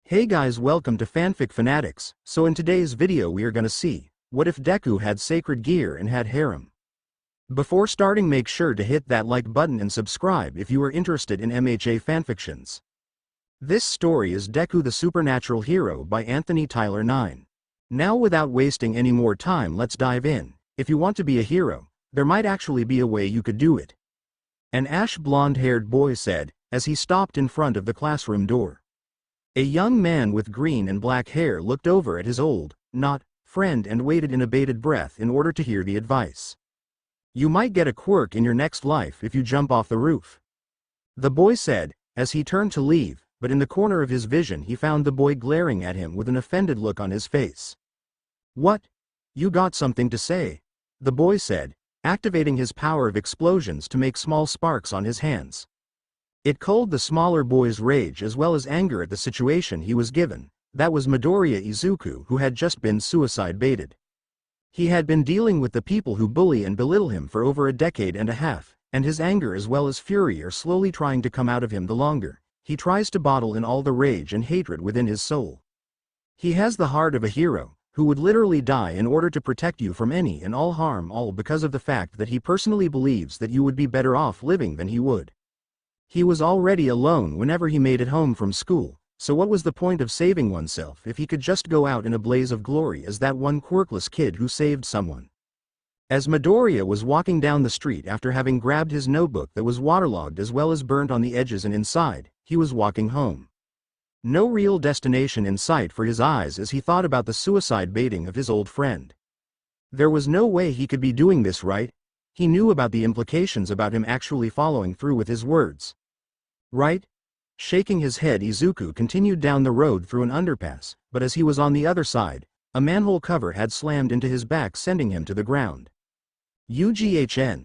Hey guys, welcome to Fanfic Fanatics. So in today's video we are gonna see, what if Deku had sacred gear and had harem? Before starting, make sure to hit that like button and subscribe if you are interested in MHA fanfictions. This story is Deku the Supernatural Hero by Anthony Tyler 9. Now without wasting any more time, let's dive in. If you want to be a hero, there might actually be a way you could do it. An ash blonde-haired boy said, as he stopped in front of the classroom door. A young man with green and black hair looked over at his friend and waited in a bated breath in order to hear the advice. You might get a quirk in your next life if you jump off the roof. The boy said, as he turned to leave, but in the corner of his vision he found the boy glaring at him with an offended look on his face. What? You got something to say? The boy said, activating his power of explosions to make small sparks on his hands. It cooled the smaller boy's rage as well as anger at the situation he was given. That was Midoriya Izuku, who had just been suicide baited. He had been dealing with the people who bully and belittle him for over a decade and a half, and his anger as well as fury are slowly trying to come out of him the longer he tries to bottle in all the rage and hatred within his soul. He has the heart of a hero, who would literally die in order to protect you from any and all harm, all because of the fact that he personally believes that you would be better off living than he would. He was already alone whenever he made it home from school, so what was the point of saving oneself if he could just go out in a blaze of glory as that one quirkless kid who saved someone? As Midoriya was walking down the street after having grabbed his notebook that was waterlogged as well as burnt on the edges and inside, he was walking home. No real destination in sight for his eyes as he thought about the suicide baiting of his old friend. There was no way he could be doing this, right? He knew about the implications about him actually following through with his words. Right? Shaking his head, Izuku continued down the road through an underpass, but as he was on the other side, a manhole cover had slammed into his back, sending him to the ground. UGHN.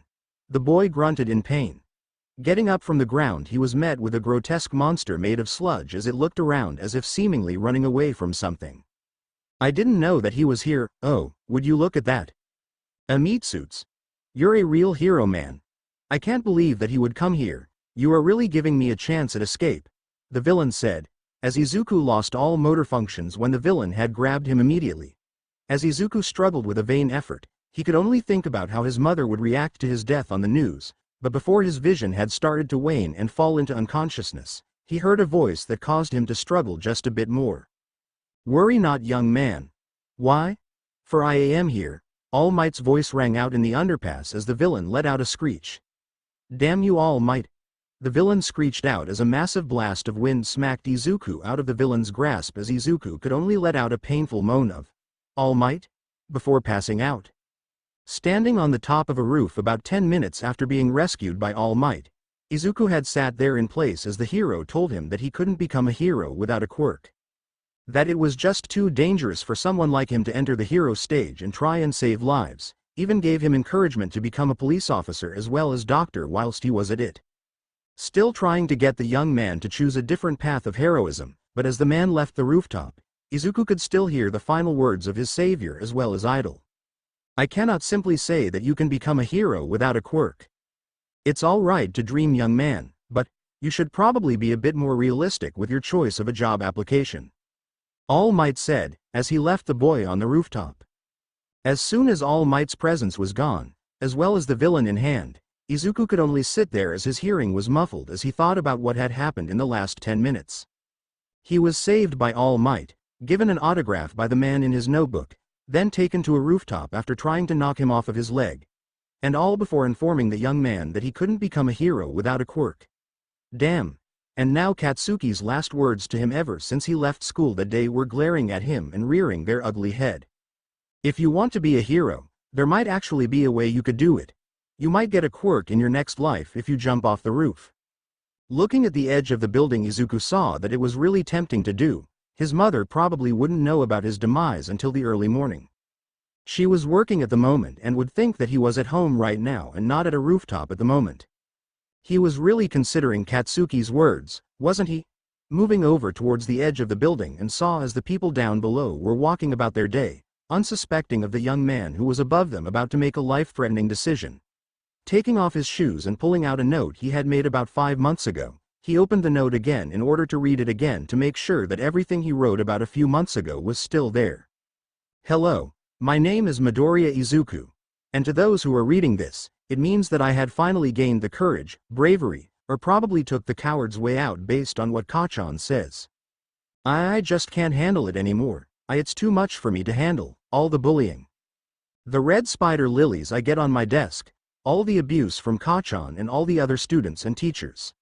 The boy grunted in pain. Getting up from the ground, he was met with a grotesque monster made of sludge as it looked around as if seemingly running away from something. I didn't know that he was here. Oh, would you look at that? A meat suits. You're a real hero, man. I can't believe that he would come here. You are really giving me a chance at escape, the villain said, as Izuku lost all motor functions when the villain had grabbed him immediately. As Izuku struggled with a vain effort, he could only think about how his mother would react to his death on the news, but before his vision had started to wane and fall into unconsciousness, he heard a voice that caused him to struggle just a bit more. Worry not, young man. Why? For I am here. All Might's voice rang out in the underpass as the villain let out a screech. Damn you, All Might! The villain screeched out as a massive blast of wind smacked Izuku out of the villain's grasp as Izuku could only let out a painful moan of, All Might? Before passing out. Standing on the top of a roof about 10 minutes after being rescued by All Might, Izuku had sat there in place as the hero told him that he couldn't become a hero without a quirk. That it was just too dangerous for someone like him to enter the hero stage and try and save lives, even gave him encouragement to become a police officer as well as doctor whilst he was at it. Still trying to get the young man to choose a different path of heroism, but as the man left the rooftop, Izuku could still hear the final words of his savior as well as idol. I cannot simply say that you can become a hero without a quirk. It's all right to dream, young man, but you should probably be a bit more realistic with your choice of a job application. All Might said, as he left the boy on the rooftop. As soon as All Might's presence was gone, as well as the villain in hand, Izuku could only sit there as his hearing was muffled as he thought about what had happened in the last 10 minutes. He was saved by All Might, given an autograph by the man in his notebook, then taken to a rooftop after trying to knock him off of his leg. And all before informing the young man that he couldn't become a hero without a quirk. Damn. And now Katsuki's last words to him ever since he left school that day were glaring at him and rearing their ugly head. If you want to be a hero, there might actually be a way you could do it. You might get a quirk in your next life if you jump off the roof. Looking at the edge of the building, Izuku saw that it was really tempting to do. His mother probably wouldn't know about his demise until the early morning. She was working at the moment and would think that he was at home right now and not at a rooftop at the moment. He was really considering Katsuki's words, wasn't he? Moving over towards the edge of the building and saw as the people down below were walking about their day, unsuspecting of the young man who was above them about to make a life-threatening decision. Taking off his shoes and pulling out a note he had made about 5 months ago, He opened the note again in order to read it again to make sure that everything he wrote about a few months ago was still there. Hello. My name is Midoriya Izuku. And to those who are reading this, it means that I had finally gained the courage, bravery, or probably took the coward's way out based on what Kachan says. I just can't handle it anymore. It's too much for me to handle, all the bullying. The red spider lilies I get on my desk, all the abuse from Kachan and all the other students and teachers.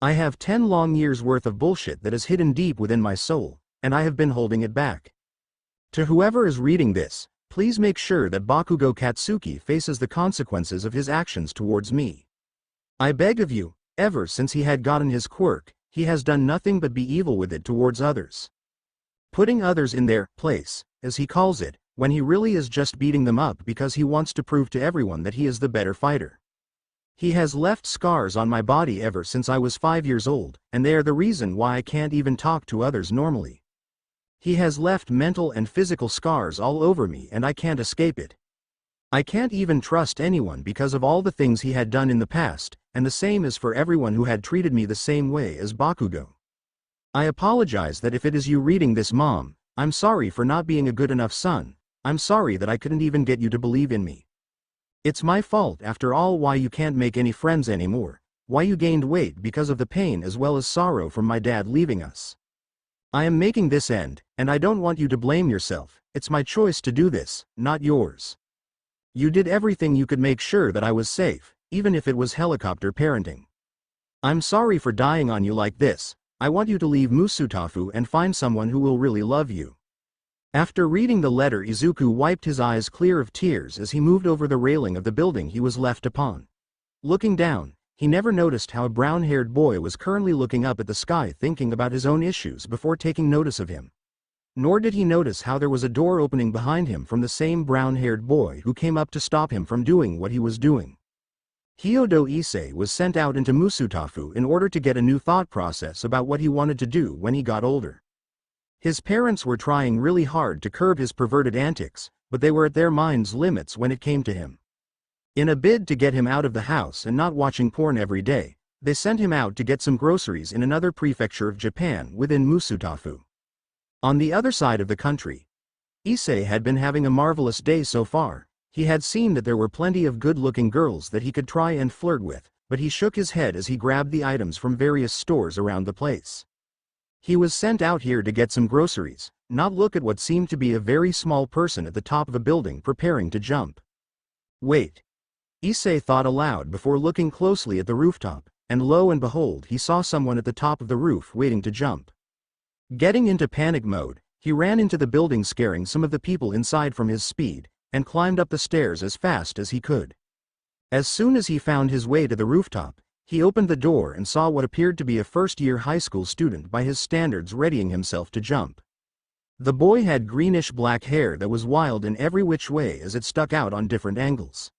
I have 10 long years worth of bullshit that is hidden deep within my soul, and I have been holding it back. To whoever is reading this, please make sure that Bakugo Katsuki faces the consequences of his actions towards me. I beg of you, ever since he had gotten his quirk, he has done nothing but be evil with it towards others. Putting others in their place, as he calls it, when he really is just beating them up because he wants to prove to everyone that he is the better fighter. He has left scars on my body ever since I was 5 years old, and they are the reason why I can't even talk to others normally. He has left mental and physical scars all over me and I can't escape it. I can't even trust anyone because of all the things he had done in the past, and the same is for everyone who had treated me the same way as Bakugo. I apologize that if it is you reading this, Mom, I'm sorry for not being a good enough son. I'm sorry that I couldn't even get you to believe in me. It's my fault after all why you can't make any friends anymore, why you gained weight because of the pain as well as sorrow from my dad leaving us. I am making this end, and I don't want you to blame yourself. It's my choice to do this, not yours. You did everything you could make sure that I was safe, even if it was helicopter parenting. I'm sorry for dying on you like this. I want you to leave Musutafu and find someone who will really love you. After reading the letter, Izuku wiped his eyes clear of tears as he moved over the railing of the building he was left upon. Looking down, he never noticed how a brown-haired boy was currently looking up at the sky thinking about his own issues before taking notice of him. Nor did he notice how there was a door opening behind him from the same brown-haired boy who came up to stop him from doing what he was doing. Hyodo Issei was sent out into Musutafu in order to get a new thought process about what he wanted to do when he got older. His parents were trying really hard to curb his perverted antics, but they were at their minds' limits when it came to him. In a bid to get him out of the house and not watching porn every day, they sent him out to get some groceries in another prefecture of Japan within Musutafu. On the other side of the country, Issei had been having a marvelous day so far. He had seen that there were plenty of good-looking girls that he could try and flirt with, but he shook his head as he grabbed the items from various stores around the place. He was sent out here to get some groceries, not look at what seemed to be a very small person at the top of a building preparing to jump. Wait. Issei thought aloud before looking closely at the rooftop, and lo and behold he saw someone at the top of the roof waiting to jump. Getting into panic mode, he ran into the building scaring some of the people inside from his speed, and climbed up the stairs as fast as he could. As soon as he found his way to the rooftop, he opened the door and saw what appeared to be a first-year high school student by his standards readying himself to jump. The boy had greenish-black hair that was wild in every which way as it stuck out on different angles.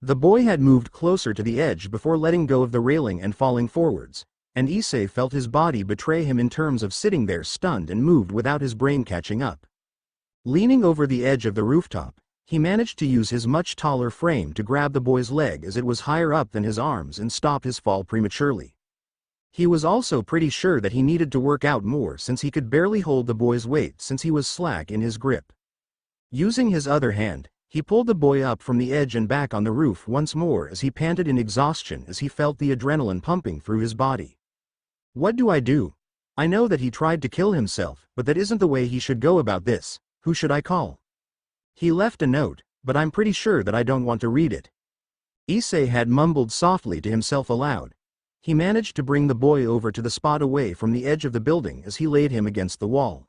The boy had moved closer to the edge before letting go of the railing and falling forwards, and Issei felt his body betray him in terms of sitting there stunned and moved without his brain catching up. Leaning over the edge of the rooftop, he managed to use his much taller frame to grab the boy's leg as it was higher up than his arms and stop his fall prematurely. He was also pretty sure that he needed to work out more since he could barely hold the boy's weight since he was slack in his grip. Using his other hand, he pulled the boy up from the edge and back on the roof once more as he panted in exhaustion as he felt the adrenaline pumping through his body. What do I do? I know that he tried to kill himself, but that isn't the way he should go about this. Who should I call? He left a note, but I'm pretty sure that I don't want to read it. Issei had mumbled softly to himself aloud. He managed to bring the boy over to the spot away from the edge of the building as he laid him against the wall.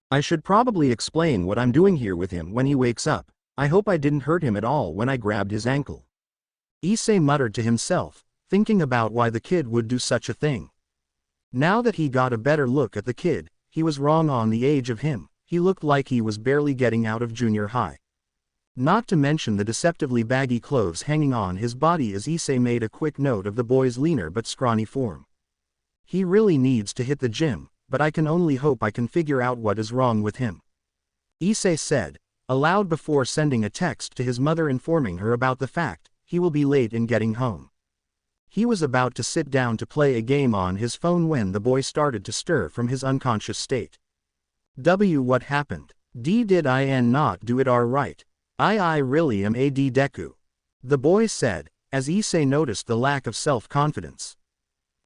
I should probably explain what I'm doing here with him when he wakes up. I hope I didn't hurt him at all when I grabbed his ankle. Issei muttered to himself, thinking about why the kid would do such a thing. Now that he got a better look at the kid, he was wrong on the age of him. He looked like he was barely getting out of junior high. Not to mention the deceptively baggy clothes hanging on his body as Issei made a quick note of the boy's leaner but scrawny form. He really needs to hit the gym, but I can only hope I can figure out what is wrong with him. Issei said, aloud before sending a text to his mother informing her about the fact he will be late in getting home. He was about to sit down to play a game on his phone when the boy started to stir from his unconscious state. What happened? Did I not do it right? I really am Deku. The boy said, as Issei noticed the lack of self-confidence.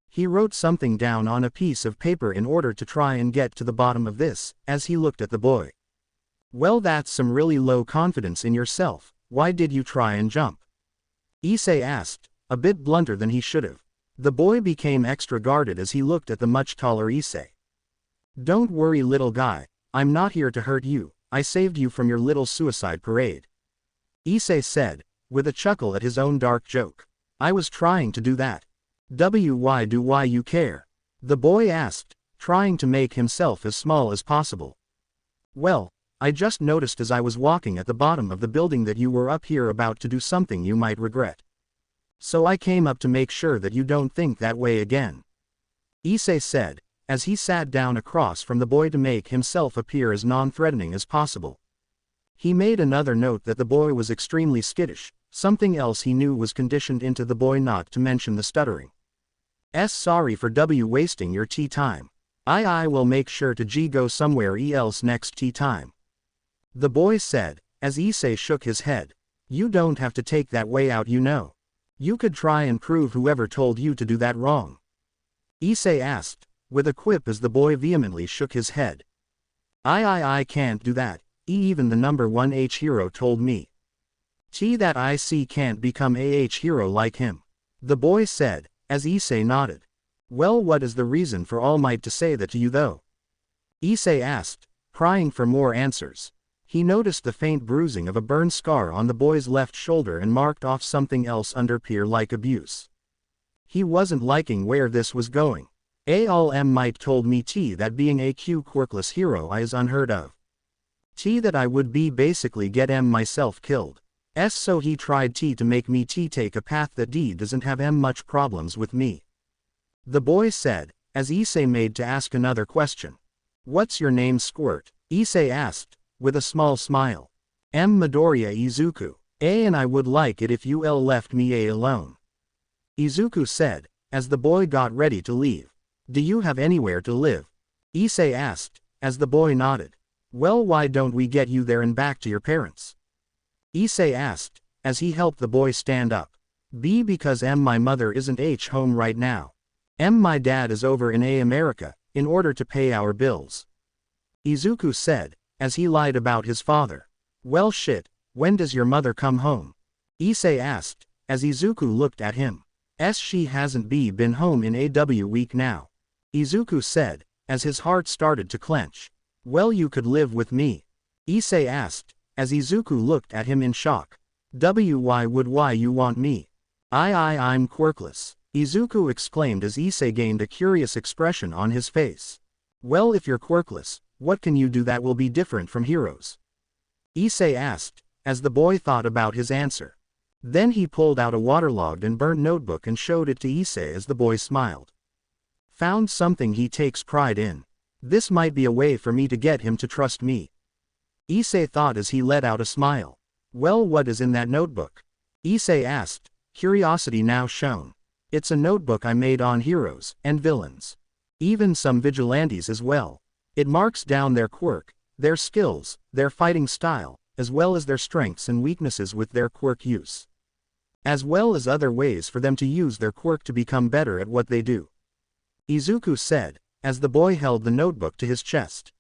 He wrote something down on a piece of paper in order to try and get to the bottom of this, as he looked at the boy. Well, that's some really low confidence in yourself. Why did you try and jump? Issei asked, a bit blunter than he should have. The boy became extra guarded as he looked at the much taller Issei. Don't worry, little guy, I'm not here to hurt you, I saved you from your little suicide parade. Issei said, with a chuckle at his own dark joke. I was trying to do that. Why do you care? The boy asked, trying to make himself as small as possible. Well, I just noticed as I was walking at the bottom of the building that you were up here about to do something you might regret. So I came up to make sure that you don't think that way again. Issei said, as he sat down across from the boy to make himself appear as non-threatening as possible. He made another note that the boy was extremely skittish, something else he knew was conditioned into the boy not to mention the stuttering. Sorry for wasting your tea time. I will make sure to go somewhere else next tea time. The boy said, as Issei shook his head. You don't have to take that way out, you know. You could try and prove whoever told you to do that wrong. Issei asked, with a quip as the boy vehemently shook his head. I can't do that. Even the number 1H hero told me. That I see can't become hero like him. The boy said, as Issei nodded. Well, what is the reason for All Might to say that to you though? Issei asked, prying for more answers. He noticed the faint bruising of a burn scar on the boy's left shoulder and marked off something else under peer-like abuse. He wasn't liking where this was going. All Might told me that being a quirkless hero is unheard of. That I would be basically get myself killed. So he tried to make me take a path that doesn't have much problems with me. The boy said, as Issei made to ask another question. What's your name, Squirt? Issei asked, with a small smile. Midoriya Izuku. And I would like it if you left me alone. Izuku said, as the boy got ready to leave. Do you have anywhere to live? Issei asked, as the boy nodded. Well, why don't we get you there and back to your parents? Issei asked, as he helped the boy stand up. Because my mother isn't home right now. My dad is over in America, in order to pay our bills. Izuku said, as he lied about his father. Well shit, when does your mother come home? Issei asked, as Izuku looked at him. She hasn't been home in a week now. Izuku said, as his heart started to clench. Well, you could live with me. Issei asked, as Izuku looked at him in shock. Why would you want me? I'm quirkless. Izuku exclaimed as Issei gained a curious expression on his face. Well, if you're quirkless, what can you do that will be different from heroes? Issei asked, as the boy thought about his answer. Then he pulled out a waterlogged and burnt notebook and showed it to Issei as the boy smiled. Found something he takes pride in. This might be a way for me to get him to trust me. Issei thought as he let out a smile. Well, what is in that notebook? Issei asked, curiosity now shown. It's a notebook I made on heroes and villains. Even some vigilantes as well. It marks down their quirk, their skills, their fighting style, as well as their strengths and weaknesses with their quirk use. As well as other ways for them to use their quirk to become better at what they do. Izuku said, as the boy held the notebook to his chest.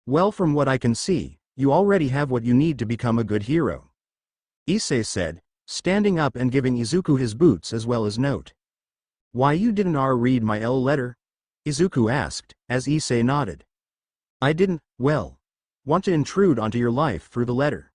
Well, from what I can see, you already have what you need to become a good hero. Issei said, standing up and giving Izuku his boots as well as note. Why you didn't read my letter? Izuku asked, as Issei nodded. I didn't, want to intrude onto your life through the letter.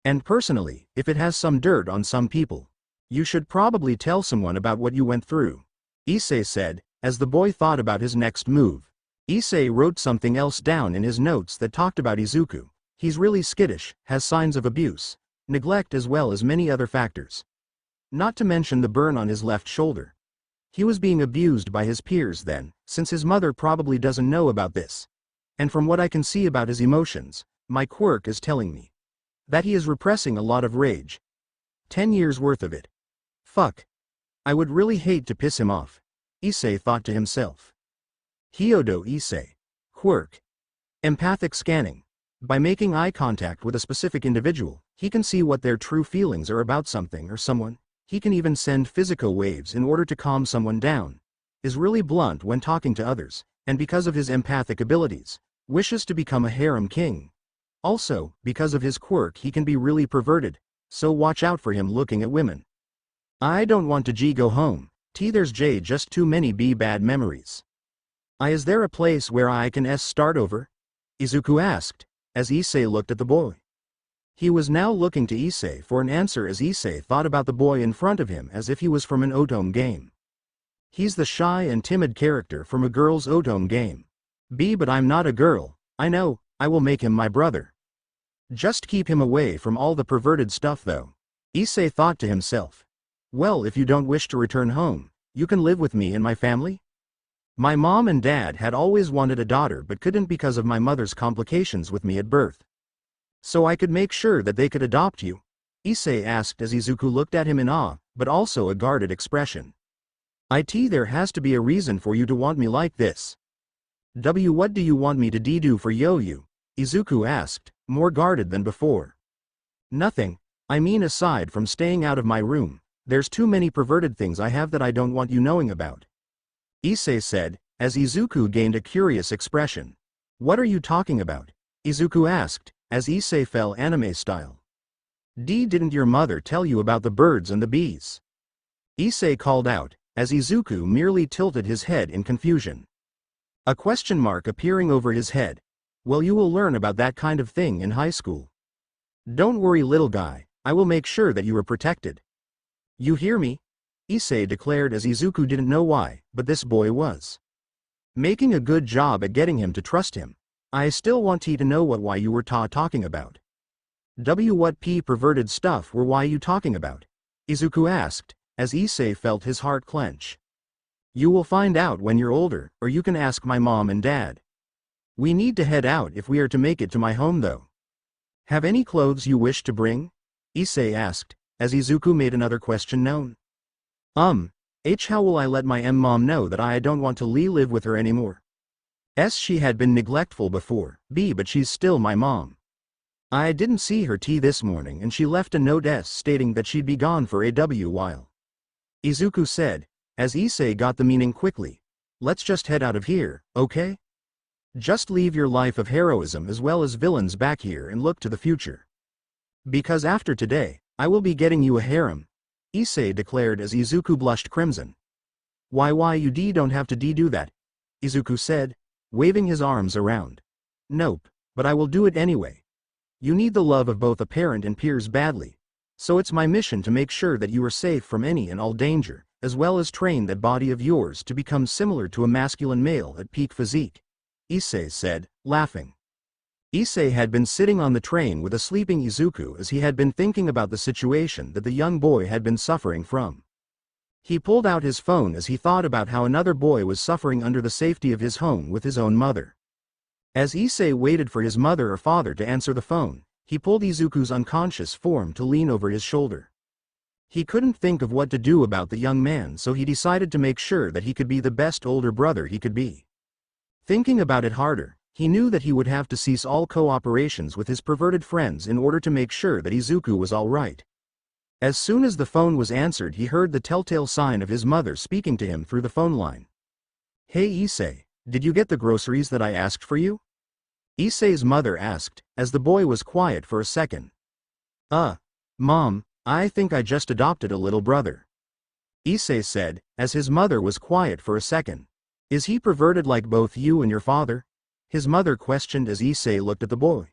And personally, if it has some dirt on some people, you should probably tell someone about what you went through. Issei said, as the boy thought about his next move. Issei wrote something else down in his notes that talked about Izuku. He's really skittish, has signs of abuse, neglect as well as many other factors. Not to mention the burn on his left shoulder. He was being abused by his peers then, since his mother probably doesn't know about this. And from what I can see about his emotions, my quirk is telling me that he is repressing a lot of rage. 10 years worth of it. Fuck. I would really hate to piss him off, Issei thought to himself. Hyodo Issei. Quirk. Empathic scanning. By making eye contact with a specific individual, he can see what their true feelings are about something or someone. He can even send physical waves in order to calm someone down. Is really blunt when talking to others, and because of his empathic abilities, wishes to become a harem king. Also, because of his quirk he can be really perverted, so watch out for him looking at women. I don't want to go home, there's just too many bad memories. Is there a place where I can start over? Izuku asked, as Issei looked at the boy. He was now looking to Issei for an answer as Issei thought about the boy in front of him as if he was from an otome game. He's the shy and timid character from a girl's otome game. But I'm not a girl, I know, I will make him my brother. Just keep him away from all the perverted stuff though. Issei thought to himself. Well, if you don't wish to return home, you can live with me and my family? My mom and dad had always wanted a daughter but couldn't because of my mother's complications with me at birth. So I could make sure that they could adopt you? Issei asked as Izuku looked at him in awe, but also a guarded expression. There has to be a reason for you to want me like this. What do you want me to do for you? Izuku asked, more guarded than before. Nothing, I mean aside from staying out of my room, there's too many perverted things I have that I don't want you knowing about. Issei said, as Izuku gained a curious expression. What are you talking about? Izuku asked, as Issei fell anime style. Didn't your mother tell you about the birds and the bees? Issei called out, as Izuku merely tilted his head in confusion. A question mark appearing over his head. Well, you will learn about that kind of thing in high school. Don't worry, little guy, I will make sure that you are protected. You hear me? Issei declared as Izuku didn't know why, but this boy was making a good job at getting him to trust him. I still want to know why you were talking about. What perverted stuff were you talking about? Izuku asked, as Issei felt his heart clench. You will find out when you're older, or you can ask my mom and dad. We need to head out if we are to make it to my home though. Have any clothes you wish to bring? Issei asked, as Izuku made another question known. How will I let my mom know that I don't want to live with her anymore? She had been neglectful before, but she's still my mom. I didn't see her this morning and she left a note stating that she'd be gone for a while. Izuku said, as Issei got the meaning quickly. Let's just head out of here, okay? Just leave your life of heroism as well as villains back here and look to the future. Because after today, I will be getting you a harem, Issei declared as Izuku blushed crimson. Why you don't have to do that, Izuku said, waving his arms around. Nope, but I will do it anyway. You need the love of both a parent and peers badly, so it's my mission to make sure that you are safe from any and all danger, as well as train that body of yours to become similar to a masculine male at peak physique, Issei said, laughing. Issei had been sitting on the train with a sleeping Izuku as he had been thinking about the situation that the young boy had been suffering from. He pulled out his phone as he thought about how another boy was suffering under the safety of his home with his own mother. As Issei waited for his mother or father to answer the phone, he pulled Izuku's unconscious form to lean over his shoulder. He couldn't think of what to do about the young man, so he decided to make sure that he could be the best older brother he could be. Thinking about it harder, he knew that he would have to cease all cooperations with his perverted friends in order to make sure that Izuku was all right. As soon as the phone was answered, he heard the telltale sign of his mother speaking to him through the phone line. Hey Issei, did you get the groceries that I asked for you? Issei's mother asked, as the boy was quiet for a second. Mom, I think I just adopted a little brother. Issei said, as his mother was quiet for a second. Is he perverted like both you and your father? His mother questioned as Issei looked at the boy.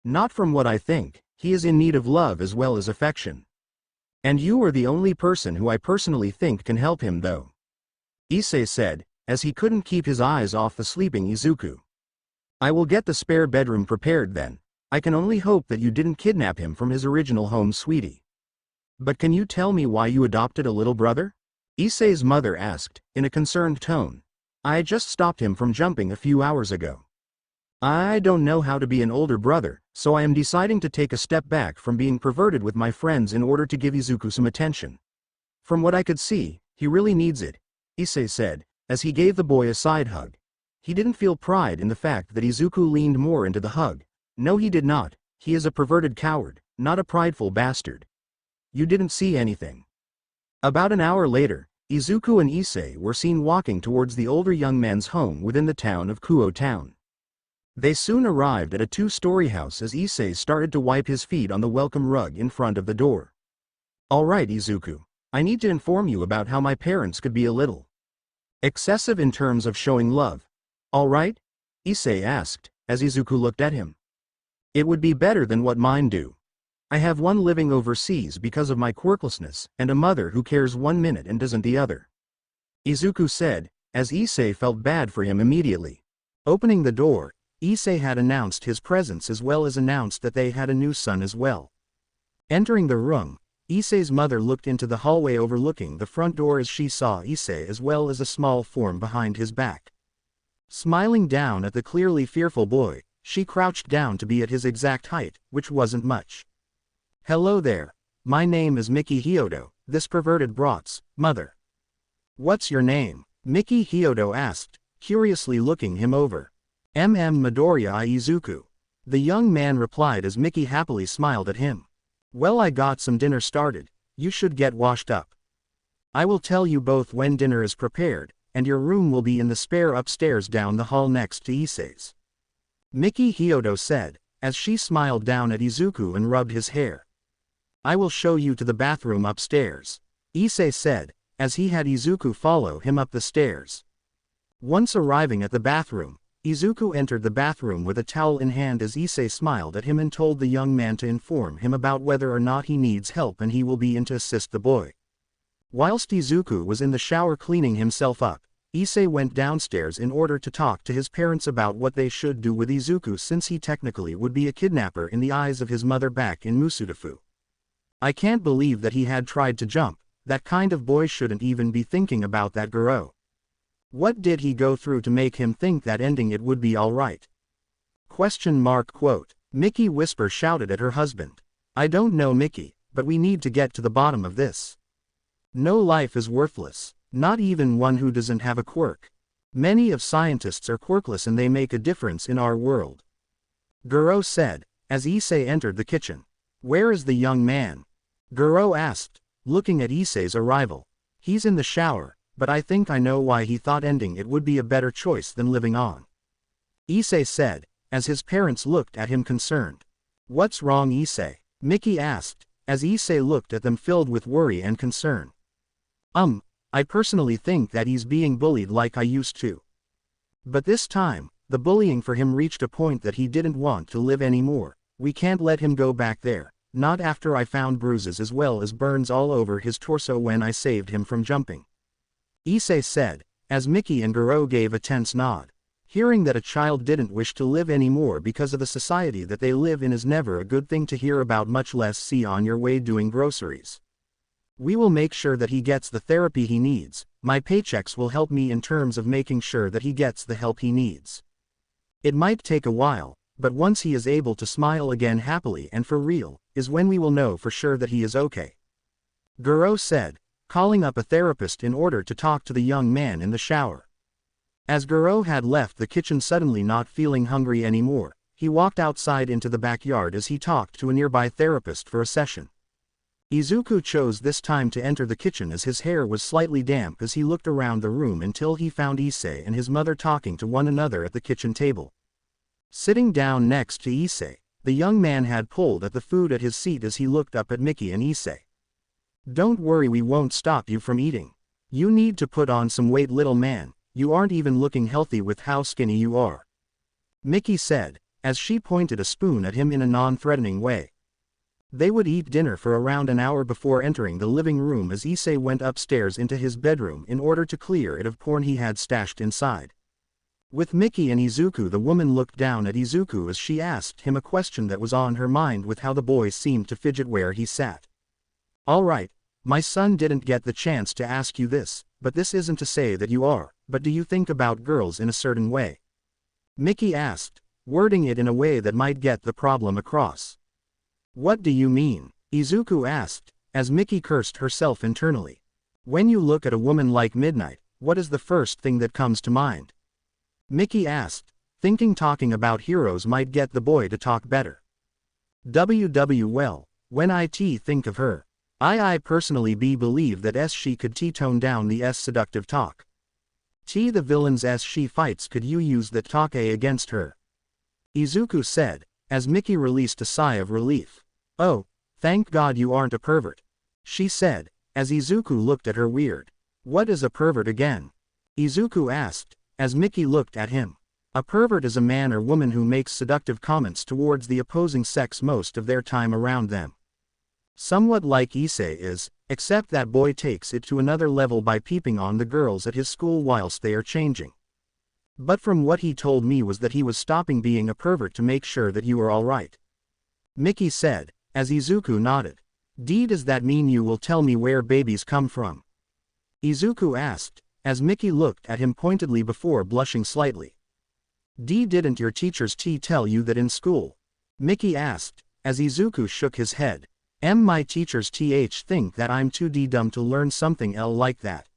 Not from what I think, he is in need of love as well as affection. And you are the only person who I personally think can help him though. Issei said, as he couldn't keep his eyes off the sleeping Izuku. I will get the spare bedroom prepared then. I can only hope that you didn't kidnap him from his original home, sweetie. But can you tell me why you adopted a little brother? Issei's mother asked, in a concerned tone. I just stopped him from jumping a few hours ago. I don't know how to be an older brother, so I am deciding to take a step back from being perverted with my friends in order to give Izuku some attention. From what I could see, He really needs it, Issei said, as he gave the boy a side hug. He didn't feel pride in the fact that Izuku leaned more into the hug. No, he did not. He is a perverted coward, not a prideful bastard. You didn't see anything. About an hour later, Izuku and Issei were seen walking towards the older young man's home within the town of Kuo Town. They soon arrived at a two-story house as Issei started to wipe his feet on the welcome rug in front of the door. Alright Izuku, I need to inform you about how my parents could be a little excessive in terms of showing love. Alright? Issei asked, as Izuku looked at him. It would be better than what mine do. I have one living overseas because of my quirklessness, and a mother who cares 1 minute and doesn't the other. Izuku said, as Issei felt bad for him immediately. Opening the door, Issei had announced his presence as well as announced that they had a new son as well. Entering the room, Issei's mother looked into the hallway overlooking the front door as she saw Issei as well as a small form behind his back. Smiling down at the clearly fearful boy, she crouched down to be at his exact height, which wasn't much. Hello there, my name is Miki Hyodo, this perverted brat's mother. What's your name? Miki Hyodo asked, curiously looking him over. Midoriya Izuku. The young man replied as Miki happily smiled at him. Well, I got some dinner started, you should get washed up. I will tell you both when dinner is prepared, and your room will be in the spare upstairs down the hall next to Issei's. Miki Hyodo said, as she smiled down at Izuku and rubbed his hair. I will show you to the bathroom upstairs, Issei said, as he had Izuku follow him up the stairs. Once arriving at the bathroom, Izuku entered the bathroom with a towel in hand as Issei smiled at him and told the young man to inform him about whether or not he needs help and he will be in to assist the boy. Whilst Izuku was in the shower cleaning himself up, Issei went downstairs in order to talk to his parents about what they should do with Izuku since he technically would be a kidnapper in the eyes of his mother back in Musudafu. I can't believe that he had tried to jump, that kind of boy shouldn't even be thinking about that girl. What did he go through to make him think that ending it would be alright? Quote. Miki Whisper shouted at her husband. I don't know Miki, but we need to get to the bottom of this. No life is worthless, not even one who doesn't have a quirk. Many of scientists are quirkless and they make a difference in our world. Guro said, as Issei entered the kitchen. Where is the young man? Guro asked, looking at Issei's arrival. He's in the shower, but I think I know why he thought ending it would be a better choice than living on. Issei said, as his parents looked at him concerned. What's wrong, Issei? Miki asked, as Issei looked at them filled with worry and concern. I personally think that he's being bullied like I used to. But this time, the bullying for him reached a point that he didn't want to live anymore. We can't let him go back there, not after I found bruises as well as burns all over his torso when I saved him from jumping. Issei said, as Miki and Guro gave a tense nod. Hearing that a child didn't wish to live anymore because of the society that they live in is never a good thing to hear about, much less see on your way doing groceries. We will make sure that he gets the therapy he needs. My paychecks will help me in terms of making sure that he gets the help he needs. It might take a while, but once he is able to smile again happily and for real, is when we will know for sure that he is okay. Guro said, calling up a therapist in order to talk to the young man in the shower. As Guro had left the kitchen suddenly not feeling hungry anymore, he walked outside into the backyard as he talked to a nearby therapist for a session. Izuku chose this time to enter the kitchen as his hair was slightly damp as he looked around the room until he found Issei and his mother talking to one another at the kitchen table. Sitting down next to Issei, the young man had pulled at the food at his seat as he looked up at Miki and Issei. Don't worry, we won't stop you from eating. You need to put on some weight, little man, you aren't even looking healthy with how skinny you are. Miki said, as she pointed a spoon at him in a non-threatening way. They would eat dinner for around an hour before entering the living room as Issei went upstairs into his bedroom in order to clear it of porn he had stashed inside. With Miki and Izuku, the woman looked down at Izuku as she asked him a question that was on her mind with how the boy seemed to fidget where he sat. Alright, my son didn't get the chance to ask you this, but this isn't to say that you are, but do you think about girls in a certain way? Miki asked, wording it in a way that might get the problem across. What do you mean? Izuku asked, as Miki cursed herself internally. When you look at a woman like Midnight, what is the first thing that comes to mind? Mickey asked, thinking talking about heroes might get the boy to talk better. Well, when I think of her, I personally believe that she could tone down the seductive talk. The villains she fights could you use that talk against her? Izuku said, as Mickey released a sigh of relief. Oh, thank God you aren't a pervert, she said, as Izuku looked at her weird. What is a pervert again? Izuku asked, as Mickey looked at him. A pervert is a man or woman who makes seductive comments towards the opposing sex most of their time around them. Somewhat like Issei is, except that boy takes it to another level by peeping on the girls at his school whilst they are changing. But from what he told me was that he was stopping being a pervert to make sure that you are alright. Mickey said, as Izuku nodded. Does that mean you will tell me where babies come from? Izuku asked, as Mickey looked at him pointedly before blushing slightly. Didn't your teachers tell you that in school? Mickey asked, as Izuku shook his head. My teachers think that I'm too dumb to learn something like that.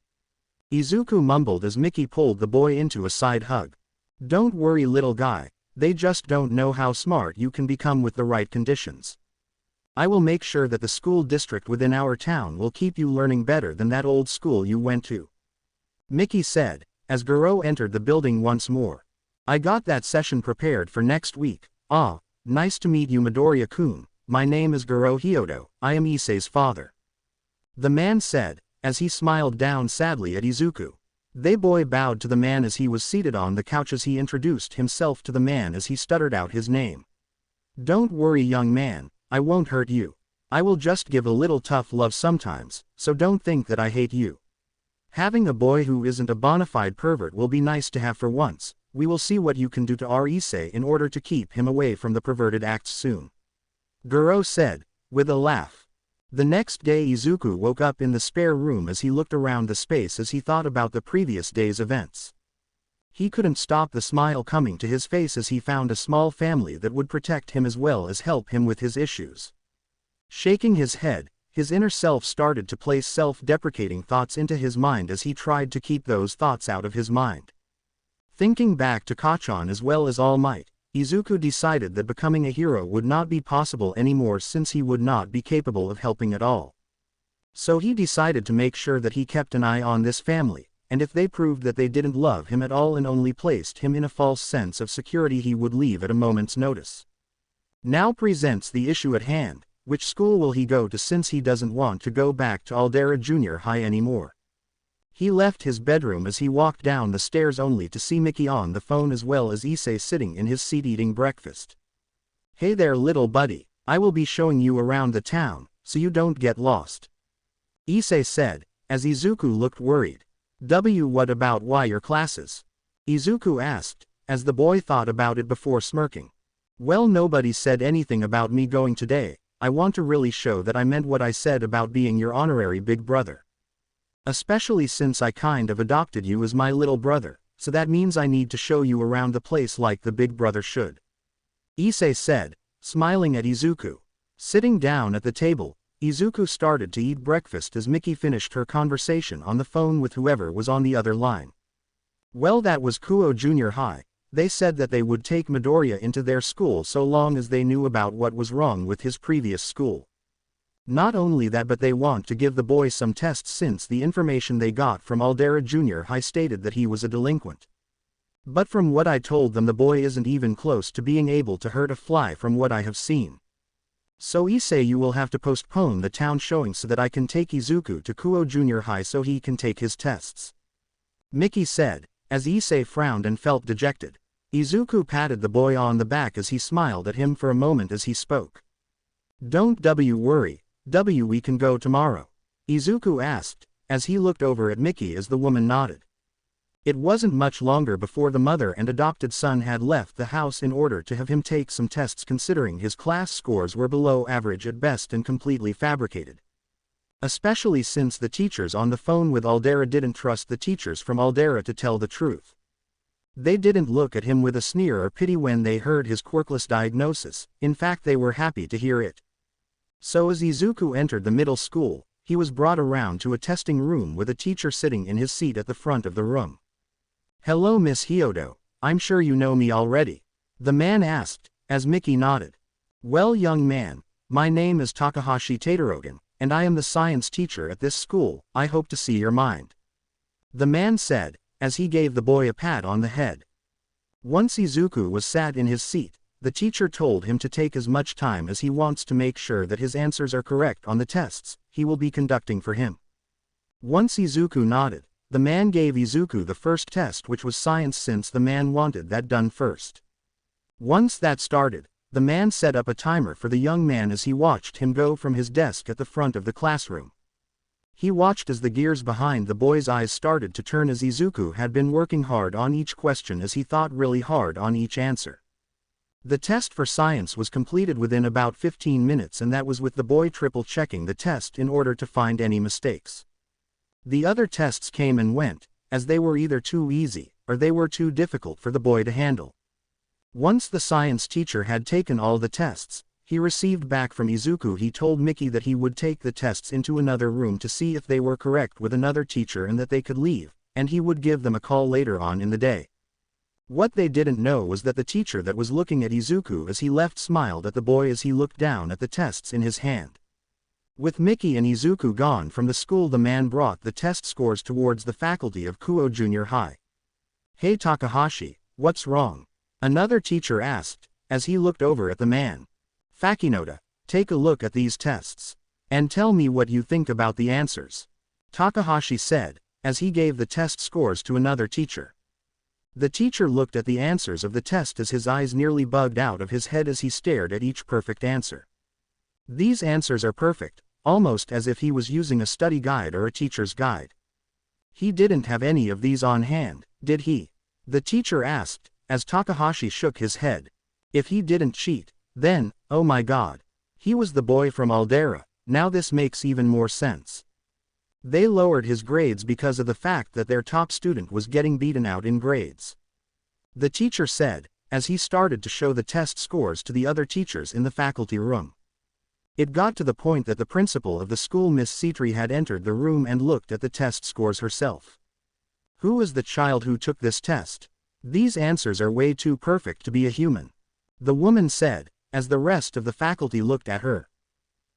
Izuku mumbled as Mickey pulled the boy into a side hug. Don't worry little guy, they just don't know how smart you can become with the right conditions. I will make sure that the school district within our town will keep you learning better than that old school you went to. Mickey said, as Goro entered the building once more. I got that session prepared for next week. Ah, nice to meet you Midoriya-kun, my name is Goro Hyodo, I am Issei's father. The man said, as he smiled down sadly at Izuku. The boy bowed to the man as he was seated on the couch as he introduced himself to the man as he stuttered out his name. Don't worry young man, I won't hurt you. I will just give a little tough love sometimes, so don't think that I hate you. Having a boy who isn't a bona fide pervert will be nice to have for once. We will see what you can do to our Issei in order to keep him away from the perverted acts soon. Goro said, with a laugh. The next day Izuku woke up in the spare room as he looked around the space as he thought about the previous day's events. He couldn't stop the smile coming to his face as he found a small family that would protect him as well as help him with his issues. Shaking his head, his inner self started to place self-deprecating thoughts into his mind as he tried to keep those thoughts out of his mind. Thinking back to Kachan as well as All Might, Izuku decided that becoming a hero would not be possible anymore since he would not be capable of helping at all. So he decided to make sure that he kept an eye on this family, and if they proved that they didn't love him at all and only placed him in a false sense of security he would leave at a moment's notice. Now presents the issue at hand, which school will he go to since he doesn't want to go back to Aldera Junior High anymore. He left his bedroom as he walked down the stairs only to see Mickey on the phone as well as Issei sitting in his seat eating breakfast. Hey there little buddy, I will be showing you around the town, so you don't get lost. Issei said, as Izuku looked worried. What about your classes? Izuku asked, as the boy thought about it before smirking. Well nobody said anything about me going today, I want to really show that I meant what I said about being your honorary big brother. Especially since I kind of adopted you as my little brother, so that means I need to show you around the place like the big brother should. Issei said, smiling at Izuku. Sitting down at the table, Izuku started to eat breakfast as Mickey finished her conversation on the phone with whoever was on the other line. Well that was Kuo Junior High, they said that they would take Midoriya into their school so long as they knew about what was wrong with his previous school. Not only that but they want to give the boy some tests since the information they got from Aldera Junior High stated that he was a delinquent. But from what I told them the boy isn't even close to being able to hurt a fly from what I have seen. So Issei you will have to postpone the town showing so that I can take Izuku to Kuo Junior High so he can take his tests. Mickey said, as Issei frowned and felt dejected. Izuku patted the boy on the back as he smiled at him for a moment as he spoke. Don't worry. We can go tomorrow? Izuku asked, as he looked over at Mickey as the woman nodded. It wasn't much longer before the mother and adopted son had left the house in order to have him take some tests considering his class scores were below average at best and completely fabricated. Especially since the teachers on the phone with Aldera didn't trust the teachers from Aldera to tell the truth. They didn't look at him with a sneer or pity when they heard his quirkless diagnosis, in fact they were happy to hear it. So as Izuku entered the middle school, he was brought around to a testing room with a teacher sitting in his seat at the front of the room. "Hello Miss Hyodo, I'm sure you know me already," the man asked, as Mickey nodded. "Well young man, my name is Takahashi Tadarogan, and I am the science teacher at this school. I hope to see your mind," the man said, as he gave the boy a pat on the head. Once Izuku was sat in his seat, the teacher told him to take as much time as he wants to make sure that his answers are correct on the tests he will be conducting for him. Once Izuku nodded, the man gave Izuku the first test, which was science, since the man wanted that done first. Once that started, the man set up a timer for the young man as he watched him go from his desk at the front of the classroom. He watched as the gears behind the boy's eyes started to turn, as Izuku had been working hard on each question as he thought really hard on each answer. The test for science was completed within about 15 minutes, and that was with the boy triple checking the test in order to find any mistakes. The other tests came and went, as they were either too easy, or they were too difficult for the boy to handle. Once the science teacher had taken all the tests he received back from Izuku, he told Mickey that he would take the tests into another room to see if they were correct with another teacher and that they could leave, and he would give them a call later on in the day. What they didn't know was that the teacher that was looking at Izuku as he left smiled at the boy as he looked down at the tests in his hand. With Mickey and Izuku gone from the school, the man brought the test scores towards the faculty of Kuo Junior High. "Hey Takahashi, what's wrong?" another teacher asked, as he looked over at the man. "Fakinoda, take a look at these tests, and tell me what you think about the answers," Takahashi said, as he gave the test scores to another teacher. The teacher looked at the answers of the test as his eyes nearly bugged out of his head as he stared at each perfect answer. "These answers are perfect, almost as if he was using a study guide or a teacher's guide." "He didn't have any of these on hand, did he?" the teacher asked, as Takahashi shook his head. "If he didn't cheat, then, oh my god, he was the boy from Aldera. Now this makes even more sense. They lowered his grades because of the fact that their top student was getting beaten out in grades," the teacher said, as he started to show the test scores to the other teachers in the faculty room. It got to the point that the principal of the school, Miss Citri, had entered the room and looked at the test scores herself. "Who is the child who took this test? These answers are way too perfect to be a human," the woman said, as the rest of the faculty looked at her.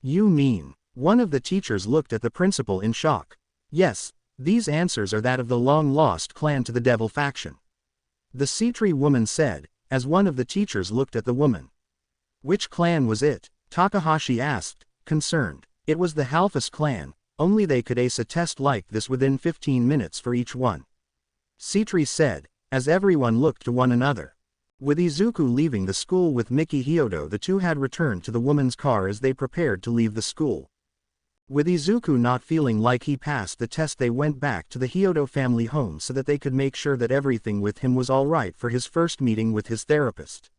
"You mean?" One of the teachers looked at the principal in shock. "Yes, these answers are that of the long-lost clan to the devil faction," the Citri woman said, as one of the teachers looked at the woman. "Which clan was it?" Takahashi asked, concerned. "It was the Halfus clan, only they could ace a test like this within 15 minutes for each one," Citri said, as everyone looked to one another. With Izuku leaving the school with Mickey Hyodo, the two had returned to the woman's car as they prepared to leave the school. With Izuku not feeling like he passed the test, they went back to the Hyodo family home so that they could make sure that everything with him was alright for his first meeting with his therapist.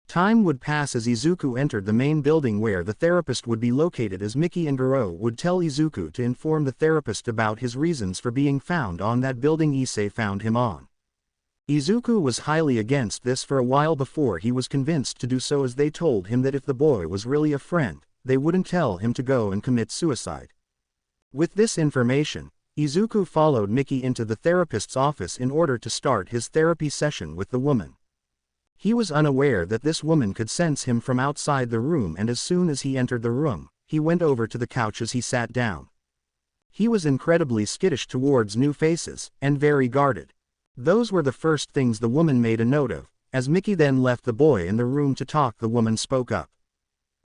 Time would pass as Izuku entered the main building where the therapist would be located, as Mickey and Goro would tell Izuku to inform the therapist about his reasons for being found on that building Issei found him on. Izuku was highly against this for a while before he was convinced to do so, as they told him that if the boy was really a friend, they wouldn't tell him to go and commit suicide. With this information, Izuku followed Mickey into the therapist's office in order to start his therapy session with the woman. He was unaware that this woman could sense him from outside the room, and as soon as he entered the room, he went over to the couch as he sat down. He was incredibly skittish towards new faces, and very guarded. Those were the first things the woman made a note of. As Mickey then left the boy in the room to talk, the woman spoke up.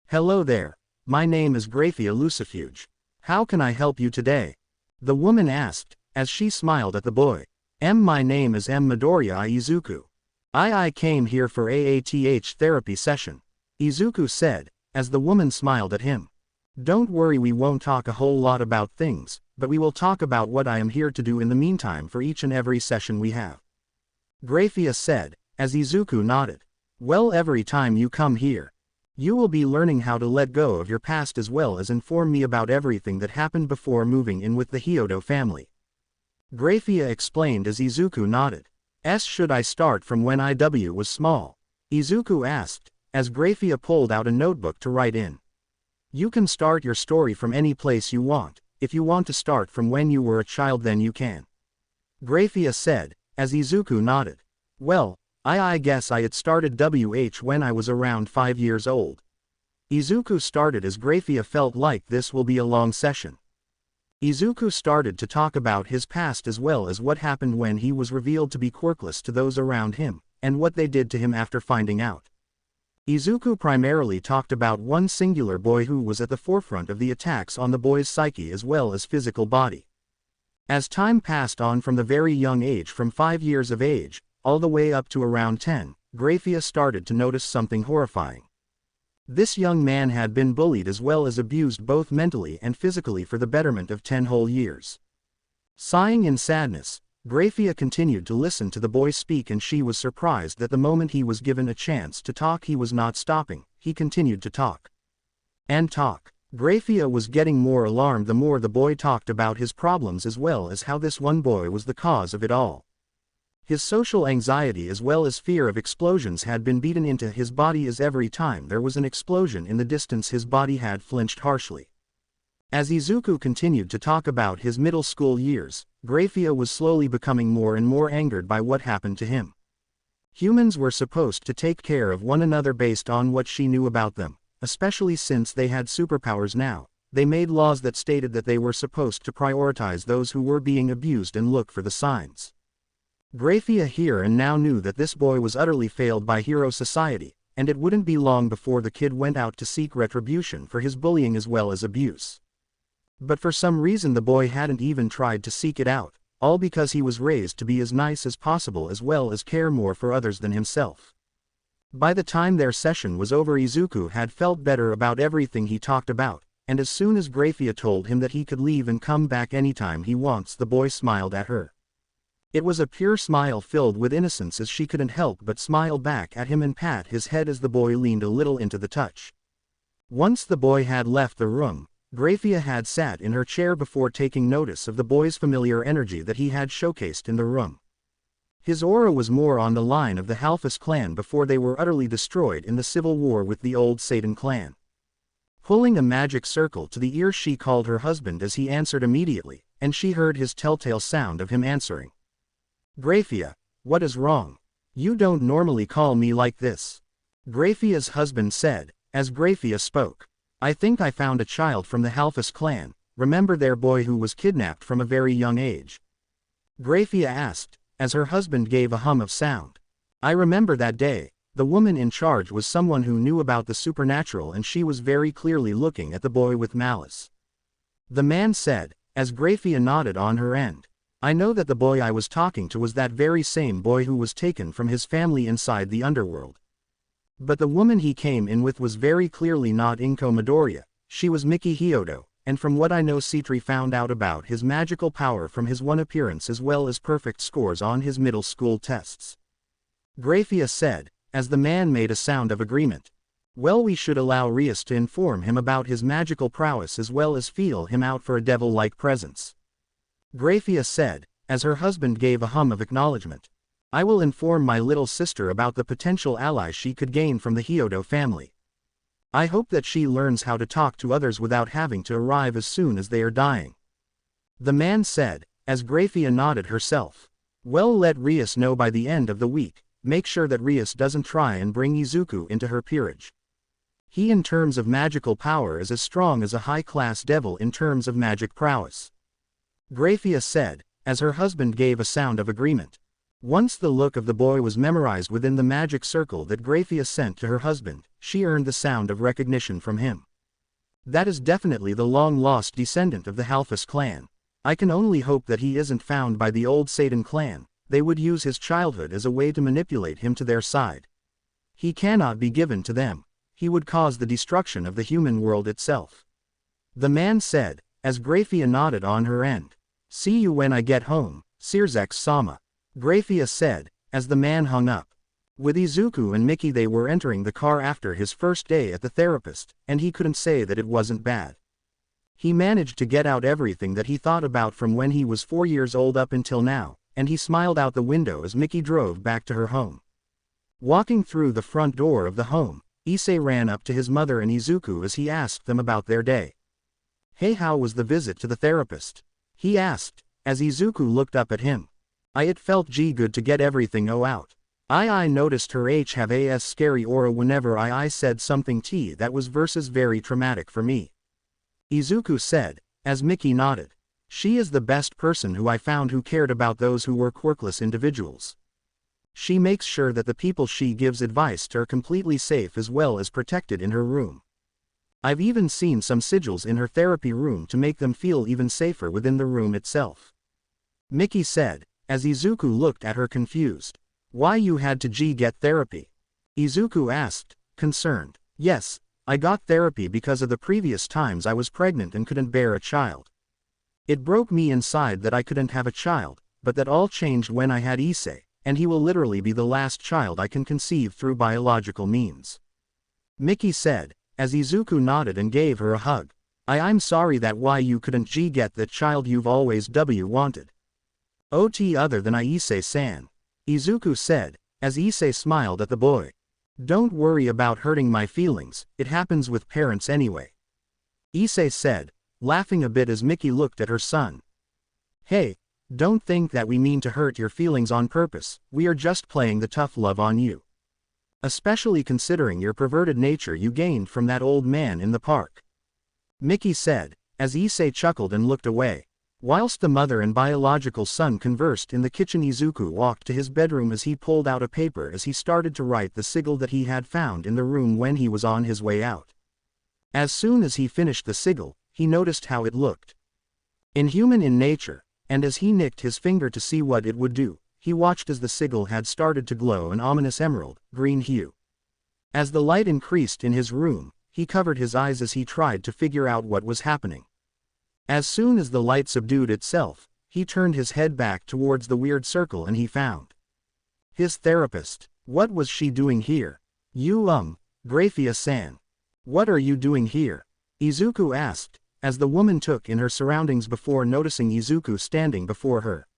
"Hello there. My name is Graphia Lucifuge. How can I help you today?" the woman asked, as she smiled at the boy. My name is Midoriya Izuku. I came here for AATH therapy session," Izuku said, as the woman smiled at him. "Don't worry, we won't talk a whole lot about things, but we will talk about what I am here to do in the meantime for each and every session we have," Graphia said, as Izuku nodded. "Well, every time you come here, you will be learning how to let go of your past as well as inform me about everything that happened before moving in with the Hyodo family," Graphia explained as Izuku nodded. Should I start from when IW was small?" Izuku asked, as Graphia pulled out a notebook to write in. "You can start your story from any place you want. If you want to start from when you were a child then you can. Graphia said, as Izuku nodded. Well, I guess I had started when I was around 5 years old. Izuku started as Graphia felt like this will be a long session. Izuku started to talk about his past as well as what happened when he was revealed to be quirkless to those around him, and what they did to him after finding out. Izuku primarily talked about one singular boy who was at the forefront of the attacks on the boy's psyche as well as physical body. As time passed on from the very young age from 5 years of age, all the way up to around 10, Graphia started to notice something horrifying. This young man had been bullied as well as abused both mentally and physically for the betterment of 10 whole years. Sighing in sadness, Graphia continued to listen to the boy speak, and she was surprised that the moment he was given a chance to talk he was not stopping. He continued to talk. And talk. Graphia was getting more alarmed the more the boy talked about his problems as well as how this one boy was the cause of it all. His social anxiety as well as fear of explosions had been beaten into his body as every time there was an explosion in the distance his body had flinched harshly. As Izuku continued to talk about his middle school years, Graphia was slowly becoming more and more angered by what happened to him. Humans were supposed to take care of one another based on what she knew about them, especially since they had superpowers now. They made laws that stated that they were supposed to prioritize those who were being abused and look for the signs. Graphia here and now knew that this boy was utterly failed by hero society, and it wouldn't be long before the kid went out to seek retribution for his bullying as well as abuse. But for some reason the boy hadn't even tried to seek it out, all because he was raised to be as nice as possible as well as care more for others than himself. By the time their session was over, Izuku had felt better about everything he talked about, and as soon as Graphia told him that he could leave and come back anytime he wants, the boy smiled at her. It was a pure smile filled with innocence as she couldn't help but smile back at him and pat his head as the boy leaned a little into the touch. Once the boy had left the room, Graphia had sat in her chair before taking notice of the boy's familiar energy that he had showcased in the room. His aura was more on the line of the Halfus clan before they were utterly destroyed in the civil war with the old Satan clan. Pulling a magic circle to the ear, she called her husband as he answered immediately, and she heard his telltale sound of him answering. Graphia, what is wrong? You don't normally call me like this. Graphia's husband said, as Graphia spoke. I think I found a child from the Halfus clan, remember their boy who was kidnapped from a very young age? Graphia asked, as her husband gave a hum of sound. I remember that day. The woman in charge was someone who knew about the supernatural, and she was very clearly looking at the boy with malice. The man said, as Graphia nodded on her end. I know that the boy I was talking to was that very same boy who was taken from his family inside the underworld. But the woman he came in with was very clearly not Inko Midoriya, she was Miki Hyodo, and from what I know Citri found out about his magical power from his one appearance as well as perfect scores on his middle school tests. Graphia said, as the man made a sound of agreement. Well, we should allow Rias to inform him about his magical prowess as well as feel him out for a devil-like presence. Graphia said, as her husband gave a hum of acknowledgement. I will inform my little sister about the potential allies she could gain from the Hyodo family. I hope that she learns how to talk to others without having to arrive as soon as they are dying. The man said, as Graphia nodded herself. Well, let Rias know by the end of the week. Make sure that Rias doesn't try and bring Izuku into her peerage. He in terms of magical power is as strong as a high-class devil in terms of magic prowess. Graphia said, as her husband gave a sound of agreement. Once the look of the boy was memorized within the magic circle that Graphia sent to her husband, she earned the sound of recognition from him. That is definitely the long-lost descendant of the Halfus clan. I can only hope that he isn't found by the old Satan clan. They would use his childhood as a way to manipulate him to their side. He cannot be given to them. He would cause the destruction of the human world itself. The man said, as Graphia nodded on her end. See you when I get home, Sirzex-sama. Graphia said, as the man hung up. With Izuku and Miki they were entering the car after his first day at the therapist, and he couldn't say that it wasn't bad. He managed to get out everything that he thought about from when he was 4 years old up until now, and he smiled out the window as Miki drove back to her home. Walking through the front door of the home, Issei ran up to his mother and Izuku as he asked them about their day. "Hey, how was the visit to the therapist?" he asked, as Izuku looked up at him. It felt good to get everything out. I noticed her have a scary aura whenever I said something that was very traumatic for me. Izuku said, as Mickey nodded. She is the best person who I found who cared about those who were quirkless individuals. She makes sure that the people she gives advice to are completely safe as well as protected in her room. I've even seen some sigils in her therapy room to make them feel even safer within the room itself. Mickey said, as Izuku looked at her confused. Why you had to get therapy? Izuku asked, concerned. Yes, I got therapy because of the previous times I was pregnant and couldn't bear a child. It broke me inside that I couldn't have a child, but that all changed when I had Issei, and he will literally be the last child I can conceive through biological means. Mickey said, as Izuku nodded and gave her a hug. I'm sorry that why you couldn't get that child you've always wanted. Other than Issei-san. Izuku said, as Issei smiled at the boy. Don't worry about hurting my feelings, it happens with parents anyway. Issei said, laughing a bit as Mickey looked at her son. Hey, don't think that we mean to hurt your feelings on purpose, we are just playing the tough love on you. Especially considering your perverted nature you gained from that old man in the park. Mickey said, as Issei chuckled and looked away. Whilst the mother and biological son conversed in the kitchen, Izuku walked to his bedroom as he pulled out a paper as he started to write the sigil that he had found in the room when he was on his way out. As soon as he finished the sigil, he noticed how it looked. Inhuman in nature, and as he nicked his finger to see what it would do, he watched as the sigil had started to glow an ominous emerald, green hue. As the light increased in his room, he covered his eyes as he tried to figure out what was happening. As soon as the light subdued itself, he turned his head back towards the weird circle and he found his therapist. What was she doing here? Graphia-san. What are you doing here? Izuku asked, as the woman took in her surroundings before noticing Izuku standing before her.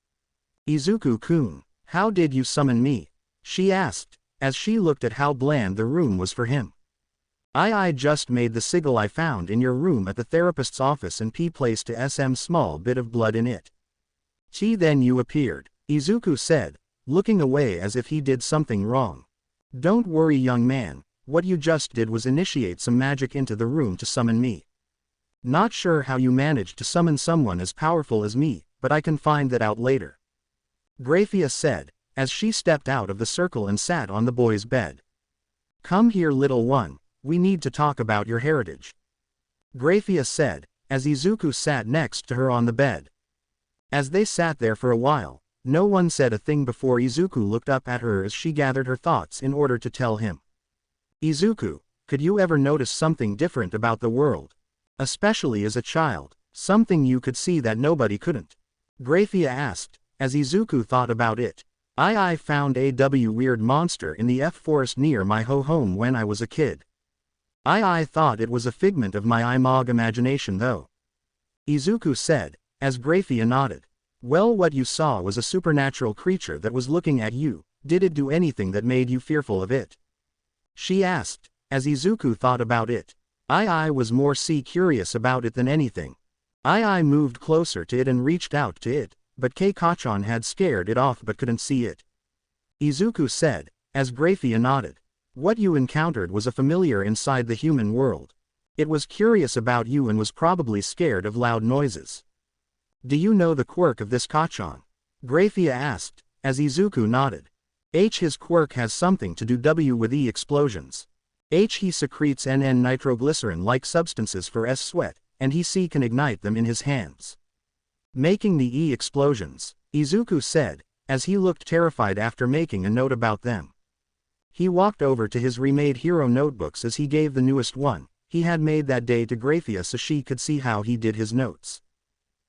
Izuku-kun, how did you summon me? She asked, as she looked at how bland the room was for him. I just made the sigil I found in your room at the therapist's office and placed a small bit of blood in it. Then you appeared, Izuku said, looking away as if he did something wrong. Don't worry, young man, what you just did was initiate some magic into the room to summon me. Not sure how you managed to summon someone as powerful as me, but I can find that out later. Graphia said, as she stepped out of the circle and sat on the boy's bed. Come here, little one. We need to talk about your heritage. Graphia said, as Izuku sat next to her on the bed. As they sat there for a while, no one said a thing before Izuku looked up at her as she gathered her thoughts in order to tell him. Izuku, could you ever notice something different about the world? Especially as a child, something you could see that nobody couldn't? Graphia asked, as Izuku thought about it. I found a weird monster in the forest near my home when I was a kid. I thought it was a figment of my imagination though. Izuku said, as Graphia nodded. Well, what you saw was a supernatural creature that was looking at you. Did it do anything that made you fearful of it? She asked, as Izuku thought about it. I was more curious about it than anything. I moved closer to it and reached out to it, but Keikachan had scared it off but couldn't see it. Izuku said, as Graphia nodded. What you encountered was a familiar inside the human world. It was curious about you and was probably scared of loud noises. Do you know the quirk of this Kachan? Graphia asked, as Izuku nodded. His quirk has something to do with explosions. He secretes nitroglycerin-like substances for sweat, and he can ignite them in his hands, making the explosions, Izuku said, as he looked terrified after making a note about them. He walked over to his remade hero notebooks as he gave the newest one he had made that day to Graphia so she could see how he did his notes.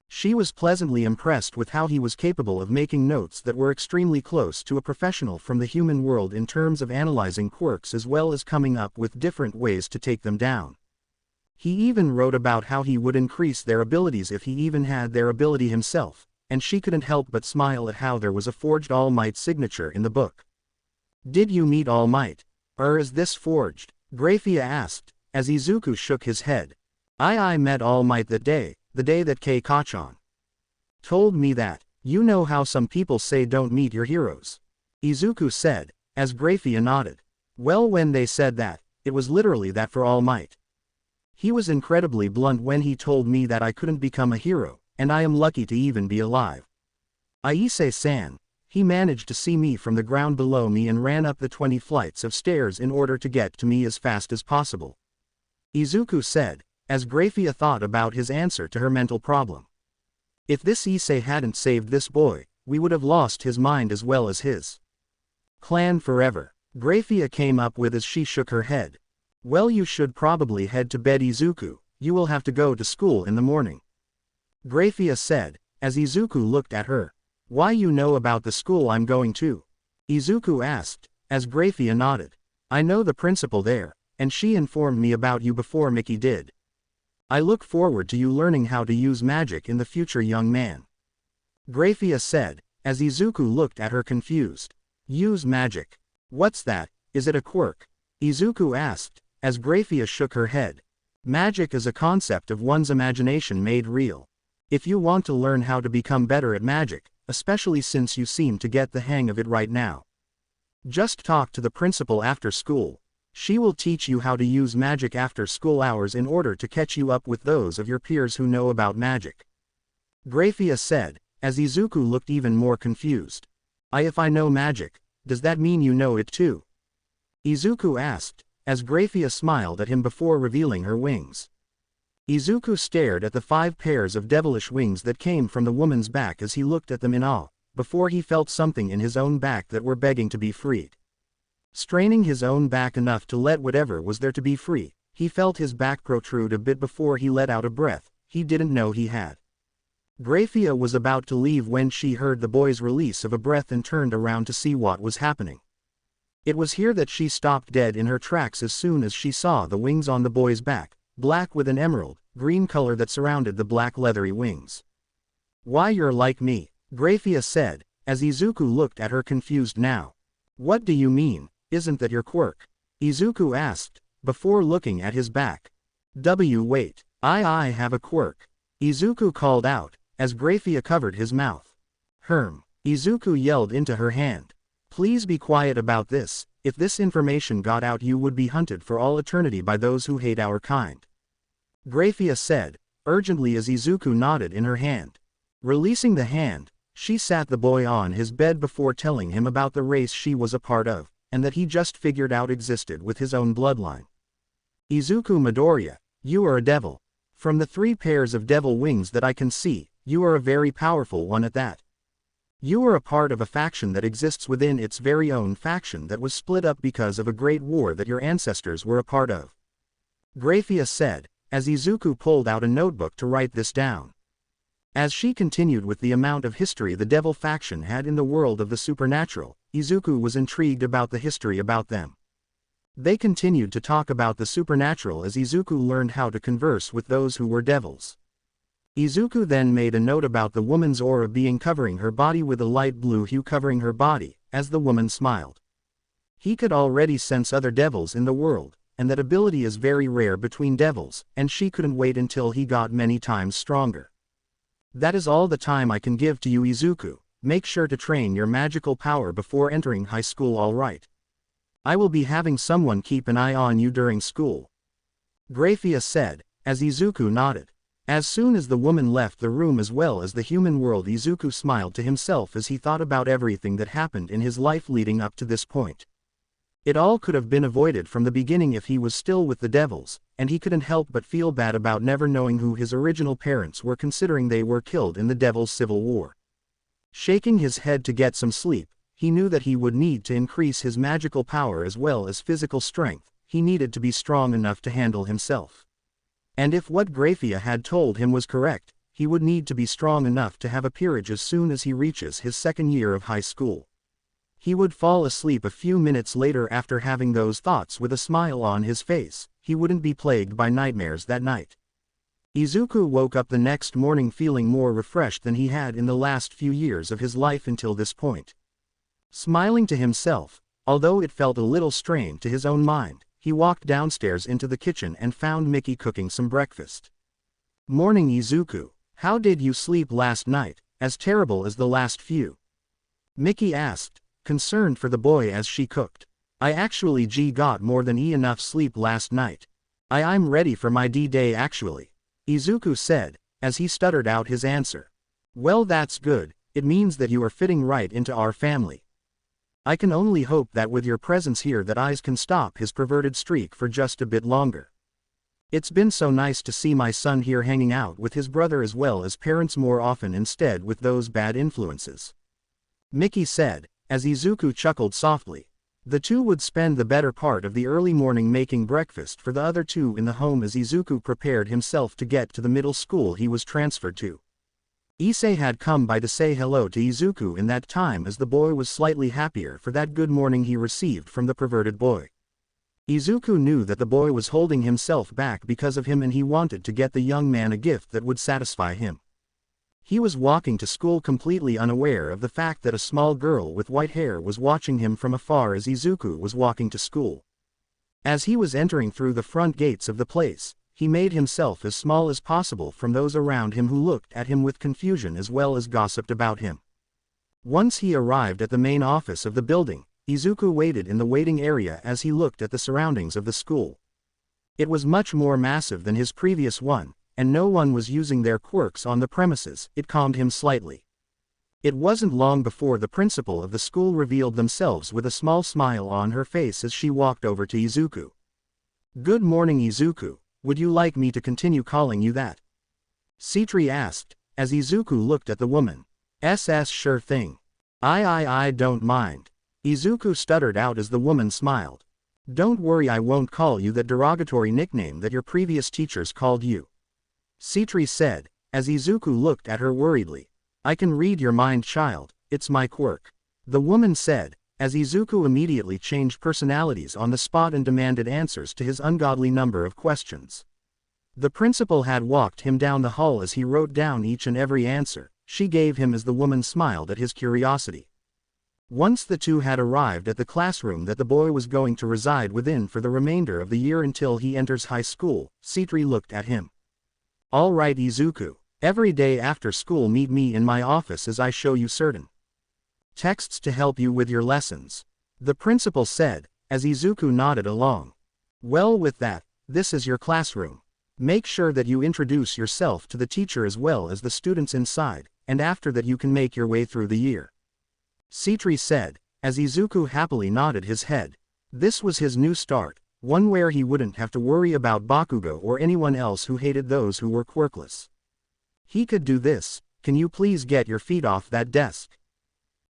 She was pleasantly impressed with how he was capable of making notes that were extremely close to a professional from the human world in terms of analyzing quirks as well as coming up with different ways to take them down. He even wrote about how he would increase their abilities if he even had their ability himself, and she couldn't help but smile at how there was a forged All Might signature in the book. Did you meet All Might? Or is this forged? Graphia asked, as Izuku shook his head. I met All Might that day, the day that Kei-Kachan told me that. You know how some people say don't meet your heroes? Izuku said, as Graphia nodded. Well, when they said that, it was literally that for All Might. He was incredibly blunt when he told me that I couldn't become a hero, and I am lucky to even be alive. Aise-san, he managed to see me from the ground below me and ran up the 20 flights of stairs in order to get to me as fast as possible. Izuku said, as Graphia thought about his answer to her mental problem. If this Issei hadn't saved this boy, we would have lost his mind as well as his clan forever. Graphia came up with as she shook her head. Well, you should probably head to bed, Izuku, you will have to go to school in the morning. Graphia said, as Izuku looked at her. Why, you know about the school I'm going to? Izuku asked, as Graphia nodded. I know the principal there, and she informed me about you before Mickey did. I look forward to you learning how to use magic in the future, young man. Graphia said, as Izuku looked at her confused. Use magic? What's that? Is it a quirk? Izuku asked, as Graphia shook her head. Magic is a concept of one's imagination made real. If you want to learn how to become better at magic, especially since you seem to get the hang of it right now, just talk to the principal after school. She will teach you how to use magic after school hours in order to catch you up with those of your peers who know about magic. Graphia said, as Izuku looked even more confused. If I know magic, does that mean you know it too? Izuku asked, as Graphia smiled at him before revealing her wings. Izuku stared at the 5 pairs of devilish wings that came from the woman's back as he looked at them in awe, before he felt something in his own back that were begging to be freed. Straining his own back enough to let whatever was there to be free, he felt his back protrude a bit before he let out a breath he didn't know he had. Graphia was about to leave when she heard the boy's release of a breath and turned around to see what was happening. It was here that she stopped dead in her tracks as soon as she saw the wings on the boy's back, black with an emerald green color that surrounded the black leathery wings. Why, you're like me, Graphia said, as Izuku looked at her confused now. What do you mean? Isn't that your quirk? Izuku asked, before looking at his back. Wait, I have a quirk. Izuku called out, as Graphia covered his mouth. Harem, Izuku yelled into her hand. Please be quiet about this, if this information got out you would be hunted for all eternity by those who hate our kind. Graphia said, urgently as Izuku nodded in her hand. Releasing the hand, she sat the boy on his bed before telling him about the race she was a part of, and that he just figured out existed with his own bloodline. Izuku Midoriya, you are a devil. From the 3 pairs of devil wings that I can see, you are a very powerful one at that. You are a part of a faction that exists within its very own faction that was split up because of a great war that your ancestors were a part of. Graphia said, as Izuku pulled out a notebook to write this down. As she continued with the amount of history the devil faction had in the world of the supernatural, Izuku was intrigued about the history about them. They continued to talk about the supernatural as Izuku learned how to converse with those who were devils. Izuku then made a note about the woman's aura being covering her body with a light blue hue covering her body, as the woman smiled. He could already sense other devils in the world, and that ability is very rare between devils, and she couldn't wait until he got many times stronger. That is all the time I can give to you, Izuku. Make sure to train your magical power before entering high school, all right? I will be having someone keep an eye on you during school. Graphia said, as Izuku nodded. As soon as the woman left the room as well as the human world, Izuku smiled to himself as he thought about everything that happened in his life leading up to this point. It all could have been avoided from the beginning if he was still with the devils, and he couldn't help but feel bad about never knowing who his original parents were considering they were killed in the Devil's Civil War. Shaking his head to get some sleep, he knew that he would need to increase his magical power as well as physical strength. He needed to be strong enough to handle himself. And if what Graphia had told him was correct, he would need to be strong enough to have a peerage as soon as he reaches his 2nd year of high school. He would fall asleep a few minutes later after having those thoughts with a smile on his face. He wouldn't be plagued by nightmares that night. Izuku woke up the next morning feeling more refreshed than he had in the last few years of his life until this point. Smiling to himself, although it felt a little strained to his own mind, he walked downstairs into the kitchen and found Mickey cooking some breakfast. "Morning, Izuku. How did you sleep last night, as terrible as the last few?" Mickey asked, concerned for the boy as she cooked. "I actually got more than enough sleep last night. I'm ready for my D-Day actually," Izuku said, as he stuttered out his answer. "Well, that's good, it means that you are fitting right into our family. I can only hope that with your presence here that Eyes can stop his perverted streak for just a bit longer. It's been so nice to see my son here hanging out with his brother as well as parents more often instead with those bad influences," Mickey said, as Izuku chuckled softly. The two would spend the better part of the early morning making breakfast for the other two in the home as Izuku prepared himself to get to the middle school he was transferred to. Issei had come by to say hello to Izuku in that time as the boy was slightly happier for that good morning he received from the perverted boy. Izuku knew that the boy was holding himself back because of him and he wanted to get the young man a gift that would satisfy him. He was walking to school completely unaware of the fact that a small girl with white hair was watching him from afar as Izuku was walking to school. As he was entering through the front gates of the place, he made himself as small as possible from those around him who looked at him with confusion as well as gossiped about him. Once he arrived at the main office of the building, Izuku waited in the waiting area as he looked at the surroundings of the school. It was much more massive than his previous one, and no one was using their quirks on the premises. It calmed him slightly. It wasn't long before the principal of the school revealed themselves with a small smile on her face as she walked over to Izuku. "Good morning, Izuku. Would you like me to continue calling you that?" Citri asked, as Izuku looked at the woman. Sure thing. I don't mind," Izuku stuttered out as the woman smiled. "Don't worry, I won't call you that derogatory nickname that your previous teachers called you," Citri said, as Izuku looked at her worriedly. "I can read your mind, child, it's my quirk," the woman said, as Izuku immediately changed personalities on the spot and demanded answers to his ungodly number of questions. The principal had walked him down the hall as he wrote down each and every answer she gave him as the woman smiled at his curiosity. Once the two had arrived at the classroom that the boy was going to reside within for the remainder of the year until he enters high school, Citri looked at him. "All right, Izuku, every day after school meet me in my office as I show you certain texts to help you with your lessons," the principal said, as Izuku nodded along. "Well, with that, this is your classroom. Make sure that you introduce yourself to the teacher as well as the students inside, and after that you can make your way through the year," Citri said, as Izuku happily nodded his head. This was his new start, one where he wouldn't have to worry about Bakugo or anyone else who hated those who were quirkless. He could do this. "Can you please get your feet off that desk?"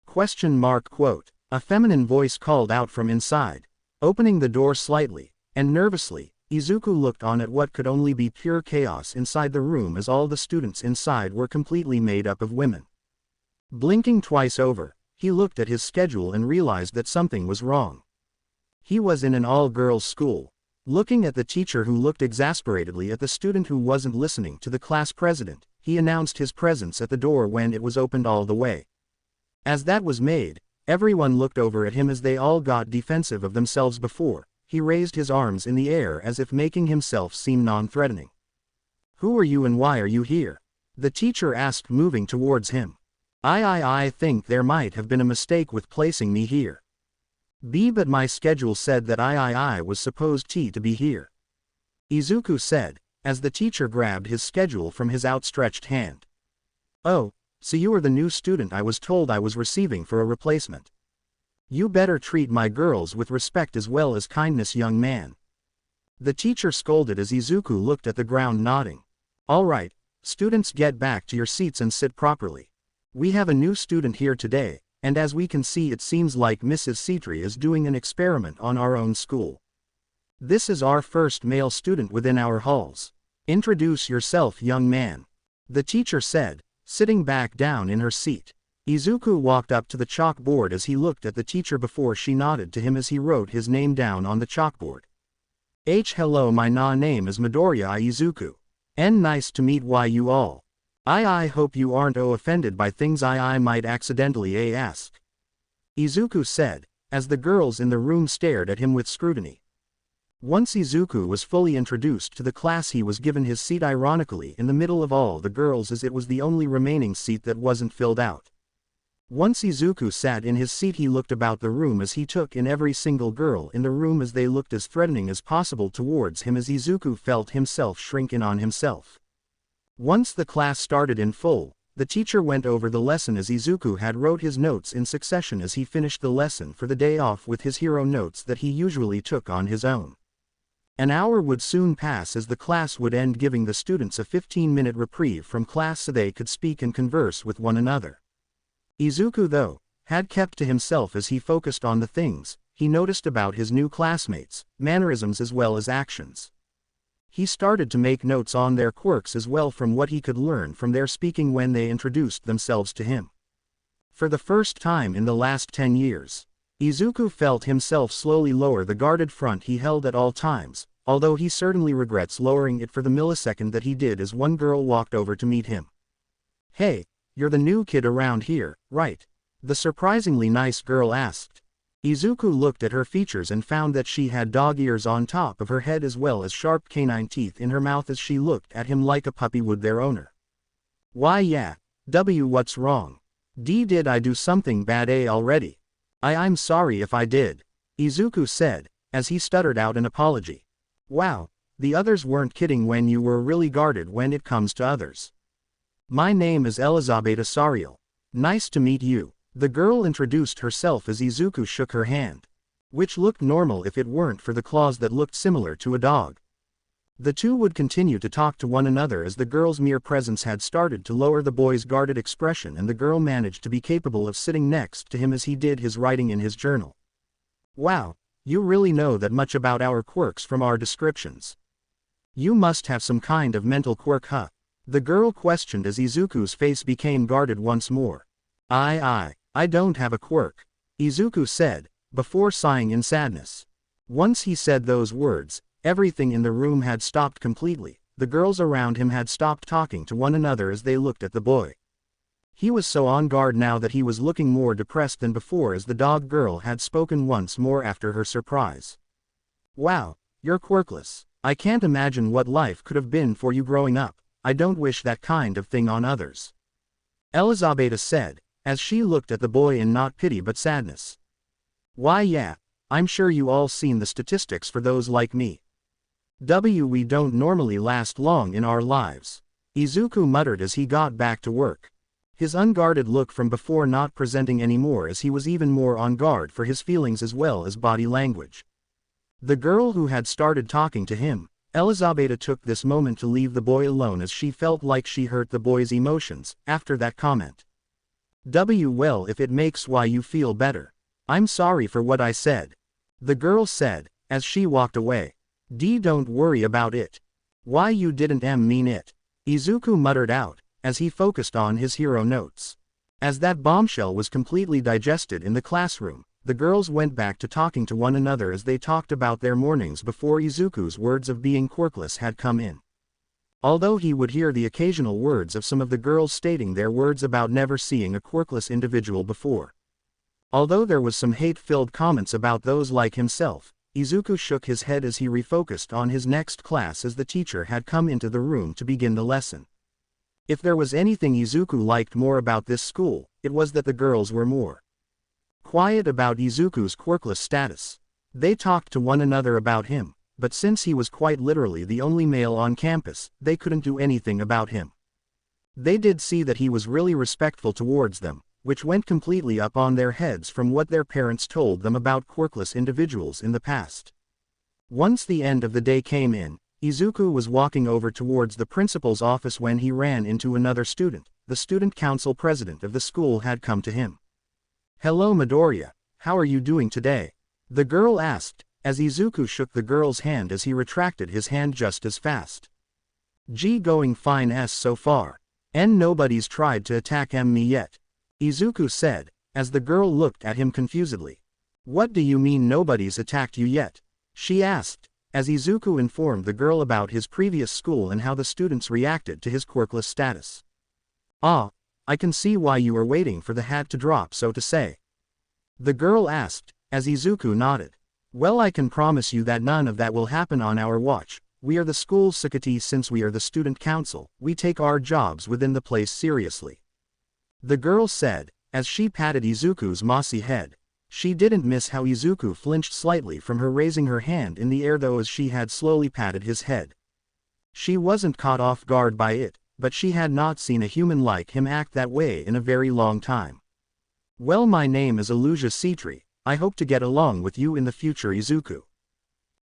Quote. A feminine voice called out from inside. Opening the door slightly, and nervously, Izuku looked on at what could only be pure chaos inside the room as all the students inside were completely made up of women. Blinking twice over, he looked at his schedule and realized that something was wrong. He was in an all-girls school. Looking at the teacher who looked exasperatedly at the student who wasn't listening to the class president, he announced his presence at the door when it was opened all the way. As that was made, everyone looked over at him as they all got defensive of themselves before he raised his arms in the air as if making himself seem non-threatening. "Who are you and why are you here?" the teacher asked, moving towards him. I think there might have been a mistake with placing me here. But my schedule said that I was supposed to be here," Izuku said, as the teacher grabbed his schedule from his outstretched hand. "Oh, so you are the new student I was told I was receiving for a replacement. You better treat my girls with respect as well as kindness, young man," the teacher scolded as Izuku looked at the ground, nodding. "All right, students, get back to your seats and sit properly. We have a new student here today, and as we can see it seems like Mrs. Citri is doing an experiment on our own school. This is our first male student within our halls. Introduce yourself, young man," the teacher said, sitting back down in her seat. Izuku walked up to the chalkboard as he looked at the teacher before she nodded to him as he wrote his name down on the chalkboard. Hello, my name is Midoriya Izuku. Nice to meet you all. I hope you aren't offended by things I might accidentally ask," Izuku said, as the girls in the room stared at him with scrutiny. Once Izuku was fully introduced to the class, he was given his seat ironically in the middle of all the girls, as it was the only remaining seat that wasn't filled out. Once Izuku sat in his seat, he looked about the room as he took in every single girl in the room, as they looked as threatening as possible towards him, as Izuku felt himself shrink in on himself. Once the class started in full, the teacher went over the lesson as Izuku had wrote his notes in succession as he finished the lesson for the day off with his hero notes that he usually took on his own. An hour would soon pass as the class would end, giving the students a 15-minute reprieve from class so they could speak and converse with one another. Izuku, though, had kept to himself as he focused on the things he noticed about his new classmates, mannerisms as well as actions. He started to make notes on their quirks as well from what he could learn from their speaking when they introduced themselves to him. For the first time in the last 10 years, Izuku felt himself slowly lower the guarded front he held at all times, although he certainly regrets lowering it for the millisecond that he did as one girl walked over to meet him. "Hey, you're the new kid around here, right?" the surprisingly nice girl asked. Izuku looked at her features and found that she had dog ears on top of her head as well as sharp canine teeth in her mouth as she looked at him like a puppy would their owner. "Why yeah, what's wrong? Did I do something bad already? I'm sorry if I did," Izuku said, as he stuttered out an apology. "Wow, the others weren't kidding when you were really guarded when it comes to others. My name is Elizabeth Asariel. Nice to meet you." The girl introduced herself as Izuku shook her hand, which looked normal if it weren't for the claws that looked similar to a dog. The two would continue to talk to one another as the girl's mere presence had started to lower the boy's guarded expression, and the girl managed to be capable of sitting next to him as he did his writing in his journal. "Wow, you really know that much about our quirks from our descriptions. You must have some kind of mental quirk, huh?" the girl questioned as Izuku's face became guarded once more. I don't have a quirk," Izuku said, before sighing in sadness. Once he said those words, everything in the room had stopped completely. The girls around him had stopped talking to one another as they looked at the boy. He was so on guard now that he was looking more depressed than before as the dog girl had spoken once more after her surprise. "Wow, you're quirkless. I can't imagine what life could have been for you growing up. I don't wish that kind of thing on others," Elizabeth said, as she looked at the boy in not pity but sadness. "Why yeah, I'm sure you all seen the statistics for those like me. We don't normally last long in our lives," Izuku muttered as he got back to work. His unguarded look from before not presenting anymore as he was even more on guard for his feelings as well as body language. The girl who had started talking to him, Elizabeth, took this moment to leave the boy alone as she felt like she hurt the boy's emotions after that comment. Well, if it makes why you feel better. I'm sorry for what I said," the girl said, as she walked away. Don't worry about it. Why you didn't mean it," Izuku muttered out, as he focused on his hero notes. As that bombshell was completely digested in the classroom, the girls went back to talking to one another as they talked about their mornings before Izuku's words of being quirkless had come in. Although he would hear the occasional words of some of the girls stating their words about never seeing a quirkless individual before. Although there was some hate-filled comments about those like himself, Izuku shook his head as he refocused on his next class as the teacher had come into the room to begin the lesson. If there was anything Izuku liked more about this school, it was that the girls were more quiet about Izuku's quirkless status. They talked to one another about him, but since he was quite literally the only male on campus, they couldn't do anything about him. They did see that he was really respectful towards them, which went completely up on their heads from what their parents told them about quirkless individuals in the past. Once the end of the day came in, Izuku was walking over towards the principal's office when he ran into another student. The student council president of the school had come to him. "Hello Midoriya, how are you doing today?" the girl asked, as Izuku shook the girl's hand as he retracted his hand just as fast. Going fine so far. Nobody's tried to attack me yet," Izuku said, as the girl looked at him confusedly. "What do you mean nobody's attacked you yet?" she asked, as Izuku informed the girl about his previous school and how the students reacted to his quirkless status. "Ah, I can see why you are waiting for the hat to drop, so to say," the girl asked, as Izuku nodded. Well, I can promise you that none of that will happen on our watch. We are the school's security. Since we are the student council, we take our jobs within the place seriously," the girl said, as she patted Izuku's mossy head. She didn't miss how Izuku flinched slightly from her raising her hand in the air though as she had slowly patted his head. She wasn't caught off guard by it, but she had not seen a human like him act that way in a very long time. "Well, my name is Illusia Citri. I hope to get along with you in the future, Izuku,"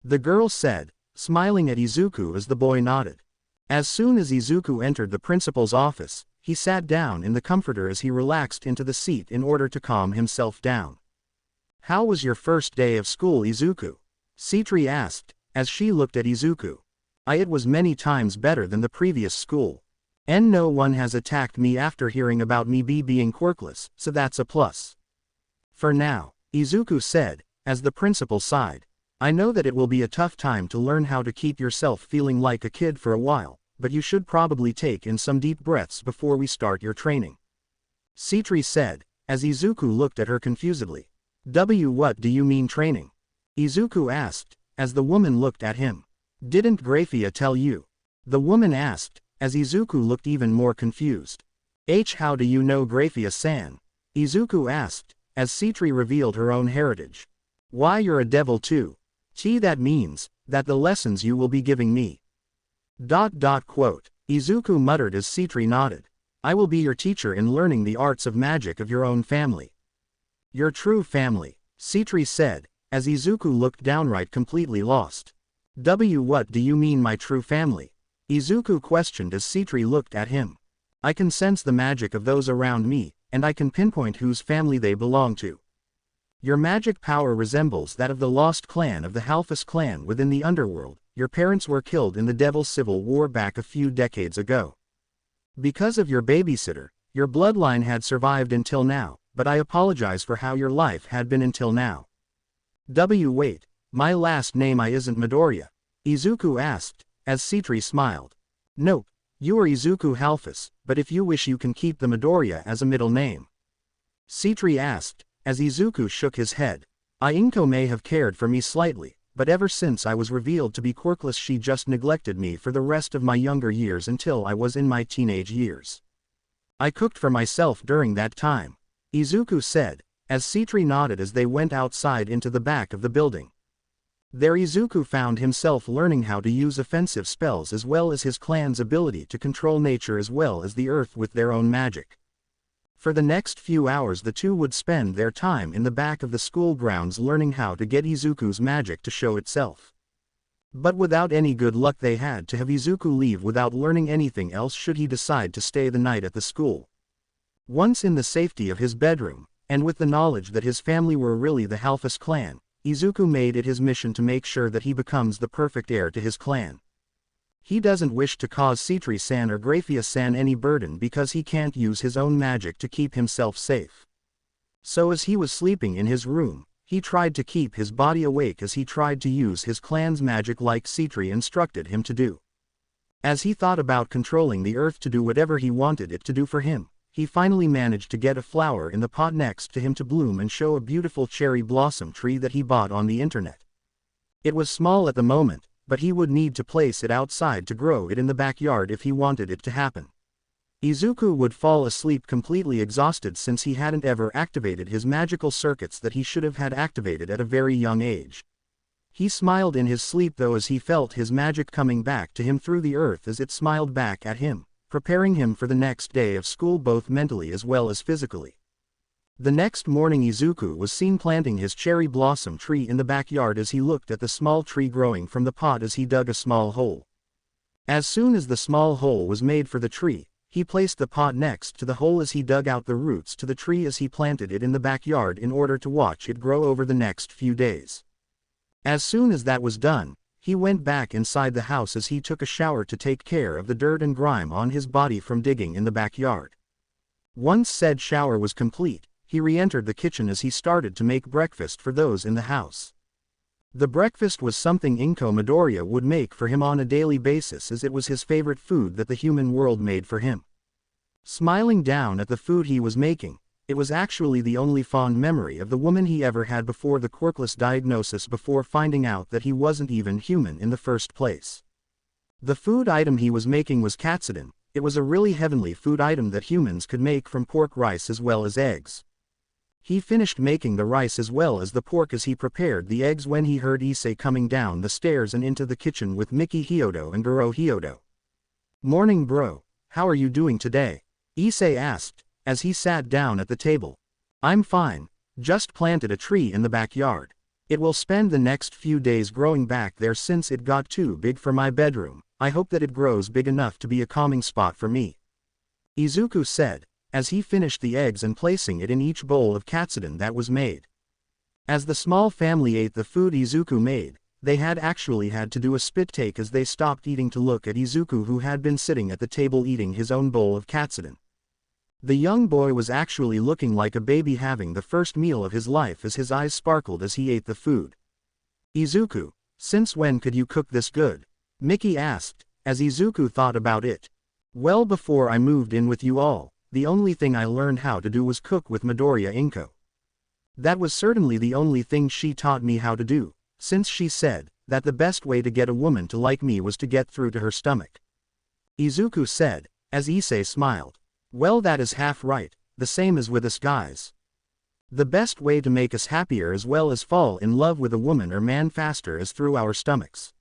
the girl said, smiling at Izuku as the boy nodded. As soon as Izuku entered the principal's office, he sat down in the comforter as he relaxed into the seat in order to calm himself down. "How was your first day of school, Izuku?" Citri asked, as she looked at Izuku. "It was many times better than the previous school. And no one has attacked me after hearing about me being quirkless, so that's a plus. For now," Izuku said, as the principal sighed. "I know that it will be a tough time to learn how to keep yourself feeling like a kid for a while, but you should probably take in some deep breaths before we start your training," Citri said, as Izuku looked at her confusedly. What do you mean training?" Izuku asked, as the woman looked at him. "Didn't Graphia tell you?" the woman asked, as Izuku looked even more confused. How do you know Graphia-san?" Izuku asked, as Citri revealed her own heritage. "Why, you're a devil too. That means that the lessons you will be giving me." Izuku muttered as Citri nodded. "I will be your teacher in learning the arts of magic of your own family." "Your true family," Citri said, as Izuku looked downright completely lost. What do you mean my true family?" Izuku questioned as Citri looked at him. "I can sense the magic of those around me, and I can pinpoint whose family they belong to. Your magic power resembles that of the lost clan of the Halfus clan within the underworld. Your parents were killed in the Devil's Civil War back a few decades ago. Because of your babysitter, your bloodline had survived until now, but I apologize for how your life had been until now." Wait, my last name isn't Midoriya?" Izuku asked, as Citri smiled. "Nope, you are Izuku Halfus, but if you wish you can keep the Midoriya as a middle name," Citri asked, as Izuku shook his head. "Inko may have cared for me slightly, but ever since I was revealed to be quirkless she just neglected me for the rest of my younger years until I was in my teenage years. I cooked for myself during that time," Izuku said, as Citri nodded as they went outside into the back of the building. There Izuku found himself learning how to use offensive spells as well as his clan's ability to control nature as well as the earth with their own magic. For the next few hours the two would spend their time in the back of the school grounds learning how to get Izuku's magic to show itself. But without any good luck they had to have Izuku leave without learning anything else should he decide to stay the night at the school. Once in the safety of his bedroom, and with the knowledge that his family were really the Halfus clan, Izuku made it his mission to make sure that he becomes the perfect heir to his clan. He doesn't wish to cause Citri-san or Graphia-san any burden because he can't use his own magic to keep himself safe. So as he was sleeping in his room, he tried to keep his body awake as he tried to use his clan's magic like Citri instructed him to do. As he thought about controlling the earth to do whatever he wanted it to do for him, he finally managed to get a flower in the pot next to him to bloom and show a beautiful cherry blossom tree that he bought on the internet. It was small at the moment, but he would need to place it outside to grow it in the backyard if he wanted it to happen. Izuku would fall asleep completely exhausted since he hadn't ever activated his magical circuits that he should have had activated at a very young age. He smiled in his sleep though as he felt his magic coming back to him through the earth as it smiled back at him, preparing him for the next day of school both mentally as well as physically. The next morning Izuku was seen planting his cherry blossom tree in the backyard as he looked at the small tree growing from the pot as he dug a small hole. As soon as the small hole was made for the tree, he placed the pot next to the hole as he dug out the roots to the tree as he planted it in the backyard in order to watch it grow over the next few days. As soon as that was done, he went back inside the house as he took a shower to take care of the dirt and grime on his body from digging in the backyard. Once said shower was complete, he re-entered the kitchen as he started to make breakfast for those in the house. The breakfast was something Inko Midoriya would make for him on a daily basis as it was his favorite food that the human world made for him. Smiling down at the food he was making, It was actually the only fond memory of the woman he ever had before the quirkless diagnosis, before finding out that he wasn't even human in the first place. The food item he was making was katsudon. It was a really heavenly food item that humans could make from pork rice as well as eggs. He finished making the rice as well as the pork as he prepared the eggs when he heard Issei coming down the stairs and into the kitchen with Miki Hyodo and Goro Hyodo. "Morning bro, how are you doing today?" Issei asked, as he sat down at the table. "I'm fine, just planted a tree in the backyard. It will spend the next few days growing back there since it got too big for my bedroom. I hope that it grows big enough to be a calming spot for me," Izuku said, as he finished the eggs and placing it in each bowl of katsudon that was made. As the small family ate the food Izuku made, they had actually had to do a spit take as they stopped eating to look at Izuku, who had been sitting at the table eating his own bowl of katsudon. The young boy was actually looking like a baby having the first meal of his life as his eyes sparkled as he ate the food. "Izuku, since when could you cook this good?" Miki asked, as Izuku thought about it. "Well, before I moved in with you all, the only thing I learned how to do was cook with Midoriya Inko. That was certainly the only thing she taught me how to do, since she said that the best way to get a woman to like me was to get through to her stomach," Izuku said, as Issei smiled. "Well, that is half right, the same as with us guys. The best way to make us happier as well as fall in love with a woman or man faster is through our stomachs,"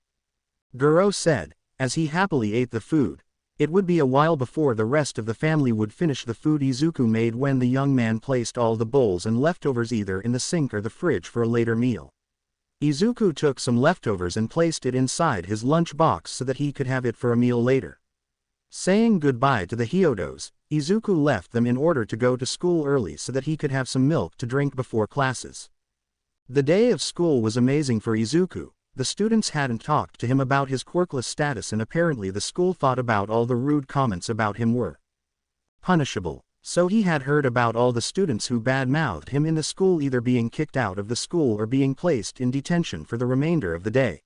Goro said, as he happily ate the food. It would be a while before the rest of the family would finish the food Izuku made when the young man placed all the bowls and leftovers either in the sink or the fridge for a later meal. Izuku took some leftovers and placed it inside his lunch box so that he could have it for a meal later. Saying goodbye to the Hyodos, Izuku left them in order to go to school early so that he could have some milk to drink before classes. The day of school was amazing for Izuku. The students hadn't talked to him about his quirkless status, and apparently the school thought about all the rude comments about him were punishable. So he had heard about all the students who bad-mouthed him in the school either being kicked out of the school or being placed in detention for the remainder of the day.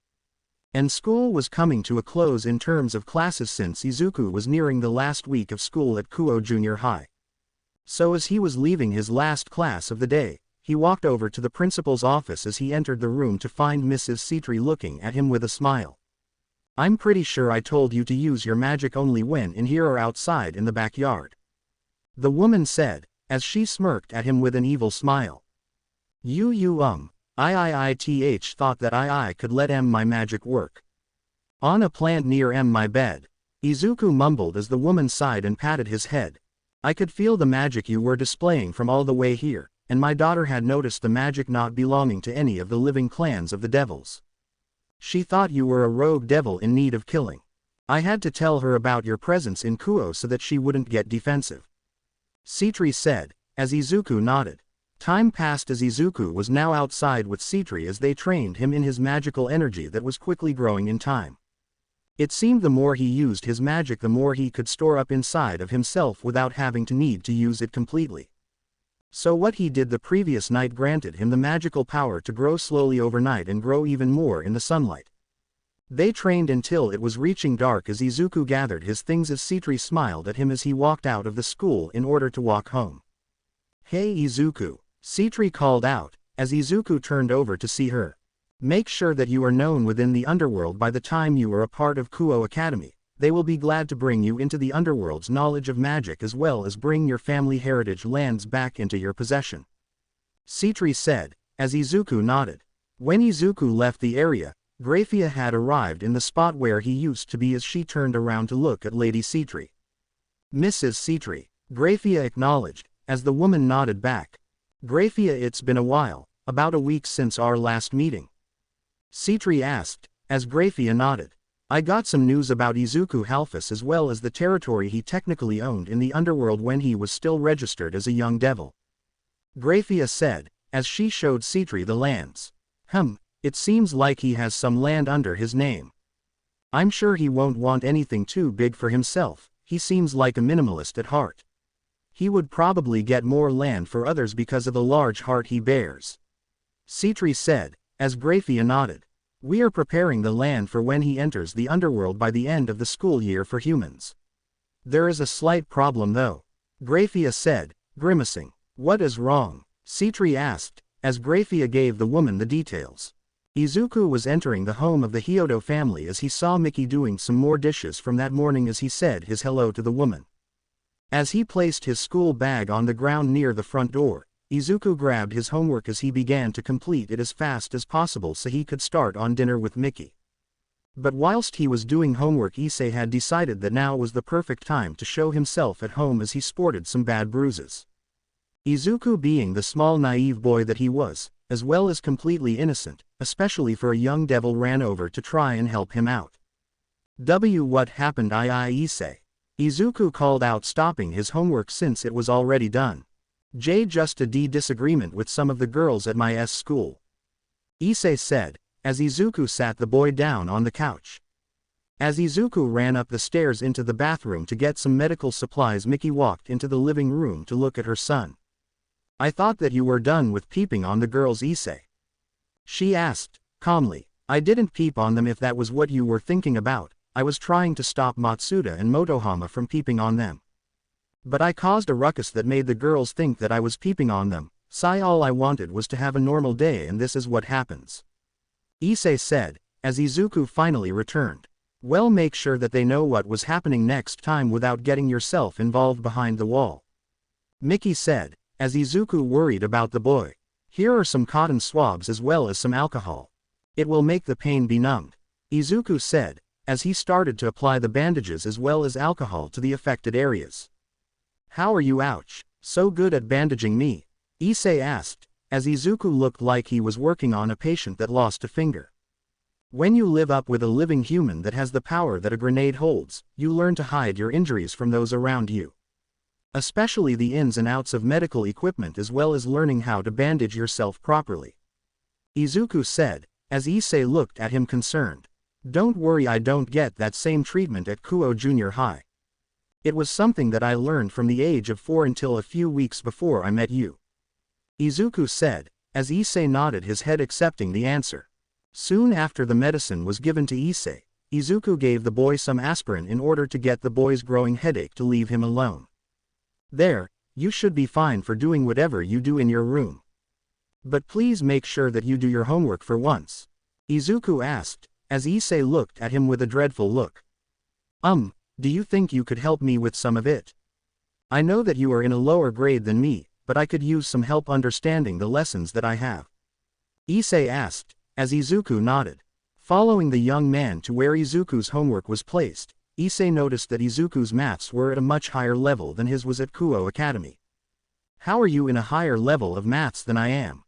And school was coming to a close in terms of classes since Izuku was nearing the last week of school at Kuo Junior High. So as he was leaving his last class of the day, he walked over to the principal's office as he entered the room to find Mrs. Citri looking at him with a smile. "I'm pretty sure I told you to use your magic only when in here or outside in the backyard," the woman said, as she smirked at him with an evil smile. I thought that I could let my magic work on a plant near my bed," Izuku mumbled as the woman sighed and patted his head. "I could feel the magic you were displaying from all the way here, and my daughter had noticed the magic not belonging to any of the living clans of the devils. She thought you were a rogue devil in need of killing. I had to tell her about your presence in Kuo so that she wouldn't get defensive," Citri said, as Izuku nodded. Time passed as Izuku was now outside with Citri as they trained him in his magical energy that was quickly growing in time. It seemed the more he used his magic the more he could store up inside of himself without having to need to use it completely. So what he did the previous night granted him the magical power to grow slowly overnight and grow even more in the sunlight. They trained until it was reaching dark as Izuku gathered his things as Citri smiled at him as he walked out of the school in order to walk home. "Hey Izuku," Citri called out, as Izuku turned over to see her. "Make sure that you are known within the underworld by the time you are a part of Kuo Academy. They will be glad to bring you into the underworld's knowledge of magic as well as bring your family heritage lands back into your possession," Citri said, as Izuku nodded. When Izuku left the area, Graphia had arrived in the spot where he used to be as she turned around to look at Lady Citri. "Mrs. Citri," Graphia acknowledged, as the woman nodded back. "Graphia, it's been a while, about a week since our last meeting," Citri asked, as Graphia nodded. "I got some news about Izuku Halfus as well as the territory he technically owned in the underworld when he was still registered as a young devil," Graphia said, as she showed Citri the lands. It seems like he has some land under his name. I'm sure he won't want anything too big for himself, he seems like a minimalist at heart. He would probably get more land for others because of the large heart he bears," Citri said, as Graphia nodded. "We are preparing the land for when he enters the underworld by the end of the school year for humans. There is a slight problem though," Graphia said, grimacing. What is wrong? Citri asked, as Graphia gave the woman the details. Izuku was entering the home of the Hyodo family as he saw Miki doing some more dishes from that morning as he said his hello to the woman. As he placed his school bag on the ground near the front door, Izuku grabbed his homework as he began to complete it as fast as possible so he could start on dinner with Miki. But whilst he was doing homework, Issei had decided that now was the perfect time to show himself at home as he sported some bad bruises. Izuku, being the small naive boy that he was, as well as completely innocent, especially for a young devil, ran over to try and help him out. What happened, Issei? Izuku called out, stopping his homework since it was already done. Just a disagreement with some of the girls at my school. Issei said, as Izuku sat the boy down on the couch. As Izuku ran up the stairs into the bathroom to get some medical supplies, Miki walked into the living room to look at her son. I thought that you were done with peeping on the girls, Issei. She asked, calmly. I didn't peep on them if that was what you were thinking about. I was trying to stop Matsuda and Motohama from peeping on them. But I caused a ruckus that made the girls think that I was peeping on them. All I wanted was to have a normal day, and this is what happens. Issei said, as Izuku finally returned. Well, make sure that they know what was happening next time without getting yourself involved behind the wall. Miki said, as Izuku worried about the boy. Here are some cotton swabs as well as some alcohol. It will make the pain be numbed. Izuku said, as he started to apply the bandages as well as alcohol to the affected areas. How are you, ouch, so good at bandaging me? Issei asked, as Izuku looked like he was working on a patient that lost a finger. When you live up with a living human that has the power that a grenade holds, you learn to hide your injuries from those around you. Especially the ins and outs of medical equipment as well as learning how to bandage yourself properly. Izuku said, as Issei looked at him concerned. Don't worry, I don't get that same treatment at Kuo Junior High. It was something that I learned from the age of 4 until a few weeks before I met you. Izuku said, as Issei nodded his head accepting the answer. Soon after the medicine was given to Issei, Izuku gave the boy some aspirin in order to get the boy's growing headache to leave him alone. There, you should be fine for doing whatever you do in your room. But please make sure that you do your homework for once. Izuku asked, as Issei looked at him with a dreadful look. Do you think you could help me with some of it? I know that you are in a lower grade than me, but I could use some help understanding the lessons that I have. Issei asked, as Izuku nodded. Following the young man to where Izuku's homework was placed, Issei noticed that Izuku's maths were at a much higher level than his was at Kuo Academy. How are you in a higher level of maths than I am?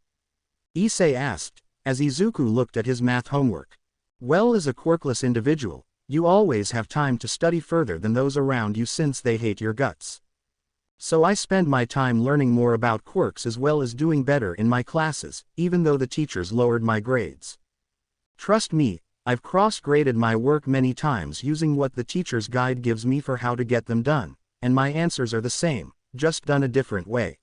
Issei asked, as Izuku looked at his math homework. Well, as a quirkless individual, you always have time to study further than those around you since they hate your guts. So I spend my time learning more about quirks as well as doing better in my classes, even though the teachers lowered my grades. Trust me, I've cross-graded my work many times using what the teacher's guide gives me for how to get them done, and my answers are the same, just done a different way.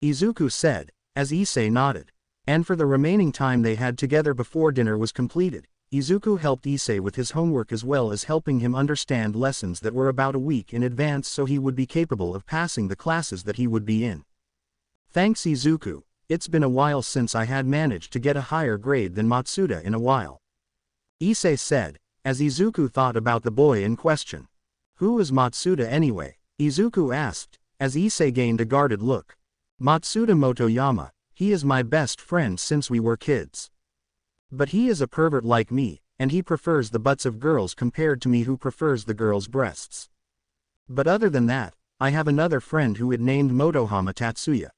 Izuku said, as Issei nodded. And for the remaining time they had together before dinner was completed, Izuku helped Issei with his homework as well as helping him understand lessons that were about a week in advance so he would be capable of passing the classes that he would be in. Thanks, Izuku, it's been a while since I had managed to get a higher grade than Matsuda in a while. Issei said, as Izuku thought about the boy in question. Who is Matsuda anyway? Izuku asked, as Issei gained a guarded look. Matsuda Motoyama, he is my best friend since we were kids. But he is a pervert like me, and he prefers the butts of girls compared to me who prefers the girls' breasts. But other than that, I have another friend who is named Motohama Tatsuya.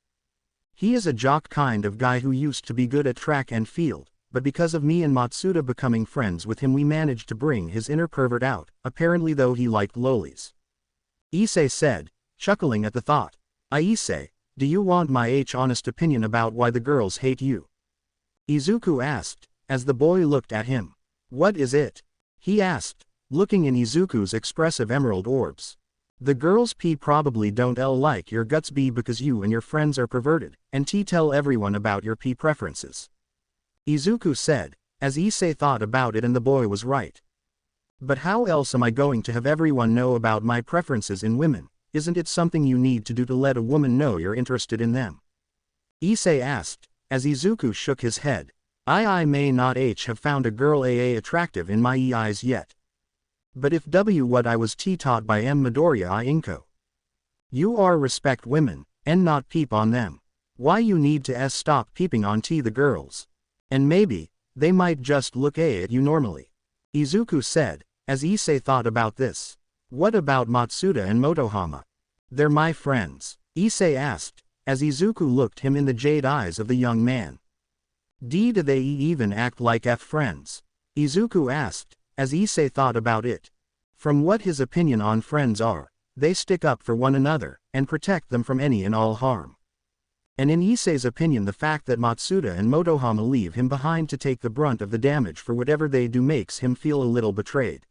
He is a jock kind of guy who used to be good at track and field, but because of me and Matsuda becoming friends with him we managed to bring his inner pervert out, apparently though he liked lolies. Issei said, chuckling at the thought. Issei, do you want my honest opinion about why the girls hate you? Izuku asked, as the boy looked at him. What is it? He asked, looking in Izuku's expressive emerald orbs. The girls probably don't like your guts because you and your friends are perverted, and tell everyone about your preferences. Izuku said, as Issei thought about it and the boy was right. But how else am I going to have everyone know about my preferences in women, isn't it something you need to do to let a woman know you're interested in them? Issei asked, as Izuku shook his head. I may not have found a girl attractive in my eyes yet. But if what I was taught by Midoriya Inko. You are respect women, and not peep on them. Why you need to stop peeping on the girls. And maybe, they might just look at you normally. Izuku said, as Issei thought about this. What about Matsuda and Motohama? They're my friends. Issei asked, as Izuku looked him in the jade eyes of the young man. Do they even act like friends? Izuku asked, as Issei thought about it. From what his opinion on friends are, they stick up for one another, and protect them from any and all harm. And in Issei's opinion the fact that Matsuda and Motohama leave him behind to take the brunt of the damage for whatever they do makes him feel a little betrayed.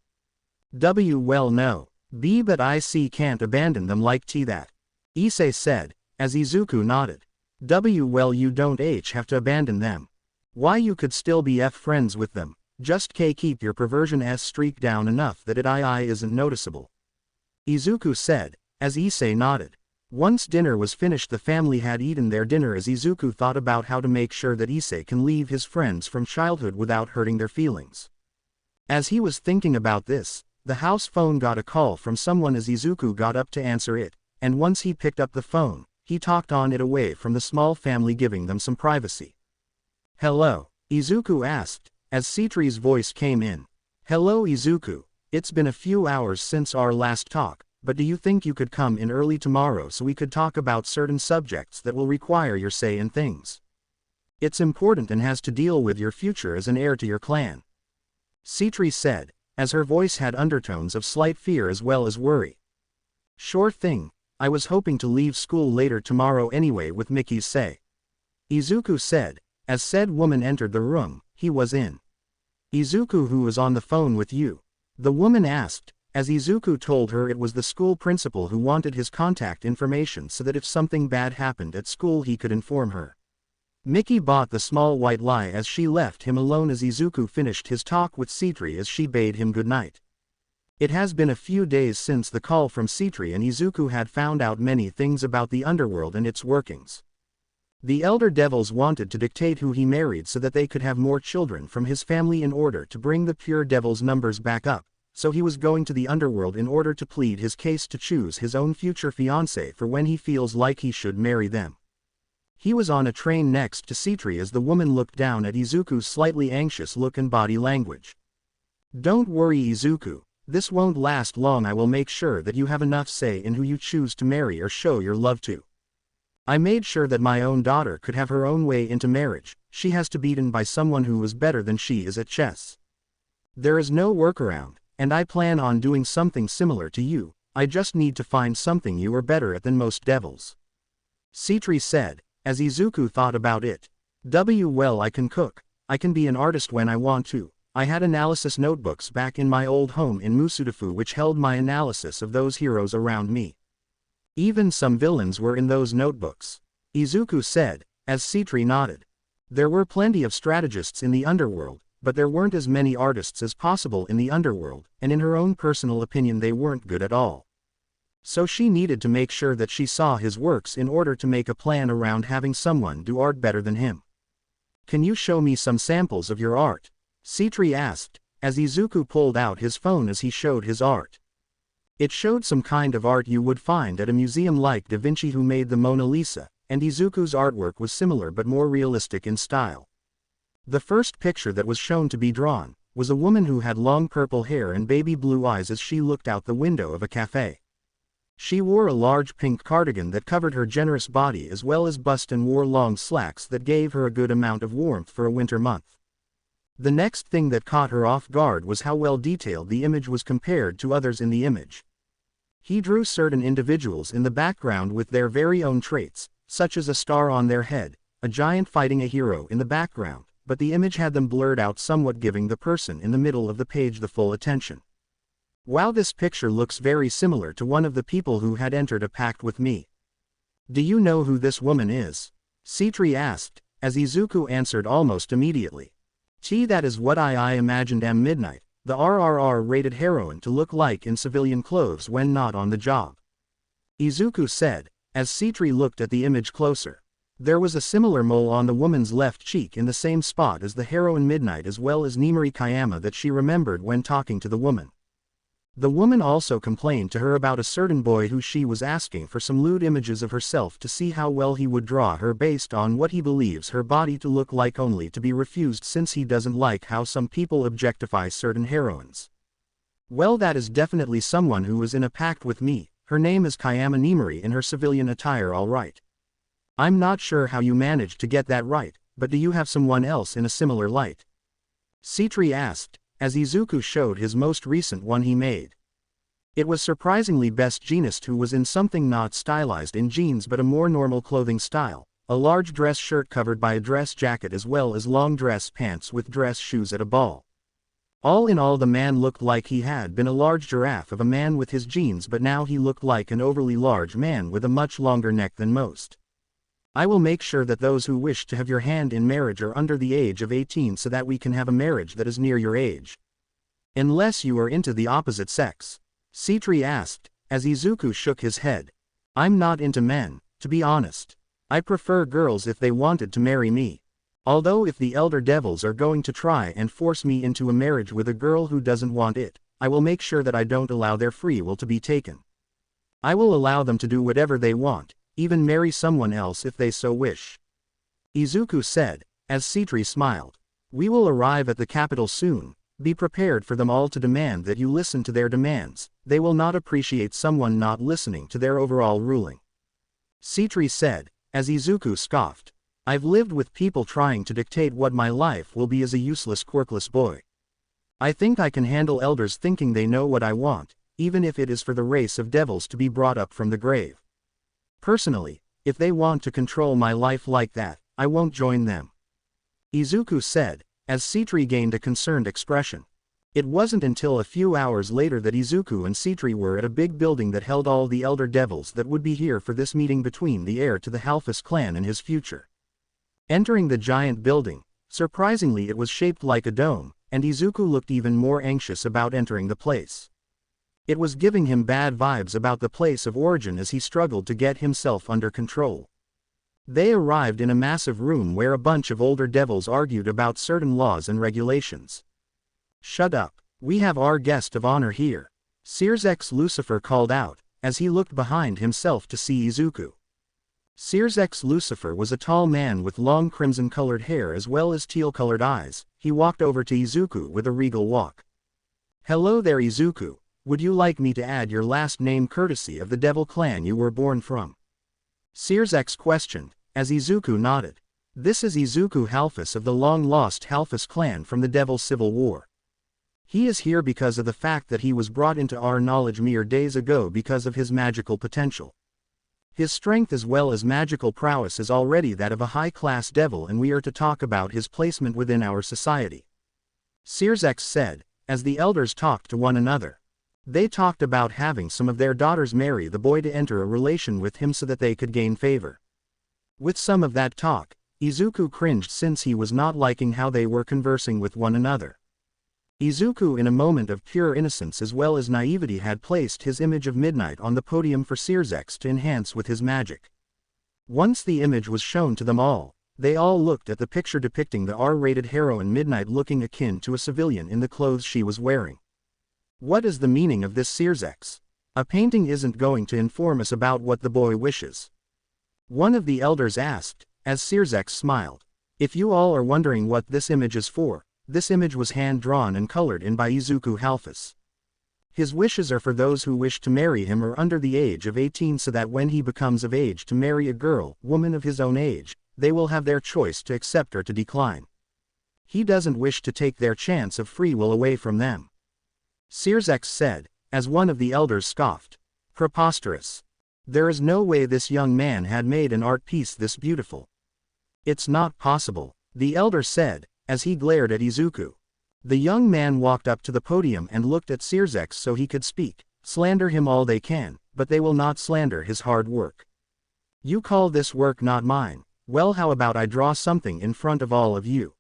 Well no. But I can't abandon them like that. Issei said, as Izuku nodded. Well you don't have to abandon them. Why you could still be friends with them, just keep your perversion streak down enough that it isn't noticeable. Izuku said, as Issei nodded. Once dinner was finished the family had eaten their dinner as Izuku thought about how to make sure that Issei can leave his friends from childhood without hurting their feelings. As he was thinking about this, the house phone got a call from someone as Izuku got up to answer it, and once he picked up the phone, he talked on it away from the small family giving them some privacy. Hello? Izuku asked, as Citri's voice came in. Hello Izuku, it's been a few hours since our last talk, but do you think you could come in early tomorrow so we could talk about certain subjects that will require your say in things? It's important and has to deal with your future as an heir to your clan. Citri said, as her voice had undertones of slight fear as well as worry. Sure thing, I was hoping to leave school later tomorrow anyway with Mickey's say. Izuku said, as said woman entered the room he was in. Izuku, who was on the phone with you? The woman asked, as Izuku told her it was the school principal who wanted his contact information so that if something bad happened at school he could inform her. Mickey bought the small white lie as she left him alone as Izuku finished his talk with Citri as she bade him good night. It has been a few days since the call from Citri and Izuku had found out many things about the underworld and its workings. The elder devils wanted to dictate who he married so that they could have more children from his family in order to bring the pure devils' numbers back up, so he was going to the underworld in order to plead his case to choose his own future fiancé for when he feels like he should marry them. He was on a train next to Citri as the woman looked down at Izuku's slightly anxious look and body language. Don't worry Izuku, this won't last long. I will make sure that you have enough say in who you choose to marry or show your love to. I made sure that my own daughter could have her own way into marriage. She has to be beaten by someone who is better than she is at chess. There is no workaround, and I plan on doing something similar to you. I just need to find something you are better at than most devils. Citri said, as Izuku thought about it. Well I can cook, I can be an artist when I want to. I had analysis notebooks back in my old home in Musudafu which held my analysis of those heroes around me. Even some villains were in those notebooks. Izuku said, as Citri nodded. There were plenty of strategists in the underworld, but there weren't as many artists as possible in the underworld, and in her own personal opinion they weren't good at all. So she needed to make sure that she saw his works in order to make a plan around having someone do art better than him. Can you show me some samples of your art? Citri asked, as Izuku pulled out his phone as he showed his art. It showed some kind of art you would find at a museum like Da Vinci who made the Mona Lisa, and Izuku's artwork was similar but more realistic in style. The first picture that was shown to be drawn was a woman who had long purple hair and baby blue eyes as she looked out the window of a cafe. She wore a large pink cardigan that covered her generous body as well as bust and wore long slacks that gave her a good amount of warmth for a winter month. The next thing that caught her off guard was how well detailed the image was compared to others in the image. He drew certain individuals in the background with their very own traits, such as a star on their head, a giant fighting a hero in the background, but the image had them blurred out somewhat, giving the person in the middle of the page the full attention. Wow, this picture looks very similar to one of the people who had entered a pact with me. Do you know who this woman is? Citri asked, as Izuku answered almost immediately. That is what I imagined Midnight, the RRR-rated heroine to look like in civilian clothes when not on the job. Izuku said, as Citri looked at the image closer. There was a similar mole on the woman's left cheek in the same spot as the heroine Midnight as well as Nimari Kayama that she remembered when talking to the woman. The woman also complained to her about a certain boy who she was asking for some lewd images of herself to see how well he would draw her based on what he believes her body to look like, only to be refused since he doesn't like how some people objectify certain heroines. Well, that is definitely someone who was in a pact with me. Her name is Kayama Nimari in her civilian attire, all right. I'm not sure how you managed to get that right, but do you have someone else in a similar light? Citri asked, as Izuku showed his most recent one he made. It was surprisingly Best Jeanist, who was in something not stylized in jeans but a more normal clothing style, a large dress shirt covered by a dress jacket as well as long dress pants with dress shoes at a ball. All in all, the man looked like he had been a large giraffe of a man with his jeans, but now he looked like an overly large man with a much longer neck than most. I will make sure that those who wish to have your hand in marriage are under the age of 18 so that we can have a marriage that is near your age. Unless you are into the opposite sex? Citri asked, as Izuku shook his head. I'm not into men, to be honest. I prefer girls if they wanted to marry me. Although if the elder devils are going to try and force me into a marriage with a girl who doesn't want it, I will make sure that I don't allow their free will to be taken. I will allow them to do whatever they want, even marry someone else if they so wish. Izuku said, as Citri smiled. We will arrive at the capital soon. Be prepared for them all to demand that you listen to their demands. They will not appreciate someone not listening to their overall ruling. Citri said, as Izuku scoffed. I've lived with people trying to dictate what my life will be as a useless, quirkless boy. I think I can handle elders thinking they know what I want, even if it is for the race of devils to be brought up from the grave. Personally, if they want to control my life like that, I won't join them. Izuku said, as Citri gained a concerned expression. It wasn't until a few hours later that Izuku and Citri were at a big building that held all the elder devils that would be here for this meeting between the heir to the Halfus clan and his future. Entering the giant building, surprisingly it was shaped like a dome, and Izuku looked even more anxious about entering the place. It was giving him bad vibes about the place of origin as he struggled to get himself under control. They arrived in a massive room where a bunch of older devils argued about certain laws and regulations. Shut up, we have our guest of honor here. Sears X Lucifer called out, as he looked behind himself to see Izuku. Sears X Lucifer was a tall man with long crimson-colored hair as well as teal-colored eyes. He walked over to Izuku with a regal walk. Hello there, Izuku. Would you like me to add your last name courtesy of the devil clan you were born from? Sears X questioned, as Izuku nodded. This is Izuku Halfus of the long-lost Halfus clan from the Devil Civil War. He is here because of the fact that he was brought into our knowledge mere days ago because of his magical potential. His strength as well as magical prowess is already that of a high-class devil, and we are to talk about his placement within our society. Sears X said, as the elders talked to one another. They talked about having some of their daughters marry the boy to enter a relation with him so that they could gain favor. With some of that talk, Izuku cringed since he was not liking how they were conversing with one another. Izuku, in a moment of pure innocence as well as naivety, had placed his image of Midnight on the podium for Sears X to enhance with his magic. Once the image was shown to them all, they all looked at the picture depicting the R-rated heroine Midnight looking akin to a civilian in the clothes she was wearing. What is the meaning of this, Sears X? A painting isn't going to inform us about what the boy wishes. One of the elders asked, as Sears X smiled. If you all are wondering what this image is for, this image was hand-drawn and colored in by Izuku Halfus. His wishes are for those who wish to marry him or under the age of 18 so that when he becomes of age to marry a girl, woman of his own age, they will have their choice to accept or to decline. He doesn't wish to take their chance of free will away from them. Sears X said, as one of the elders scoffed. Preposterous. There is no way this young man had made an art piece this beautiful. It's not possible, the elder said, as he glared at Izuku. The young man walked up to the podium and looked at Sears X so he could speak. Slander him all they can, but they will not slander his hard work. You call this work not mine? Well, how about I draw something in front of all of you?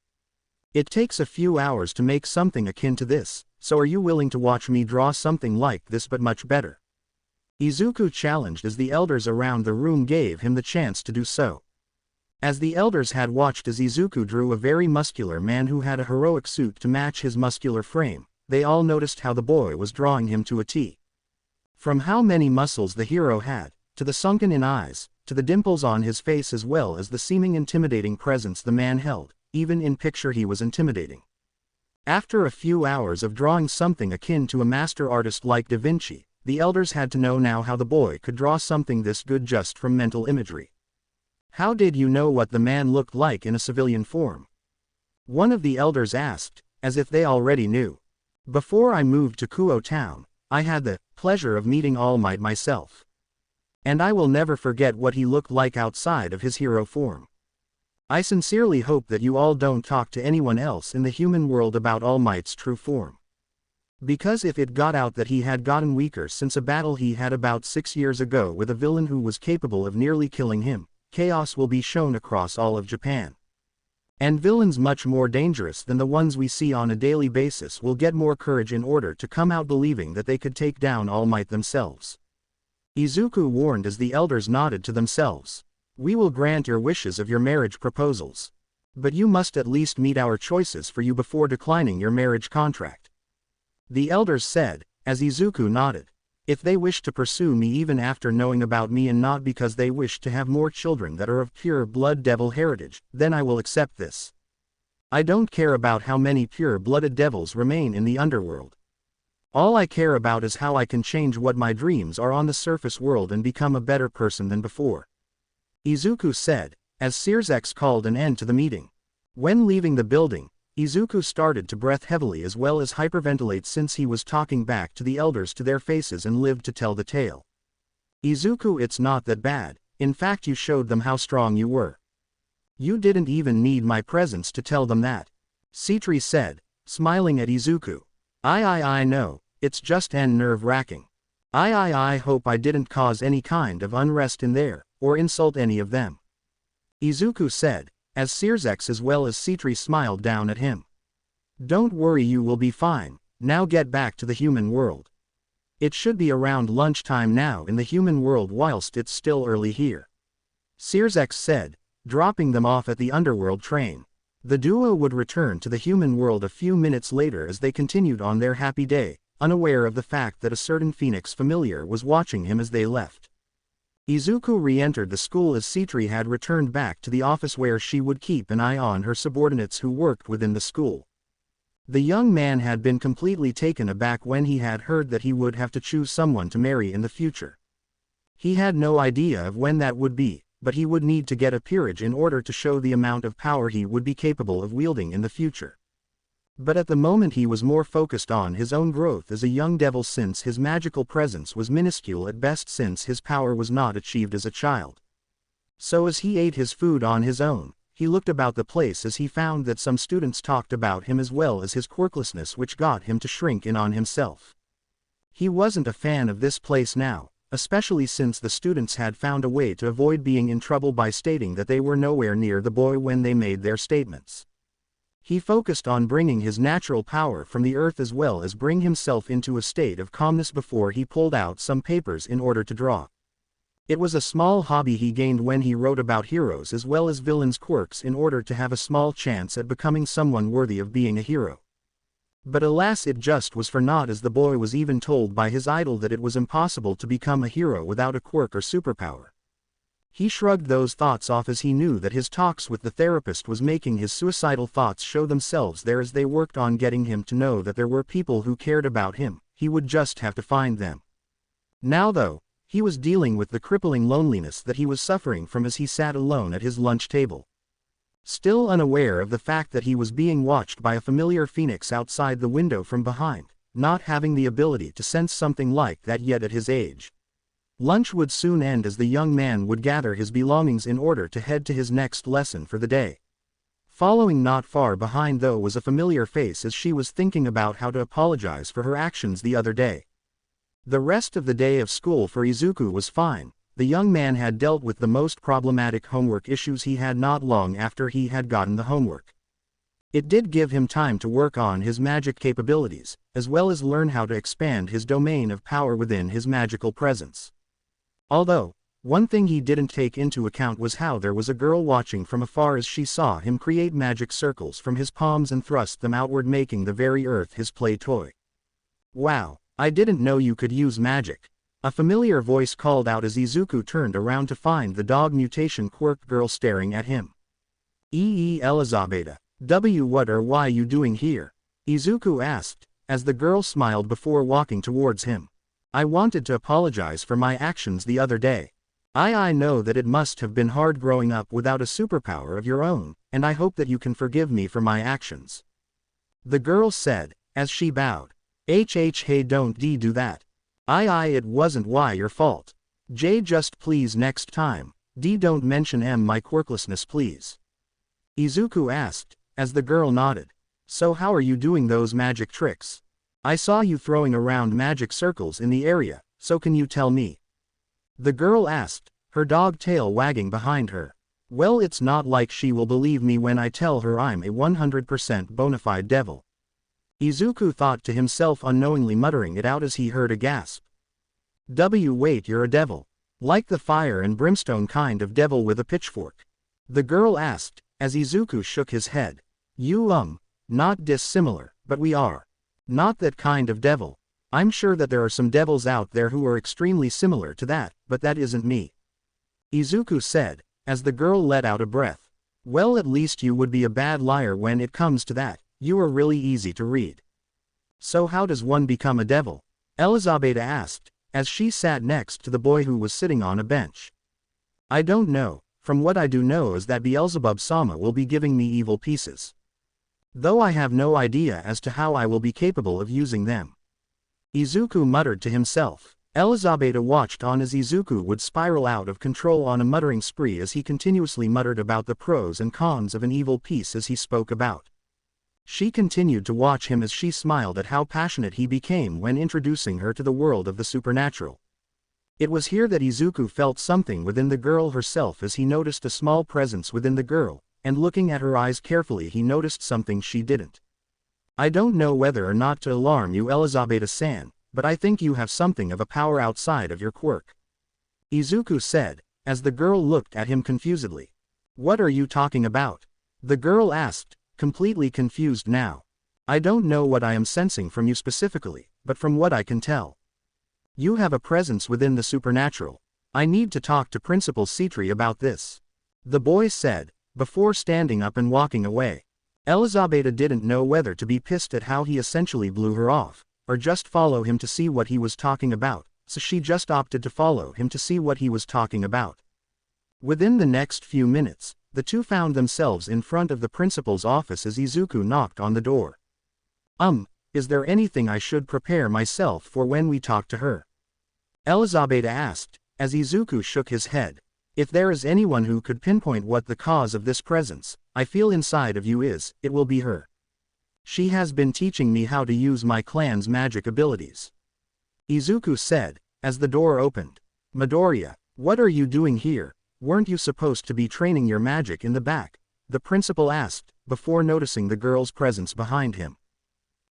It takes a few hours to make something akin to this, so are you willing to watch me draw something like this but much better? Izuku challenged as the elders around the room gave him the chance to do so. As the elders had watched as Izuku drew a very muscular man who had a heroic suit to match his muscular frame, they all noticed how the boy was drawing him to a T. From how many muscles the hero had, to the sunken-in eyes, to the dimples on his face as well as the seeming intimidating presence the man held, even in picture he was intimidating. After a few hours of drawing something akin to a master artist like Da Vinci, the elders had to know now how the boy could draw something this good just from mental imagery. How did you know what the man looked like in a civilian form? One of the elders asked, as if they already knew. Before I moved to Kuo Town, I had the pleasure of meeting All Might myself. And I will never forget what he looked like outside of his hero form. I sincerely hope that you all don't talk to anyone else in the human world about All Might's true form. Because if it got out that he had gotten weaker since a battle he had about 6 years ago with a villain who was capable of nearly killing him, chaos will be shown across all of Japan. And villains much more dangerous than the ones we see on a daily basis will get more courage in order to come out believing that they could take down All Might themselves. Izuku warned as the elders nodded to themselves. We will grant your wishes of your marriage proposals. But you must at least meet our choices for you before declining your marriage contract. The elders said, as Izuku nodded. If they wish to pursue me even after knowing about me and not because they wish to have more children that are of pure blood devil heritage, then I will accept this. I don't care about how many pure-blooded devils remain in the underworld. All I care about is how I can change what my dreams are on the surface world and become a better person than before. Izuku said, as Searsex called an end to the meeting. When leaving the building, Izuku started to breathe heavily as well as hyperventilate since he was talking back to the elders to their faces and lived to tell the tale. Izuku, it's not that bad, in fact you showed them how strong you were. You didn't even need my presence to tell them that. Citri said, smiling at Izuku. I know, it's just nerve-wracking. I hope I didn't cause any kind of unrest in there, or insult any of them. Izuku said, as Searsex as well as Citri smiled down at him. Don't worry, you will be fine, now get back to the human world. It should be around lunchtime now in the human world whilst it's still early here. Searsex said, dropping them off at the underworld train. The duo would return to the human world a few minutes later as they continued on their happy day, unaware of the fact that a certain Phoenix familiar was watching him as they left. Izuku re-entered the school as Citri had returned back to the office where she would keep an eye on her subordinates who worked within the school. The young man had been completely taken aback when he had heard that he would have to choose someone to marry in the future. He had no idea of when that would be, but he would need to get a peerage in order to show the amount of power he would be capable of wielding in the future. But at the moment he was more focused on his own growth as a young devil since his magical presence was minuscule at best since his power was not achieved as a child. So as he ate his food on his own, he looked about the place as he found that some students talked about him as well as his quirklessness which got him to shrink in on himself. He wasn't a fan of this place now, especially since the students had found a way to avoid being in trouble by stating that they were nowhere near the boy when they made their statements. He focused on bringing his natural power from the earth as well as bring himself into a state of calmness before he pulled out some papers in order to draw. It was a small hobby he gained when he wrote about heroes as well as villains' quirks in order to have a small chance at becoming someone worthy of being a hero. But alas, it just was for naught as the boy was even told by his idol that it was impossible to become a hero without a quirk or superpower. He shrugged those thoughts off as he knew that his talks with the therapist was making his suicidal thoughts show themselves there as they worked on getting him to know that there were people who cared about him, he would just have to find them. Now though, he was dealing with the crippling loneliness that he was suffering from as he sat alone at his lunch table. Still unaware of the fact that he was being watched by a familiar Phoenix outside the window from behind, not having the ability to sense something like that yet at his age. Lunch would soon end as the young man would gather his belongings in order to head to his next lesson for the day. Following not far behind though was a familiar face as she was thinking about how to apologize for her actions the other day. The rest of the day of school for Izuku was fine. The young man had dealt with the most problematic homework issues he had not long after he had gotten the homework. It did give him time to work on his magic capabilities, as well as learn how to expand his domain of power within his magical presence. Although, one thing he didn't take into account was how there was a girl watching from afar as she saw him create magic circles from his palms and thrust them outward, making the very earth his play toy. "Wow, I didn't know you could use magic," a familiar voice called out as Izuku turned around to find the dog mutation quirk girl staring at him. Elizabeth, what are why you doing here?" Izuku asked, as the girl smiled before walking towards him. "I wanted to apologize for my actions the other day. I know that it must have been hard growing up without a superpower of your own, and I hope that you can forgive me for my actions," the girl said, as she bowed. Hey, don't do that. It wasn't why your fault. Just please next time, don't mention my quirklessness please," Izuku asked, as the girl nodded. "So how are you doing those magic tricks? I saw you throwing around magic circles in the area, so can you tell me?" the girl asked, her dog tail wagging behind her. "Well, it's not like she will believe me when I tell her I'm a 100% bona fide devil," Izuku thought to himself, unknowingly muttering it out as he heard a gasp. Wait, you're a devil? Like the fire and brimstone kind of devil with a pitchfork?" the girl asked, as Izuku shook his head. Not dissimilar, but we are not that kind of devil. I'm sure that there are some devils out there who are extremely similar to that, but that isn't me," Izuku said, as the girl let out a breath. "Well, at least you would be a bad liar when it comes to that. You are really easy to read." "So how does one become a devil?" Elizabeth asked, as she sat next to the boy who was sitting on a bench. "I don't know. From what I do know is that Beelzebub-sama will be giving me evil pieces. Though I have no idea as to how I will be capable of using them," Izuku muttered to himself. Elizabeth watched on as Izuku would spiral out of control on a muttering spree as he continuously muttered about the pros and cons of an evil piece as he spoke about. She continued to watch him as she smiled at how passionate he became when introducing her to the world of the supernatural. It was here that Izuku felt something within the girl herself as he noticed a small presence within the girl, and looking at her eyes carefully he noticed something she didn't. "I don't know whether or not to alarm you, Elizabeth-san, but I think you have something of a power outside of your quirk," Izuku said, as the girl looked at him confusedly. "What are you talking about?" the girl asked, completely confused now. "I don't know what I am sensing from you specifically, but from what I can tell, you have a presence within the supernatural. I need to talk to Principal Citri about this," the boy said, before standing up and walking away. Elizabeth didn't know whether to be pissed at how he essentially blew her off, or just follow him to see what he was talking about, so she just opted to follow him to see what he was talking about. Within the next few minutes, the two found themselves in front of the principal's office as Izuku knocked on the door. Is there anything I should prepare myself for when we talk to her?" Elizabeth asked, as Izuku shook his head. "If there is anyone who could pinpoint what the cause of this presence, I feel inside of you is, it will be her. She has been teaching me how to use my clan's magic abilities," Izuku said, as the door opened. "Midoriya, what are you doing here? Weren't you supposed to be training your magic in the back?" the principal asked, before noticing the girl's presence behind him.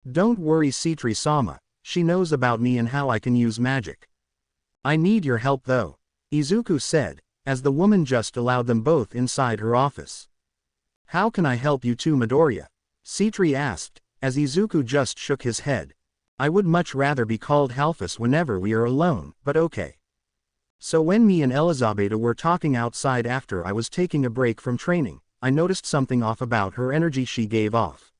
"Don't worry, Citri-sama, she knows about me and how I can use magic. I need your help though," Izuku said, as the woman just allowed them both inside her office. "How can I help you too, Midoriya?" Citri asked, as Izuku just shook his head. "I would much rather be called Halphus whenever we are alone, but okay. So when me and Elizabeth were talking outside after I was taking a break from training, I noticed something off about her energy she gave off.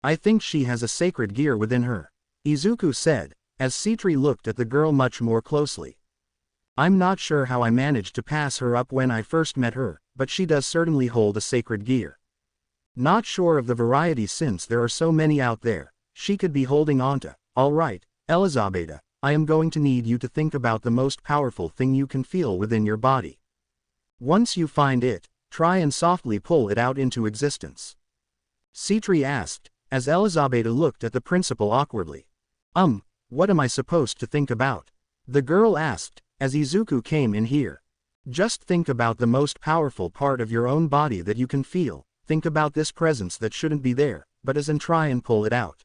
I think she has a sacred gear within her," Izuku said, as Citri looked at the girl much more closely. "I'm not sure how I managed to pass her up when I first met her, but she does certainly hold a sacred gear. Not sure of the variety since there are so many out there, she could be holding onto. Alright, Elizabeth, I am going to need you to think about the most powerful thing you can feel within your body. Once you find it, try and softly pull it out into existence," Citri asked, as Elizabeth looked at the principal awkwardly. What am I supposed to think about?" the girl asked, as Izuku came in here. "Just think about the most powerful part of your own body that you can feel. think about this presence that shouldn't be there, but as and try and pull it out.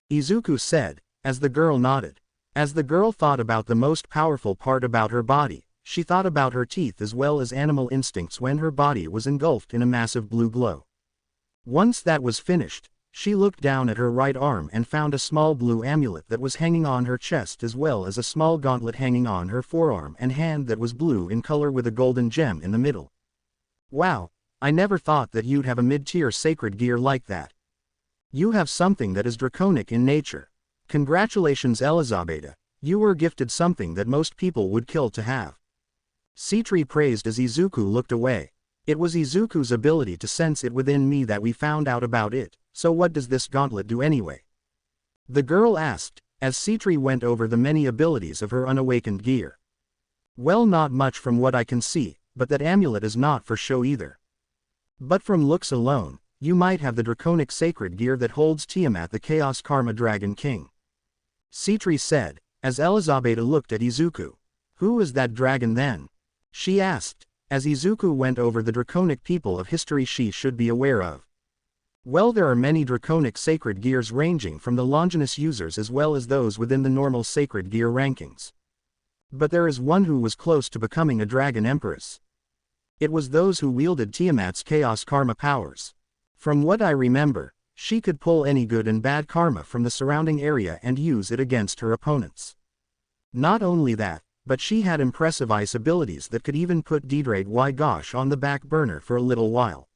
Izuku said, as the girl nodded. As the girl thought about the most powerful part about her body, she thought about her teeth as well as animal instincts when her body was engulfed in a massive blue glow. Once that was finished, she looked down at her right arm and found a small blue amulet that was hanging on her chest as well as a small gauntlet hanging on her forearm and hand that was blue in color with a golden gem in the middle. Wow, I never thought that you'd have a mid-tier sacred gear like that. You have something that is draconic in nature. Congratulations Elizabeth, you were gifted something that most people would kill to have. Citri praised as Izuku looked away. It was Izuku's ability to sense it within me that we found out about it, so what does this gauntlet do anyway? The girl asked, as Citri went over the many abilities of her unawakened gear. Well, not much from what I can see, but that amulet is not for show either. But from looks alone, you might have the draconic sacred gear that holds Tiamat the Chaos Karma Dragon King. Citri said, as Elizabeth looked at Izuku. Who is that dragon then? She asked, as Izuku went over the draconic people of history she should be aware of. Well, there are many draconic sacred gears ranging from the Longinus users as well as those within the normal sacred gear rankings. But there is one who was close to becoming a dragon empress. It was those who wielded Tiamat's chaos karma powers. From what I remember, she could pull any good and bad karma from the surrounding area and use it against her opponents. Not only that, but she had impressive ice abilities that could even put Deidre Y gosh on the back burner for a little while.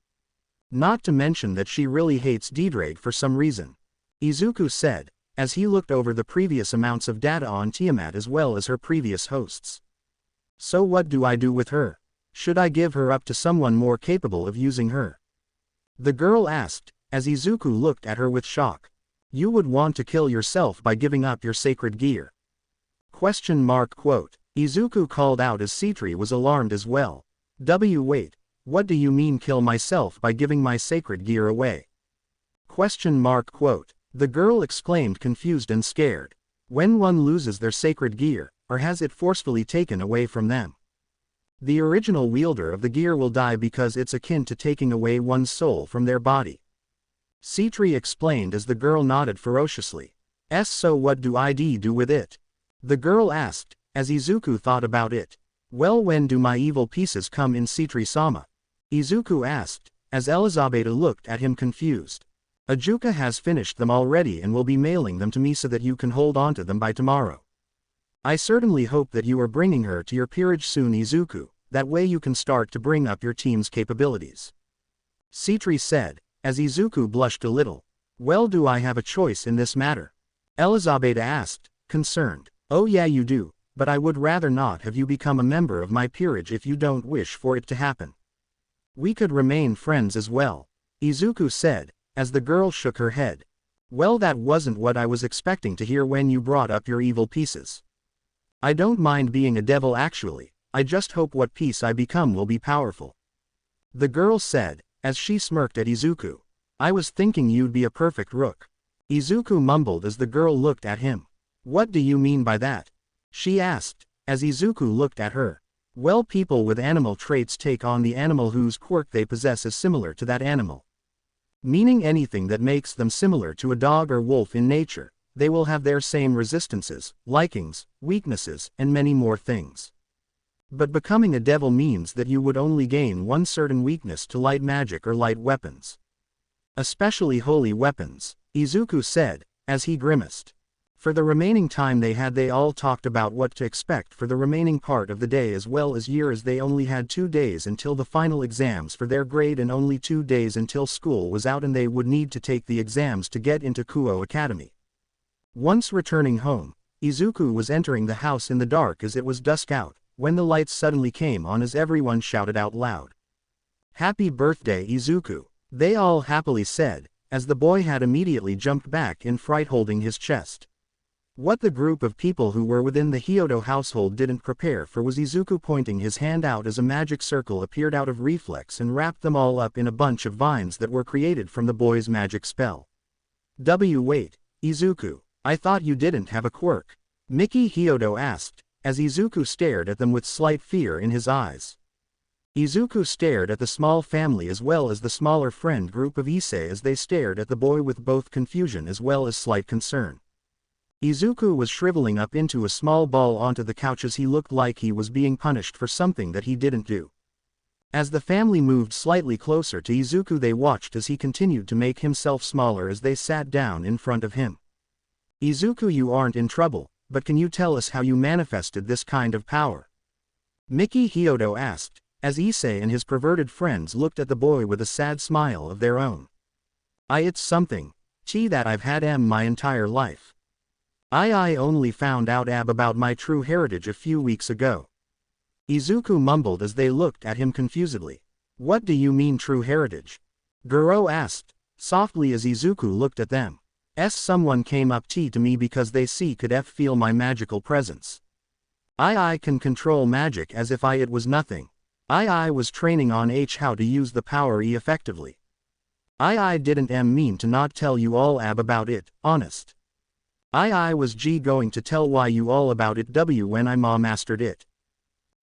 Not to mention that she really hates Deidre for some reason. Izuku said, as he looked over the previous amounts of data on Tiamat as well as her previous hosts. So what do I do with her? Should I give her up to someone more capable of using her? The girl asked, as Izuku looked at her with shock. You would want to kill yourself by giving up your sacred gear. ? Izuku called out as Citri was alarmed as well. Wait, what do you mean kill myself by giving my sacred gear away? ? The girl exclaimed confused and scared. When one loses their sacred gear, or has it forcefully taken away from them, the original wielder of the gear will die because it's akin to taking away one's soul from their body. Citri explained as the girl nodded ferociously. So what do I do with it? The girl asked, as Izuku thought about it. Well, when do my evil pieces come in, Citri-sama? Izuku asked, as Elizabeth looked at him confused. Ajuka has finished them already and will be mailing them to me so that you can hold on to them by tomorrow. I certainly hope that you are bringing her to your peerage soon, Izuku, that way you can start to bring up your team's capabilities. Citri said, as Izuku blushed a little. Well, do I have a choice in this matter? Elizabeth asked, concerned. Oh yeah, you do, but I would rather not have you become a member of my peerage if you don't wish for it to happen. We could remain friends as well, Izuku said, as the girl shook her head. Well, that wasn't what I was expecting to hear when you brought up your evil pieces. I don't mind being a devil actually, I just hope what piece I become will be powerful. The girl said, as she smirked at Izuku. I was thinking you'd be a perfect rook. Izuku mumbled as the girl looked at him. What do you mean by that? She asked, as Izuku looked at her. Well, people with animal traits take on the animal whose quirk they possess is similar to that animal. Meaning anything that makes them similar to a dog or wolf in nature, they will have their same resistances, likings, weaknesses, and many more things. But becoming a devil means that you would only gain one certain weakness to light magic or light weapons. Especially holy weapons, Izuku said, as he grimaced. For the remaining time they all talked about what to expect for the remaining part of the day as well as year, as they only had 2 days until the final exams for their grade and only 2 days until school was out and they would need to take the exams to get into Kuo Academy. Once returning home, Izuku was entering the house in the dark as it was dusk out, when the lights suddenly came on as everyone shouted out loud. Happy birthday, Izuku, they all happily said, as the boy had immediately jumped back in fright holding his chest. What the group of people who were within the Hyodo household didn't prepare for was Izuku pointing his hand out as a magic circle appeared out of reflex and wrapped them all up in a bunch of vines that were created from the boy's magic spell. Wait, Izuku, I thought you didn't have a quirk. Miki Hyodo asked, as Izuku stared at them with slight fear in his eyes. Izuku stared at the small family as well as the smaller friend group of Issei as they stared at the boy with both confusion as well as slight concern. Izuku was shriveling up into a small ball onto the couch as he looked like he was being punished for something that he didn't do. As the family moved slightly closer to Izuku, they watched as he continued to make himself smaller as they sat down in front of him. Izuku, you aren't in trouble, but can you tell us how you manifested this kind of power? Miki Hyodo asked, as Issei and his perverted friends looked at the boy with a sad smile of their own. It's something, that I've had my entire life. I only found out about my true heritage a few weeks ago. Izuku mumbled as they looked at him confusedly. What do you mean true heritage? Goro asked, softly as Izuku looked at them. Someone came up to me because they could feel my magical presence. I can control magic as if it was nothing. I was training on how to use the power effectively. I didn't mean to not tell you all about it, honest. I was going to tell you all about it when I mastered it.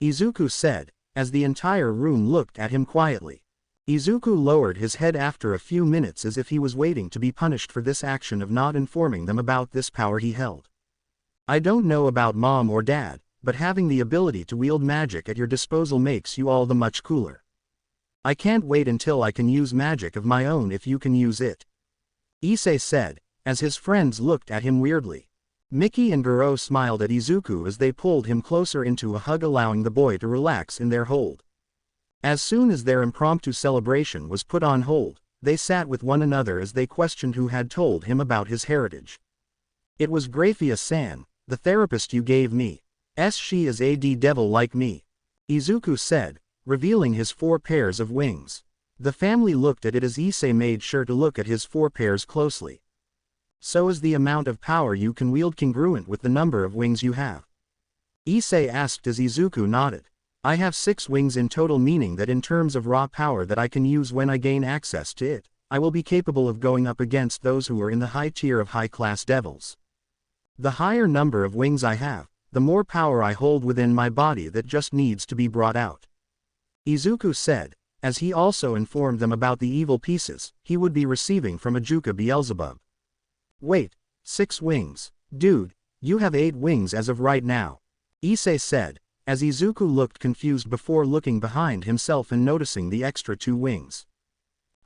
Izuku said, as the entire room looked at him quietly. Izuku lowered his head after a few minutes as if he was waiting to be punished for this action of not informing them about this power he held. I don't know about mom or dad, but having the ability to wield magic at your disposal makes you all the much cooler. I can't wait until I can use magic of my own if you can use it. Issei said, as his friends looked at him weirdly. Miki and Goro smiled at Izuku as they pulled him closer into a hug, allowing the boy to relax in their hold. As soon as their impromptu celebration was put on hold, they sat with one another as they questioned who had told him about his heritage. It was Graphia-san, the therapist you gave me. She is a devil like me. Izuku said, revealing his 4 pairs of wings. The family looked at it as Issei made sure to look at his 4 pairs closely. So is the amount of power you can wield congruent with the number of wings you have? Issei asked as Izuku nodded. I have 6 wings in total, meaning that in terms of raw power that I can use when I gain access to it, I will be capable of going up against those who are in the high tier of high-class devils. The higher number of wings I have, the more power I hold within my body that just needs to be brought out. Izuku said, as he also informed them about the evil pieces he would be receiving from Ajuka Beelzebub. Wait, 6 wings. Dude, you have 8 wings as of right now. Issei said, as Izuku looked confused before looking behind himself and noticing the extra 2 wings.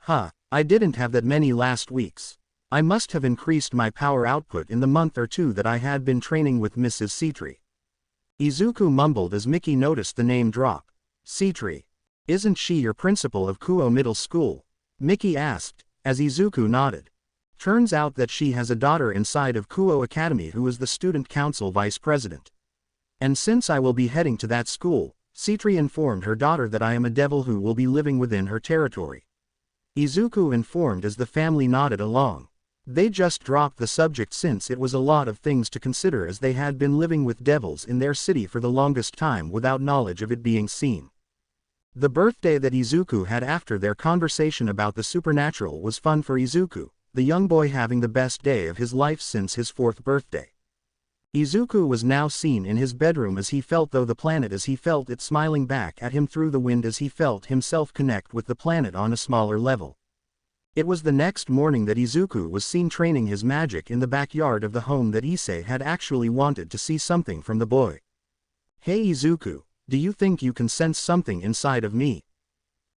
I didn't have that many last weeks. I must have increased my power output in the month or 2 that I had been training with Mrs. Citri. Izuku mumbled as Miki noticed the name drop. Citri. Isn't she your principal of Kuo Middle School? Miki asked, as Izuku nodded. Turns out that she has a daughter inside of Kuo Academy who is the student council vice president. And since I will be heading to that school, Citri informed her daughter that I am a devil who will be living within her territory. Izuku informed as the family nodded along. They just dropped the subject since it was a lot of things to consider, as they had been living with devils in their city for the longest time without knowledge of it being seen. The birthday that Izuku had after their conversation about the supernatural was fun for Izuku, the young boy having the best day of his life since his 4th birthday. Izuku was now seen in his bedroom as he felt the planet, as he felt it smiling back at him through the wind, as he felt himself connect with the planet on a smaller level. It was the next morning that Izuku was seen training his magic in the backyard of the home that Issei had actually wanted to see something from the boy. Hey Izuku, do you think you can sense something inside of me?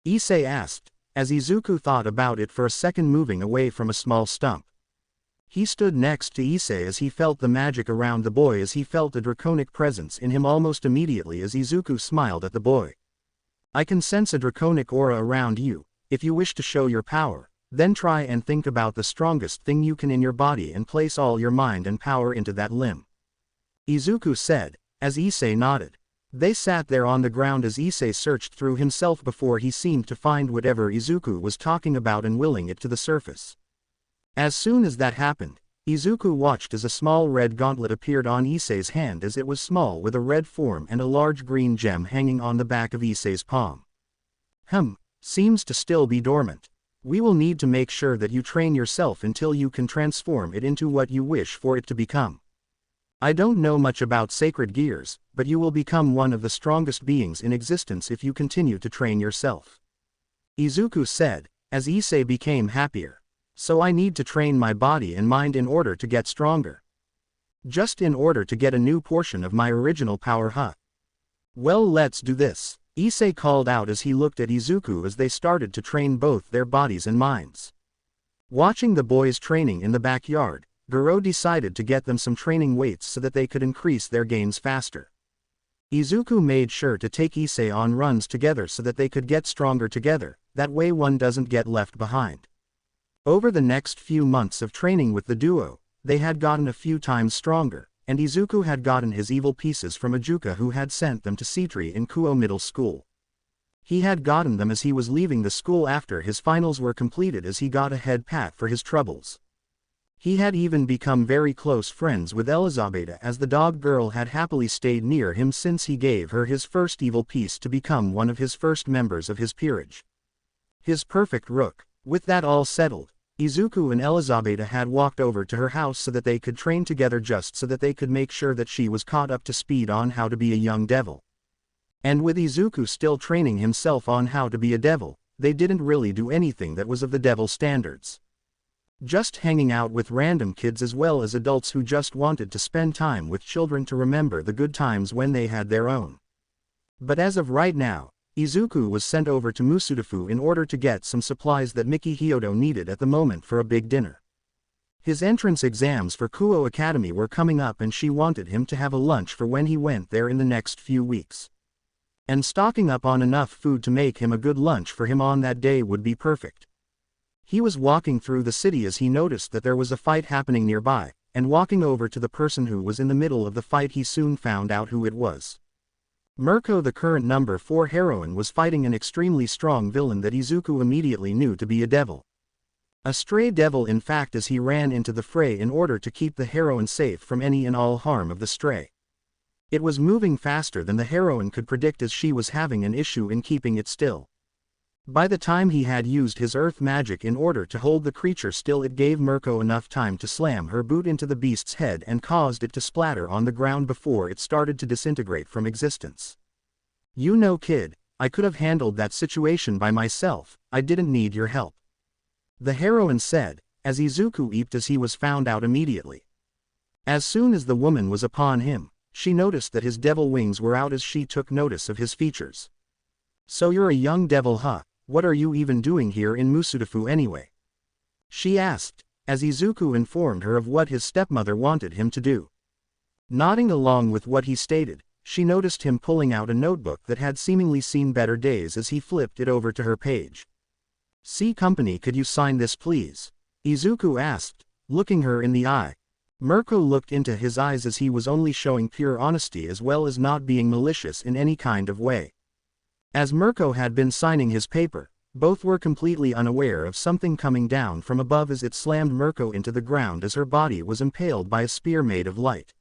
Issei asked, as Izuku thought about it for a second, moving away from a small stump. He stood next to Issei as he felt the magic around the boy, as he felt a draconic presence in him almost immediately as Izuku smiled at the boy. I can sense a draconic aura around you. If you wish to show your power, then try and think about the strongest thing you can in your body and place all your mind and power into that limb. Izuku said, as Issei nodded. They sat there on the ground as Issei searched through himself before he seemed to find whatever Izuku was talking about and willing it to the surface. As soon as that happened, Izuku watched as a small red gauntlet appeared on Issei's hand, as it was small with a red form and a large green gem hanging on the back of Issei's palm. Seems to still be dormant. We will need to make sure that you train yourself until you can transform it into what you wish for it to become. I don't know much about sacred gears, but you will become one of the strongest beings in existence if you continue to train yourself. Izuku said, as Issei became happier. So I need to train my body and mind in order to get stronger. Just in order to get a new portion of my original power, huh? Well, let's do this, Issei called out as he looked at Izuku as they started to train both their bodies and minds. Watching the boys training in the backyard, Goro decided to get them some training weights so that they could increase their gains faster. Izuku made sure to take Issei on runs together so that they could get stronger together, that way one doesn't get left behind. Over the next few months of training with the duo, they had gotten a few times stronger, and Izuku had gotten his evil pieces from Ajuka, who had sent them to Sitri in Kuo Middle School. He had gotten them as he was leaving the school after his finals were completed, as he got a head pat for his troubles. He had even become very close friends with Elizabeth, as the dog girl had happily stayed near him since he gave her his first evil piece to become one of his first members of his peerage. His perfect rook. With that all settled, Izuku and Elizabeth had walked over to her house so that they could train together, just so that they could make sure that she was caught up to speed on how to be a young devil. And with Izuku still training himself on how to be a devil, they didn't really do anything that was of the devil standards. Just hanging out with random kids as well as adults who just wanted to spend time with children to remember the good times when they had their own. But as of right now, Izuku was sent over to Musudafu in order to get some supplies that Miki Hyodo needed at the moment for a big dinner. His entrance exams for Kuo Academy were coming up, and she wanted him to have a lunch for when he went there in the next few weeks. And stocking up on enough food to make him a good lunch for him on that day would be perfect. He was walking through the city as he noticed that there was a fight happening nearby, and walking over to the person who was in the middle of the fight, he soon found out who it was. Mirko, the current number 4 heroine, was fighting an extremely strong villain that Izuku immediately knew to be a devil. A stray devil, in fact, as he ran into the fray in order to keep the heroine safe from any and all harm of the stray. It was moving faster than the heroine could predict, as she was having an issue in keeping it still. By the time he had used his earth magic in order to hold the creature still, it gave Mirko enough time to slam her boot into the beast's head and caused it to splatter on the ground before it started to disintegrate from existence. You know, kid, I could have handled that situation by myself, I didn't need your help. The heroine said, as Izuku eeped as he was found out immediately. As soon as the woman was upon him, she noticed that his devil wings were out as she took notice of his features. So you're a young devil, huh? What are you even doing here in Musudafu anyway? She asked, as Izuku informed her of what his stepmother wanted him to do. Nodding along with what he stated, she noticed him pulling out a notebook that had seemingly seen better days as he flipped it over to her page. C Company, could you sign this please? Izuku asked, looking her in the eye. Mirko looked into his eyes as he was only showing pure honesty as well as not being malicious in any kind of way. As Mirko had been signing his paper, both were completely unaware of something coming down from above as it slammed Mirko into the ground as her body was impaled by a spear made of light.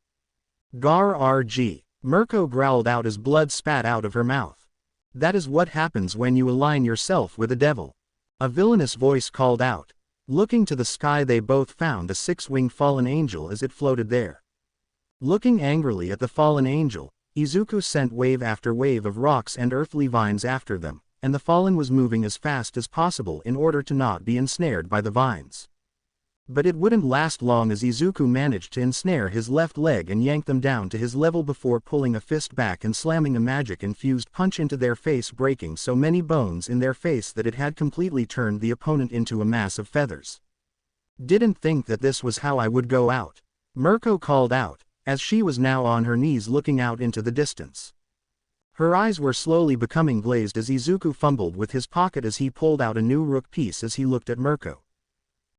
Gar RG, Mirko growled out as blood spat out of her mouth. That is what happens when you align yourself with a devil. A villainous voice called out. Looking to the sky, they both found a 6-winged fallen angel as it floated there. Looking angrily at the fallen angel, Izuku sent wave after wave of rocks and earthly vines after them, and the fallen was moving as fast as possible in order to not be ensnared by the vines. But it wouldn't last long as Izuku managed to ensnare his left leg and yank them down to his level before pulling a fist back and slamming a magic-infused punch into their face, breaking so many bones in their face that it had completely turned the opponent into a mass of feathers. Didn't think that this was how I would go out, Mirko called out, as she was now on her knees looking out into the distance. Her eyes were slowly becoming glazed as Izuku fumbled with his pocket as he pulled out a new rook piece as he looked at Mirko.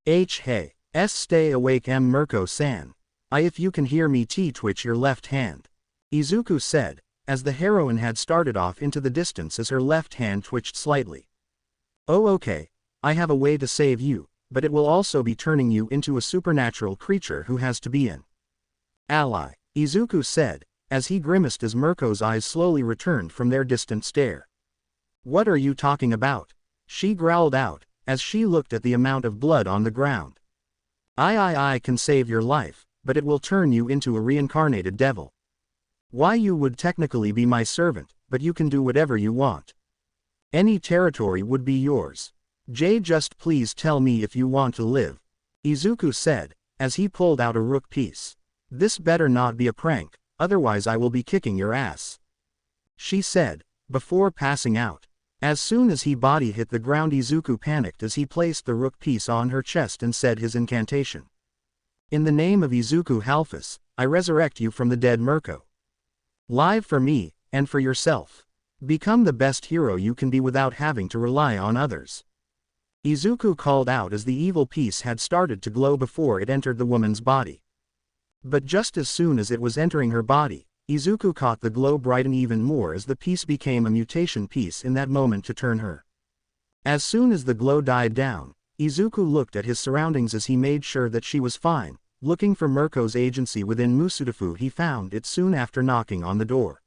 Hey, stay awake Mirko-san. If you can hear me twitch your left hand. Izuku said, as the heroine had started off into the distance as her left hand twitched slightly. Oh okay, I have a way to save you, but it will also be turning you into a supernatural creature who has to be in ally, Izuku said, as he grimaced as Mirko's eyes slowly returned from their distant stare. What are you talking about? She growled out, as she looked at the amount of blood on the ground. I can save your life, but it will turn you into a reincarnated devil. Why, you would technically be my servant, but you can do whatever you want. Any territory would be yours. Just please tell me if you want to live. Izuku said, as he pulled out a rook piece. This better not be a prank, otherwise I will be kicking your ass. She said, before passing out. As soon as his body hit the ground, Izuku panicked as he placed the rook piece on her chest and said his incantation. In the name of Izuku Halfus, I resurrect you from the dead Mirko. Live for me, and for yourself. Become the best hero you can be without having to rely on others. Izuku called out as the evil piece had started to glow before it entered the woman's body. But just as soon as it was entering her body, Izuku caught the glow brighten even more as the piece became a mutation piece in that moment to turn her. As soon as the glow died down, Izuku looked at his surroundings as he made sure that she was fine. Looking for Mirko's agency within Musudafu, he found it soon after knocking on the door.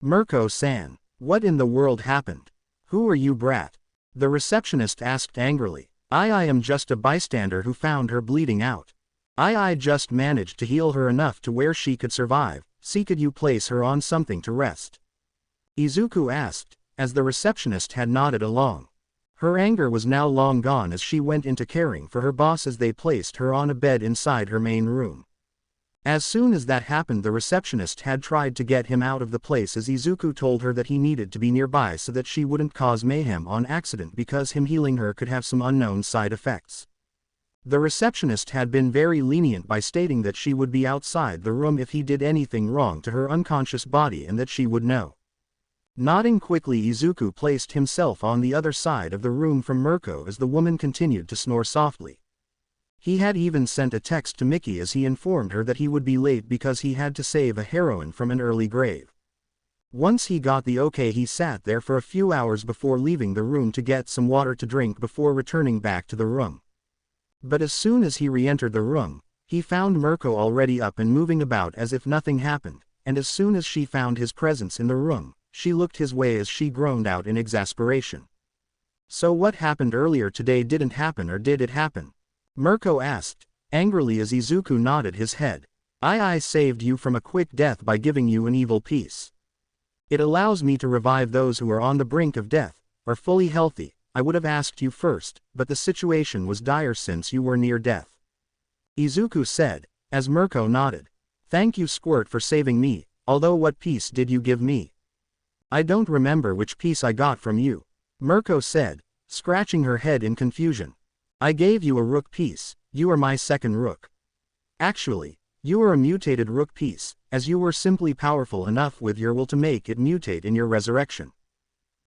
Mirko-san, what in the world happened? Who are you, brat? The receptionist asked angrily. I am just a bystander who found her bleeding out. I just managed to heal her enough to where she could survive. See, could you place her on something to rest? Izuku asked, as the receptionist had nodded along. Her anger was now long gone as she went into caring for her boss as they placed her on a bed inside her main room. As soon as that happened, the receptionist had tried to get him out of the place as Izuku told her that he needed to be nearby so that she wouldn't cause mayhem on accident because him healing her could have some unknown side effects. The receptionist had been very lenient by stating that she would be outside the room if he did anything wrong to her unconscious body and that she would know. Nodding quickly, Izuku placed himself on the other side of the room from Mirko as the woman continued to snore softly. He had even sent a text to Miki as he informed her that he would be late because he had to save a heroine from an early grave. Once he got the okay, he sat there for a few hours before leaving the room to get some water to drink before returning back to the room. But as soon as he re-entered the room, he found Mirko already up and moving about as if nothing happened, and as soon as she found his presence in the room, she looked his way as she groaned out in exasperation. So what happened earlier today didn't happen, or did it happen? Mirko asked, angrily as Izuku nodded his head. I saved you from a quick death by giving you an evil piece. It allows me to revive those who are on the brink of death, or fully healthy. I would have asked you first, but the situation was dire since you were near death. Izuku said, as Mirko nodded. Thank you, Squirt, for saving me, although what piece did you give me? I don't remember which piece I got from you, Mirko said, scratching her head in confusion. I gave you a rook piece. You are my second rook. Actually, you are a mutated rook piece, as you were simply powerful enough with your will to make it mutate in your resurrection.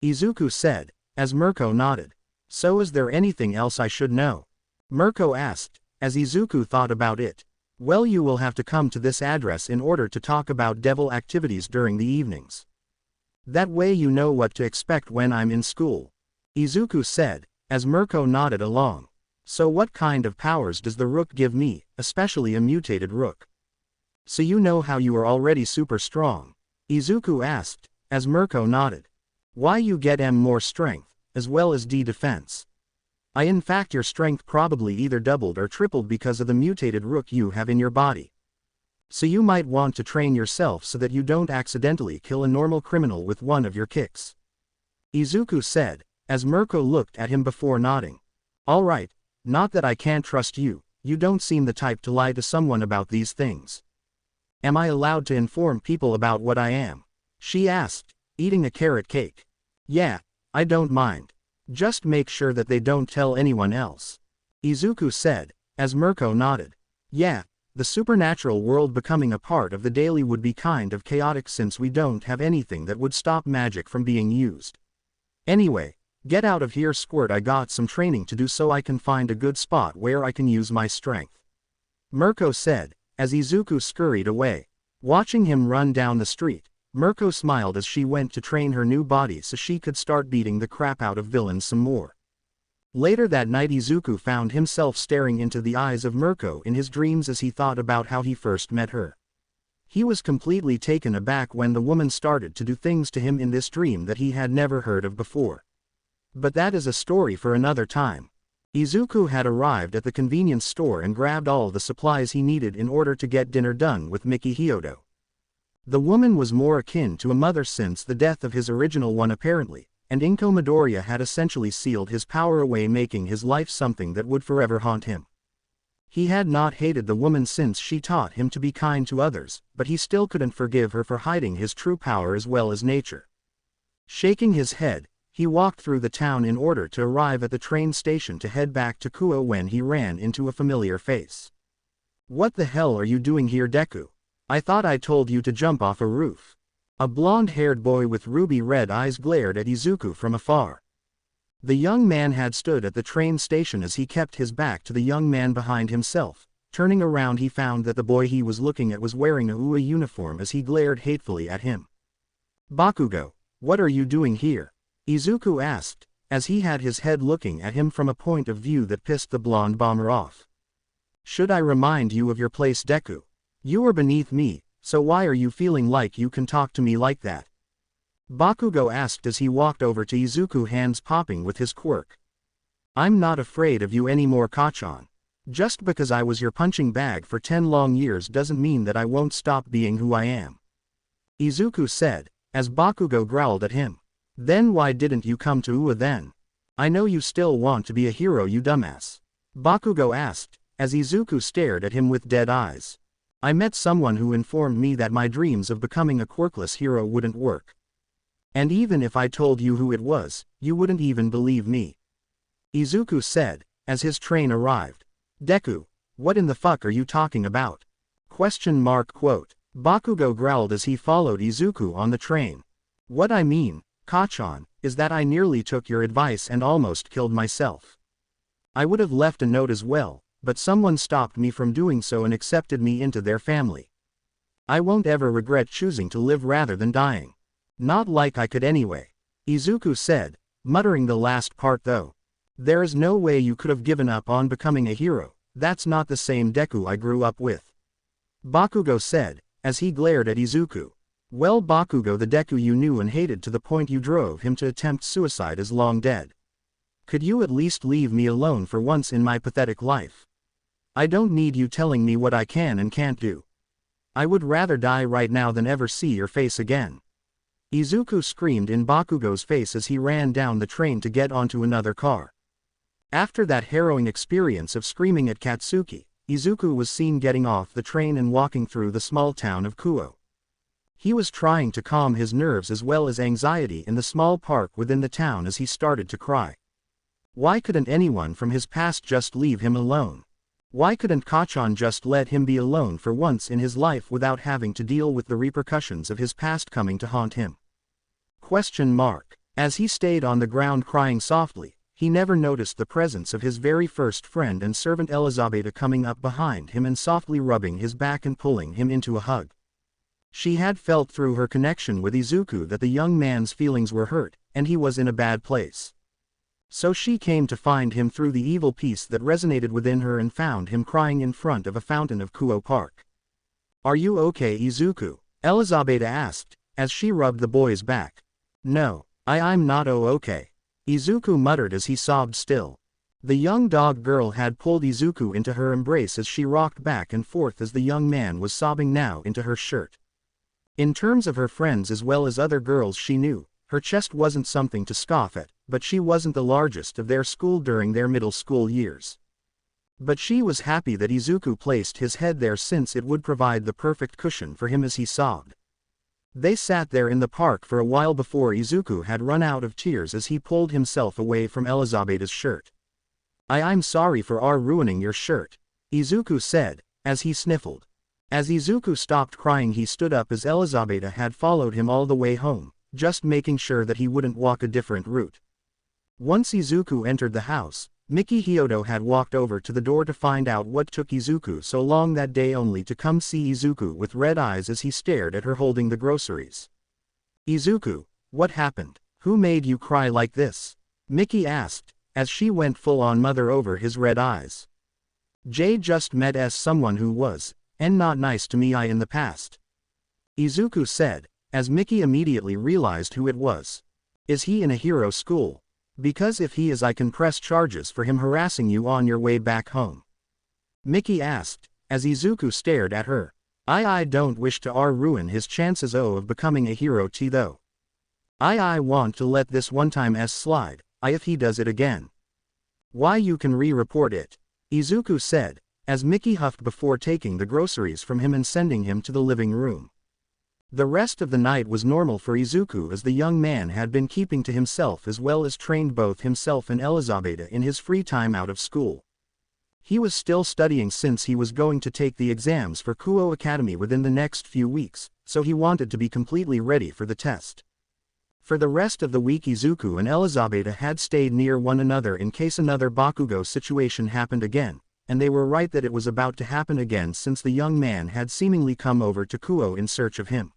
Izuku said, as Mirko nodded. So is there anything else I should know? Mirko asked, as Izuku thought about it. Well, you will have to come to this address in order to talk about devil activities during the evenings. That way you know what to expect when I'm in school. Izuku said, as Mirko nodded along. So what kind of powers does the rook give me, especially a mutated rook? So you know how you are already super strong? Izuku asked, as Mirko nodded. Why, you get more strength, as well as D defense. In fact your strength probably either doubled or tripled because of the mutated rook you have in your body. So you might want to train yourself so that you don't accidentally kill a normal criminal with one of your kicks. Izuku said, as Mirko looked at him before nodding. Alright, not that I can't trust you, you don't seem the type to lie to someone about these things. Am I allowed to inform people about what I am? She asked, eating a carrot cake. Yeah, I don't mind. Just make sure that they don't tell anyone else. Izuku said, as Mirko nodded. Yeah, the supernatural world becoming a part of the daily would be kind of chaotic since we don't have anything that would stop magic from being used. Anyway, get out of here, Squirt, I got some training to do so I can find a good spot where I can use my strength. Mirko said, as Izuku scurried away. Watching him run down the street, Mirko smiled as she went to train her new body so she could start beating the crap out of villains some more. Later that night, Izuku found himself staring into the eyes of Mirko in his dreams as he thought about how he first met her. He was completely taken aback when the woman started to do things to him in this dream that he had never heard of before. But that is a story for another time. Izuku had arrived at the convenience store and grabbed all the supplies he needed in order to get dinner done with Miki Hyodo. The woman was more akin to a mother since the death of his original one apparently, and Inko Midoriya had essentially sealed his power away, making his life something that would forever haunt him. He had not hated the woman since she taught him to be kind to others, but he still couldn't forgive her for hiding his true power as well as nature. Shaking his head, he walked through the town in order to arrive at the train station to head back to Kuo when he ran into a familiar face. "What the hell are you doing here, Deku? I thought I told you to jump off a roof." A blonde-haired boy with ruby-red eyes glared at Izuku from afar. The young man had stood at the train station as he kept his back to the young man behind himself. Turning around, he found that the boy he was looking at was wearing a UA uniform as he glared hatefully at him. "Bakugo, what are you doing here?" Izuku asked, as he had his head looking at him from a point of view that pissed the blonde bomber off. "Should I remind you of your place, Deku? You are beneath me, so why are you feeling like you can talk to me like that?" Bakugo asked as he walked over to Izuku, hands popping with his quirk. "I'm not afraid of you anymore, Kachan. Just because I was your punching bag for 10 long years doesn't mean that I won't stop being who I am," Izuku said, as Bakugo growled at him. "Then why didn't you come to UA then? I know you still want to be a hero, you dumbass," Bakugo asked, as Izuku stared at him with dead eyes. "I met someone who informed me that my dreams of becoming a quirkless hero wouldn't work. And even if I told you who it was, you wouldn't even believe me," Izuku said, as his train arrived. "Deku, what in the fuck are you talking about?" Quote. Bakugo growled as he followed Izuku on the train. "What I mean, Kachan, is that I nearly took your advice and almost killed myself. I would have left a note as well, but someone stopped me from doing so and accepted me into their family. I won't ever regret choosing to live rather than dying. Not like I could anyway," Izuku said, muttering the last part though. "There is no way you could have given up on becoming a hero. That's not the same Deku I grew up with," Bakugo said, as he glared at Izuku. "Well, Bakugo, the Deku you knew and hated to the point you drove him to attempt suicide is long dead. Could you at least leave me alone for once in my pathetic life? I don't need you telling me what I can and can't do. I would rather die right now than ever see your face again," Izuku screamed in Bakugo's face as he ran down the train to get onto another car. After that harrowing experience of screaming at Katsuki, Izuku was seen getting off the train and walking through the small town of Kuo. He was trying to calm his nerves as well as anxiety in the small park within the town as he started to cry. Why couldn't anyone from his past just leave him alone? Why couldn't Kachan just let him be alone for once in his life without having to deal with the repercussions of his past coming to haunt him? As he stayed on the ground crying softly, he never noticed the presence of his very first friend and servant Elizabeth coming up behind him and softly rubbing his back and pulling him into a hug. She had felt through her connection with Izuku that the young man's feelings were hurt, and he was in a bad place. So she came to find him through the evil peace that resonated within her and found him crying in front of a fountain of Kuo Park. "Are you okay, Izuku?" Elizabeth asked, as she rubbed the boy's back. "No, I'm not okay," Izuku muttered as he sobbed still. The young dog girl had pulled Izuku into her embrace as she rocked back and forth as the young man was sobbing now into her shirt. In terms of her friends as well as other girls she knew, her chest wasn't something to scoff at, but she wasn't the largest of their school during their middle school years. But she was happy that Izuku placed his head there since it would provide the perfect cushion for him as he sobbed. They sat there in the park for a while before Izuku had run out of tears as he pulled himself away from Elizabeth's shirt. I'm sorry for ruining your shirt," Izuku said, as he sniffled. As Izuku stopped crying he stood up as Elizabeth had followed him all the way home, just making sure that he wouldn't walk a different route. Once Izuku entered the house, Miki Hyodo had walked over to the door to find out what took Izuku so long that day, only to come see Izuku with red eyes as he stared at her holding the groceries. "Izuku, what happened? Who made you cry like this?" Miki asked, as she went full-on mother over his red eyes. "Jay just met someone who was, and not nice to me in the past," Izuku said, as Miki immediately realized who it was. "Is he in a hero school?" Because if he is, I can press charges for him harassing you on your way back home. Miki asked, as Izuku stared at her. I don't wish to ruin his chances of becoming a hero though. I want to let this one time slide, if he does it again. Why, you can re-report it, Izuku said, as Miki huffed before taking the groceries from him and sending him to the living room. The rest of the night was normal for Izuku, as the young man had been keeping to himself as well as trained both himself and Elizabeth in his free time out of school. He was still studying since he was going to take the exams for Kuo Academy within the next few weeks, so he wanted to be completely ready for the test. For the rest of the week, Izuku and Elizabeth had stayed near one another in case another Bakugo situation happened again, and they were right that it was about to happen again since the young man had seemingly come over to Kuo in search of him.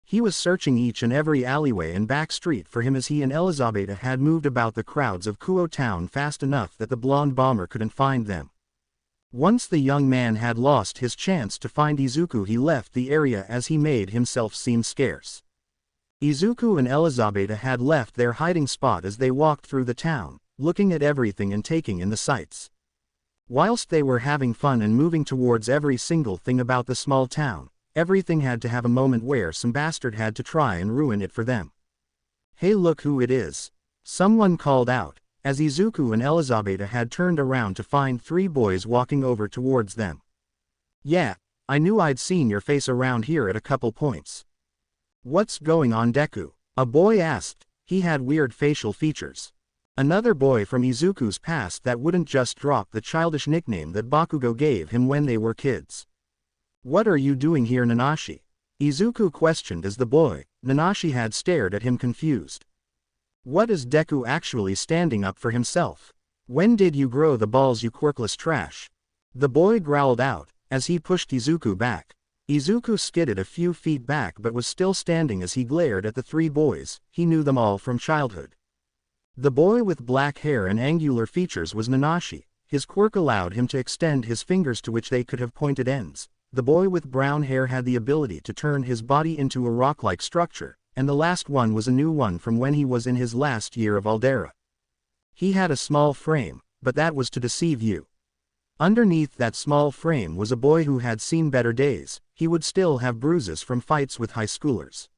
He was searching each and every alleyway and back street for him, as he and Elizabeth had moved about the crowds of Kuo town fast enough that the blonde bomber couldn't find them. Once the young man had lost his chance to find Izuku, he left the area as he made himself seem scarce. Izuku and Elizabeth had left their hiding spot as they walked through the town, looking at everything and taking in the sights. Whilst they were having fun and moving towards every single thing about the small town, everything had to have a moment where some bastard had to try and ruin it for them. Hey, look who it is, someone called out, as Izuku and Elizabeth had turned around to find 3 boys walking over towards them. Yeah, I knew I'd seen your face around here at a couple points. What's going on, Deku? A boy asked. He had weird facial features. Another boy from Izuku's past that wouldn't just drop the childish nickname that Bakugo gave him when they were kids. What are you doing here, Nanashi? Izuku questioned as the boy, Nanashi, had stared at him confused. What is Deku actually standing up for himself? When did you grow the balls, you quirkless trash? The boy growled out, as he pushed Izuku back. Izuku skidded a few feet back but was still standing as he glared at the 3 boys. He knew them all from childhood. The boy with black hair and angular features was Nanashi. His quirk allowed him to extend his fingers to which they could have pointed ends. The boy with brown hair had the ability to turn his body into a rock-like structure, and the last one was a new one from when he was in his last year of Aldera. He had a small frame, but that was to deceive you. Underneath that small frame was a boy who had seen better days. He would still have bruises from fights with high schoolers.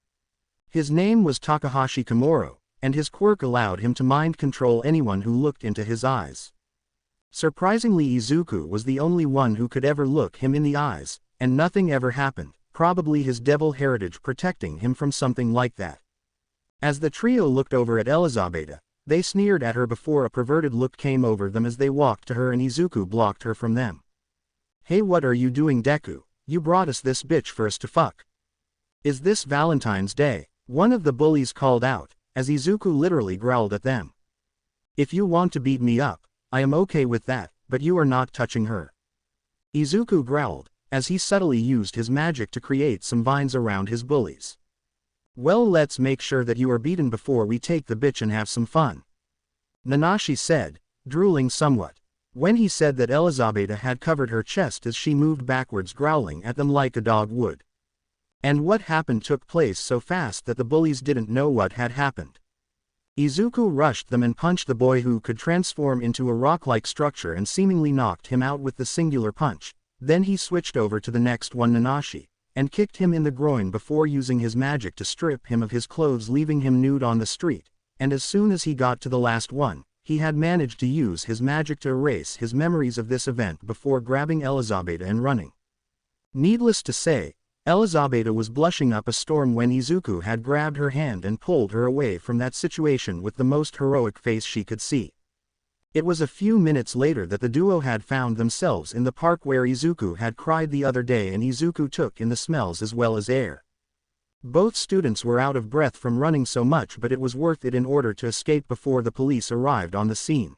His name was Takahashi Komuro, and his quirk allowed him to mind control anyone who looked into his eyes. Surprisingly, Izuku was the only one who could ever look him in the eyes, and nothing ever happened, probably his devil heritage protecting him from something like that. As the trio looked over at Elizabeth, they sneered at her before a perverted look came over them as they walked to her, and Izuku blocked her from them. Hey, what are you doing, Deku? You brought us this bitch for us to fuck. Is this Valentine's Day? One of the bullies called out, as Izuku literally growled at them. If you want to beat me up, I am okay with that, but you are not touching her. Izuku growled, as he subtly used his magic to create some vines around his bullies. Well, let's make sure that you are beaten before we take the bitch and have some fun, Nanashi said, drooling somewhat. When he said that, Elizabeth had covered her chest as she moved backwards, growling at them like a dog would. And what happened took place so fast that the bullies didn't know what had happened. Izuku rushed them and punched the boy who could transform into a rock-like structure and seemingly knocked him out with the singular punch. Then he switched over to the next one, Nanashi, and kicked him in the groin before using his magic to strip him of his clothes, leaving him nude on the street. And as soon as he got to the last one, he had managed to use his magic to erase his memories of this event before grabbing Elizabeth and running. Needless to say, Elizabeth was blushing up a storm when Izuku had grabbed her hand and pulled her away from that situation with the most heroic face she could see. It was a few minutes later that the duo had found themselves in the park where Izuku had cried the other day, and Izuku took in the smells as well as air. Both students were out of breath from running so much, but it was worth it in order to escape before the police arrived on the scene.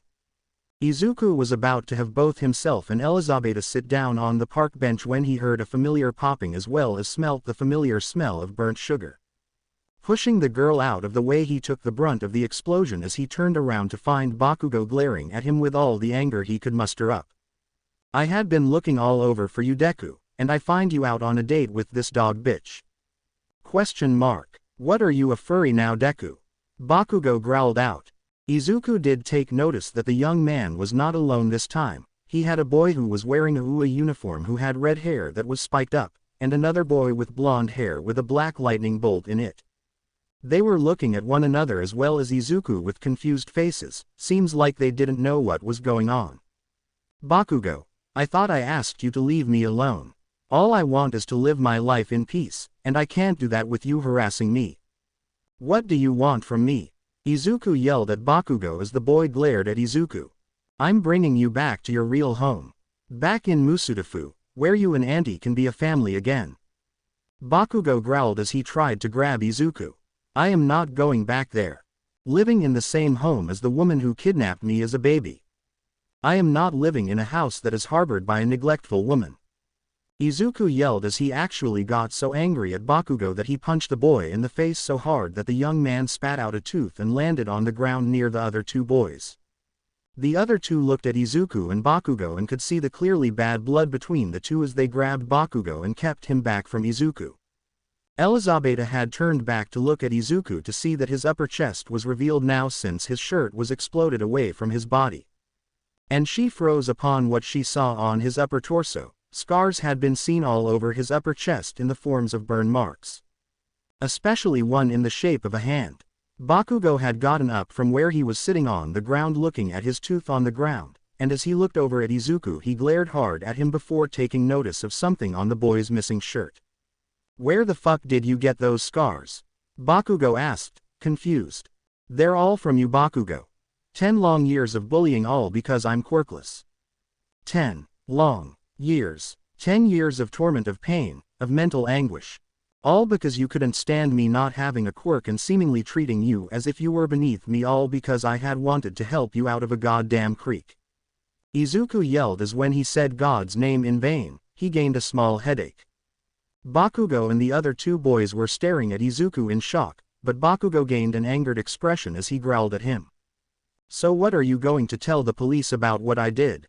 Izuku was about to have both himself and Elizabeth sit down on the park bench when he heard a familiar popping as well as smelt the familiar smell of burnt sugar. Pushing the girl out of the way, he took the brunt of the explosion as he turned around to find Bakugo glaring at him with all the anger he could muster up. I had been looking all over for you, Deku, and I find you out on a date with this dog bitch. Question mark. What are you, a furry now, Deku? Bakugo growled out. Izuku did take notice that the young man was not alone this time. He had a boy who was wearing a UA uniform who had red hair that was spiked up, and another boy with blonde hair with a black lightning bolt in it. They were looking at one another as well as Izuku with confused faces. Seems like they didn't know what was going on. Bakugo, I thought I asked you to leave me alone. All I want is to live my life in peace, and I can't do that with you harassing me. What do you want from me? Izuku yelled at Bakugo as the boy glared at Izuku. I'm bringing you back to your real home. Back in Musudafu, where you and Auntie can be a family again. Bakugo growled as he tried to grab Izuku. I am not going back there. Living in the same home as the woman who kidnapped me as a baby. I am not living in a house that is harbored by a neglectful woman. Izuku yelled as he actually got so angry at Bakugo that he punched the boy in the face so hard that the young man spat out a tooth and landed on the ground near the other two boys. The other two looked at Izuku and Bakugo and could see the clearly bad blood between the two as they grabbed Bakugo and kept him back from Izuku. Elizabeth had turned back to look at Izuku to see that his upper chest was revealed now since his shirt was exploded away from his body. And she froze upon what she saw on his upper torso. Scars had been seen all over his upper chest in the forms of burn marks. Especially one in the shape of a hand. Bakugo had gotten up from where he was sitting on the ground looking at his tooth on the ground, and as he looked over at Izuku he glared hard at him before taking notice of something on the boy's missing shirt. Where the fuck did you get those scars? Bakugo asked, confused. They're all from you, Bakugo. 10 long years of bullying, all because I'm quirkless. 10 long years. 10 years of torment, of pain, of mental anguish. All because you couldn't stand me not having a quirk and seemingly treating you as if you were beneath me, all because I had wanted to help you out of a goddamn creek. Izuku yelled as when he said God's name in vain, he gained a small headache. Bakugo and the other two boys were staring at Izuku in shock, but Bakugo gained an angered expression as he growled at him. So what are you going to tell the police about what I did?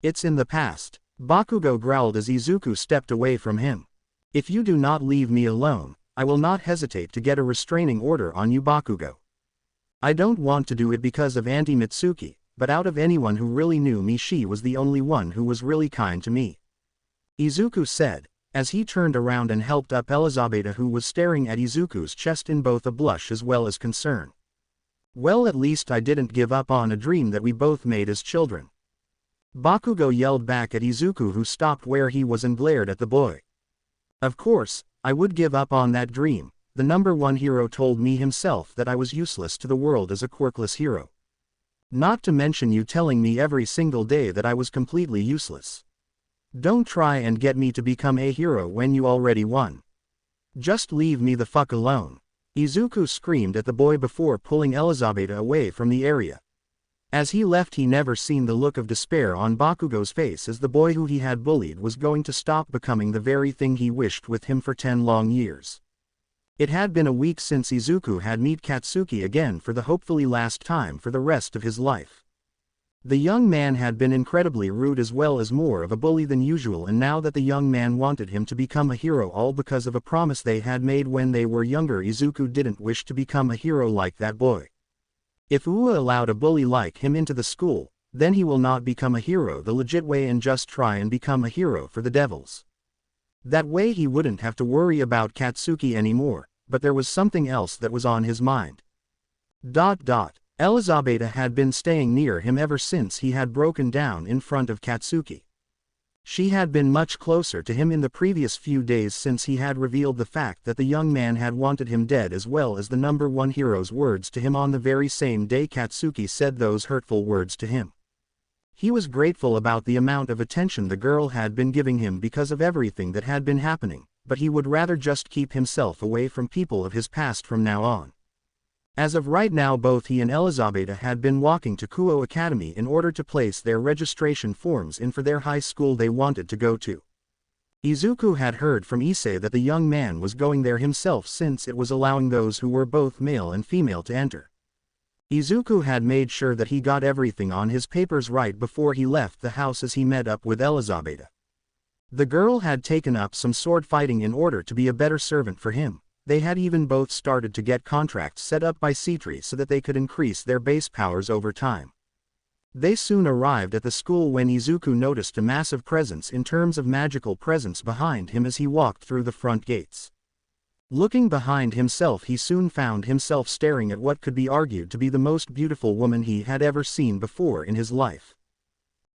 It's in the past. Bakugo growled as Izuku stepped away from him. If you do not leave me alone, I will not hesitate to get a restraining order on you, Bakugo. I don't want to do it because of Auntie Mitsuki, but out of anyone who really knew me, she was the only one who was really kind to me. Izuku said, as he turned around and helped up Elizabeth, who was staring at Izuku's chest in both a blush as well as concern. Well, at least I didn't give up on a dream that we both made as children. Bakugo yelled back at Izuku, who stopped where he was and glared at the boy. Of course, I would give up on that dream. The number one hero told me himself that I was useless to the world as a quirkless hero. Not to mention you telling me every single day that I was completely useless. Don't try and get me to become a hero when you already won. Just leave me the fuck alone. Izuku screamed at the boy before pulling Elizabeth away from the area. As he left, he never seen the look of despair on Bakugo's face as the boy who he had bullied was going to stop becoming the very thing he wished with him for 10 long years. It had been a week since Izuku had met Katsuki again for the hopefully last time for the rest of his life. The young man had been incredibly rude as well as more of a bully than usual, and now that the young man wanted him to become a hero all because of a promise they had made when they were younger, Izuku didn't wish to become a hero like that boy. If Ua allowed a bully like him into the school, then he will not become a hero the legit way and just try and become a hero for the devils. That way he wouldn't have to worry about Katsuki anymore, but there was something else that was on his mind. Elizabeth had been staying near him ever since he had broken down in front of Katsuki. She had been much closer to him in the previous few days since he had revealed the fact that the young man had wanted him dead, as well as the number one hero's words to him on the very same day Katsuki said those hurtful words to him. He was grateful about the amount of attention the girl had been giving him because of everything that had been happening, but he would rather just keep himself away from people of his past from now on. As of right now, both he and Elizabeth had been walking to Kuo Academy in order to place their registration forms in for their high school they wanted to go to. Izuku had heard from Issei that the young man was going there himself since it was allowing those who were both male and female to enter. Izuku had made sure that he got everything on his papers right before he left the house as he met up with Elizabeth. The girl had taken up some sword fighting in order to be a better servant for him, They had even both started to get contracts set up by C3 so that they could increase their base powers over time. They soon arrived at the school when Izuku noticed a massive presence in terms of magical presence behind him as he walked through the front gates. Looking behind himself, he soon found himself staring at what could be argued to be the most beautiful woman he had ever seen before in his life.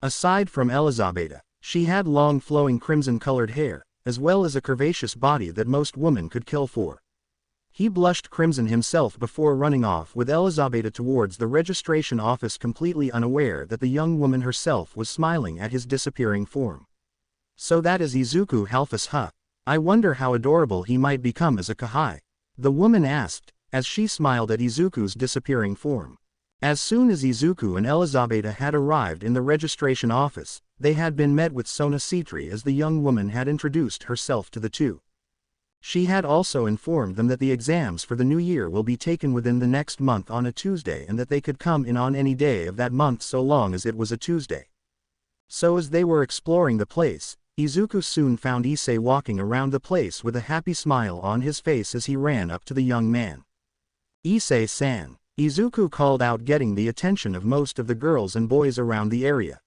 Aside from Elizabeth, she had long flowing crimson-colored hair, as well as a curvaceous body that most women could kill for. He blushed crimson himself before running off with Elizabeth towards the registration office, completely unaware that the young woman herself was smiling at his disappearing form. So that is Izuku Halfus, huh? I wonder how adorable he might become as a Kahai, the woman asked, as she smiled at Izuku's disappearing form. As soon as Izuku and Elizabeth had arrived in the registration office, they had been met with Sona Citri as the young woman had introduced herself to the two. She had also informed them that the exams for the new year will be taken within the next month on a Tuesday and that they could come in on any day of that month so long as it was a Tuesday. So as they were exploring the place, Izuku soon found Issei walking around the place with a happy smile on his face as he ran up to the young man. "Issei-san," Izuku called out, getting the attention of most of the girls and boys around the area.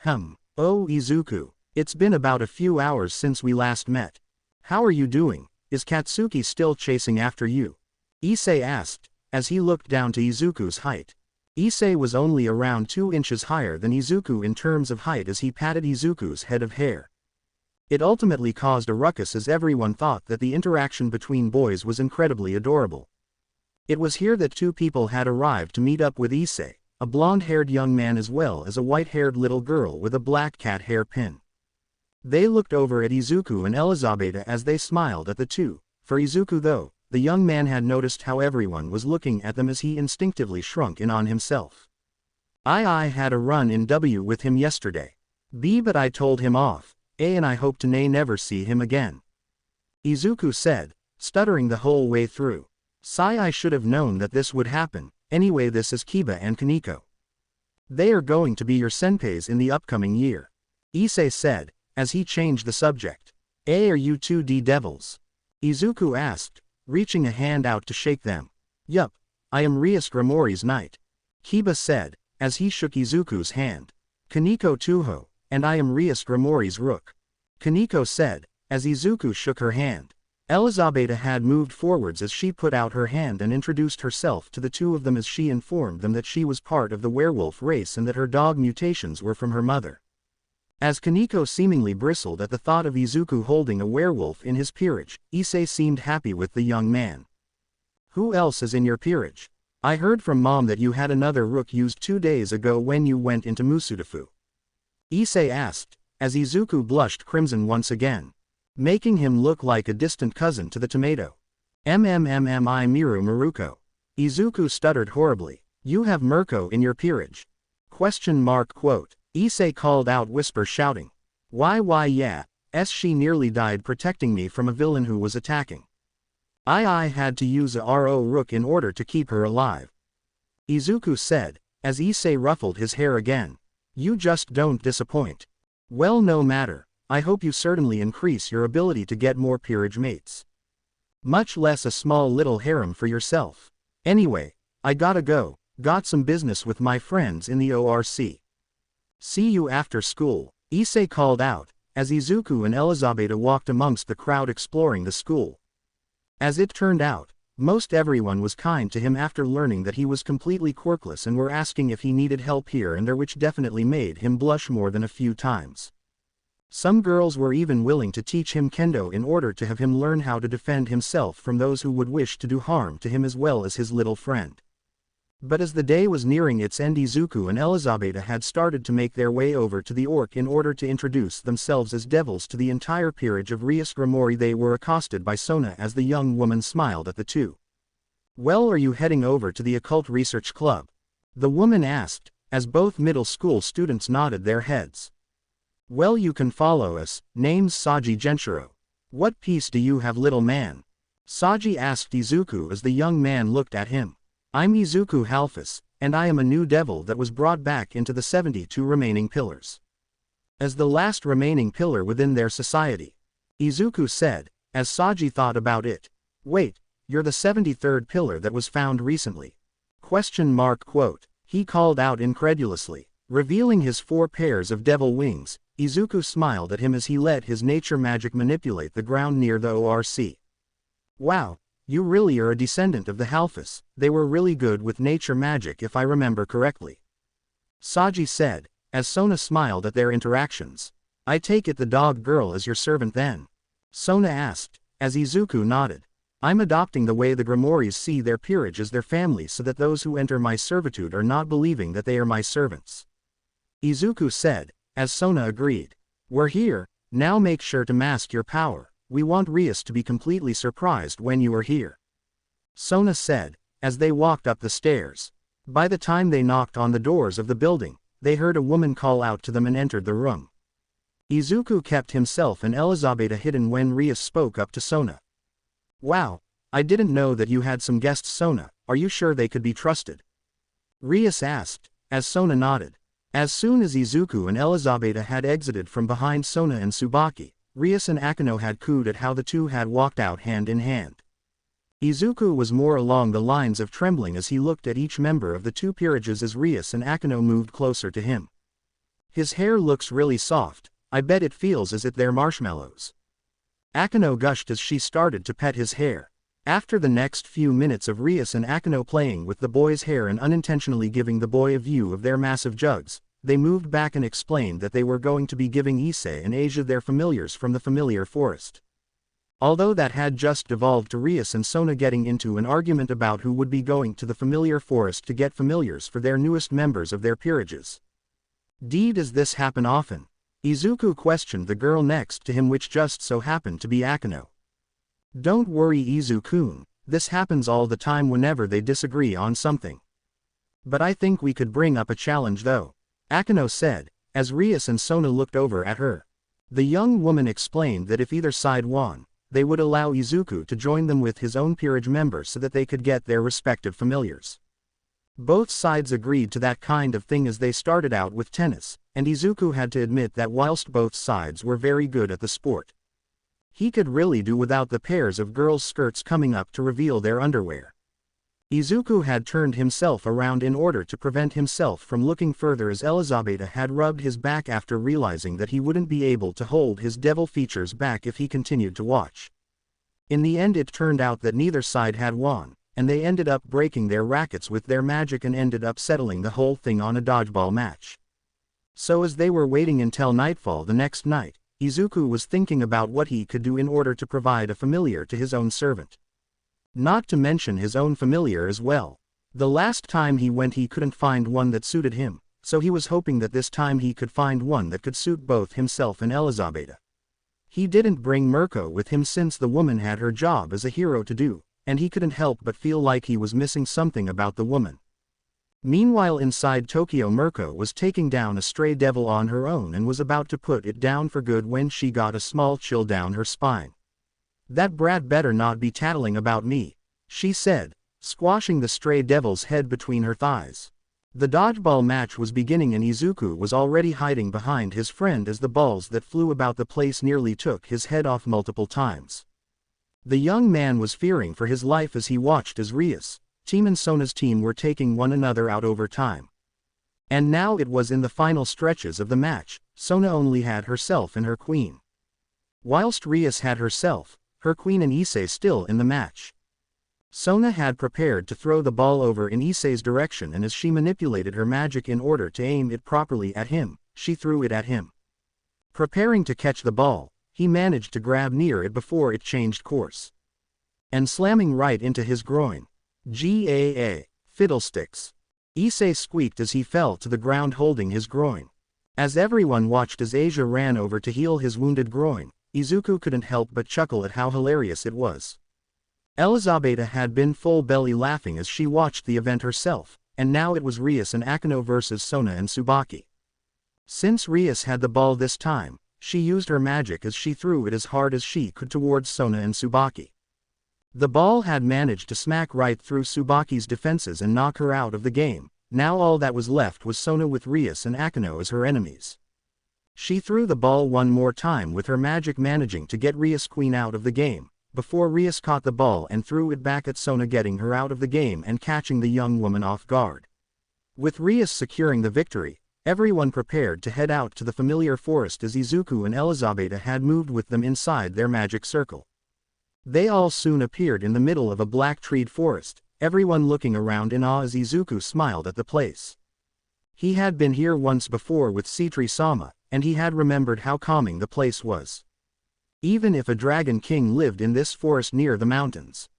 Oh Izuku, it's been about a few hours since we last met. How are you doing? Is Katsuki still chasing after you?" Issei asked, as he looked down to Izuku's height. Issei was only around 2 inches higher than Izuku in terms of height as he patted Izuku's head of hair. It ultimately caused a ruckus as everyone thought that the interaction between boys was incredibly adorable. It was here that two people had arrived to meet up with Issei, a blonde-haired young man as well as a white-haired little girl with a black cat hair pin. They looked over at Izuku and Elizabeth as they smiled at the two. For Izuku though, the young man had noticed how everyone was looking at them as he instinctively shrunk in on himself. I had a run-in with him yesterday. But I told him off, and I hope to never see him again. Izuku said, stuttering the whole way through. I should have known that this would happen. Anyway, this is Kiba and Kaneko. They are going to be your senpais in the upcoming year. Issei said, as he changed the subject. Are you two devils? Izuku asked, reaching a hand out to shake them. Yup, I am Ryusuke knight. Kiba said, as he shook Izuku's hand. Kaneko Tuho, and I am Ryusuke rook. Kaneko said, as Izuku shook her hand. Elizabeth had moved forwards as she put out her hand and introduced herself to the two of them as she informed them that she was part of the werewolf race and that her dog mutations were from her mother. As Kaneko seemingly bristled at the thought of Izuku holding a werewolf in his peerage, Issei seemed happy with the young man. Who else is in your peerage? I heard from Mom that you had another rook used 2 days ago when you went into Musudafu. Issei asked, as Izuku blushed crimson once again, making him look like a distant cousin to the tomato. I Miru Maruko. Izuku stuttered horribly. You have Mirko in your peerage? ? Issei called out, whisper shouting. Why yeah, she nearly died protecting me from a villain who was attacking. I had to use a RO rook in order to keep her alive. Izuku said, as Issei ruffled his hair again. You just don't disappoint. Well, no matter, I hope you certainly increase your ability to get more peerage mates. Much less a small little harem for yourself. Anyway, I gotta go, got some business with my friends in the ORC. See you after school, Issei called out, as Izuku and Elizabeth walked amongst the crowd exploring the school. As it turned out, most everyone was kind to him after learning that he was completely quirkless and were asking if he needed help here and there, which definitely made him blush more than a few times. Some girls were even willing to teach him kendo in order to have him learn how to defend himself from those who would wish to do harm to him as well as his little friend. But as the day was nearing its end, Izuku and Elizabeth had started to make their way over to the Orc in order to introduce themselves as devils to the entire peerage of Ryusuke. They were accosted by Sona as the young woman smiled at the two. Well, are you heading over to the Occult Research Club? The woman asked, as both middle school students nodded their heads. Well, you can follow us. Name's Saji Genshiro. What piece do you have, little man? Saji asked Izuku as the young man looked at him. I'm Izuku Halfus, and I am a new devil that was brought back into the 72 remaining pillars. As the last remaining pillar within their society. Izuku said, as Saji thought about it. Wait, you're the 73rd pillar that was found recently. ? He called out incredulously. Revealing his 4 pairs of devil wings, Izuku smiled at him as he let his nature magic manipulate the ground near the ORC. Wow, you really are a descendant of the Halfus. They were really good with nature magic if I remember correctly. Saji said, as Sona smiled at their interactions. I take it the dog girl is your servant then? Sona asked, as Izuku nodded. I'm adopting the way the Grimoires see their peerage as their family so that those who enter my servitude are not believing that they are my servants. Izuku said, as Sona agreed. We're here, now make sure to mask your power, we want Rias to be completely surprised when you are here. Sona said, as they walked up the stairs. By the time they knocked on the doors of the building, they heard a woman call out to them and entered the room. Izuku kept himself and Elizabeth hidden when Rias spoke up to Sona. Wow, I didn't know that you had some guests. Sona, are you sure they could be trusted? Rias asked, as Sona nodded. As soon as Izuku and Elizabeth had exited from behind Sona and Tsubaki, Rias and Akino had cooed at how the two had walked out hand in hand. Izuku was more along the lines of trembling as he looked at each member of the 2 peerages as Rias and Akino moved closer to him. His hair looks really soft, I bet it feels as if they're marshmallows. Akino gushed as she started to pet his hair. After the next few minutes of Rias and Akino playing with the boy's hair and unintentionally giving the boy a view of their massive jugs, they moved back and explained that they were going to be giving Issei and Asia their familiars from the familiar forest. Although that had just devolved to Rias and Sona getting into an argument about who would be going to the familiar forest to get familiars for their newest members of their peerages. Does this happen often? Izuku questioned the girl next to him, which just so happened to be Akino. Don't worry Izu-kun, this happens all the time whenever they disagree on something. But I think we could bring up a challenge though, Akino said, as Rias and Sona looked over at her. The young woman explained that if either side won, they would allow Izuku to join them with his own peerage member so that they could get their respective familiars. Both sides agreed to that kind of thing as they started out with tennis, and Izuku had to admit that whilst both sides were very good at the sport, he could really do without the pairs of girls' skirts coming up to reveal their underwear. Izuku had turned himself around in order to prevent himself from looking further as Elizabeth had rubbed his back after realizing that he wouldn't be able to hold his devil features back if he continued to watch. In the end it turned out that neither side had won, and they ended up breaking their rackets with their magic and ended up settling the whole thing on a dodgeball match. So as they were waiting until nightfall the next night, Izuku was thinking about what he could do in order to provide a familiar to his own servant. Not to mention his own familiar as well. The last time he went he couldn't find one that suited him, so he was hoping that this time he could find one that could suit both himself and Elizabeth. He didn't bring Mirko with him since the woman had her job as a hero to do, and he couldn't help but feel like he was missing something about the woman. Meanwhile inside Tokyo, Mirko was taking down a stray devil on her own and was about to put it down for good when she got a small chill down her spine. That brat better not be tattling about me, she said, squashing the stray devil's head between her thighs. The dodgeball match was beginning and Izuku was already hiding behind his friend as the balls that flew about the place nearly took his head off multiple times. The young man was fearing for his life as he watched as Rias' team and Sona's team were taking one another out over time. And now it was in the final stretches of the match. Sona only had herself and her queen, whilst Rias had herself, her queen and Issei still in the match. Sona had prepared to throw the ball over in Issei's direction, and as she manipulated her magic in order to aim it properly at him, she threw it at him. Preparing to catch the ball, he managed to grab near it before it changed course, and slamming right into his groin. Fiddlesticks. Issei squeaked as he fell to the ground holding his groin. As everyone watched as Asia ran over to heal his wounded groin, Izuku couldn't help but chuckle at how hilarious it was. Elizabeth had been full belly laughing as she watched the event herself, and now it was Rias and Akino versus Sona and Tsubaki. Since Rias had the ball this time, she used her magic as she threw it as hard as she could towards Sona and Tsubaki. The ball had managed to smack right through Tsubaki's defenses and knock her out of the game. Now all that was left was Sona with Rias and Akino as her enemies. She threw the ball one more time with her magic, managing to get Rias' queen out of the game, before Rias caught the ball and threw it back at Sona, getting her out of the game and catching the young woman off guard. With Rias securing the victory, everyone prepared to head out to the familiar forest as Izuku and Elizabeth had moved with them inside their magic circle. They all soon appeared in the middle of a black-treed forest, everyone looking around in awe as Izuku smiled at the place. He had been here once before with Citri-sama, and he had remembered how calming the place was. Even if a dragon king lived in this forest near the mountains.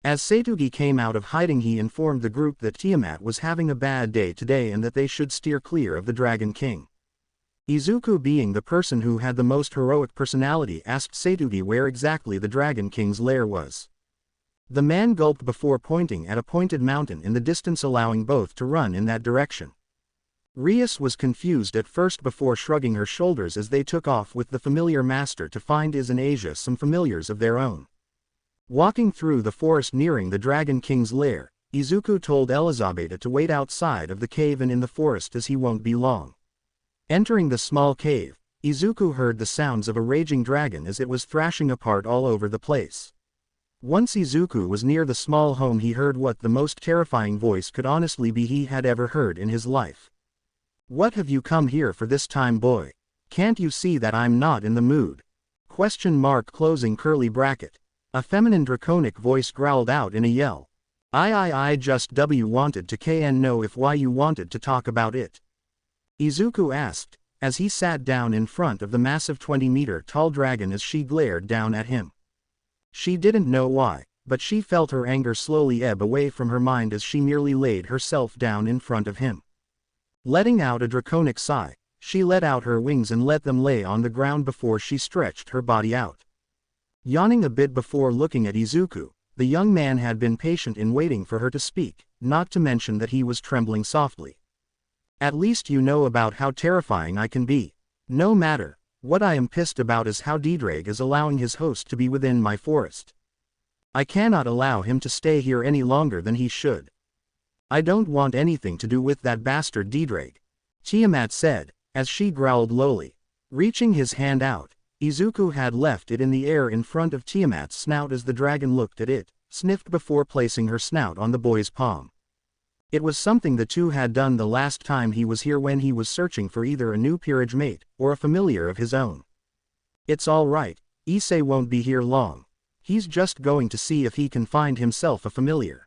As Seitugi came out of hiding, he informed the group that Tiamat was having a bad day today and that they should steer clear of the Dragon King. Izuku, being the person who had the most heroic personality, asked Seitugi where exactly the Dragon King's lair was. The man gulped before pointing at a pointed mountain in the distance, allowing both to run in that direction. Rias was confused at first before shrugging her shoulders as they took off with the familiar master to find in Asia some familiars of their own. Walking through the forest nearing the Dragon King's lair, Izuku told Elizabeth to wait outside of the cave and in the forest as he won't be long. Entering the small cave, Izuku heard the sounds of a raging dragon as it was thrashing apart all over the place. Once Izuku was near the small home, he heard what the most terrifying voice could honestly be he had ever heard in his life. "What have you come here for this time, boy? Can't you see that I'm not in the mood?" Closing curly bracket. A feminine draconic voice growled out in a yell. I just wanted to know if why you wanted to talk about it." Izuku asked, as he sat down in front of the massive 20-meter tall dragon as she glared down at him. She didn't know why, but she felt her anger slowly ebb away from her mind as she merely laid herself down in front of him. Letting out a draconic sigh, she let out her wings and let them lay on the ground before she stretched her body out. Yawning a bit before looking at Izuku, the young man had been patient in waiting for her to speak, not to mention that he was trembling softly. "At least you know about how terrifying I can be. No matter. What I am pissed about is how Didrag is allowing his host to be within my forest. I cannot allow him to stay here any longer than he should. I don't want anything to do with that bastard Didrag," Tiamat said, as she growled lowly. Reaching his hand out, Izuku had left it in the air in front of Tiamat's snout as the dragon looked at it, sniffed before placing her snout on the boy's palm. It was something the two had done the last time he was here when he was searching for either a new peerage mate or a familiar of his own. "It's all right, Issei won't be here long. He's just going to see if he can find himself a familiar.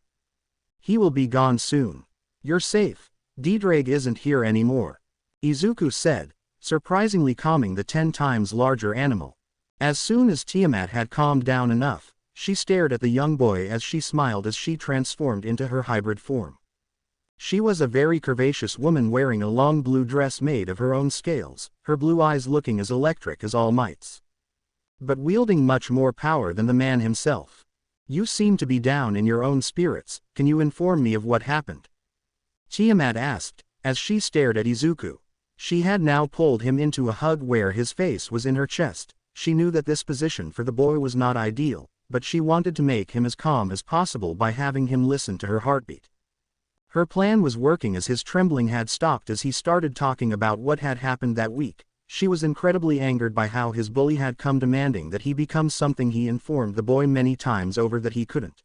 He will be gone soon. You're safe. Didrag isn't here anymore," Izuku said, surprisingly calming the 10 times larger animal. As soon as Tiamat had calmed down enough, she stared at the young boy as she smiled as she transformed into her hybrid form. She was a very curvaceous woman wearing a long blue dress made of her own scales, her blue eyes looking as electric as All Might's, but wielding much more power than the man himself. "You seem to be down in your own spirits, can you inform me of what happened?" Tiamat asked, as she stared at Izuku. She had now pulled him into a hug where his face was in her chest. She knew that this position for the boy was not ideal, but she wanted to make him as calm as possible by having him listen to her heartbeat. Her plan was working as his trembling had stopped as he started talking about what had happened that week. She was incredibly angered by how his bully had come demanding that he become something he informed the boy many times over that he couldn't.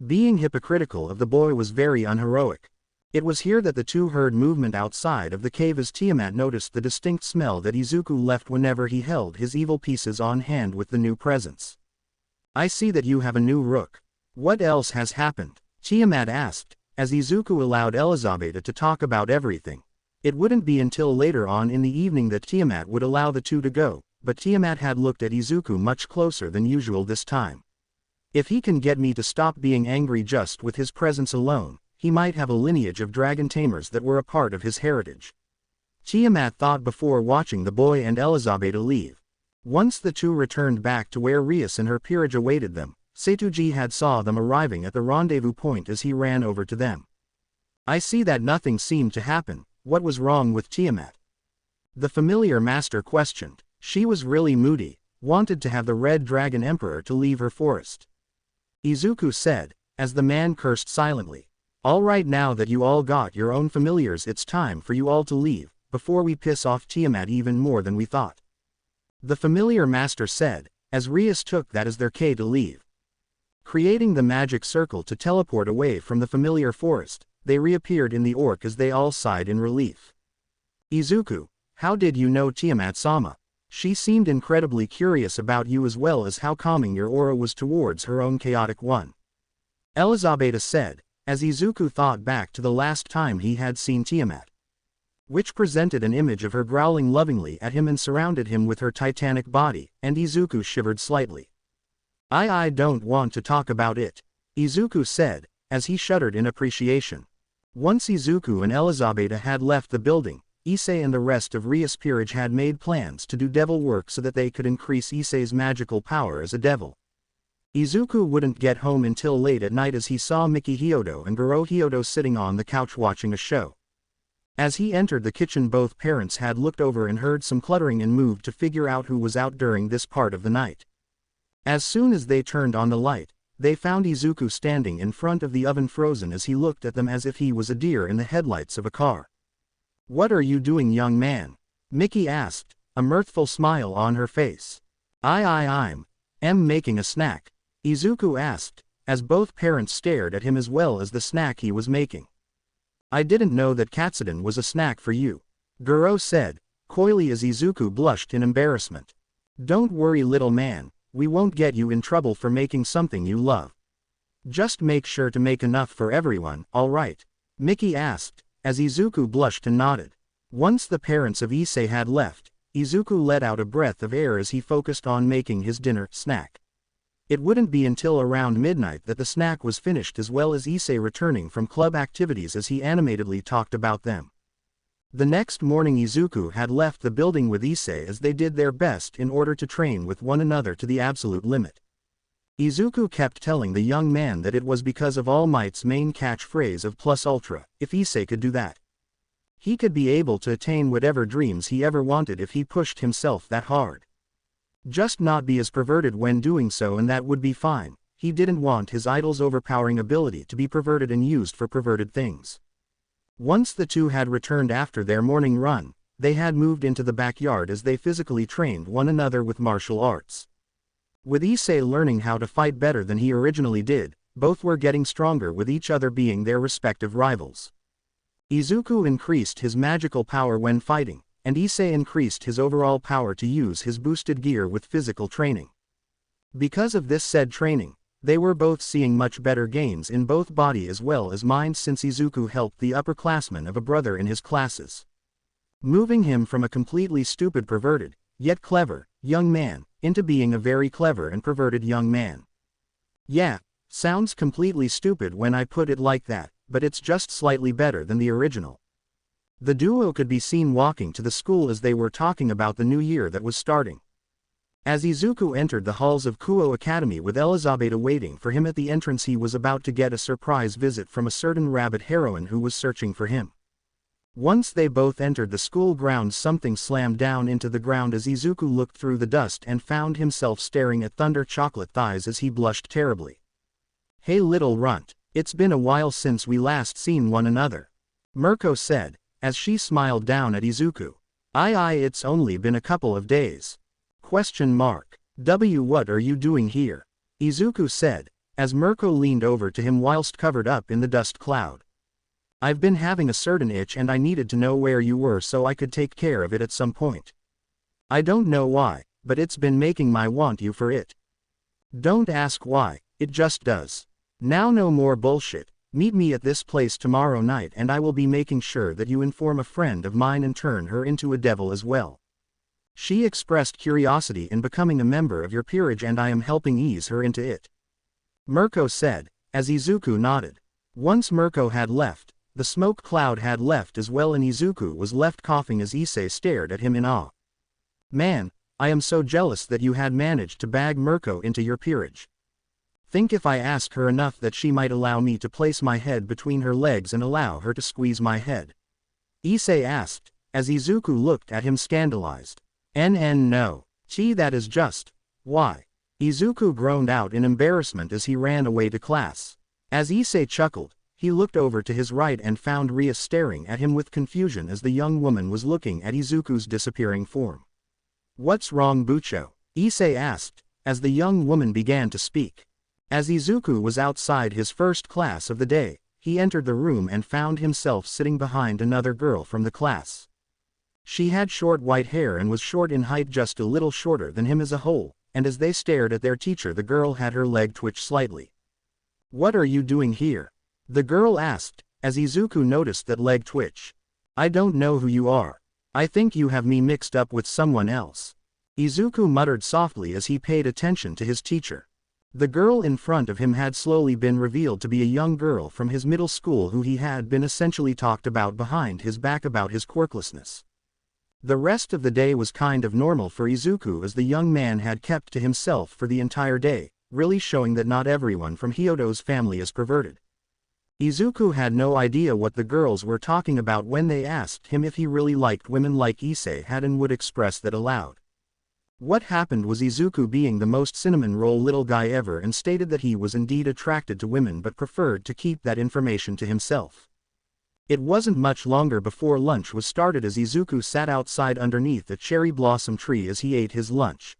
Being hypocritical of the boy was very unheroic. It was here that the two heard movement outside of the cave as Tiamat noticed the distinct smell that Izuku left whenever he held his evil pieces on hand with the new presents. "I see that you have a new rook. What else has happened?" Tiamat asked, as Izuku allowed Elizabeth to talk about everything. It wouldn't be until later on in the evening that Tiamat would allow the two to go, but Tiamat had looked at Izuku much closer than usual this time. "If he can get me to stop being angry just with his presence alone, he might have a lineage of dragon tamers that were a part of his heritage," Tiamat thought before watching the boy and Elizabeth leave. Once the two returned back to where Rias and her peerage awaited them, Seitugi had saw them arriving at the rendezvous point as he ran over to them. "I see that nothing seemed to happen. What was wrong with Tiamat?" the familiar master questioned. She was really moody, wanted to have the Red Dragon Emperor to leave her forest. Izuku said, as the man cursed silently. "All right, now that you all got your own familiars, it's time for you all to leave, before we piss off Tiamat even more than we thought," the familiar master said, as Rias took that as their key to leave. Creating the magic circle to teleport away from the familiar forest, they reappeared in the orc as they all sighed in relief. Izuku, how did you know Tiamat-sama? She seemed incredibly curious about you as well as how calming your aura was towards her own chaotic one. Elizabeth said, as Izuku thought back to the last time he had seen Tiamat, which presented an image of her growling lovingly at him and surrounded him with her titanic body, and Izuku shivered slightly. I don't want to talk about it, Izuku said, as he shuddered in appreciation. Once Izuku and Elizabeth had left the building, Issei and the rest of Rias peerage had made plans to do devil work so that they could increase Issei's magical power as a devil. Izuku wouldn't get home until late at night as he saw Miki Hyodo and Goro Hyodo sitting on the couch watching a show. As he entered the kitchen, both parents had looked over and heard some cluttering and moved to figure out who was out during this part of the night. As soon as they turned on the light, they found Izuku standing in front of the oven frozen as he looked at them as if he was a deer in the headlights of a car. What are you doing, young man? Miki asked, a mirthful smile on her face. I'm making a snack, Izuku asked, as both parents stared at him as well as the snack he was making. I didn't know that katsudon was a snack for you, Goro said, coyly as Izuku blushed in embarrassment. Don't worry, little man, we won't get you in trouble for making something you love. Just make sure to make enough for everyone, alright? Miki asked, as Izuku blushed and nodded. Once the parents of Issei had left, Izuku let out a breath of air as he focused on making his dinner snack. It wouldn't be until around midnight that the snack was finished, as well as Issei returning from club activities as he animatedly talked about them. The next morning Izuku had left the building with Issei as they did their best in order to train with one another to the absolute limit. Izuku kept telling the young man that it was because of All Might's main catchphrase of Plus Ultra. If Issei could do that, he could be able to attain whatever dreams he ever wanted if he pushed himself that hard. Just not be as perverted when doing so, and that would be fine. He didn't want his idol's overpowering ability to be perverted and used for perverted things. Once the two had returned after their morning run, they had moved into the backyard as they physically trained one another with martial arts. With Issei learning how to fight better than he originally did, both were getting stronger with each other being their respective rivals. Izuku increased his magical power when fighting, and Issei increased his overall power to use his boosted gear with physical training. Because of this said training, they were both seeing much better gains in both body as well as mind, since Izuku helped the upperclassman of a brother in his classes, moving him from a completely stupid, perverted, yet clever, young man, into being a very clever and perverted young man. Yeah, sounds completely stupid when I put it like that, but it's just slightly better than the original. The duo could be seen walking to the school as they were talking about the new year that was starting. As Izuku entered the halls of Kuo Academy with Elizabeth waiting for him at the entrance, he was about to get a surprise visit from a certain rabbit heroine who was searching for him. Once they both entered the school grounds, something slammed down into the ground as Izuku looked through the dust and found himself staring at Thunder Chocolate Thighs as he blushed terribly. Hey little runt, it's been a while since we last seen one another, Mirko said, as she smiled down at Izuku. It's only been a couple of days. ? What are you doing here? Izuku said, as Mirko leaned over to him whilst covered up in the dust cloud. I've been having a certain itch and I needed to know where you were so I could take care of it at some point. I don't know why, but it's been making me want you for it. Don't ask why, it just does. Now no more bullshit, meet me at this place tomorrow night and I will be making sure that you inform a friend of mine and turn her into a devil as well. She expressed curiosity in becoming a member of your peerage and I am helping ease her into it, Mirko said, as Izuku nodded. Once Mirko had left, the smoke cloud had left as well and Izuku was left coughing as Issei stared at him in awe. Man, I am so jealous that you had managed to bag Mirko into your peerage. Think if I ask her enough that she might allow me to place my head between her legs and allow her to squeeze my head? Issei asked, as Izuku looked at him scandalized. No. Gee, that is just. Why? Izuku groaned out in embarrassment as he ran away to class. As Issei chuckled, he looked over to his right and found Ria staring at him with confusion as the young woman was looking at Izuku's disappearing form. What's wrong, Bucho? Issei asked, as the young woman began to speak. As Izuku was outside his first class of the day, he entered the room and found himself sitting behind another girl from the class. She had short white hair and was short in height, just a little shorter than him as a whole, and as they stared at their teacher, the girl had her leg twitch slightly. "What are you doing here?" the girl asked, as Izuku noticed that leg twitch. "I don't know who you are. I think you have me mixed up with someone else," Izuku muttered softly as he paid attention to his teacher. The girl in front of him had slowly been revealed to be a young girl from his middle school who he had been essentially talked about behind his back about his quirklessness. The rest of the day was kind of normal for Izuku, as the young man had kept to himself for the entire day, really showing that not everyone from Hyodo's family is perverted. Izuku had no idea what the girls were talking about when they asked him if he really liked women like Issei had and would express that aloud. What happened was Izuku, being the most cinnamon roll little guy ever, and stated that he was indeed attracted to women but preferred to keep that information to himself. It wasn't much longer before lunch was started, as Izuku sat outside underneath a cherry blossom tree as he ate his lunch.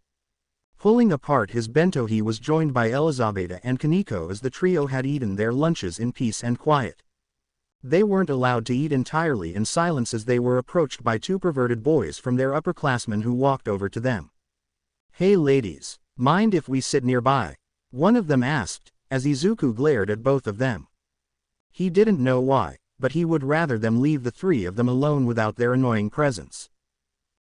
Pulling apart his bento, he was joined by Elizabeth and Kaneko as the trio had eaten their lunches in peace and quiet. They weren't allowed to eat entirely in silence as they were approached by two perverted boys from their upperclassmen who walked over to them. "Hey ladies, mind if we sit nearby?" one of them asked, as Izuku glared at both of them. He didn't know why, but he would rather them leave the three of them alone without their annoying presence.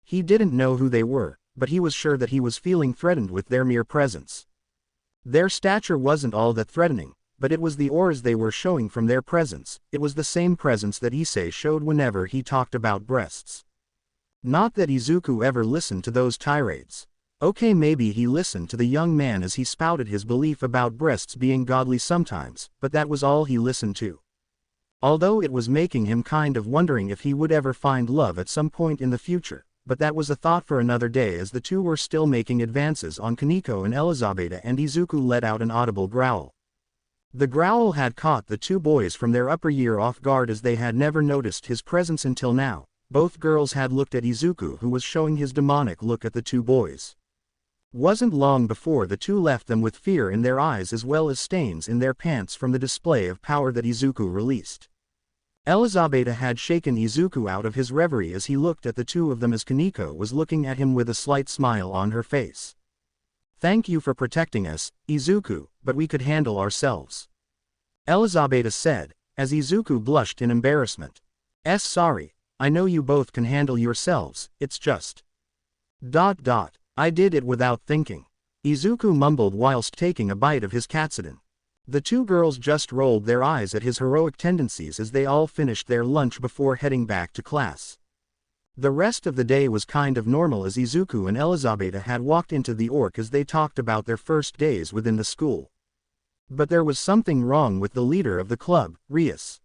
He didn't know who they were, but he was sure that he was feeling threatened with their mere presence. Their stature wasn't all that threatening, but it was the auras they were showing from their presence. It was the same presence that Issei showed whenever he talked about breasts. Not that Izuku ever listened to those tirades. Okay, maybe he listened to the young man as he spouted his belief about breasts being godly sometimes, but that was all he listened to. Although it was making him kind of wondering if he would ever find love at some point in the future, but that was a thought for another day, as the two were still making advances on Kaneko and Elizabeth, and Izuku let out an audible growl. The growl had caught the two boys from their upper year off guard, as they had never noticed his presence until now. Both girls had looked at Izuku, who was showing his demonic look at the two boys. Wasn't long before the two left them with fear in their eyes as well as stains in their pants from the display of power that Izuku released. Elizabeth had shaken Izuku out of his reverie as he looked at the two of them, as Kaneko was looking at him with a slight smile on her face. "Thank you for protecting us, Izuku, but we could handle ourselves," Elizabeth said, as Izuku blushed in embarrassment. Sorry, I know you both can handle yourselves, it's just... I did it without thinking," Izuku mumbled whilst taking a bite of his katsudon. The two girls just rolled their eyes at his heroic tendencies as they all finished their lunch before heading back to class. The rest of the day was kind of normal, as Izuku and Elizabeth had walked into the orc as they talked about their first days within the school. But there was something wrong with the leader of the club, Rias.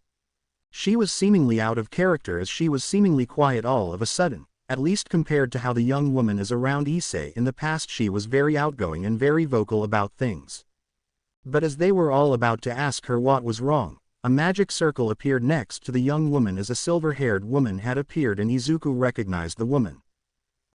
She was seemingly out of character, as she was seemingly quiet all of a sudden. At least compared to how the young woman is around Issei in the past. She was very outgoing and very vocal about things. But as they were all about to ask her what was wrong, a magic circle appeared next to the young woman as a silver-haired woman had appeared, and Izuku recognized the woman.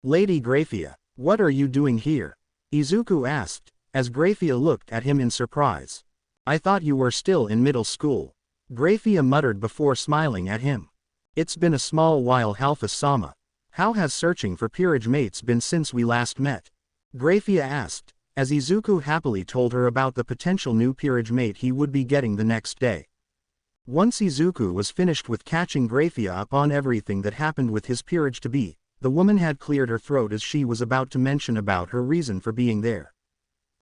"Lady Graphia, what are you doing here?" Izuku asked, as Graphia looked at him in surprise. "I thought you were still in middle school," Graphia muttered before smiling at him. "It's been a small while, Halfa-sama. How has searching for peerage mates been since we last met?" Graphia asked, as Izuku happily told her about the potential new peerage mate he would be getting the next day. Once Izuku was finished with catching Graphia up on everything that happened with his peerage-to-be, the woman had cleared her throat as she was about to mention about her reason for being there.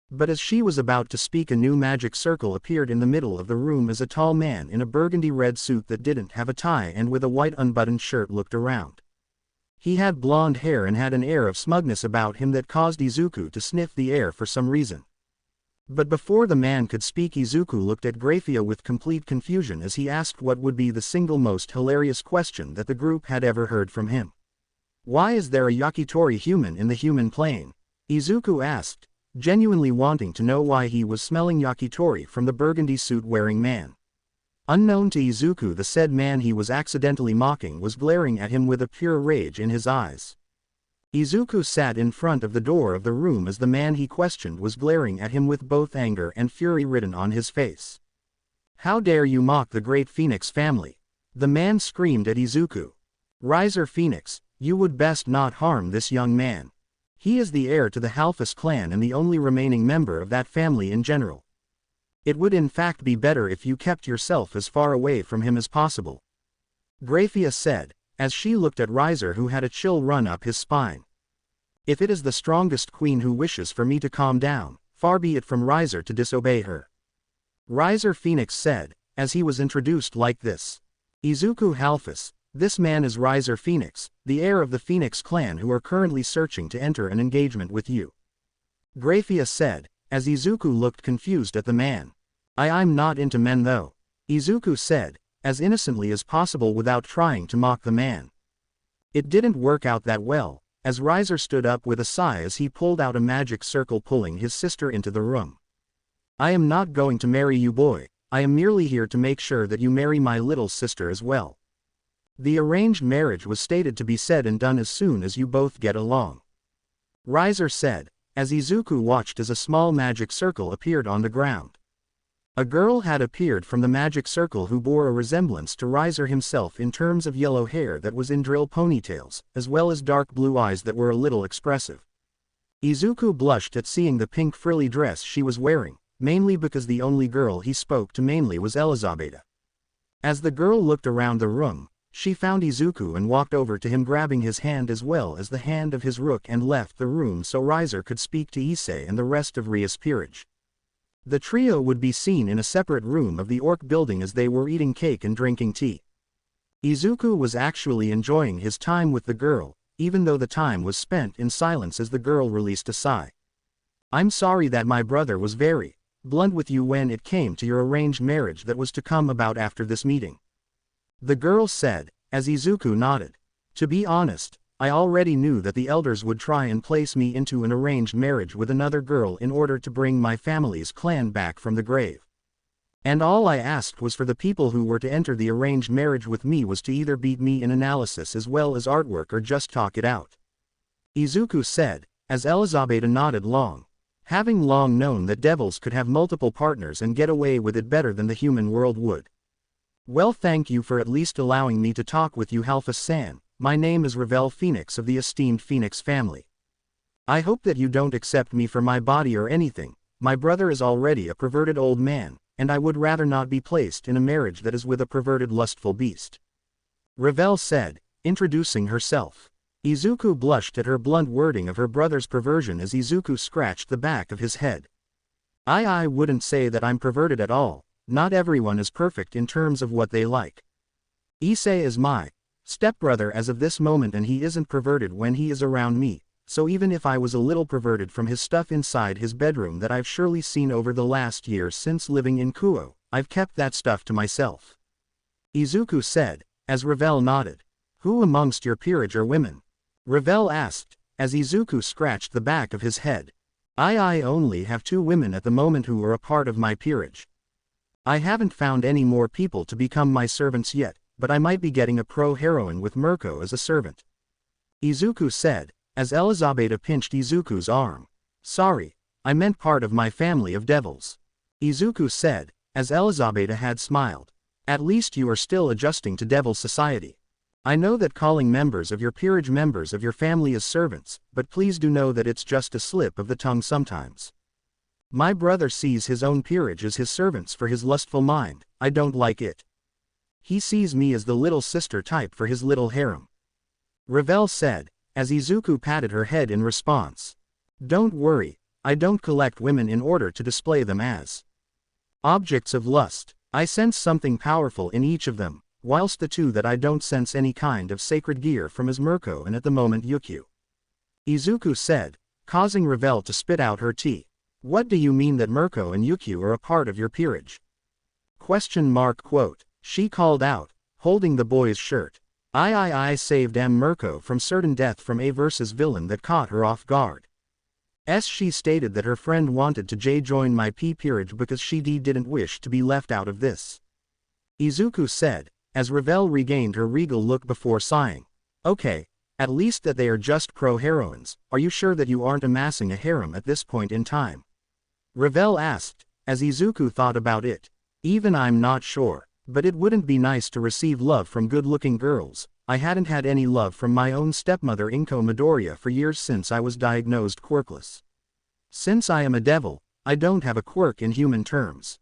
But as she was about to speak, a new magic circle appeared in the middle of the room as a tall man in a burgundy-red suit that didn't have a tie and with a white unbuttoned shirt looked around. He had blonde hair and had an air of smugness about him that caused Izuku to sniff the air for some reason. But before the man could speak, Izuku looked at Graphia with complete confusion as he asked what would be the single most hilarious question that the group had ever heard from him. "Why is there a yakitori human in the human plane?" Izuku asked, genuinely wanting to know why he was smelling yakitori from the burgundy suit-wearing man. Unknown to Izuku, the said man he was accidentally mocking was glaring at him with a pure rage in his eyes. Izuku sat in front of the door of the room as the man he questioned was glaring at him with both anger and fury written on his face. "How dare you mock the great Phoenix family?" the man screamed at Izuku. "Riser Phoenix, you would best not harm this young man. He is the heir to the Halphus clan and the only remaining member of that family in general. It would in fact be better if you kept yourself as far away from him as possible," Graphia said, as she looked at Riser, who had a chill run up his spine. "If it is the strongest queen who wishes for me to calm down, far be it from Riser to disobey her," Riser Phoenix said, as he was introduced like this. "Izuku Halphus, this man is Riser Phoenix, the heir of the Phoenix clan who are currently searching to enter an engagement with you," Graphia said, as Izuku looked confused at the man. I'm not into men though," Izuku said, as innocently as possible without trying to mock the man. It didn't work out that well, as Riser stood up with a sigh as he pulled out a magic circle, pulling his sister into the room. "I am not going to marry you, boy. I am merely here to make sure that you marry my little sister as well. The arranged marriage was stated to be said and done as soon as you both get along," Riser said, as Izuku watched as a small magic circle appeared on the ground. A girl had appeared from the magic circle who bore a resemblance to Riser himself in terms of yellow hair that was in drill ponytails, as well as dark blue eyes that were a little expressive. Izuku blushed at seeing the pink frilly dress she was wearing, mainly because the only girl he spoke to mainly was Elizabeth. As the girl looked around the room, she found Izuku and walked over to him, grabbing his hand as well as the hand of his rook, and left the room so Riser could speak to Issei and the rest of Ria's peerage. The trio would be seen in a separate room of the Orc building as they were eating cake and drinking tea. Izuku was actually enjoying his time with the girl, even though the time was spent in silence as the girl released a sigh. "I'm sorry that my brother was very blunt with you when it came to your arranged marriage that was to come about after this meeting," the girl said, as Izuku nodded. "To be honest, I already knew that the elders would try and place me into an arranged marriage with another girl in order to bring my family's clan back from the grave. And all I asked was for the people who were to enter the arranged marriage with me was to either beat me in analysis as well as artwork or just talk it out," Izuku said, as Elizabeth nodded having long known that devils could have multiple partners and get away with it better than the human world would. "Well, thank you for at least allowing me to talk with you, Halphus-san. My name is Revel Phoenix of the esteemed Phoenix family. I hope that you don't accept me for my body or anything. My brother is already a perverted old man, and I would rather not be placed in a marriage that is with a perverted lustful beast," Revel said, introducing herself. Izuku blushed at her blunt wording of her brother's perversion as Izuku scratched the back of his head. I wouldn't say that I'm perverted at all. Not everyone is perfect in terms of what they like. Issei is my stepbrother as of this moment, and he isn't perverted when he is around me, so even if I was a little perverted from his stuff inside his bedroom that I've surely seen over the last year since living in Kuo, I've kept that stuff to myself," Izuku said, as Revel nodded. "Who amongst your peerage are women?" Revel asked, as Izuku scratched the back of his head. I only have 2 women at the moment who are a part of my peerage. I haven't found any more people to become my servants yet, but I might be getting a pro-heroine with Mirko as a servant," Izuku said, as Elizabeth pinched Izuku's arm. "Sorry, I meant part of my family of devils," Izuku said, as Elizabeth had smiled. "At least you are still adjusting to devil society. I know that calling members of your peerage members of your family as servants, but please do know that it's just a slip of the tongue sometimes. My brother sees his own peerage as his servants for his lustful mind. I don't like it. He sees me as the little sister type for his little harem," Revel said, as Izuku patted her head in response. "Don't worry, I don't collect women in order to display them as objects of lust. I sense something powerful in each of them, whilst the 2 that I don't sense any kind of sacred gear from is Mirko and at the moment Yukio," Izuku said, causing Revel to spit out her tea. "What do you mean that Mirko and Yukio are a part of your peerage?" Quote, she called out, holding the boy's shirt. I saved Mirko from certain death from a versus villain that caught her off guard. She stated that her friend wanted to join my peerage because she didn't wish to be left out of this," Izuku said, as Revel regained her regal look before sighing. "Okay, At least that they are just pro-heroines. Are you sure that you aren't amassing a harem at this point in time? Ravel asked, as Izuku thought about it. Even I'm not sure, but it wouldn't be nice to receive love from good-looking girls. I hadn't had any love from my own stepmother Inko Midoriya for years since I was diagnosed quirkless. Since I am a devil, I don't have a quirk in human terms.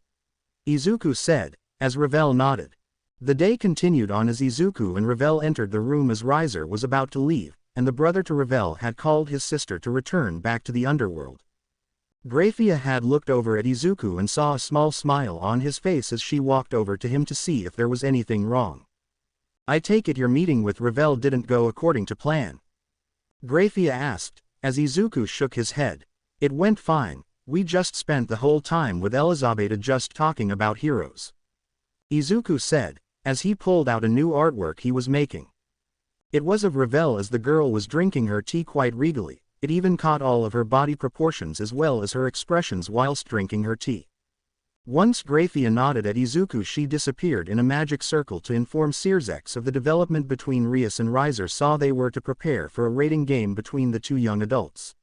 Izuku said, as Ravel nodded. The day continued on as Izuku and Ravel entered the room as Riser was about to leave, and the brother to Ravel had called his sister to return back to the underworld. Graphia had looked over at Izuku and saw a small smile on his face as she walked over to him to see if there was anything wrong. I take it your meeting with Ravel didn't go according to plan? Graphia asked, as Izuku shook his head. It went fine, we just spent the whole time with Elizabeth just talking about heroes. Izuku said, as he pulled out a new artwork he was making. It was of Ravel as the girl was drinking her tea quite regally. It even caught all of her body proportions as well as her expressions whilst drinking her tea. Once Graphia nodded at Izuku, she disappeared in a magic circle to inform Searzex of the development between Rias and Riser. Saw they were to prepare for a raiding game between the two young adults.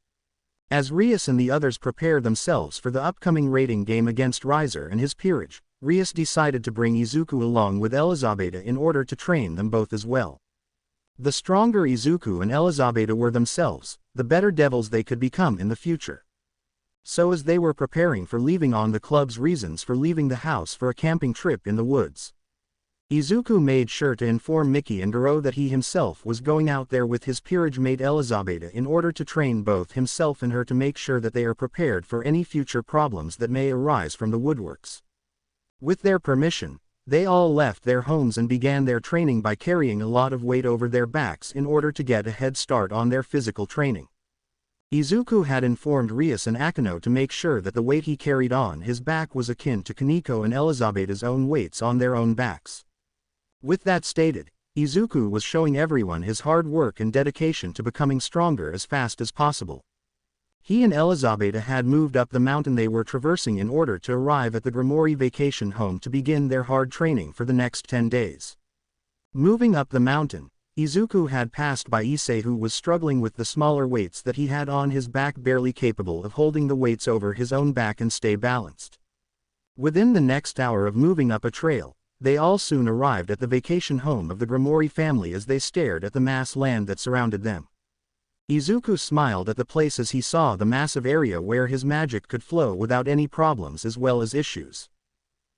As Rias and the others prepare themselves for the upcoming raiding game against Riser and his peerage, Rias decided to bring Izuku along with Elizabeth in order to train them both as well. The stronger Izuku and Elizabeth were themselves, the better devils they could become in the future. So as they were preparing for leaving on the club's reasons for leaving the house for a camping trip in the woods, Izuku made sure to inform Miki and Goro that he himself was going out there with his peerage mate Elizabeth in order to train both himself and her to make sure that they are prepared for any future problems that may arise from the woodworks. With their permission, they all left their homes and began their training by carrying a lot of weight over their backs in order to get a head start on their physical training. Izuku had informed Rias and Akino to make sure that the weight he carried on his back was akin to Kaneko and Elizabeth's own weights on their own backs. With that stated, Izuku was showing everyone his hard work and dedication to becoming stronger as fast as possible. He and Elizabeth had moved up the mountain they were traversing in order to arrive at the Grimoire vacation home to begin their hard training for the next 10 days. Moving up the mountain, Izuku had passed by Issei, who was struggling with the smaller weights that he had on his back, barely capable of holding the weights over his own back and stay balanced. Within the next hour of moving up a trail, they all soon arrived at the vacation home of the Grimoire family as they stared at the mass land that surrounded them. Izuku smiled at the place as he saw the massive area where his magic could flow without any problems as well as issues.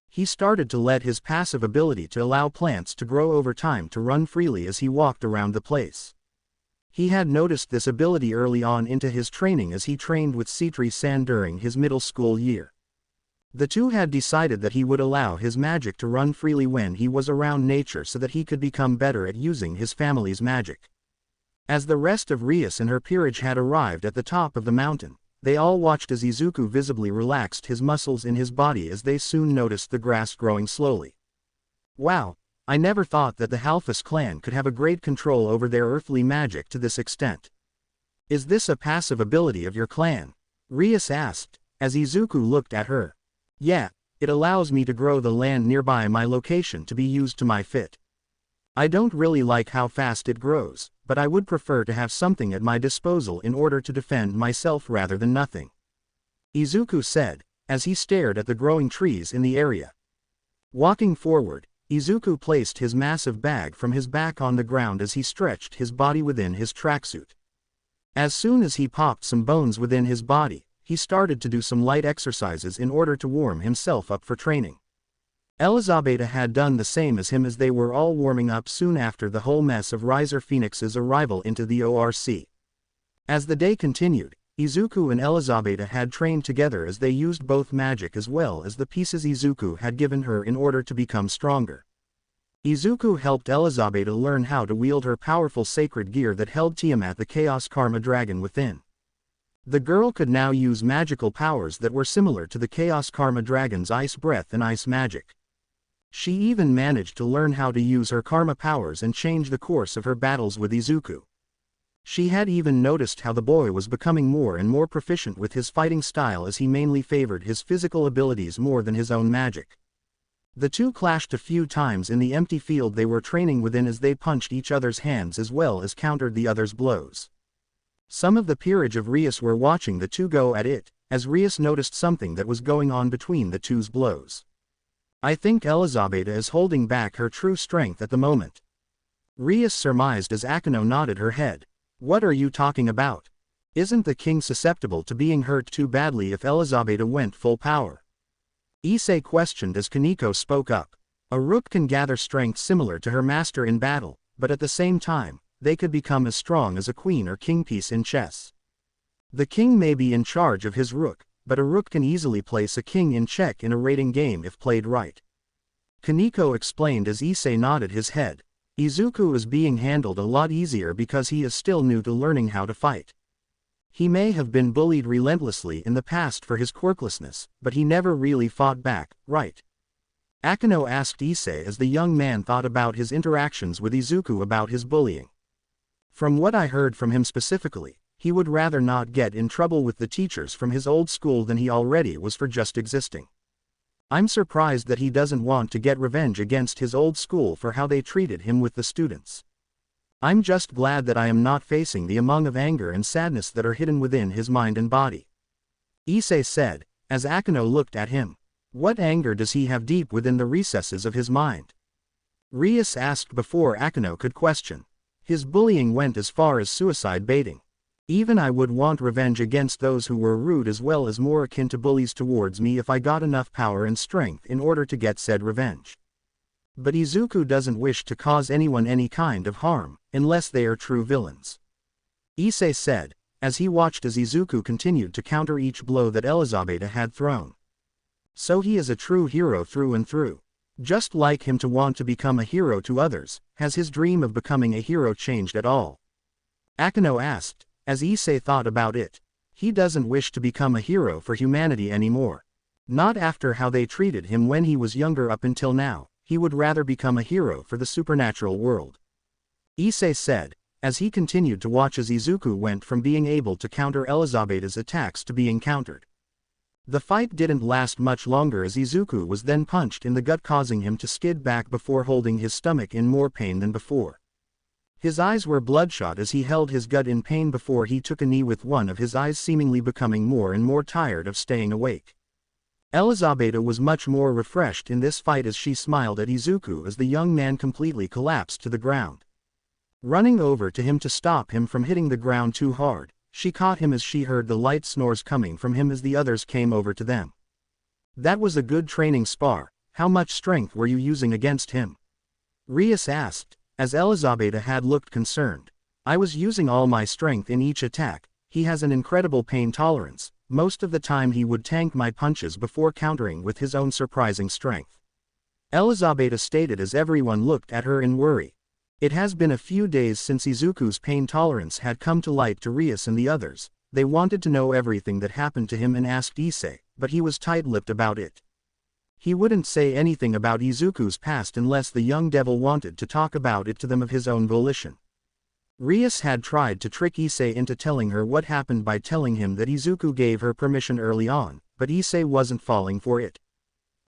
He started to let his passive ability to allow plants to grow over time to run freely as he walked around the place. He had noticed this ability early on into his training as he trained with Citri-san during his middle school year. The two had decided that he would allow his magic to run freely when he was around nature so that he could become better at using his family's magic. As the rest of Rias and her peerage had arrived at the top of the mountain, they all watched as Izuku visibly relaxed his muscles in his body as they soon noticed the grass growing slowly. Wow, I never thought that the Halfus clan could have a great control over their earthly magic to this extent. Is this a passive ability of your clan? Rias asked, as Izuku looked at her. Yeah, it allows me to grow the land nearby my location to be used to my fit. I don't really like how fast it grows, but I would prefer to have something at my disposal in order to defend myself rather than nothing. Izuku said, as he stared at the growing trees in the area. Walking forward, Izuku placed his massive bag from his back on the ground as he stretched his body within his tracksuit. As soon as he popped some bones within his body, he started to do some light exercises in order to warm himself up for training. Elizabeth had done the same as him as they were all warming up soon after the whole mess of Riser Phoenix's arrival into the ORC. As the day continued, Izuku and Elizabeth had trained together as they used both magic as well as the pieces Izuku had given her in order to become stronger. Izuku helped Elizabeth learn how to wield her powerful sacred gear that held Tiamat, the Chaos Karma Dragon, within. The girl could now use magical powers that were similar to the Chaos Karma Dragon's ice breath and ice magic. She even managed to learn how to use her karma powers and change the course of her battles with Izuku. She had even noticed how the boy was becoming more and more proficient with his fighting style as he mainly favored his physical abilities more than his own magic. The two clashed a few times in the empty field they were training within as they punched each other's hands as well as countered the other's blows. Some of the peerage of Rias were watching the two go at it, as Rias noticed something that was going on between the two's blows. "I think Elizabeta is holding back her true strength at the moment," Rias surmised as Akeno nodded her head. "What are you talking about? Isn't the king susceptible to being hurt too badly if Elizabeta went full power?" Issei questioned as Kaneko spoke up. "A rook can gather strength similar to her master in battle, but at the same time, they could become as strong as a queen or king piece in chess. The king may be in charge of his rook, but a rook can easily place a king in check in a raiding game if played right," Kaneko explained as Issei nodded his head. "Izuku is being handled a lot easier because he is still new to learning how to fight. He may have been bullied relentlessly in the past for his quirklessness, but he never really fought back, right?" Akeno asked Issei as the young man thought about his interactions with Izuku about his bullying. "From what I heard from him specifically, he would rather not get in trouble with the teachers from his old school than he already was for just existing. I'm surprised that he doesn't want to get revenge against his old school for how they treated him with the students. I'm just glad that I am not facing the amount of anger and sadness that are hidden within his mind and body," Issei said, as Akeno looked at him. "What anger does he have deep within the recesses of his mind?" Rias asked before Akeno could question. "His bullying went as far as suicide baiting. Even I would want revenge against those who were rude as well as more akin to bullies towards me if I got enough power and strength in order to get said revenge. But Izuku doesn't wish to cause anyone any kind of harm, unless they are true villains," Issei said, as he watched as Izuku continued to counter each blow that Elizabeta had thrown. "So he is a true hero through and through. Just like him to want to become a hero to others, has his dream of becoming a hero changed at all?" Akeno asked, as Issei thought about it. "He doesn't wish to become a hero for humanity anymore. Not after how they treated him when he was younger up until now. He would rather become a hero for the supernatural world," Issei said, as he continued to watch as Izuku went from being able to counter Elizabeta's attacks to being countered. The fight didn't last much longer as Izuku was then punched in the gut, causing him to skid back before holding his stomach in more pain than before. His eyes were bloodshot as he held his gut in pain before he took a knee, with one of his eyes seemingly becoming more and more tired of staying awake. Elizabeta was much more refreshed in this fight as she smiled at Izuku as the young man completely collapsed to the ground. Running over to him to stop him from hitting the ground too hard, she caught him as she heard the light snores coming from him as the others came over to them. "That was a good training spar. How much strength were you using against him?" Rias asked, as Elizabeta had looked concerned. "I was using all my strength in each attack. He has an incredible pain tolerance. Most of the time he would tank my punches before countering with his own surprising strength," Elizabeta stated as everyone looked at her in worry. It has been a few days since Izuku's pain tolerance had come to light to Rias and the others. They wanted to know everything that happened to him and asked Issei, but he was tight-lipped about it. He wouldn't say anything about Izuku's past unless the young devil wanted to talk about it to them of his own volition. Rias had tried to trick Issei into telling her what happened by telling him that Izuku gave her permission early on, but Issei wasn't falling for it.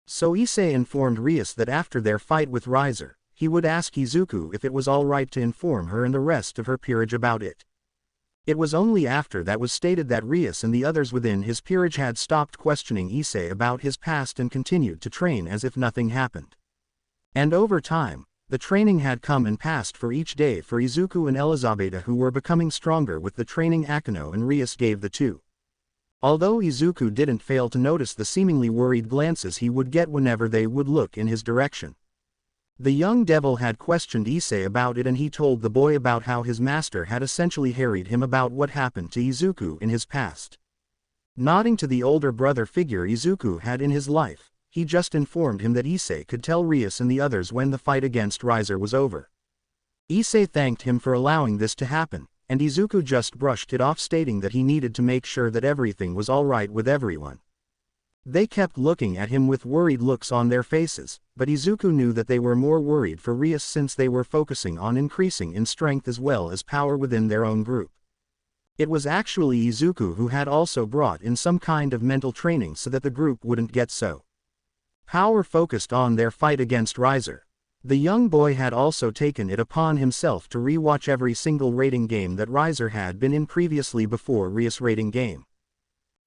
So Issei informed Rias that after their fight with Riser, he would ask Izuku if it was alright to inform her and the rest of her peerage about it. It was only after that was stated that Rias and the others within his peerage had stopped questioning Issei about his past and continued to train as if nothing happened. And over time, the training had come and passed for each day for Izuku and Elizabeta, who were becoming stronger with the training Akeno and Rias gave the two. Although Izuku didn't fail to notice the seemingly worried glances he would get whenever they would look in his direction. The young devil had questioned Issei about it and he told the boy about how his master had essentially harried him about what happened to Izuku in his past. Nodding to the older brother figure Izuku had in his life, he just informed him that Issei could tell Rias and the others when the fight against Riser was over. Issei thanked him for allowing this to happen, and Izuku just brushed it off, stating that he needed to make sure that everything was alright with everyone. They kept looking at him with worried looks on their faces, but Izuku knew that they were more worried for Rias since they were focusing on increasing in strength as well as power within their own group. It was actually Izuku who had also brought in some kind of mental training so that the group wouldn't get so Power focused on their fight against Riser. The young boy had also taken it upon himself to rewatch every single rating game that Riser had been in previously before Rias' rating game.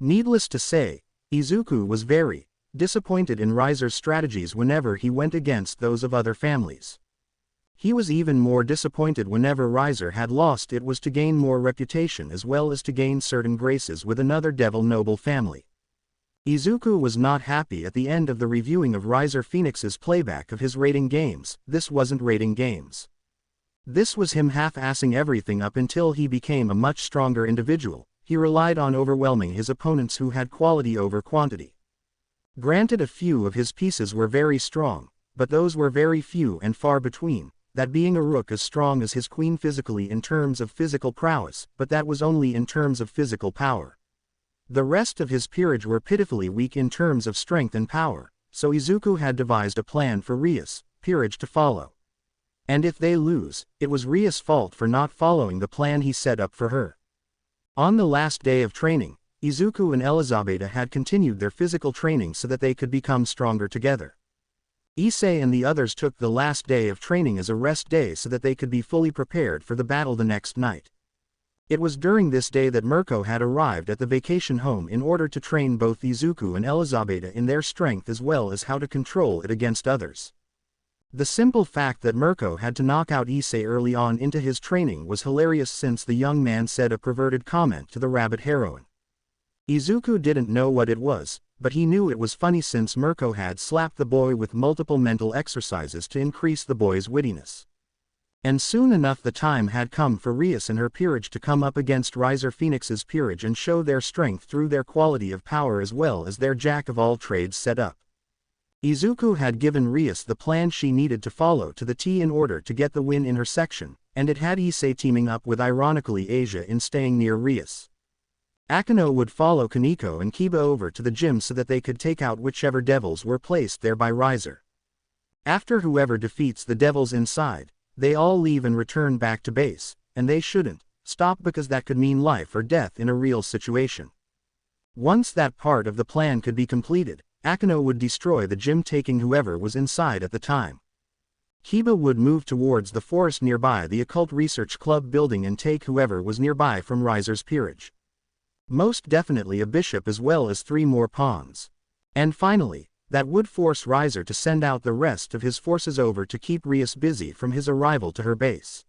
Needless to say, Izuku was very disappointed in Riser's strategies whenever he went against those of other families. He was even more disappointed whenever Riser had lost. It was to gain more reputation as well as to gain certain graces with another devil noble family. Izuku was not happy at the end of the reviewing of Riser Phoenix's playback of his rating games. This wasn't rating games. This was him half-assing everything up until he became a much stronger individual. He relied on overwhelming his opponents who had quality over quantity. Granted, a few of his pieces were very strong, but those were very few and far between, that being a rook as strong as his queen physically in terms of physical prowess, but that was only in terms of physical power. The rest of his peerage were pitifully weak in terms of strength and power, so Izuku had devised a plan for Rias' peerage to follow. And if they lose, it was Rias' fault for not following the plan he set up for her. On the last day of training, Izuku and Elizabeth had continued their physical training so that they could become stronger together. Issei and the others took the last day of training as a rest day so that they could be fully prepared for the battle the next night. It was during this day that Mirko had arrived at the vacation home in order to train both Izuku and Elizabeth in their strength as well as how to control it against others. The simple fact that Mirko had to knock out Issei early on into his training was hilarious since the young man said a perverted comment to the rabbit heroine. Izuku didn't know what it was, but he knew it was funny since Mirko had slapped the boy with multiple mental exercises to increase the boy's wittiness. And soon enough the time had come for Rias and her peerage to come up against Riser Phoenix's peerage and show their strength through their quality of power as well as their jack-of-all-trades setup. Izuku had given Rias the plan she needed to follow to the T in order to get the win in her section, and it had Issei teaming up with ironically Asia in staying near Rias. Akeno would follow Kaneko and Kiba over to the gym so that they could take out whichever devils were placed there by Riser. After whoever defeats the devils inside, they all leave and return back to base, and they shouldn't stop because that could mean life or death in a real situation. Once that part of the plan could be completed, Akeno would destroy the gym taking whoever was inside at the time. Kiba would move towards the forest nearby the Occult Research Club building and take whoever was nearby from Riser's peerage. Most definitely a bishop as well as 3 more pawns. And finally, that would force Riser to send out the rest of his forces over to keep Rias busy from his arrival to her base.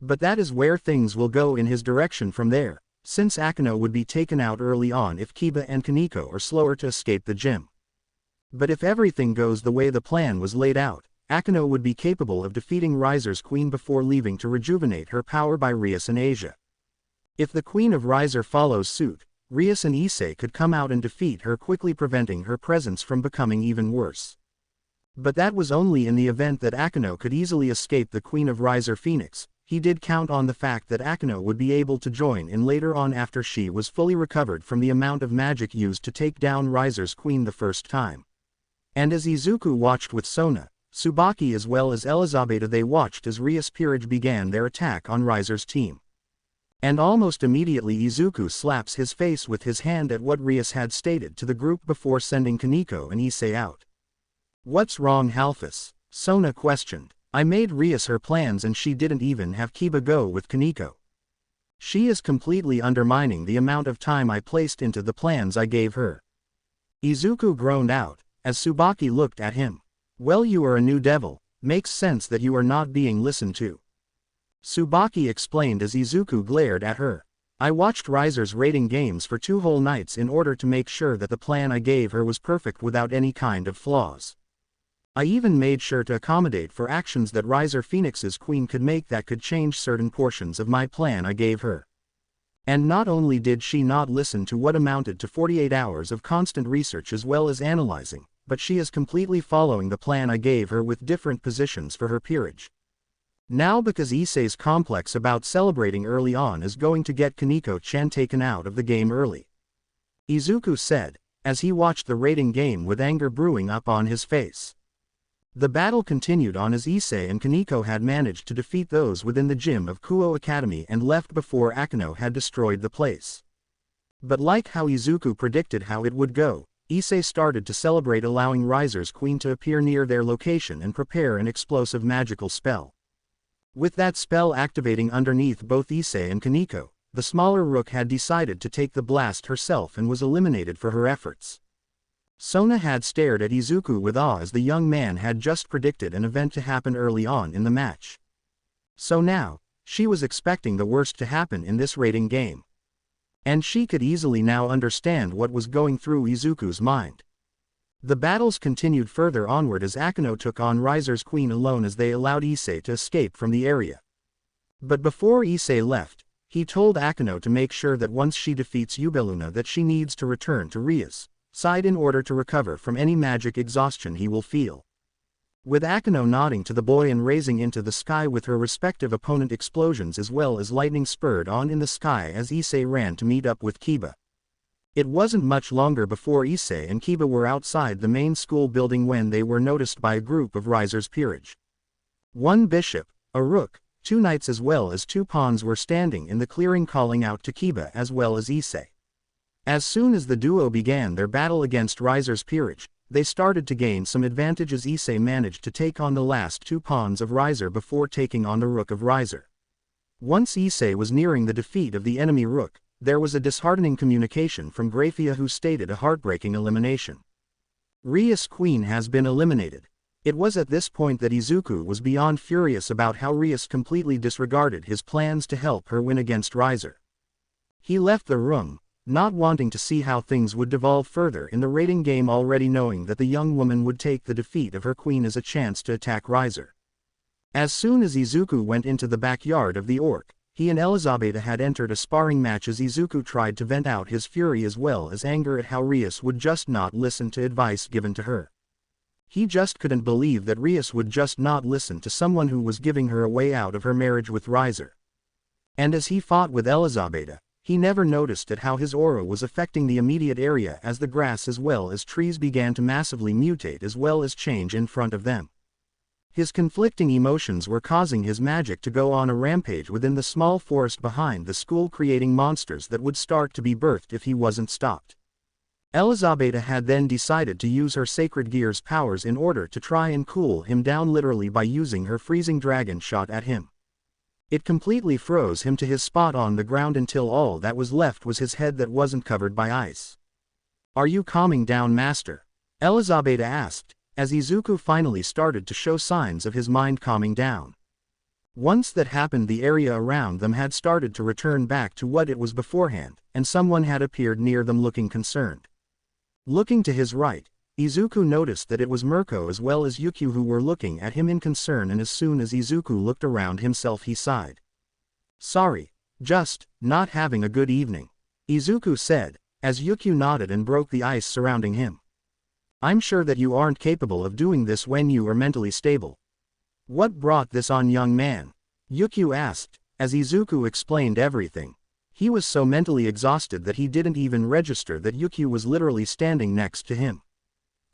But that is where things will go in his direction from there, since Akeno would be taken out early on if Kiba and Kaneko are slower to escape the gym. But if everything goes the way the plan was laid out, Akeno would be capable of defeating Riser's queen before leaving to rejuvenate her power by Rias and Asia. If the queen of Riser follows suit, Rias and Issei could come out and defeat her, quickly preventing her presence from becoming even worse. But that was only in the event that Akeno could easily escape the queen of Riser Phoenix. He did count on the fact that Akeno would be able to join in later on after she was fully recovered from the amount of magic used to take down Riser's queen the first time. And as Izuku watched with Sona, Tsubaki as well as Elizabeth, they watched as Rias' peerage began their attack on Riser's team. And almost immediately Izuku slaps his face with his hand at what Rias had stated to the group before sending Kaneko and Issei out. "What's wrong, Halfus?" Sona questioned. "I made Rias her plans and she didn't even have Kiba go with Kaneko. She is completely undermining the amount of time I placed into the plans I gave her." Izuku groaned out, as Tsubaki looked at him. "Well, you are a new devil, makes sense that you are not being listened to." Tsubaki explained as Izuku glared at her. "I watched Riser's rating games for 2 whole nights in order to make sure that the plan I gave her was perfect without any kind of flaws. I even made sure to accommodate for actions that Riser Phoenix's queen could make that could change certain portions of my plan I gave her. And not only did she not listen to what amounted to 48 hours of constant research as well as analyzing, but she is completely following the plan I gave her with different positions for her peerage. Now because Issei's complex about celebrating early on is going to get Kaneko-chan taken out of the game early," Izuku said, as he watched the rating game with anger brewing up on his face. The battle continued on as Issei and Kaneko had managed to defeat those within the gym of Kuo Academy and left before Akeno had destroyed the place. But like how Izuku predicted how it would go, Issei started to celebrate, allowing Riser's queen to appear near their location and prepare an explosive magical spell. With that spell activating underneath both Issei and Kaneko, the smaller rook had decided to take the blast herself and was eliminated for her efforts. Sona had stared at Izuku with awe as the young man had just predicted an event to happen early on in the match. So now, she was expecting the worst to happen in this raiding game. And she could easily now understand what was going through Izuku's mind. The battles continued further onward as Akeno took on Riser's queen alone as they allowed Issei to escape from the area. But before Issei left, he told Akeno to make sure that once she defeats Yubeluna that she needs to return to Ria's side in order to recover from any magic exhaustion he will feel. With Akeno nodding to the boy and raising into the sky with her respective opponent, explosions as well as lightning spurred on in the sky as Issei ran to meet up with Kiba. It wasn't much longer before Issei and Kiba were outside the main school building when they were noticed by a group of Riser's peerage. One bishop, a rook, 2 knights as well as 2 pawns were standing in the clearing calling out to Kiba as well as Issei. As soon as the duo began their battle against Riser's peerage, they started to gain some advantage as Issei managed to take on the last 2 pawns of Riser before taking on the rook of Riser. Once Issei was nearing the defeat of the enemy rook, there was a disheartening communication from Graphia who stated a heartbreaking elimination. Ria's queen has been eliminated. It was at this point that Izuku was beyond furious about how Rias completely disregarded his plans to help her win against Riser. He left the room, not wanting to see how things would devolve further in the raiding game, already knowing that the young woman would take the defeat of her queen as a chance to attack Riser. As soon as Izuku went into the backyard of the orc, he and Elizabeth had entered a sparring match as Izuku tried to vent out his fury as well as anger at how Rias would just not listen to advice given to her. He just couldn't believe that Rias would just not listen to someone who was giving her a way out of her marriage with Riser. And as he fought with Elizabeth, he never noticed at how his aura was affecting the immediate area as the grass as well as trees began to massively mutate as well as change in front of them. His conflicting emotions were causing his magic to go on a rampage within the small forest behind the school, creating monsters that would start to be birthed if he wasn't stopped. Elizabeth had then decided to use her sacred gear's powers in order to try and cool him down, literally by using her freezing dragon shot at him. It completely froze him to his spot on the ground until all that was left was his head that wasn't covered by ice. "Are you calming down, master?" Elizabeth asked, as Izuku finally started to show signs of his mind calming down. Once that happened, the area around them had started to return back to what it was beforehand, and someone had appeared near them looking concerned. Looking to his right, Izuku noticed that it was Mirko as well as Yukio who were looking at him in concern, and as soon as Izuku looked around himself he sighed. "Sorry, just not having a good evening," Izuku said, as Yukio nodded and broke the ice surrounding him. "I'm sure that you aren't capable of doing this when you are mentally stable." "What brought this on, young man?" Yukio asked, as Izuku explained everything. He was so mentally exhausted that he didn't even register that Yukio was literally standing next to him.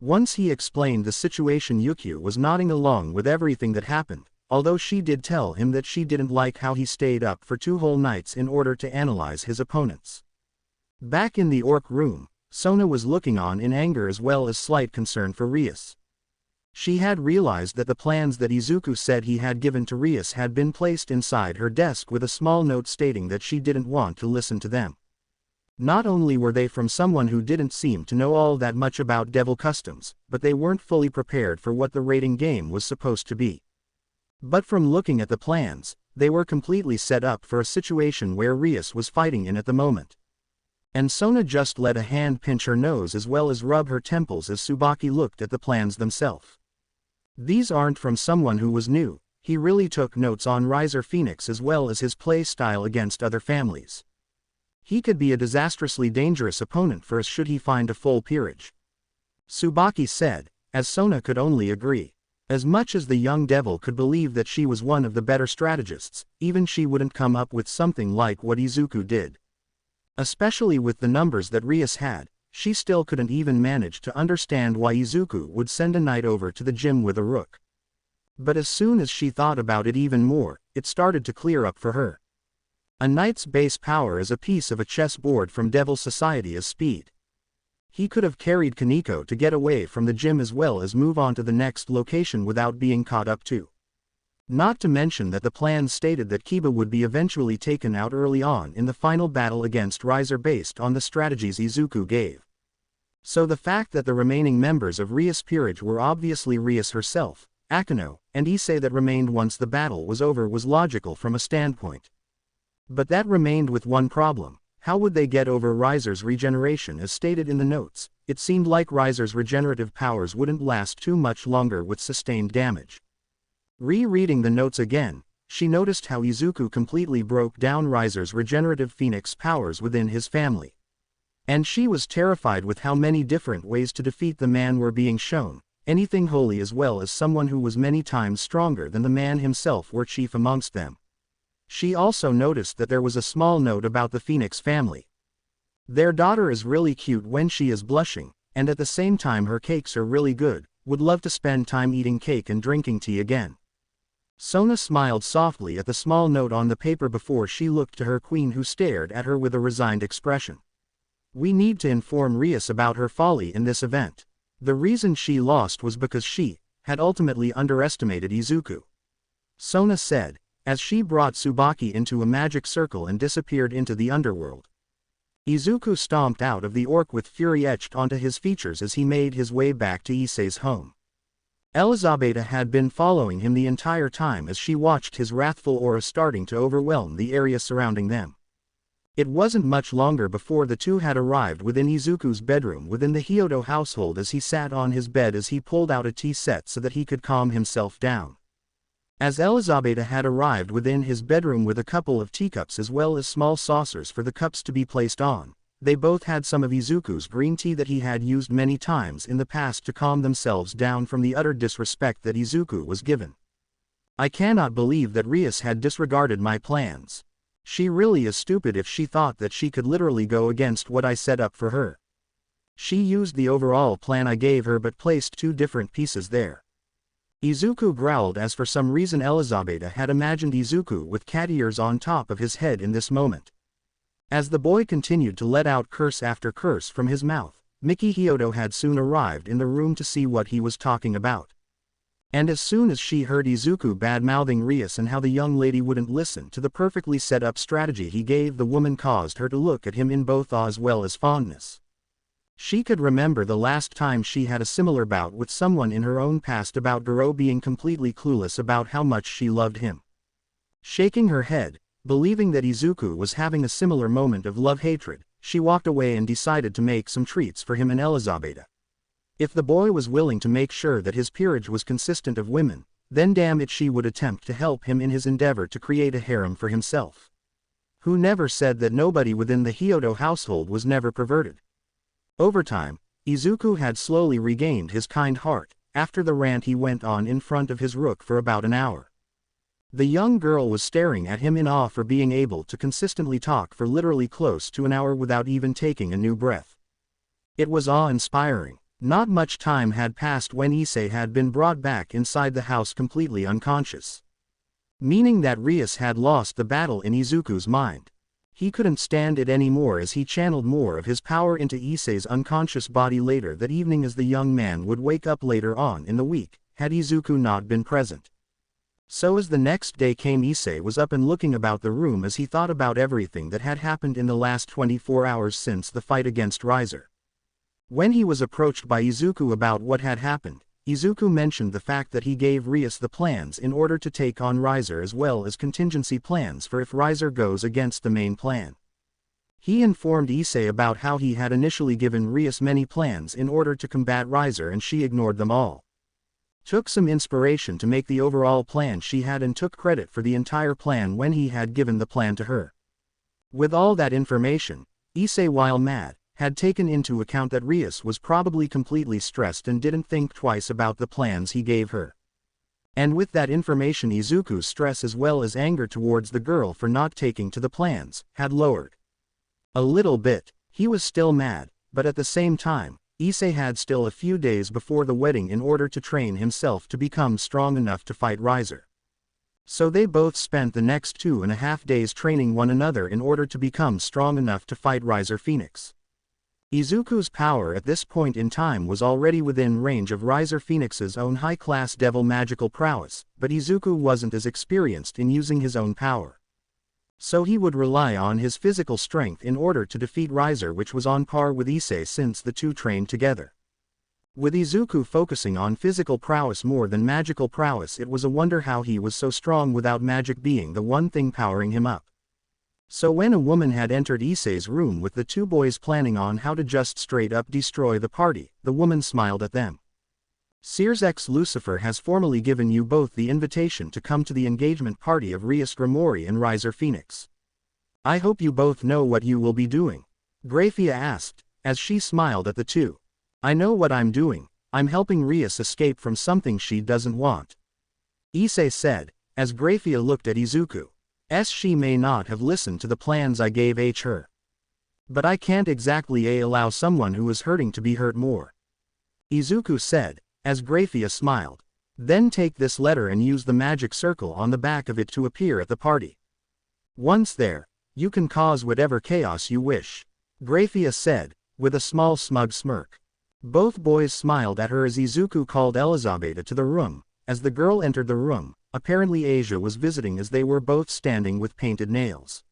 Once he explained the situation, Yukio was nodding along with everything that happened, although she did tell him that she didn't like how he stayed up for 2 whole nights in order to analyze his opponents. Back in the orc room, Sona was looking on in anger as well as slight concern for Rias. She had realized that the plans that Izuku said he had given to Rias had been placed inside her desk with a small note stating that she didn't want to listen to them. Not only were they from someone who didn't seem to know all that much about devil customs, but they weren't fully prepared for what the raiding game was supposed to be. But from looking at the plans, they were completely set up for a situation where Rias was fighting in at the moment. And Sona just let a hand pinch her nose as well as rub her temples as Tsubaki looked at the plans themselves. These aren't from someone who was new. He really took notes on Riser Phoenix as well as his play style against other families. He could be a disastrously dangerous opponent for us should he find a full peerage. Tsubaki said, as Sona could only agree. As much as the young devil could believe that she was one of the better strategists, even she wouldn't come up with something like what Izuku did. Especially with the numbers that Rias had, she still couldn't even manage to understand why Izuku would send a knight over to the gym with a rook. But as soon as she thought about it even more, it started to clear up for her. A knight's base power is a piece of a chessboard from Devil Society as speed. He could have carried Kaneko to get away from the gym as well as move on to the next location without being caught up too. Not to mention that the plan stated that Kiba would be eventually taken out early on in the final battle against Riser based on the strategies Izuku gave. So the fact that the remaining members of Rias Peerage were obviously Rias herself, Akeno, and Issei that remained once the battle was over was logical from a standpoint. But that remained with one problem. How would they get over Riser's regeneration? As stated in the notes, it seemed like Riser's regenerative powers wouldn't last too much longer with sustained damage. Rereading the notes again, she noticed how Izuku completely broke down Riser's regenerative phoenix powers within his family. And she was terrified with how many different ways to defeat the man were being shown, anything holy as well as someone who was many times stronger than the man himself were chief amongst them. She also noticed that there was a small note about the Phoenix family. Their daughter is really cute when she is blushing, and at the same time her cakes are really good, would love to spend time eating cake and drinking tea again. Sona smiled softly at the small note on the paper before she looked to her queen, who stared at her with a resigned expression. We need to inform Rias about her folly in this event. The reason she lost was because she had ultimately underestimated Izuku. Sona said, as she brought Tsubaki into a magic circle and disappeared into the underworld. Izuku stomped out of the orc with fury etched onto his features as he made his way back to Issei's home. Elizabeta had been following him the entire time as she watched his wrathful aura starting to overwhelm the area surrounding them. It wasn't much longer before the two had arrived within Izuku's bedroom within the Hyodo household as he sat on his bed as he pulled out a tea set so that he could calm himself down. As Elizabeta had arrived within his bedroom with a couple of teacups as well as small saucers for the cups to be placed on, they both had some of Izuku's green tea that he had used many times in the past to calm themselves down from the utter disrespect that Izuku was given. I cannot believe that Rias had disregarded my plans. She really is stupid if she thought that she could literally go against what I set up for her. She used the overall plan I gave her but placed two different pieces there. Izuku growled as for some reason Elizabeta had imagined Izuku with cat ears on top of his head in this moment. As the boy continued to let out curse after curse from his mouth, Miki Hyodo had soon arrived in the room to see what he was talking about. And as soon as she heard Izuku bad-mouthing Rias and how the young lady wouldn't listen to the perfectly set-up strategy he gave, the woman caused her to look at him in both awe as well as fondness. She could remember the last time she had a similar bout with someone in her own past about Goro being completely clueless about how much she loved him. Shaking her head, believing that Izuku was having a similar moment of love-hatred, she walked away and decided to make some treats for him and Elizabeta. If the boy was willing to make sure that his peerage was consistent of women, then damn it she would attempt to help him in his endeavor to create a harem for himself. Who never said that nobody within the Hyodo household was never perverted? Over time, Izuku had slowly regained his kind heart, after the rant he went on in front of his rook for about an hour. The young girl was staring at him in awe for being able to consistently talk for literally close to an hour without even taking a new breath. It was awe-inspiring. Not much time had passed when Issei had been brought back inside the house completely unconscious. Meaning that Rias had lost the battle in Izuku's mind. He couldn't stand it anymore as he channeled more of his power into Issei's unconscious body later that evening as the young man would wake up later on in the week, had Izuku not been present. So as the next day came, Issei was up and looking about the room as he thought about everything that had happened in the last 24 hours since the fight against Riser. When he was approached by Izuku about what had happened, Izuku mentioned the fact that he gave Rias the plans in order to take on Riser as well as contingency plans for if Riser goes against the main plan. He informed Issei about how he had initially given Rias many plans in order to combat Riser and she ignored them all. Took some inspiration to make the overall plan she had and took credit for the entire plan when he had given the plan to her. With all that information, Issei, while mad, had taken into account that Rias was probably completely stressed and didn't think twice about the plans he gave her. And with that information, Izuku's stress as well as anger towards the girl for not taking to the plans had lowered. A little bit. He was still mad, but at the same time, Issei had still a few days before the wedding in order to train himself to become strong enough to fight Riser. So they both spent the next 2.5 days training one another in order to become strong enough to fight Riser Phoenix. Izuku's power at this point in time was already within range of Riser Phoenix's own high-class devil magical prowess, but Izuku wasn't as experienced in using his own power. So he would rely on his physical strength in order to defeat Riser, which was on par with Issei since the two trained together. With Izuku focusing on physical prowess more than magical prowess, it was a wonder how he was so strong without magic being the one thing powering him up. So when a woman had entered Issei's room with the two boys planning on how to just straight up destroy the party, the woman smiled at them. Sears X Lucifer has formally given you both the invitation to come to the engagement party of Rias Grimori and Riser Phoenix. I hope you both know what you will be doing. Graphia asked, as she smiled at the two. I know what I'm doing. I'm helping Rias escape from something she doesn't want. Issei said, as Graphia looked at Izuku. She may not have listened to the plans I gave her. But I can't exactly allow someone who is hurting to be hurt more. Izuku said, as Graphia smiled. Then take this letter and use the magic circle on the back of it to appear at the party. Once there, you can cause whatever chaos you wish. Graphia said, with a small smug smirk. Both boys smiled at her as Izuku called Elizabeth to the room. As the girl entered the room, apparently Asia was visiting as they were both standing with painted nails.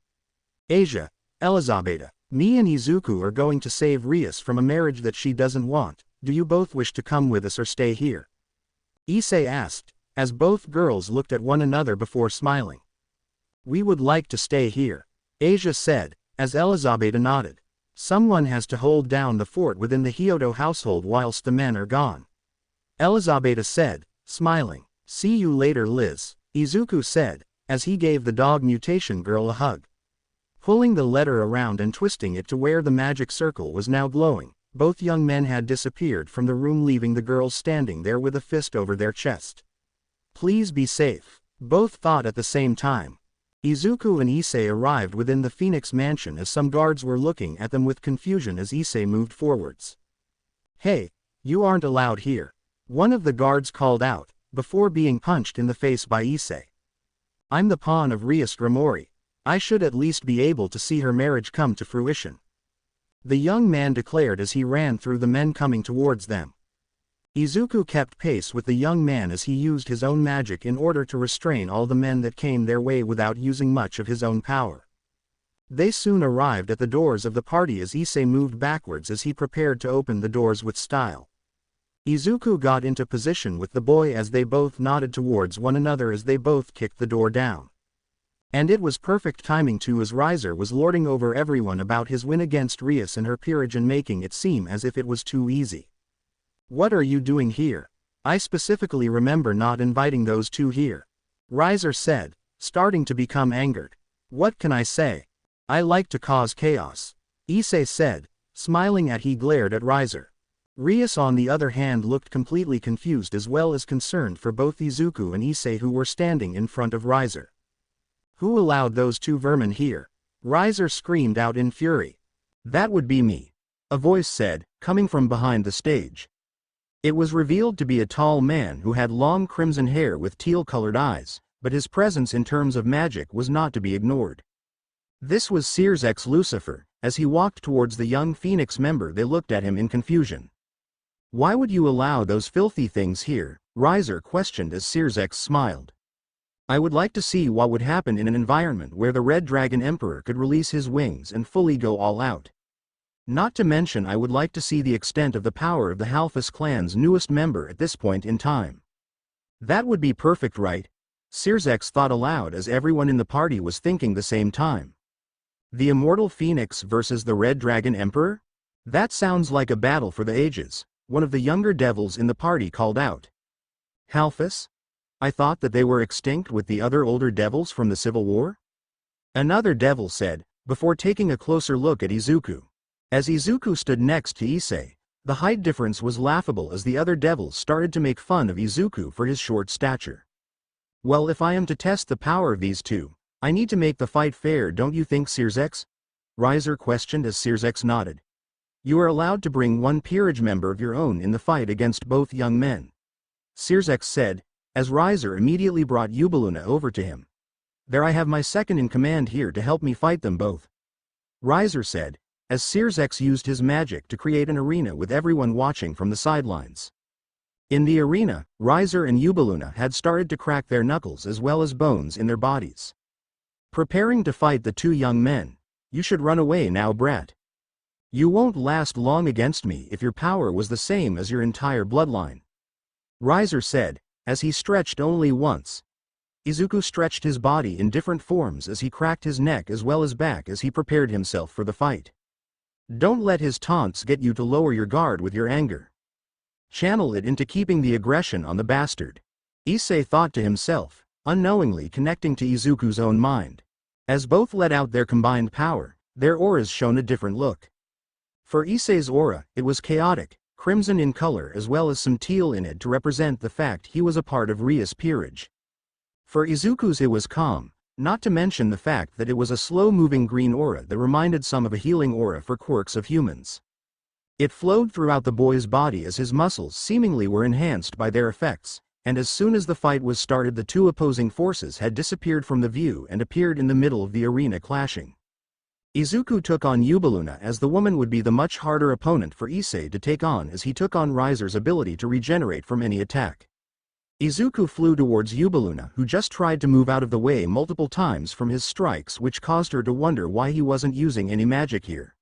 Asia, Elizabeth, me and Izuku are going to save Rias from a marriage that she doesn't want. Do you both wish to come with us or stay here? Issei asked, as both girls looked at one another before smiling. We would like to stay here, Asia said, as Elizabeth nodded. Someone has to hold down the fort within the Hyodo household whilst the men are gone. Elizabeth said, smiling. See you later, Liz, Izuku said, as he gave the dog mutation girl a hug. Pulling the letter around and twisting it to where the magic circle was now glowing, both young men had disappeared from the room, leaving the girls standing there with a fist over their chest. Please be safe, both thought at the same time. Izuku and Issei arrived within the Phoenix mansion as some guards were looking at them with confusion as Issei moved forwards. Hey, you aren't allowed here, one of the guards called out, before being punched in the face by Issei. I'm the pawn of Rias Grimori. I should at least be able to see her marriage come to fruition. The young man declared as he ran through the men coming towards them. Izuku kept pace with the young man as he used his own magic in order to restrain all the men that came their way without using much of his own power. They soon arrived at the doors of the party as Issei moved backwards as he prepared to open the doors with style. Izuku got into position with the boy as they both nodded towards one another as they both kicked the door down. And it was perfect timing too, as Riser was lording over everyone about his win against Rias and her peerage and making it seem as if it was too easy. What are you doing here? I specifically remember not inviting those two here, Riser said, starting to become angered. What can I say? I like to cause chaos, Issei said, smiling as he glared at Riser. Rias on the other hand looked completely confused as well as concerned for both Izuku and Issei who were standing in front of Riser. Who allowed those two vermin here? Riser screamed out in fury. That would be me, a voice said, coming from behind the stage. It was revealed to be a tall man who had long crimson hair with teal-colored eyes, but his presence in terms of magic was not to be ignored. This was Sears X Lucifer. As he walked towards the young Phoenix member, they looked at him in confusion. Why would you allow those filthy things here? Riser questioned as Sears X smiled. I would like to see what would happen in an environment where the Red Dragon Emperor could release his wings and fully go all out. Not to mention, I would like to see the extent of the power of the Halfus clan's newest member at this point in time. That would be perfect, right? Searsex thought aloud as everyone in the party was thinking the same time. The Immortal Phoenix versus the Red Dragon Emperor? That sounds like a battle for the ages, one of the younger devils in the party called out. Halfus? I thought that they were extinct with the other older devils from the Civil War? Another devil said, before taking a closer look at Izuku. As Izuku stood next to Issei, the height difference was laughable as the other devils started to make fun of Izuku for his short stature. Well, if I am to test the power of these two, I need to make the fight fair, don't you think, Searsex? Riser questioned as Searsex nodded. You are allowed to bring one peerage member of your own in the fight against both young men, Searsex said, as Riser immediately brought Ubaluna over to him. There, I have my second in command here to help me fight them both, Riser said, as Searsex used his magic to create an arena with everyone watching from the sidelines. In the arena, Riser and Yubaluna had started to crack their knuckles as well as bones in their bodies. Preparing to fight the two young men. You should run away now, brat. You won't last long against me if your power was the same as your entire bloodline. Riser said, as he stretched only once. Izuku stretched his body in different forms as he cracked his neck as well as back as he prepared himself for the fight. Don't let his taunts get you to lower your guard with your anger. Channel it into keeping the aggression on the bastard. Issei thought to himself, unknowingly connecting to Izuku's own mind. As both let out their combined power, their auras shone a different look. For Issei's aura, it was chaotic, crimson in color as well as some teal in it to represent the fact he was a part of Rias' peerage. For Izuku's it was calm, not to mention the fact that it was a slow-moving green aura that reminded some of a healing aura for quirks of humans. It flowed throughout the boy's body as his muscles seemingly were enhanced by their effects, and as soon as the fight was started the two opposing forces had disappeared from the view and appeared in the middle of the arena clashing. Izuku took on Yubaluna as the woman would be the much harder opponent for Issei to take on as he took on Riser's ability to regenerate from any attack. Izuku flew towards Yubaluna who just tried to move out of the way multiple times from his strikes, which caused her to wonder why he wasn't using any magic here.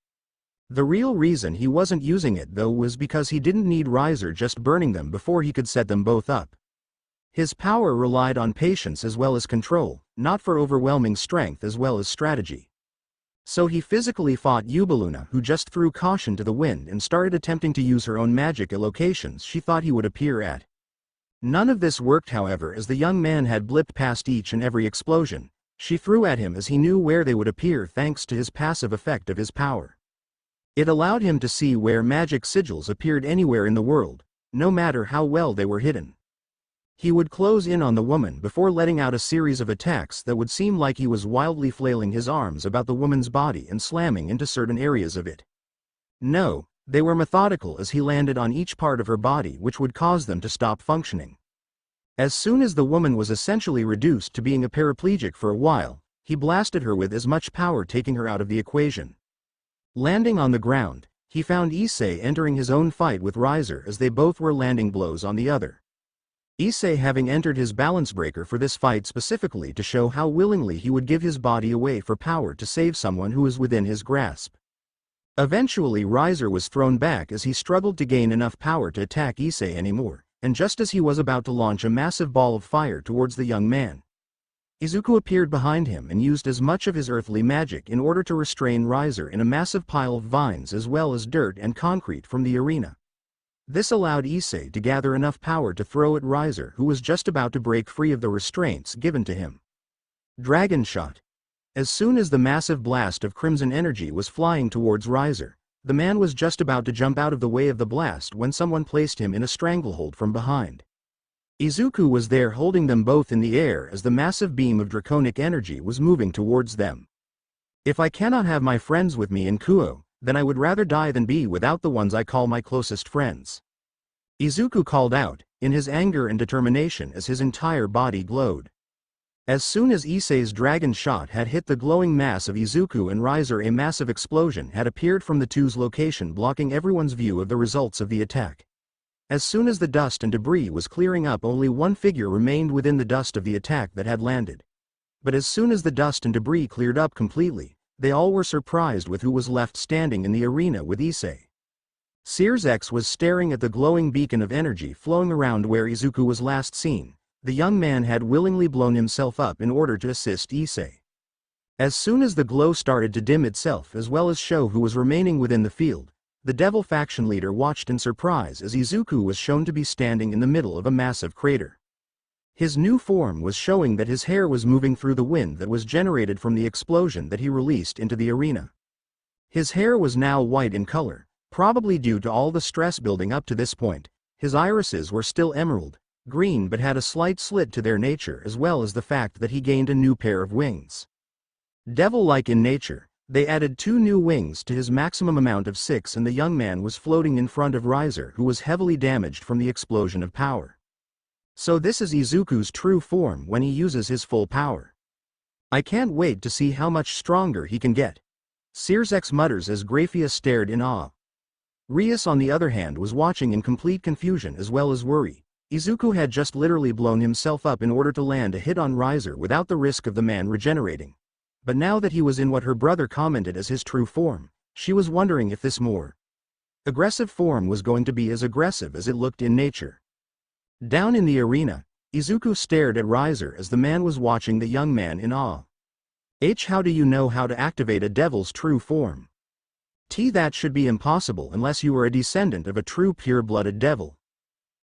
The real reason he wasn't using it though was because he didn't need Riser just burning them before he could set them both up. His power relied on patience as well as control, not for overwhelming strength as well as strategy. So he physically fought Yubaluna who just threw caution to the wind and started attempting to use her own magic at locations she thought he would appear at. None of this worked however as the young man had blipped past each and every explosion she threw at him as he knew where they would appear thanks to his passive effect of his power. It allowed him to see where magic sigils appeared anywhere in the world, no matter how well they were hidden. He would close in on the woman before letting out a series of attacks that would seem like he was wildly flailing his arms about the woman's body and slamming into certain areas of it. No, they were methodical as he landed on each part of her body which would cause them to stop functioning. As soon as the woman was essentially reduced to being a paraplegic for a while, he blasted her with as much power taking her out of the equation. Landing on the ground, he found Issei entering his own fight with Riser as they both were landing blows on the other. Issei having entered his balance breaker for this fight specifically to show how willingly he would give his body away for power to save someone who was within his grasp. Eventually Riser was thrown back as he struggled to gain enough power to attack Issei anymore, and just as he was about to launch a massive ball of fire towards the young man, Izuku appeared behind him and used as much of his earthly magic in order to restrain Riser in a massive pile of vines as well as dirt and concrete from the arena. This allowed Issei to gather enough power to throw at Riser who was just about to break free of the restraints given to him. Dragon Shot. As soon as the massive blast of crimson energy was flying towards Riser, the man was just about to jump out of the way of the blast when someone placed him in a stranglehold from behind. Izuku was there holding them both in the air as the massive beam of draconic energy was moving towards them. If I cannot have my friends with me in Kuo, then I would rather die than be without the ones I call my closest friends. Izuku called out, in his anger and determination as his entire body glowed. As soon as Issei's dragon shot had hit the glowing mass of Izuku and Riser, a massive explosion had appeared from the two's location blocking everyone's view of the results of the attack. As soon as the dust and debris was clearing up, only one figure remained within the dust of the attack that had landed. But as soon as the dust and debris cleared up completely, they all were surprised with who was left standing in the arena with Issei. Searsex was staring at the glowing beacon of energy flowing around where Izuku was last seen. The young man had willingly blown himself up in order to assist Issei. As soon as the glow started to dim itself as well as show who was remaining within the field, the devil faction leader watched in surprise as Izuku was shown to be standing in the middle of a massive crater. His new form was showing that his hair was moving through the wind that was generated from the explosion that he released into the arena. His hair was now white in color, probably due to all the stress building up to this point. His irises were still emerald green but had a slight slit to their nature as well as the fact that he gained a new pair of wings. Devil-like in nature, they added 2 new wings to his maximum amount of 6 and the young man was floating in front of Riser who was heavily damaged from the explosion of power. So this is Izuku's true form when he uses his full power. I can't wait to see how much stronger he can get. Searsex mutters as Graphia stared in awe. Rias on the other hand was watching in complete confusion as well as worry. Izuku had just literally blown himself up in order to land a hit on Riser without the risk of the man regenerating. But now that he was in what her brother commented as his true form, she was wondering if this more aggressive form was going to be as aggressive as it looked in nature. Down in the arena, Izuku stared at Riser as the man was watching the young man in awe. How do you know how to activate a devil's true form? That should be impossible unless you are a descendant of a true pure-blooded devil.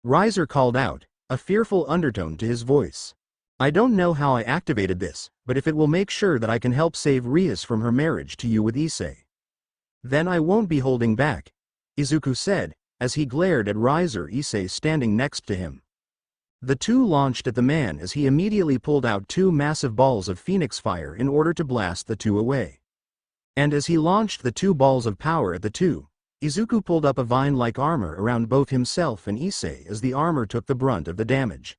Riser called out, a fearful undertone to his voice. I don't know how I activated this, but if it will make sure that I can help save Rias from her marriage to you with Issei, then I won't be holding back, Izuku said, as he glared at Riser Issei standing next to him. The two launched at the man as he immediately pulled out two massive balls of phoenix fire in order to blast the two away. And as he launched the two balls of power at the two, Izuku pulled up a vine-like armor around both himself and Issei as the armor took the brunt of the damage.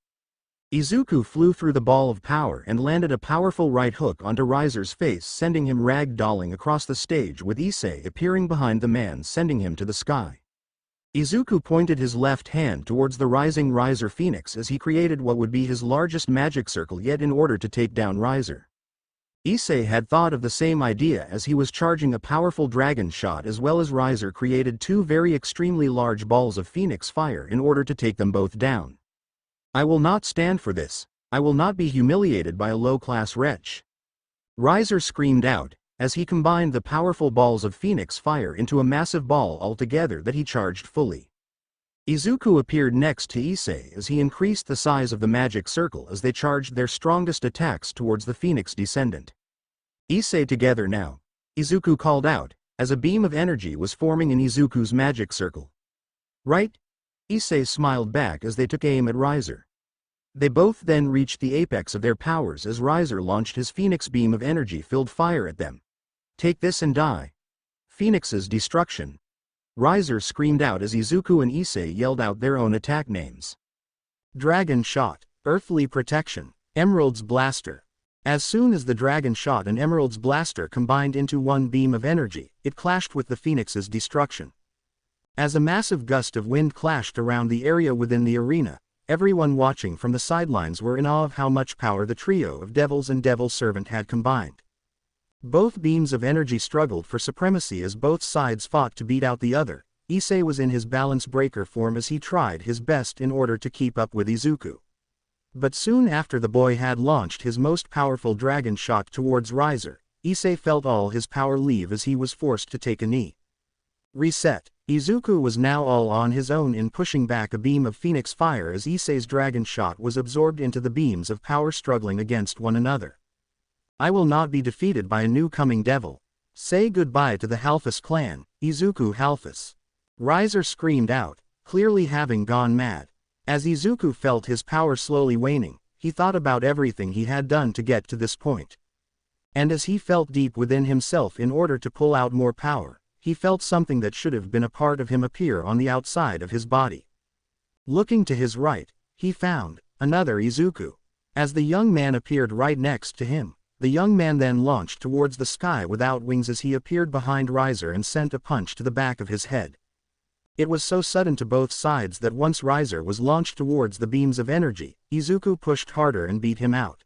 Izuku flew through the ball of power and landed a powerful right hook onto Riser's face, sending him rag-dolling across the stage with Issei appearing behind the man, sending him to the sky. Izuku pointed his left hand towards the rising Riser Phoenix as he created what would be his largest magic circle yet in order to take down Riser. Issei had thought of the same idea as he was charging a powerful dragon shot, as well as Riser created two very extremely large balls of phoenix fire in order to take them both down. I will not stand for this. I will not be humiliated by a low-class wretch. Riser screamed out, as he combined the powerful balls of phoenix fire into a massive ball altogether that he charged fully. Izuku appeared next to Issei as he increased the size of the magic circle as they charged their strongest attacks towards the phoenix descendant. Issei together now, Izuku called out, as a beam of energy was forming in Izuku's magic circle. Right? Issei smiled back as they took aim at Riser. They both then reached the apex of their powers as Riser launched his phoenix beam of energy-filled fire at them. Take this and die. Phoenix's destruction. Riser screamed out as Izuku and Issei yelled out their own attack names. Dragon Shot, Earthly Protection, Emerald's Blaster. As soon as the Dragon Shot and Emerald's Blaster combined into one beam of energy, it clashed with the Phoenix's destruction. As a massive gust of wind clashed around the area within the arena, everyone watching from the sidelines were in awe of how much power the trio of devils and devil servant had combined. Both beams of energy struggled for supremacy as both sides fought to beat out the other. Issei was in his balance breaker form as he tried his best in order to keep up with Izuku. But soon after the boy had launched his most powerful dragon shot towards Riser, Issei felt all his power leave as he was forced to take a knee. Reset. Izuku was now all on his own in pushing back a beam of phoenix fire as Issei's dragon shot was absorbed into the beams of power struggling against one another. I will not be defeated by a new coming devil. Say goodbye to the Halfus clan, Izuku Halfus. Riser screamed out, clearly having gone mad. As Izuku felt his power slowly waning, he thought about everything he had done to get to this point. And as he felt deep within himself in order to pull out more power, he felt something that should have been a part of him appear on the outside of his body. Looking to his right, he found another Izuku. As the young man appeared right next to him, the young man then launched towards the sky without wings as he appeared behind Riser and sent a punch to the back of his head. It was so sudden to both sides that once Riser was launched towards the beams of energy, Izuku pushed harder and beat him out.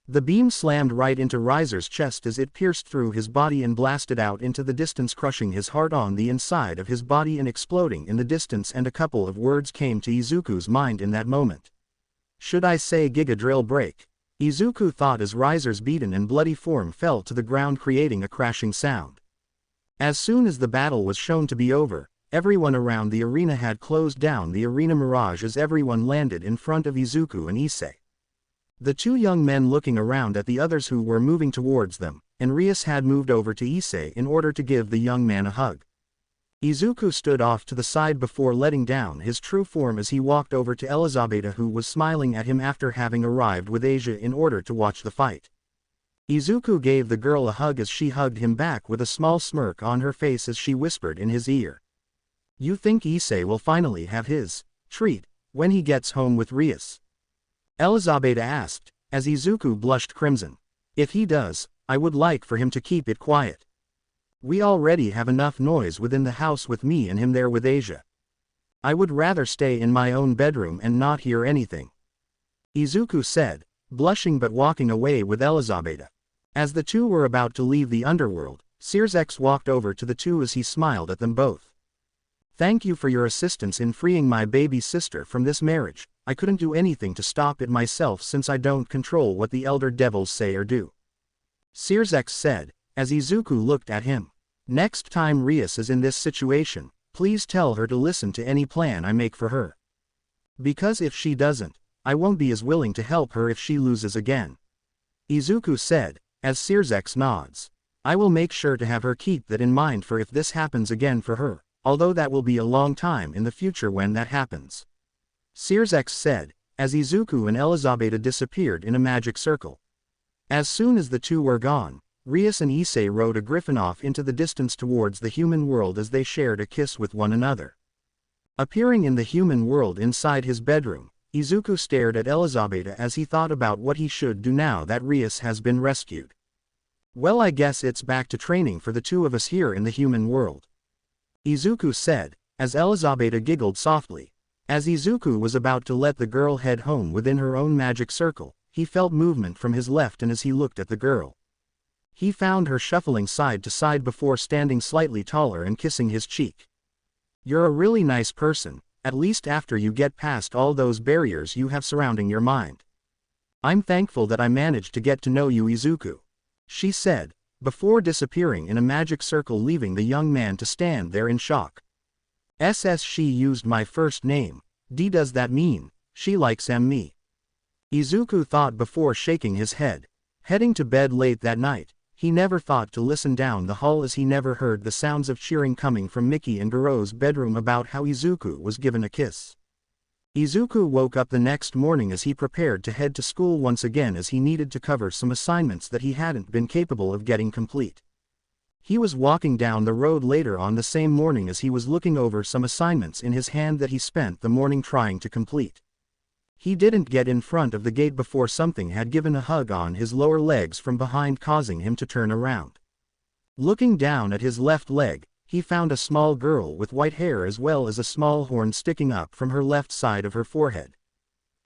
The beam slammed right into Riser's chest as it pierced through his body and blasted out into the distance, crushing his heart on the inside of his body and exploding in the distance, and a couple of words came to Izuku's mind in that moment. Should I say Giga Drill Break? Izuku thought as Riser's beaten and bloody form fell to the ground, creating a crashing sound. As soon as the battle was shown to be over, everyone around the arena had closed down the arena mirage as everyone landed in front of Izuku and Issei. The two young men looking around at the others who were moving towards them, and Rias had moved over to Issei in order to give the young man a hug. Izuku stood off to the side before letting down his true form as he walked over to Elizabeth, who was smiling at him after having arrived with Asia in order to watch the fight. Izuku gave the girl a hug as she hugged him back with a small smirk on her face as she whispered in his ear. You think Issei will finally have his treat when he gets home with Rias? Elizabeth asked, as Izuku blushed crimson. If he does, I would like for him to keep it quiet. We already have enough noise within the house with me and him there with Asia. I would rather stay in my own bedroom and not hear anything," Izuku said, blushing but walking away with Elizabeth. As the two were about to leave the underworld, Searsex walked over to the two as he smiled at them both. "Thank you for your assistance in freeing my baby sister from this marriage. I couldn't do anything to stop it myself since I don't control what the elder devils say or do," Searsex said, as Izuku looked at him. "Next time Rias is in this situation, please tell her to listen to any plan I make for her. Because if she doesn't, I won't be as willing to help her if she loses again," Izuku said, as Searsex nods. "I will make sure to have her keep that in mind for if this happens again for her, although that will be a long time in the future when that happens," Searsex said, as Izuku and Elizabeth disappeared in a magic circle. As soon as the two were gone, Rias and Issei rode a griffin off into the distance towards the human world as they shared a kiss with one another. Appearing in the human world inside his bedroom, Izuku stared at Elizabeth as he thought about what he should do now that Rias has been rescued. "Well, I guess it's back to training for the two of us here in the human world," Izuku said, as Elizabeth giggled softly. As Izuku was about to let the girl head home within her own magic circle, he felt movement from his left, and as he looked at the girl, he found her shuffling side to side before standing slightly taller and kissing his cheek. "You're a really nice person, at least after you get past all those barriers you have surrounding your mind. I'm thankful that I managed to get to know you, Izuku," she said, before disappearing in a magic circle, leaving the young man to stand there in shock. She used my first name. Does that mean she likes me?" Izuku thought before shaking his head. Heading to bed late that night, he never thought to listen down the hall as he never heard the sounds of cheering coming from Miki and Garo's bedroom about how Izuku was given a kiss. Izuku woke up the next morning as he prepared to head to school once again, as he needed to cover some assignments that he hadn't been capable of getting complete. He was walking down the road later on the same morning as he was looking over some assignments in his hand that he spent the morning trying to complete. He didn't get in front of the gate before something had given a hug on his lower legs from behind, causing him to turn around. Looking down at his left leg, he found a small girl with white hair as well as a small horn sticking up from her left side of her forehead.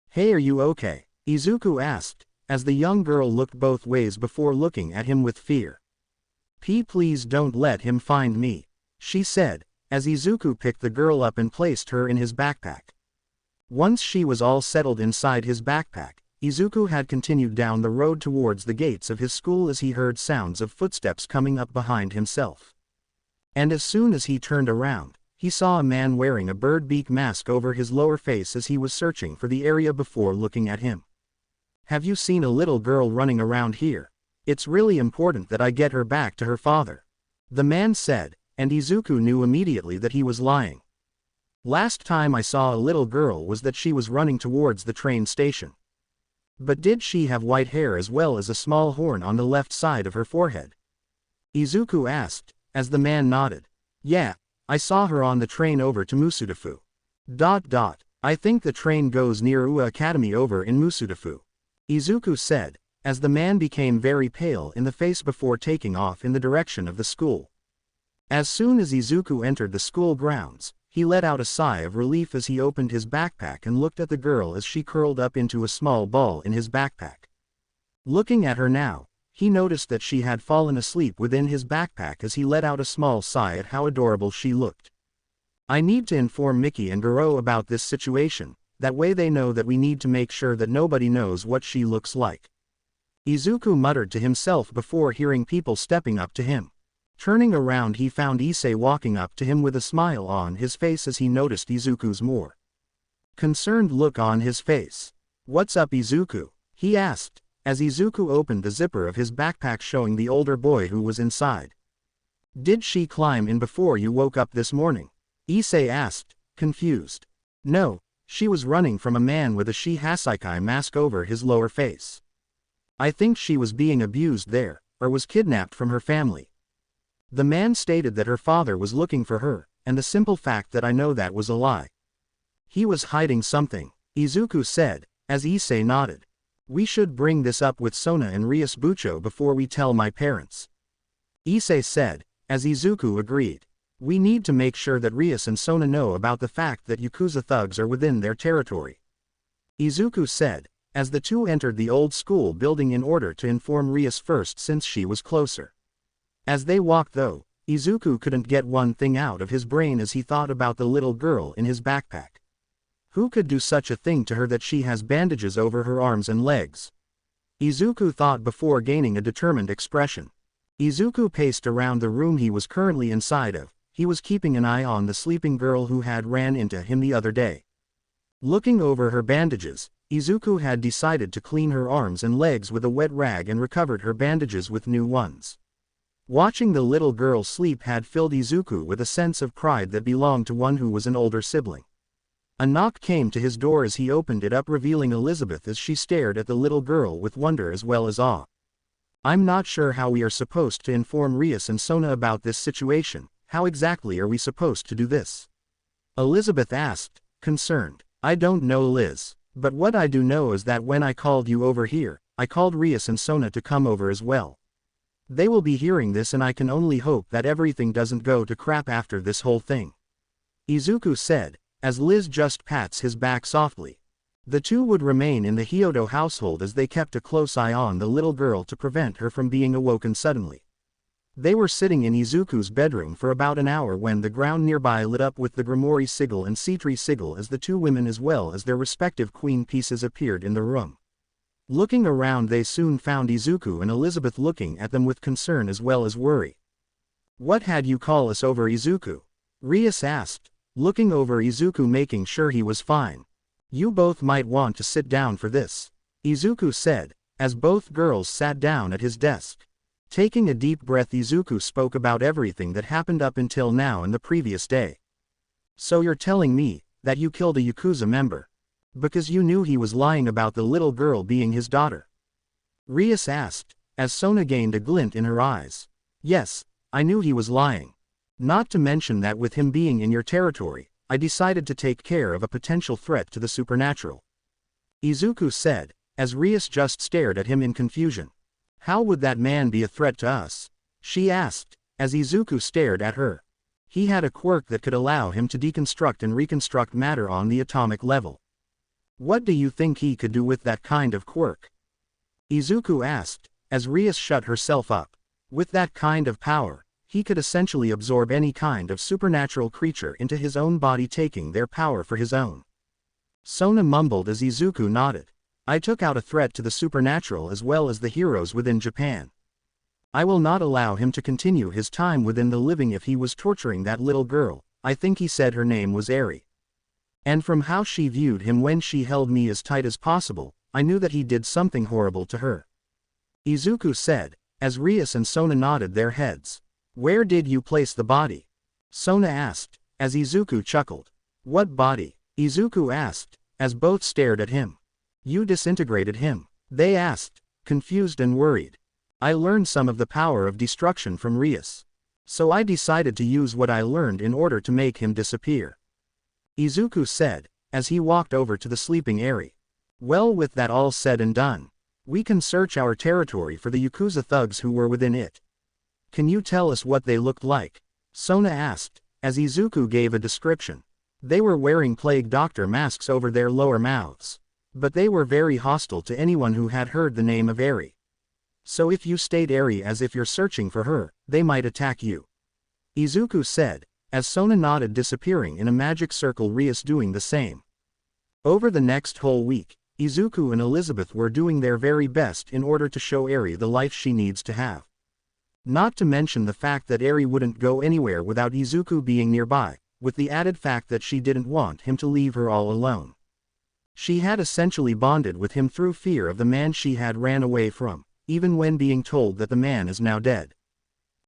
"Hey, are you okay?" Izuku asked, as the young girl looked both ways before looking at him with fear. Please don't let him find me," she said, as Izuku picked the girl up and placed her in his backpack. Once she was all settled inside his backpack, Izuku had continued down the road towards the gates of his school as he heard sounds of footsteps coming up behind himself. And as soon as he turned around, he saw a man wearing a bird beak mask over his lower face as he was searching for the area before looking at him. "Have you seen a little girl running around here? It's really important that I get her back to her father," the man said, and Izuku knew immediately that he was lying. "Last time I saw a little girl was that she was running towards the train station. But did she have white hair as well as a small horn on the left side of her forehead?" Izuku asked, as the man nodded. "Yeah, I saw her on the train over to Musudafu. I think the train goes near Ua Academy over in Musudafu," Izuku said, as the man became very pale in the face before taking off in the direction of the school. As soon as Izuku entered the school grounds, he let out a sigh of relief as he opened his backpack and looked at the girl as she curled up into a small ball in his backpack. Looking at her now, he noticed that she had fallen asleep within his backpack as he let out a small sigh at how adorable she looked. "I need to inform Miki and Garo about this situation, that way they know that we need to make sure that nobody knows what she looks like," Izuku muttered to himself before hearing people stepping up to him. Turning around, he found Issei walking up to him with a smile on his face as he noticed Izuku's more concerned look on his face. "What's up, Izuku?" he asked, as Izuku opened the zipper of his backpack showing the older boy who was inside. "Did she climb in before you woke up this morning?" Issei asked, confused. "No, she was running from a man with a Hasaikai mask over his lower face. I think she was being abused there, or was kidnapped from her family. The man stated that her father was looking for her, and the simple fact that I know that was a lie. He was hiding something," Izuku said, as Issei nodded. "We should bring this up with Sona and Rias Bucho before we tell my parents," Issei said, as Izuku agreed. We need to make sure that Rias and Sona know about the fact that Yakuza thugs are within their territory. Izuku said, as the two entered the old school building in order to inform Rias first since she was closer. As they walked though, Izuku couldn't get one thing out of his brain as he thought about the little girl in his backpack. Who could do such a thing to her that she has bandages over her arms and legs? Izuku thought before gaining a determined expression. Izuku paced around the room he was currently inside of. He was keeping an eye on the sleeping girl who had ran into him the other day. Looking over her bandages, Izuku had decided to clean her arms and legs with a wet rag and recovered her bandages with new ones. Watching the little girl sleep had filled Izuku with a sense of pride that belonged to one who was an older sibling. A knock came to his door as he opened it up, revealing Elizabeth as she stared at the little girl with wonder as well as awe. I'm not sure how we are supposed to inform Rias and Sona about this situation. How exactly are we supposed to do this? Elizabeth asked, concerned. I don't know, Liz, but what I do know is that when I called you over here, I called Rias and Sona to come over as well. They will be hearing this and I can only hope that everything doesn't go to crap after this whole thing. Izuku said, as Liz just pats his back softly. The two would remain in the Hyodo household as they kept a close eye on the little girl to prevent her from being awoken suddenly. They were sitting in Izuku's bedroom for about an hour when the ground nearby lit up with the Grimoire sigil and Citri sigil as the two women as well as their respective queen pieces appeared in the room. Looking around, they soon found Izuku and Elizabeth looking at them with concern as well as worry. What had you call us over, Izuku? Rias asked, looking over Izuku making sure he was fine. You both might want to sit down for this, Izuku said, as both girls sat down at his desk. Taking a deep breath, Izuku spoke about everything that happened up until now and the previous day. So you're telling me that you killed a Yakuza member because you knew he was lying about the little girl being his daughter? Rias asked, as Sona gained a glint in her eyes. Yes, I knew he was lying. Not to mention that with him being in your territory, I decided to take care of a potential threat to the supernatural. Izuku said, as Rias just stared at him in confusion. How would that man be a threat to us? She asked, as Izuku stared at her. He had a quirk that could allow him to deconstruct and reconstruct matter on the atomic level. What do you think he could do with that kind of quirk? Izuku asked, as Rias shut herself up. With that kind of power, he could essentially absorb any kind of supernatural creature into his own body, taking their power for his own. Sona mumbled as Izuku nodded. I took out a threat to the supernatural as well as the heroes within Japan. I will not allow him to continue his time within the living if he was torturing that little girl. I think he said her name was Eri. And from how she viewed him when she held me as tight as possible, I knew that he did something horrible to her. Izuku said, as Rias and Sona nodded their heads. Where did you place the body? Sona asked, as Izuku chuckled. What body? Izuku asked, as both stared at him. You disintegrated him, they asked, confused and worried. I learned some of the power of destruction from Rias. So I decided to use what I learned in order to make him disappear. Izuku said, as he walked over to the sleeping Eri. Well, with that all said and done, we can search our territory for the Yakuza thugs who were within it. Can you tell us what they looked like? Sona asked, as Izuku gave a description. They were wearing plague doctor masks over their lower mouths. But they were very hostile to anyone who had heard the name of Eri. So if you state Eri as if you're searching for her, they might attack you. Izuku said, as Sona nodded, disappearing in a magic circle, Rias doing the same. Over the next whole week, Izuku and Elizabeth were doing their very best in order to show Eri the life she needs to have. Not to mention the fact that Eri wouldn't go anywhere without Izuku being nearby, with the added fact that she didn't want him to leave her all alone. She had essentially bonded with him through fear of the man she had ran away from, even when being told that the man is now dead.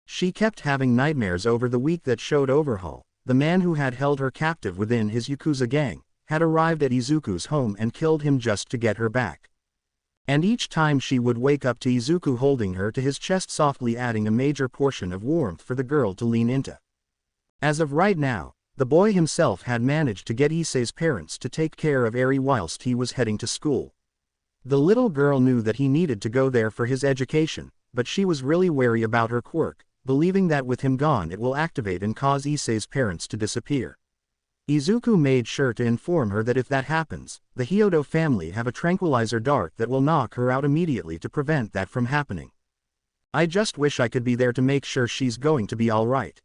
She kept having nightmares over the week that showed Overhaul, the man who had held her captive within his Yakuza gang, had arrived at Izuku's home and killed him just to get her back. And each time she would wake up to Izuku holding her to his chest, softly adding a major portion of warmth for the girl to lean into. As of right now, the boy himself had managed to get Issei's parents to take care of Eri whilst he was heading to school. The little girl knew that he needed to go there for his education, but she was really wary about her quirk, believing that with him gone it will activate and cause Issei's parents to disappear. Izuku made sure to inform her that if that happens, the Hyodo family have a tranquilizer dart that will knock her out immediately to prevent that from happening. I just wish I could be there to make sure she's going to be alright.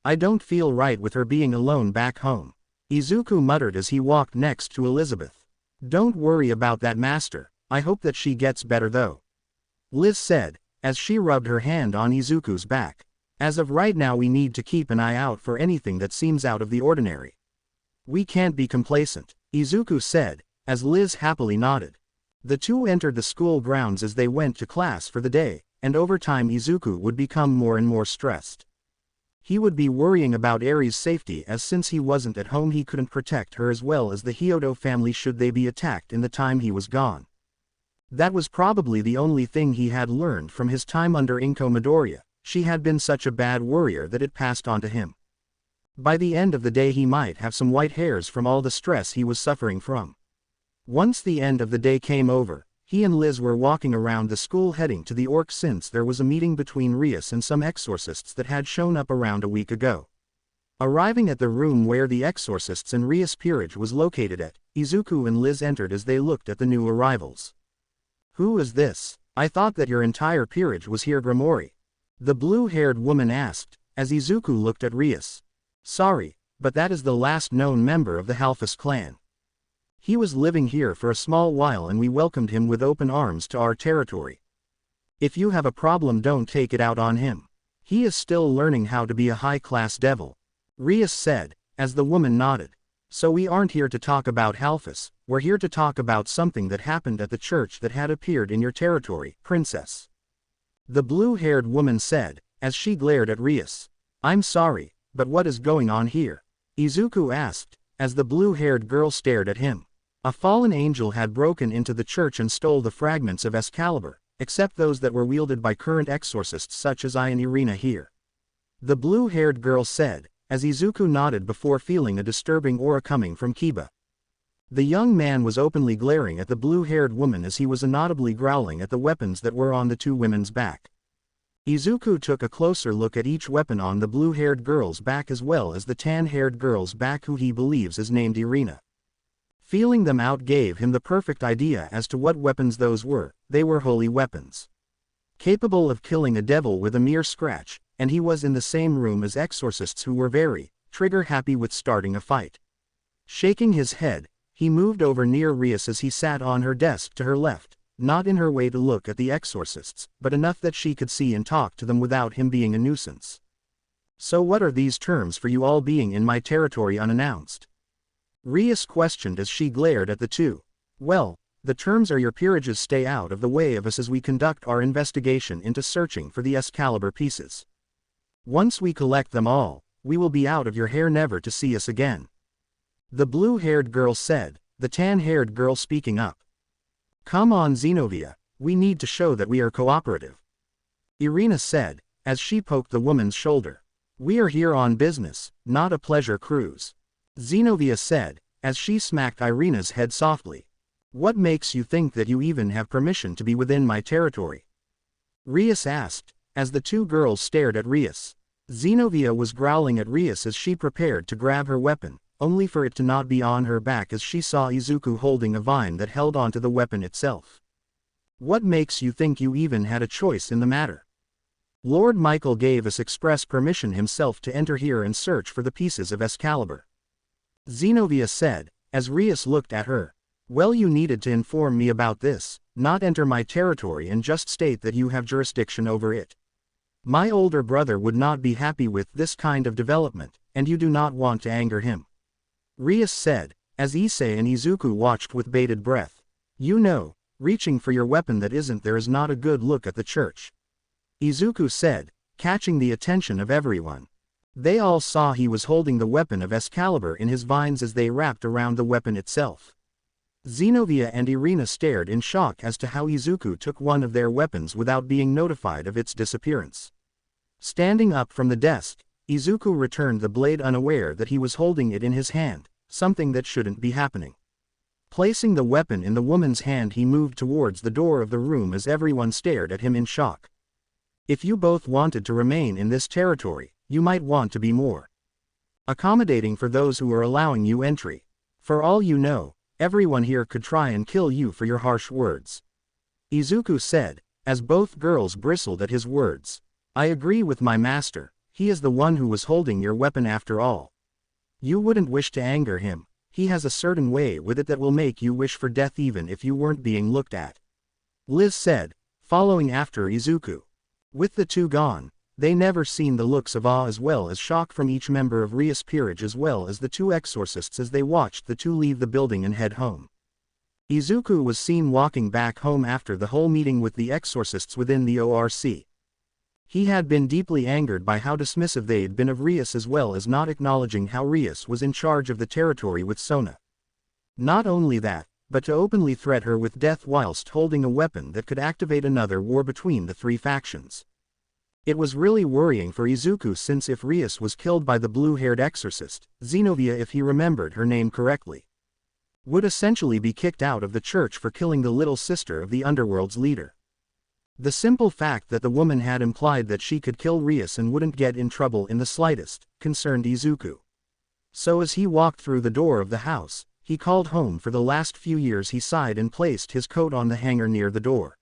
I don't feel right with her being alone back home, Izuku muttered as he walked next to Elizabeth. Don't worry about that, master, I hope that she gets better though, Liz said, as she rubbed her hand on Izuku's back. As of right now we need to keep an eye out for anything that seems out of the ordinary. We can't be complacent, Izuku said, as Liz happily nodded. The two entered the school grounds as they went to class for the day, and over time Izuku would become more and more stressed. He would be worrying about Eri's safety, as since he wasn't at home he couldn't protect her as well as the Hyodo family should they be attacked in the time he was gone. That was probably the only thing he had learned from his time under Inko Midoriya. She had been such a bad worrier that it passed on to him. By the end of the day he might have some white hairs from all the stress he was suffering from. Once the end of the day came over, he and Liz were walking around the school heading to the Orc since there was a meeting between Rias and some exorcists that had shown up around a week ago. Arriving at the room where the exorcists and Rias' peerage was located at, Izuku and Liz entered as they looked at the new arrivals. Who is this? I thought that your entire peerage was here, Grimori, the blue-haired woman asked, as Izuku looked at Rias. Sorry, but that is the last known member of the Halfus clan. He was living here for a small while and we welcomed him with open arms to our territory. If you have a problem, don't take it out on him. He is still learning how to be a high-class devil, Rias said, as the woman nodded. So we aren't here to talk about Halfus, we're here to talk about something that happened at the church that had appeared in your territory, princess, the blue-haired woman said, as she glared at Rias. I'm sorry, but what is going on here? Izuku asked, as the blue-haired girl stared at him. A fallen angel had broken into the church and stole the fragments of Excalibur, except those that were wielded by current exorcists such as I and Irina here, the blue-haired girl said, as Izuku nodded before feeling a disturbing aura coming from Kiba. The young man was openly glaring at the blue-haired woman as he was inaudibly growling at the weapons that were on the two women's back. Izuku took a closer look at each weapon on the blue-haired girl's back as well as the tan-haired girl's back who he believes is named Irina. Feeling them out gave him the perfect idea as to what weapons those were. They were holy weapons, capable of killing a devil with a mere scratch, and he was in the same room as exorcists who were very trigger-happy with starting a fight. Shaking his head, he moved over near Rias as he sat on her desk to her left, not in her way to look at the exorcists, but enough that she could see and talk to them without him being a nuisance. So what are these terms for you all being in my territory unannounced? Rias questioned as she glared at the two. Well, the terms are your peerages stay out of the way of us as we conduct our investigation into searching for the Excalibur pieces. Once we collect them all, we will be out of your hair never to see us again, the blue-haired girl said, the tan-haired girl speaking up. Come on Zenobia, we need to show that we are cooperative, Irina said, as she poked the woman's shoulder. We are here on business, not a pleasure cruise, Zenobia said, as she smacked Irina's head softly. What makes you think that you even have permission to be within my territory? Rias asked, as the two girls stared at Rias. Zenobia was growling at Rias as she prepared to grab her weapon, only for it to not be on her back as she saw Izuku holding a vine that held onto the weapon itself. What makes you think you even had a choice in the matter? Lord Michael gave us express permission himself to enter here and search for the pieces of Excalibur, Zenobia said, as Rias looked at her. Well, you needed to inform me about this, not enter my territory and just state that you have jurisdiction over it. My older brother would not be happy with this kind of development, and you do not want to anger him, Rias said, as Issei and Izuku watched with bated breath. You know, reaching for your weapon that isn't there is not a good look at the church, Izuku said, catching the attention of everyone. They all saw he was holding the weapon of Excalibur in his vines as they wrapped around the weapon itself. Zenobia and Irina stared in shock as to how Izuku took one of their weapons without being notified of its disappearance. Standing up from the desk, Izuku returned the blade unaware that he was holding it in his hand, something that shouldn't be happening. Placing the weapon in the woman's hand, he moved towards the door of the room as everyone stared at him in shock. If you both wanted to remain in this territory, you might want to be more accommodating for those who are allowing you entry. For all you know, everyone here could try and kill you for your harsh words. Izuku said, as both girls bristled at his words. I agree with my master, he is the one who was holding your weapon after all. You wouldn't wish to anger him, he has a certain way with it that will make you wish for death even if you weren't being looked at. Liz said, following after Izuku. With the two gone, they never seen the looks of awe as well as shock from each member of Rias' peerage as well as the two exorcists as they watched the two leave the building and head home. Izuku was seen walking back home after the whole meeting with the exorcists within the ORC. He had been deeply angered by how dismissive they'd been of Rias as well as not acknowledging how Rias was in charge of the territory with Sona. Not only that, but to openly threat her with death whilst holding a weapon that could activate another war between the three factions. It was really worrying for Izuku since if Rias was killed by the blue-haired exorcist, Zenobia, if he remembered her name correctly, would essentially be kicked out of the church for killing the little sister of the underworld's leader. The simple fact that the woman had implied that she could kill Rias and wouldn't get in trouble in the slightest, concerned Izuku. So as he walked through the door of the house, he called home for the last few years. He sighed and placed his coat on the hanger near the door.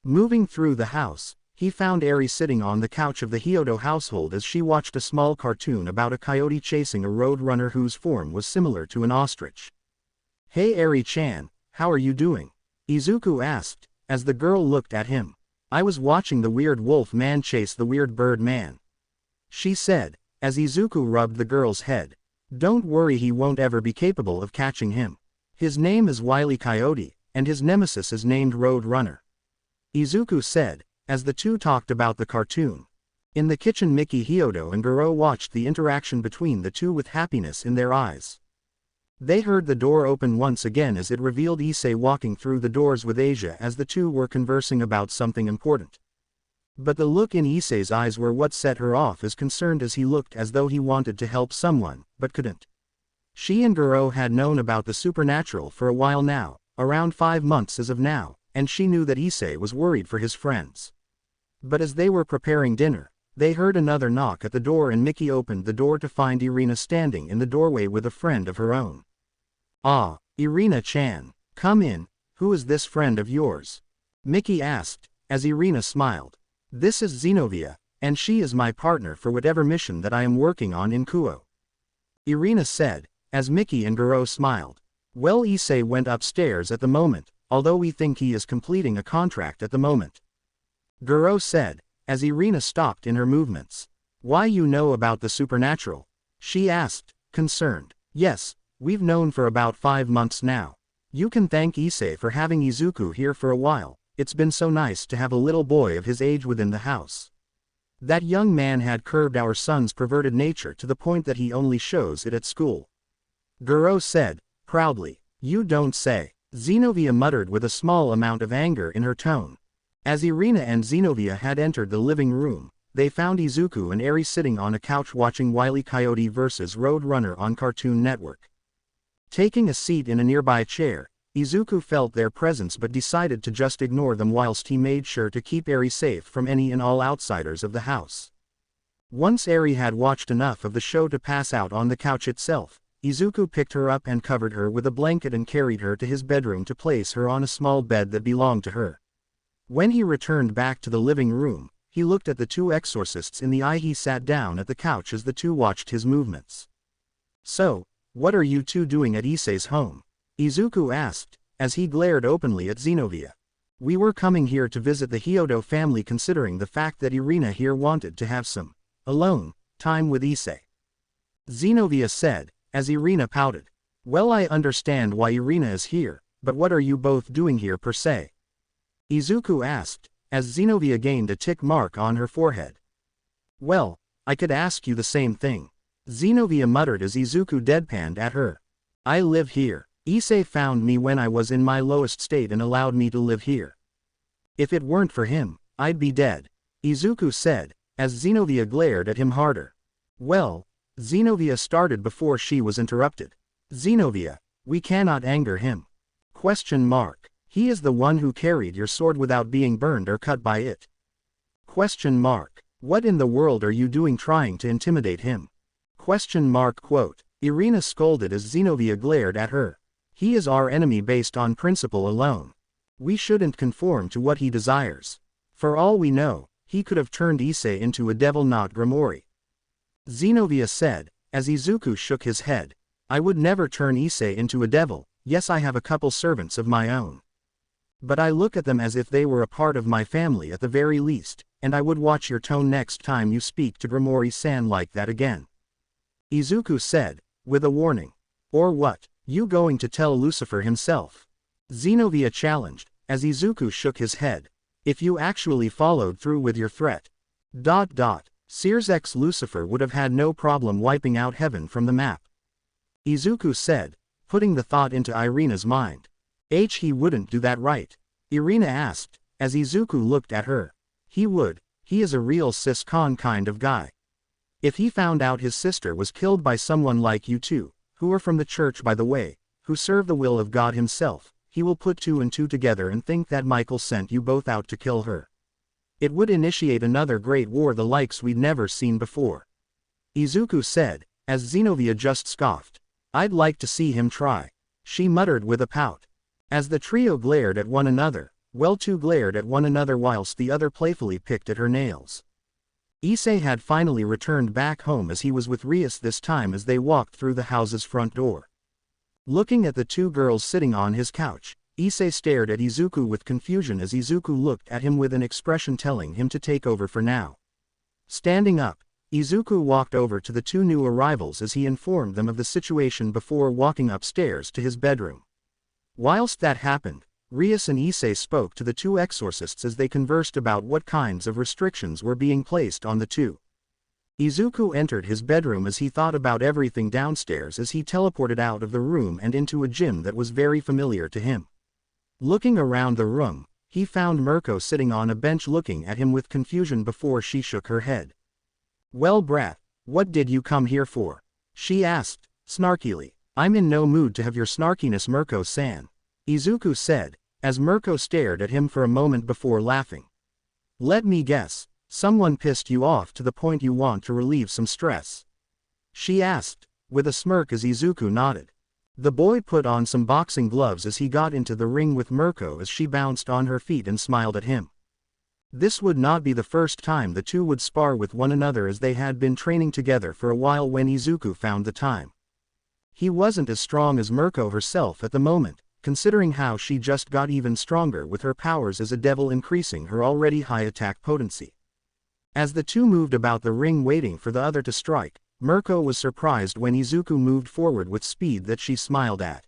Moving through the house, he found Eri sitting on the couch of the Hyodo household as she watched a small cartoon about a coyote chasing a road runner whose form was similar to an ostrich. Hey Eri-chan, how are you doing? Izuku asked, as the girl looked at him. I was watching the weird wolf man chase the weird bird man, she said, as Izuku rubbed the girl's head. Don't worry, he won't ever be capable of catching him. His name is Wily Coyote, and his nemesis is named Road Runner, Izuku said, as the two talked about the cartoon. In the kitchen, Miki, Hyodo and Goro watched the interaction between the two with happiness in their eyes. They heard the door open once again as it revealed Issei walking through the doors with Asia as the two were conversing about something important. But the look in Issei's eyes were what set her off, as concerned as he looked as though he wanted to help someone, but couldn't. She and Goro had known about the supernatural for a while now, around 5 months as of now, and she knew that Issei was worried for his friends. But as they were preparing dinner, they heard another knock at the door and Miki opened the door to find Irina standing in the doorway with a friend of her own. Ah, Irina-chan, come in, who is this friend of yours? Miki asked, as Irina smiled. This is Zenobia, and she is my partner for whatever mission that I am working on in Kuo, Irina said, as Miki and Goro smiled. Well, Issei went upstairs at the moment, although we think he is completing a contract at the moment, Goro said, as Irina stopped in her movements. Why, you know about the supernatural? She asked, concerned. Yes, we've known for about 5 months now. You can thank Issei for having Izuku here for a while. It's been so nice to have a little boy of his age within the house. That young man had curbed our son's perverted nature to the point that he only shows it at school, Goro said, proudly. You don't say, Zenobia muttered with a small amount of anger in her tone. As Irina and Zenobia had entered the living room, they found Izuku and Eri sitting on a couch watching Wile E. Coyote vs. Road Runner on Cartoon Network. Taking a seat in a nearby chair, Izuku felt their presence but decided to just ignore them whilst he made sure to keep Eri safe from any and all outsiders of the house. Once Eri had watched enough of the show to pass out on the couch itself, Izuku picked her up and covered her with a blanket and carried her to his bedroom to place her on a small bed that belonged to her. When he returned back to the living room, he looked at the two exorcists in the eye. He sat down at the couch as the two watched his movements. So, what are you two doing at Issei's home? Izuku asked, as he glared openly at Zenobia. We were coming here to visit the Hyodo family, considering the fact that Irina here wanted to have some alone time with Issei, Zenobia said, as Irina pouted. Well, I understand why Irina is here, but what are you both doing here per se? Izuku asked, as Zenobia gained a tick mark on her forehead. Well, I could ask you the same thing, Zenobia muttered as Izuku deadpanned at her. I live here. Issei found me when I was in my lowest state and allowed me to live here. If it weren't for him, I'd be dead, Izuku said, as Zenobia glared at him harder. Well, Zenobia started before she was interrupted. Zenobia, we cannot anger him. Question mark. He is the one who carried your sword without being burned or cut by it. What in the world are you doing trying to intimidate him? Quote. Irina scolded as Zenobia glared at her. He is our enemy based on principle alone. We shouldn't conform to what he desires. For all we know, he could have turned Issei into a devil, not Grimori. Zenobia said, as Izuku shook his head. I would never turn Issei into a devil. Yes, I have a couple servants of my own. But I look at them as if they were a part of my family at the very least, and I would watch your tone next time you speak to Grimori-san like that again. Izuku said, with a warning. Or what, you going to tell Lucifer himself? Zenobia challenged, as Izuku shook his head. If you actually followed through with your threat. Sears X Lucifer would have had no problem wiping out heaven from the map. Izuku said, putting the thought into Irina's mind. He wouldn't do that, right? Irina asked, as Izuku looked at her. He would. He is a real cis-con kind of guy. If he found out his sister was killed by someone like you two, who are from the church by the way, who serve the will of God himself, he will put two and two together and think that Michael sent you both out to kill her. It would initiate another great war, the likes we'd never seen before. Izuku said, as Zenobia just scoffed. I'd like to see him try. She muttered with a pout. As the trio glared at one another, two glared at one another whilst the other playfully picked at her nails. Issei had finally returned back home as he was with Rias this time as they walked through the house's front door. Looking at the two girls sitting on his couch, Issei stared at Izuku with confusion as Izuku looked at him with an expression telling him to take over for now. Standing up, Izuku walked over to the two new arrivals as he informed them of the situation before walking upstairs to his bedroom. Whilst that happened, Rias and Issei spoke to the two exorcists as they conversed about what kinds of restrictions were being placed on the two. Izuku entered his bedroom as he thought about everything downstairs as he teleported out of the room and into a gym that was very familiar to him. Looking around the room, he found Mirko sitting on a bench looking at him with confusion before she shook her head. Well, brat, what did you come here for? She asked, snarkily. I'm in no mood to have your snarkiness, Mirko-san. Izuku said, as Mirko stared at him for a moment before laughing. Let me guess, someone pissed you off to the point you want to relieve some stress? She asked, with a smirk as Izuku nodded. The boy put on some boxing gloves as he got into the ring with Mirko as she bounced on her feet and smiled at him. This would not be the first time the two would spar with one another as they had been training together for a while when Izuku found the time. He wasn't as strong as Mirko herself at the moment, considering how she just got even stronger with her powers as a devil, increasing her already high attack potency. As the two moved about the ring waiting for the other to strike, Mirko was surprised when Izuku moved forward with speed that she smiled at.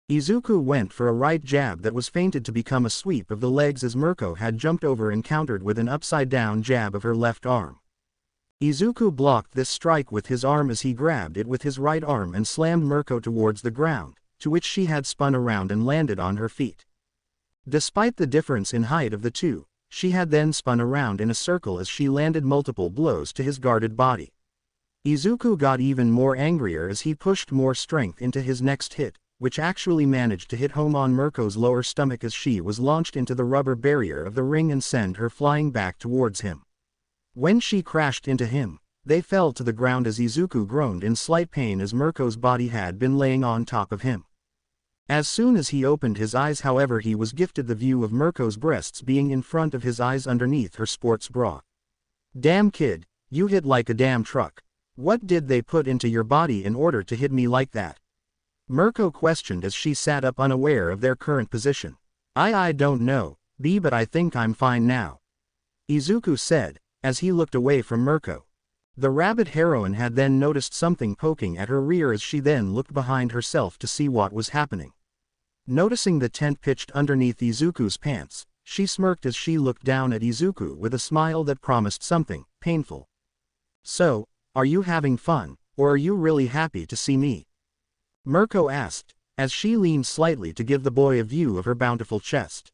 Izuku went for a right jab that was feinted to become a sweep of the legs as Mirko had jumped over and countered with an upside-down jab of her left arm. Izuku blocked this strike with his arm as he grabbed it with his right arm and slammed Mirko towards the ground, to which she had spun around and landed on her feet. Despite the difference in height of the two, she had then spun around in a circle as she landed multiple blows to his guarded body. Izuku got even more angrier as he pushed more strength into his next hit, which actually managed to hit home on Mirko's lower stomach as she was launched into the rubber barrier of the ring and send her flying back towards him. When she crashed into him, they fell to the ground as Izuku groaned in slight pain as Mirko's body had been laying on top of him. As soon as he opened his eyes, however, he was gifted the view of Mirko's breasts being in front of his eyes underneath her sports bra. Damn kid, you hit like a damn truck. What did they put into your body in order to hit me like that? Mirko questioned as she sat up unaware of their current position. I don't know, but I think I'm fine now. Izuku said, as he looked away from Mirko. The rabbit heroine had then noticed something poking at her rear as she then looked behind herself to see what was happening. Noticing the tent pitched underneath Izuku's pants, she smirked as she looked down at Izuku with a smile that promised something painful. So, are you having fun, or are you really happy to see me? Mirko asked, as she leaned slightly to give the boy a view of her bountiful chest.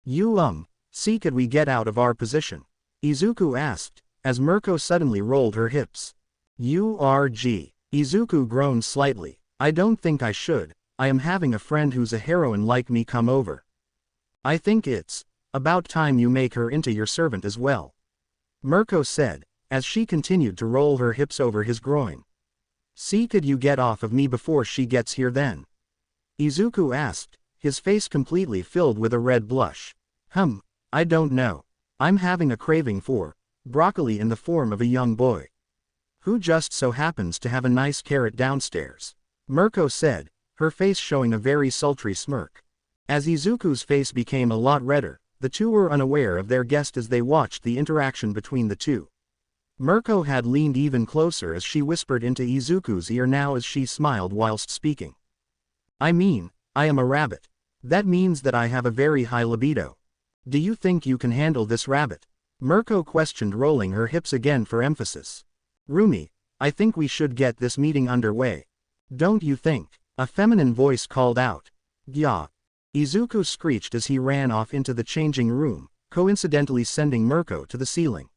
See, could we get out of our position? Izuku asked, as Mirko suddenly rolled her hips. Izuku groaned slightly. I don't think I should. I am having a friend who's a heroine like me come over. I think it's about time you make her into your servant as well. Mirko said, as she continued to roll her hips over his groin. See, could you get off of me before she gets here then? Izuku asked, his face completely filled with a red blush. I don't know. I'm having a craving for broccoli in the form of a young boy who just so happens to have a nice carrot downstairs. Mirko said, her face showing a very sultry smirk. As Izuku's face became a lot redder, the two were unaware of their guest as they watched the interaction between the two. Mirko had leaned even closer as she whispered into Izuku's ear now as she smiled whilst speaking. I mean, I am a rabbit. That means that I have a very high libido. Do you think you can handle this rabbit? Mirko questioned, rolling her hips again for emphasis. Rumi, I think we should get this meeting underway. Don't you think? A feminine voice called out. Gya. Izuku screeched as he ran off into the changing room, coincidentally sending Mirko to the ceiling.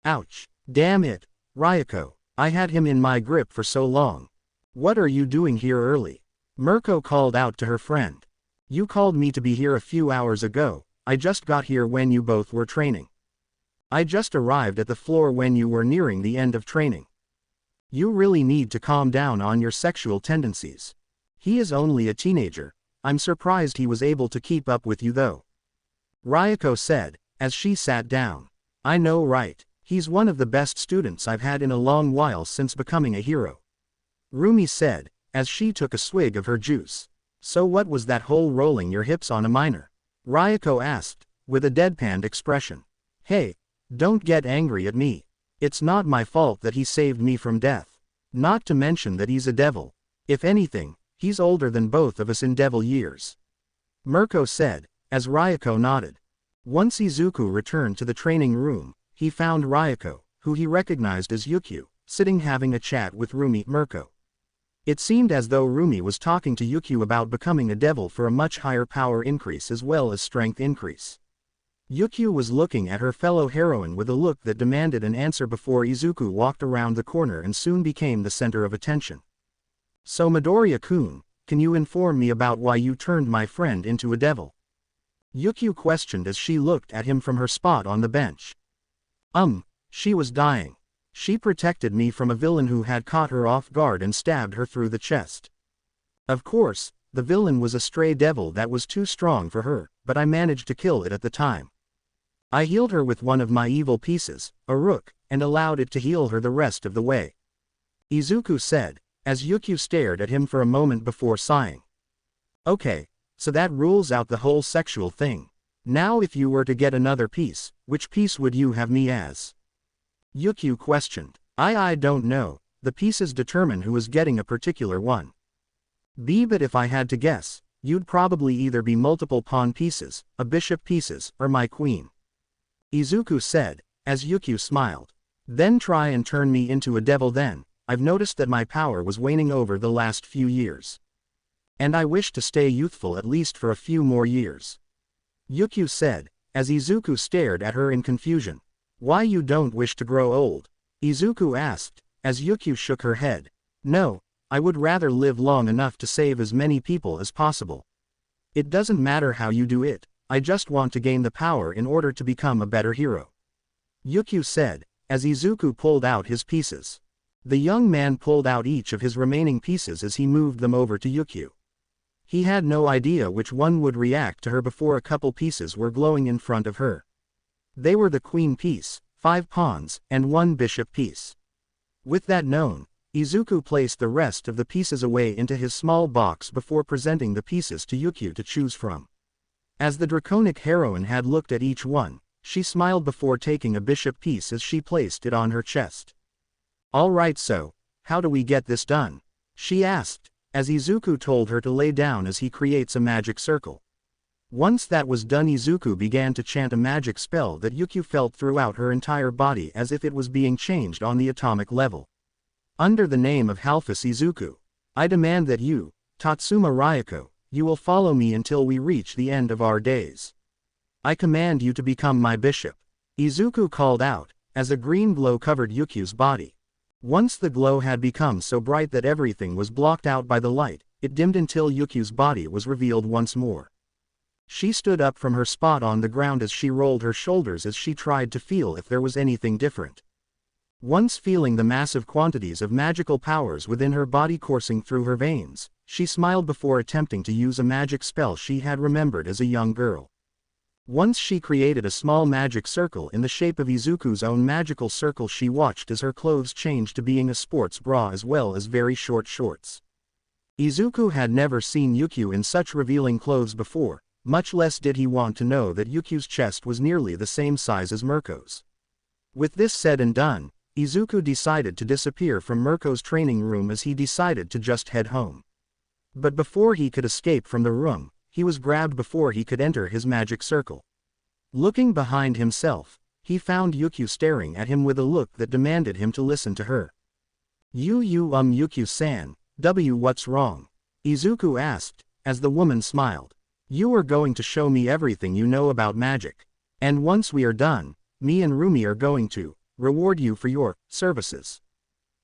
Ouch. Damn it, Ryuko, I had him in my grip for so long. What are you doing here early? Mirko called out to her friend. You called me to be here a few hours ago, I just got here when you both were training. I just arrived at the floor when you were nearing the end of training. You really need to calm down on your sexual tendencies. He is only a teenager, I'm surprised he was able to keep up with you though. Ryuko said, as she sat down. I know, right? He's one of the best students I've had in a long while since becoming a hero. Rumi said, as she took a swig of her juice. So what was that whole rolling your hips on a minor? Ryuko asked, with a deadpanned expression. Hey, don't get angry at me. It's not my fault that he saved me from death. Not to mention that he's a devil. If anything, he's older than both of us in devil years. Mirko said, as Ryuko nodded. Once Izuku returned to the training room, he found Ryuko, who he recognized as Yukio, sitting having a chat with Rumi. Mirko. It seemed as though Rumi was talking to Yukio about becoming a devil for a much higher power increase as well as strength increase. Yukio was looking at her fellow heroine with a look that demanded an answer before Izuku walked around the corner and soon became the center of attention. So Midoriya-kun, can you inform me about why you turned my friend into a devil? Yukio questioned as she looked at him from her spot on the bench. She was dying. She protected me from a villain who had caught her off guard and stabbed her through the chest. Of course, the villain was a stray devil that was too strong for her, but I managed to kill it at the time. I healed her with one of my evil pieces, a rook, and allowed it to heal her the rest of the way. Izuku said, as Yukio stared at him for a moment before sighing. Okay, so that rules out the whole sexual thing. Now if you were to get another piece, which piece would you have me as? Yukio questioned. I don't know, the pieces determine who is getting a particular one. But if I had to guess, you'd probably either be multiple pawn pieces, a bishop pieces, or my queen. Izuku said, as Yukio smiled. Then try and turn me into a devil then, I've noticed that my power was waning over the last few years. And I wish to stay youthful at least for a few more years. Yukio said, as Izuku stared at her in confusion. Why you don't wish to grow old? Izuku asked, as Yukio shook her head. No, I would rather live long enough to save as many people as possible. It doesn't matter how you do it, I just want to gain the power in order to become a better hero. Yukio said, as Izuku pulled out his pieces. The young man pulled out each of his remaining pieces as he moved them over to Yukio. He had no idea which one would react to her before a couple pieces were glowing in front of her. They were the queen piece, 5 pawns, and 1 bishop piece. With that known, Izuku placed the rest of the pieces away into his small box before presenting the pieces to Yukio to choose from. As the draconic heroine had looked at each one, she smiled before taking a bishop piece as she placed it on her chest. Alright, so, how do we get this done? She asked, as Izuku told her to lay down as he creates a magic circle. Once that was done, Izuku began to chant a magic spell that Yukio felt throughout her entire body as if it was being changed on the atomic level. Under the name of Halphus Izuku, I demand that you, Tatsuma Ryuko, you will follow me until we reach the end of our days. I command you to become my bishop. Izuku called out, as a green glow covered Yukio's body. Once the glow had become so bright that everything was blocked out by the light, it dimmed until Yukio's body was revealed once more. She stood up from her spot on the ground as she rolled her shoulders as she tried to feel if there was anything different. Once feeling the massive quantities of magical powers within her body coursing through her veins, she smiled before attempting to use a magic spell she had remembered as a young girl. Once she created a small magic circle in the shape of Izuku's own magical circle. She watched as her clothes changed to being a sports bra as well as very short shorts. Izuku had never seen Yukio in such revealing clothes before, much less did he want to know that Yukio's chest was nearly the same size as Mirko's. With this said and done, Izuku decided to disappear from Mirko's training room as he decided to just head home. But before he could escape from the room, he was grabbed before he could enter his magic circle. Looking behind himself, he found Yukio staring at him with a look that demanded him to listen to her. Yukio-san, what's wrong? Izuku asked, as the woman smiled. You are going to show me everything you know about magic. And once we are done, me and Rumi are going to reward you for your services.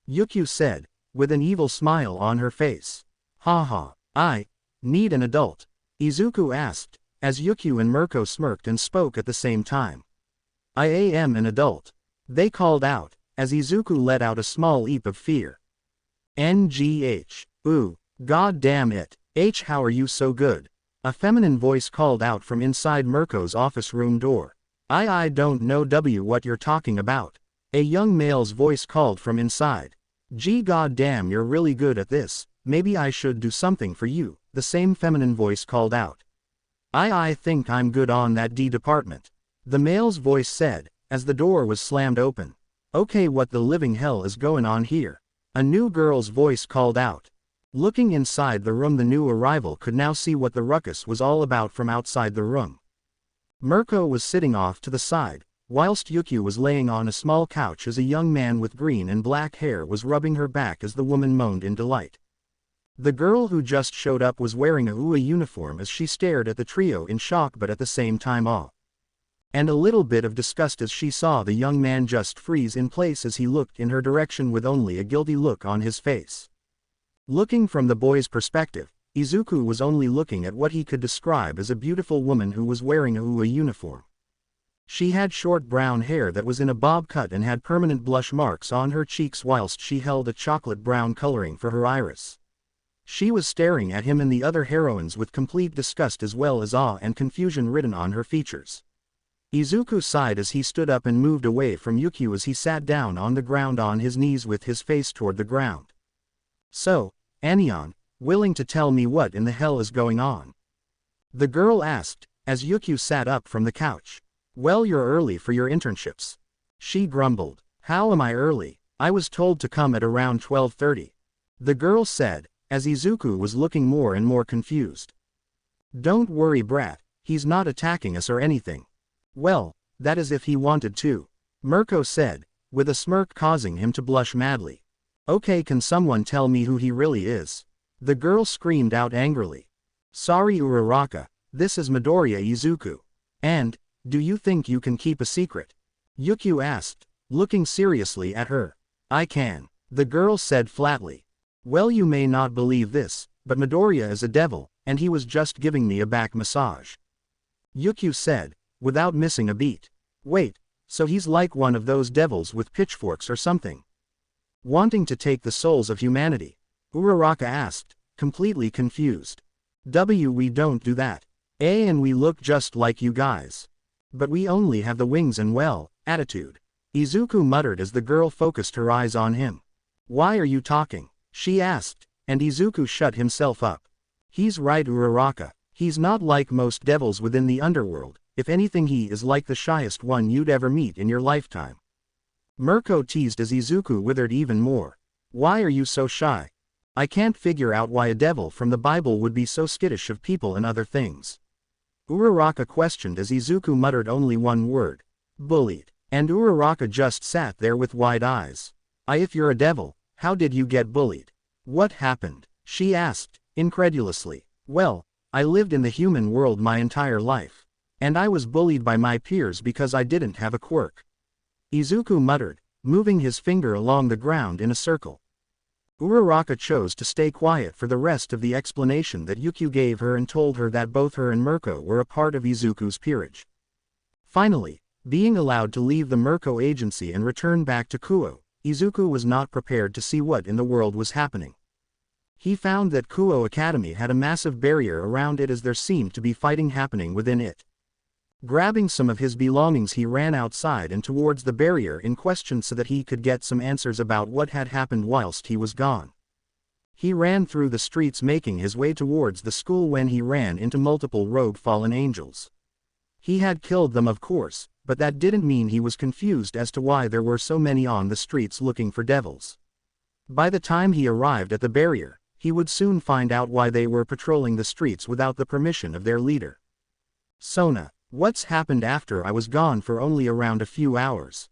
Yukio said, with an evil smile on her face. Haha, I need an adult. Izuku asked, as Yukio and Mirko smirked and spoke at the same time. I am an adult. They called out, as Izuku let out a small eep of fear. NGH. Ooh, god damn it. How are you so good? A feminine voice called out from inside Mirko's office room door. I don't know what you're talking about. A young male's voice called from inside. Gee god damn, you're really good at this, maybe I should do something for you, the same feminine voice called out. I think I'm good on that department. The male's voice said, as the door was slammed open. Okay, what the living hell is going on here? A new girl's voice called out. Looking inside the room, the new arrival could now see what the ruckus was all about from outside the room. Mirko was sitting off to the side, whilst Yukio was laying on a small couch as a young man with green and black hair was rubbing her back as the woman moaned in delight. The girl who just showed up was wearing a UA uniform as she stared at the trio in shock but at the same time awe. And a little bit of disgust as she saw the young man just freeze in place as he looked in her direction with only a guilty look on his face. Looking from the boy's perspective, Izuku was only looking at what he could describe as a beautiful woman who was wearing a UA uniform. She had short brown hair that was in a bob cut and had permanent blush marks on her cheeks whilst she held a chocolate brown coloring for her iris. She was staring at him and the other heroines with complete disgust as well as awe and confusion written on her features. Izuku sighed as he stood up and moved away from Yukio as he sat down on the ground on his knees with his face toward the ground. So, Anion, willing to tell me what in the hell is going on? The girl asked, as Yukio sat up from the couch. Well, you're early for your internships. She grumbled. How am I early? I was told to come at around 12:30. The girl said, as Izuku was looking more and more confused. Don't worry, brat, he's not attacking us or anything. Well, that is if he wanted to. Mirko said, with a smirk causing him to blush madly. Okay, can someone tell me who he really is? The girl screamed out angrily. Sorry Uraraka, this is Midoriya Izuku. And, do you think you can keep a secret? Yukio asked, looking seriously at her. I can, the girl said flatly. Well, you may not believe this, but Midoriya is a devil, and he was just giving me a back massage. Yukio said, without missing a beat. Wait, so he's like one of those devils with pitchforks or something? Wanting to take the souls of humanity? Uraraka asked, completely confused. We don't do that. And we look just like you guys. But we only have the wings and attitude. Izuku muttered as the girl focused her eyes on him. Why are you talking? She asked, and Izuku shut himself up. He's right, Uraraka. He's not like most devils within the underworld. If anything, he is like the shyest one you'd ever meet in your lifetime. Mirko teased as Izuku withered even more. Why are you so shy? I can't figure out why a devil from the Bible would be so skittish of people and other things. Uraraka questioned as Izuku muttered only one word. Bullied. And Uraraka just sat there with wide eyes. If you're a devil, how did you get bullied? What happened? She asked, incredulously. Well, I lived in the human world my entire life. And I was bullied by my peers because I didn't have a quirk. Izuku muttered, moving his finger along the ground in a circle. Uraraka chose to stay quiet for the rest of the explanation that Yukio gave her and told her that both her and Mirko were a part of Izuku's peerage. Finally, being allowed to leave the Mirko agency and return back to Kuo, Izuku was not prepared to see what in the world was happening. He found that Kuo Academy had a massive barrier around it as there seemed to be fighting happening within it. Grabbing some of his belongings, he ran outside and towards the barrier in question so that he could get some answers about what had happened whilst he was gone. He ran through the streets making his way towards the school when he ran into multiple rogue fallen angels. He had killed them, of course, but that didn't mean he was confused as to why there were so many on the streets looking for devils. By the time he arrived at the barrier, he would soon find out why they were patrolling the streets without the permission of their leader. Sona, what's happened after I was gone for only around a few hours?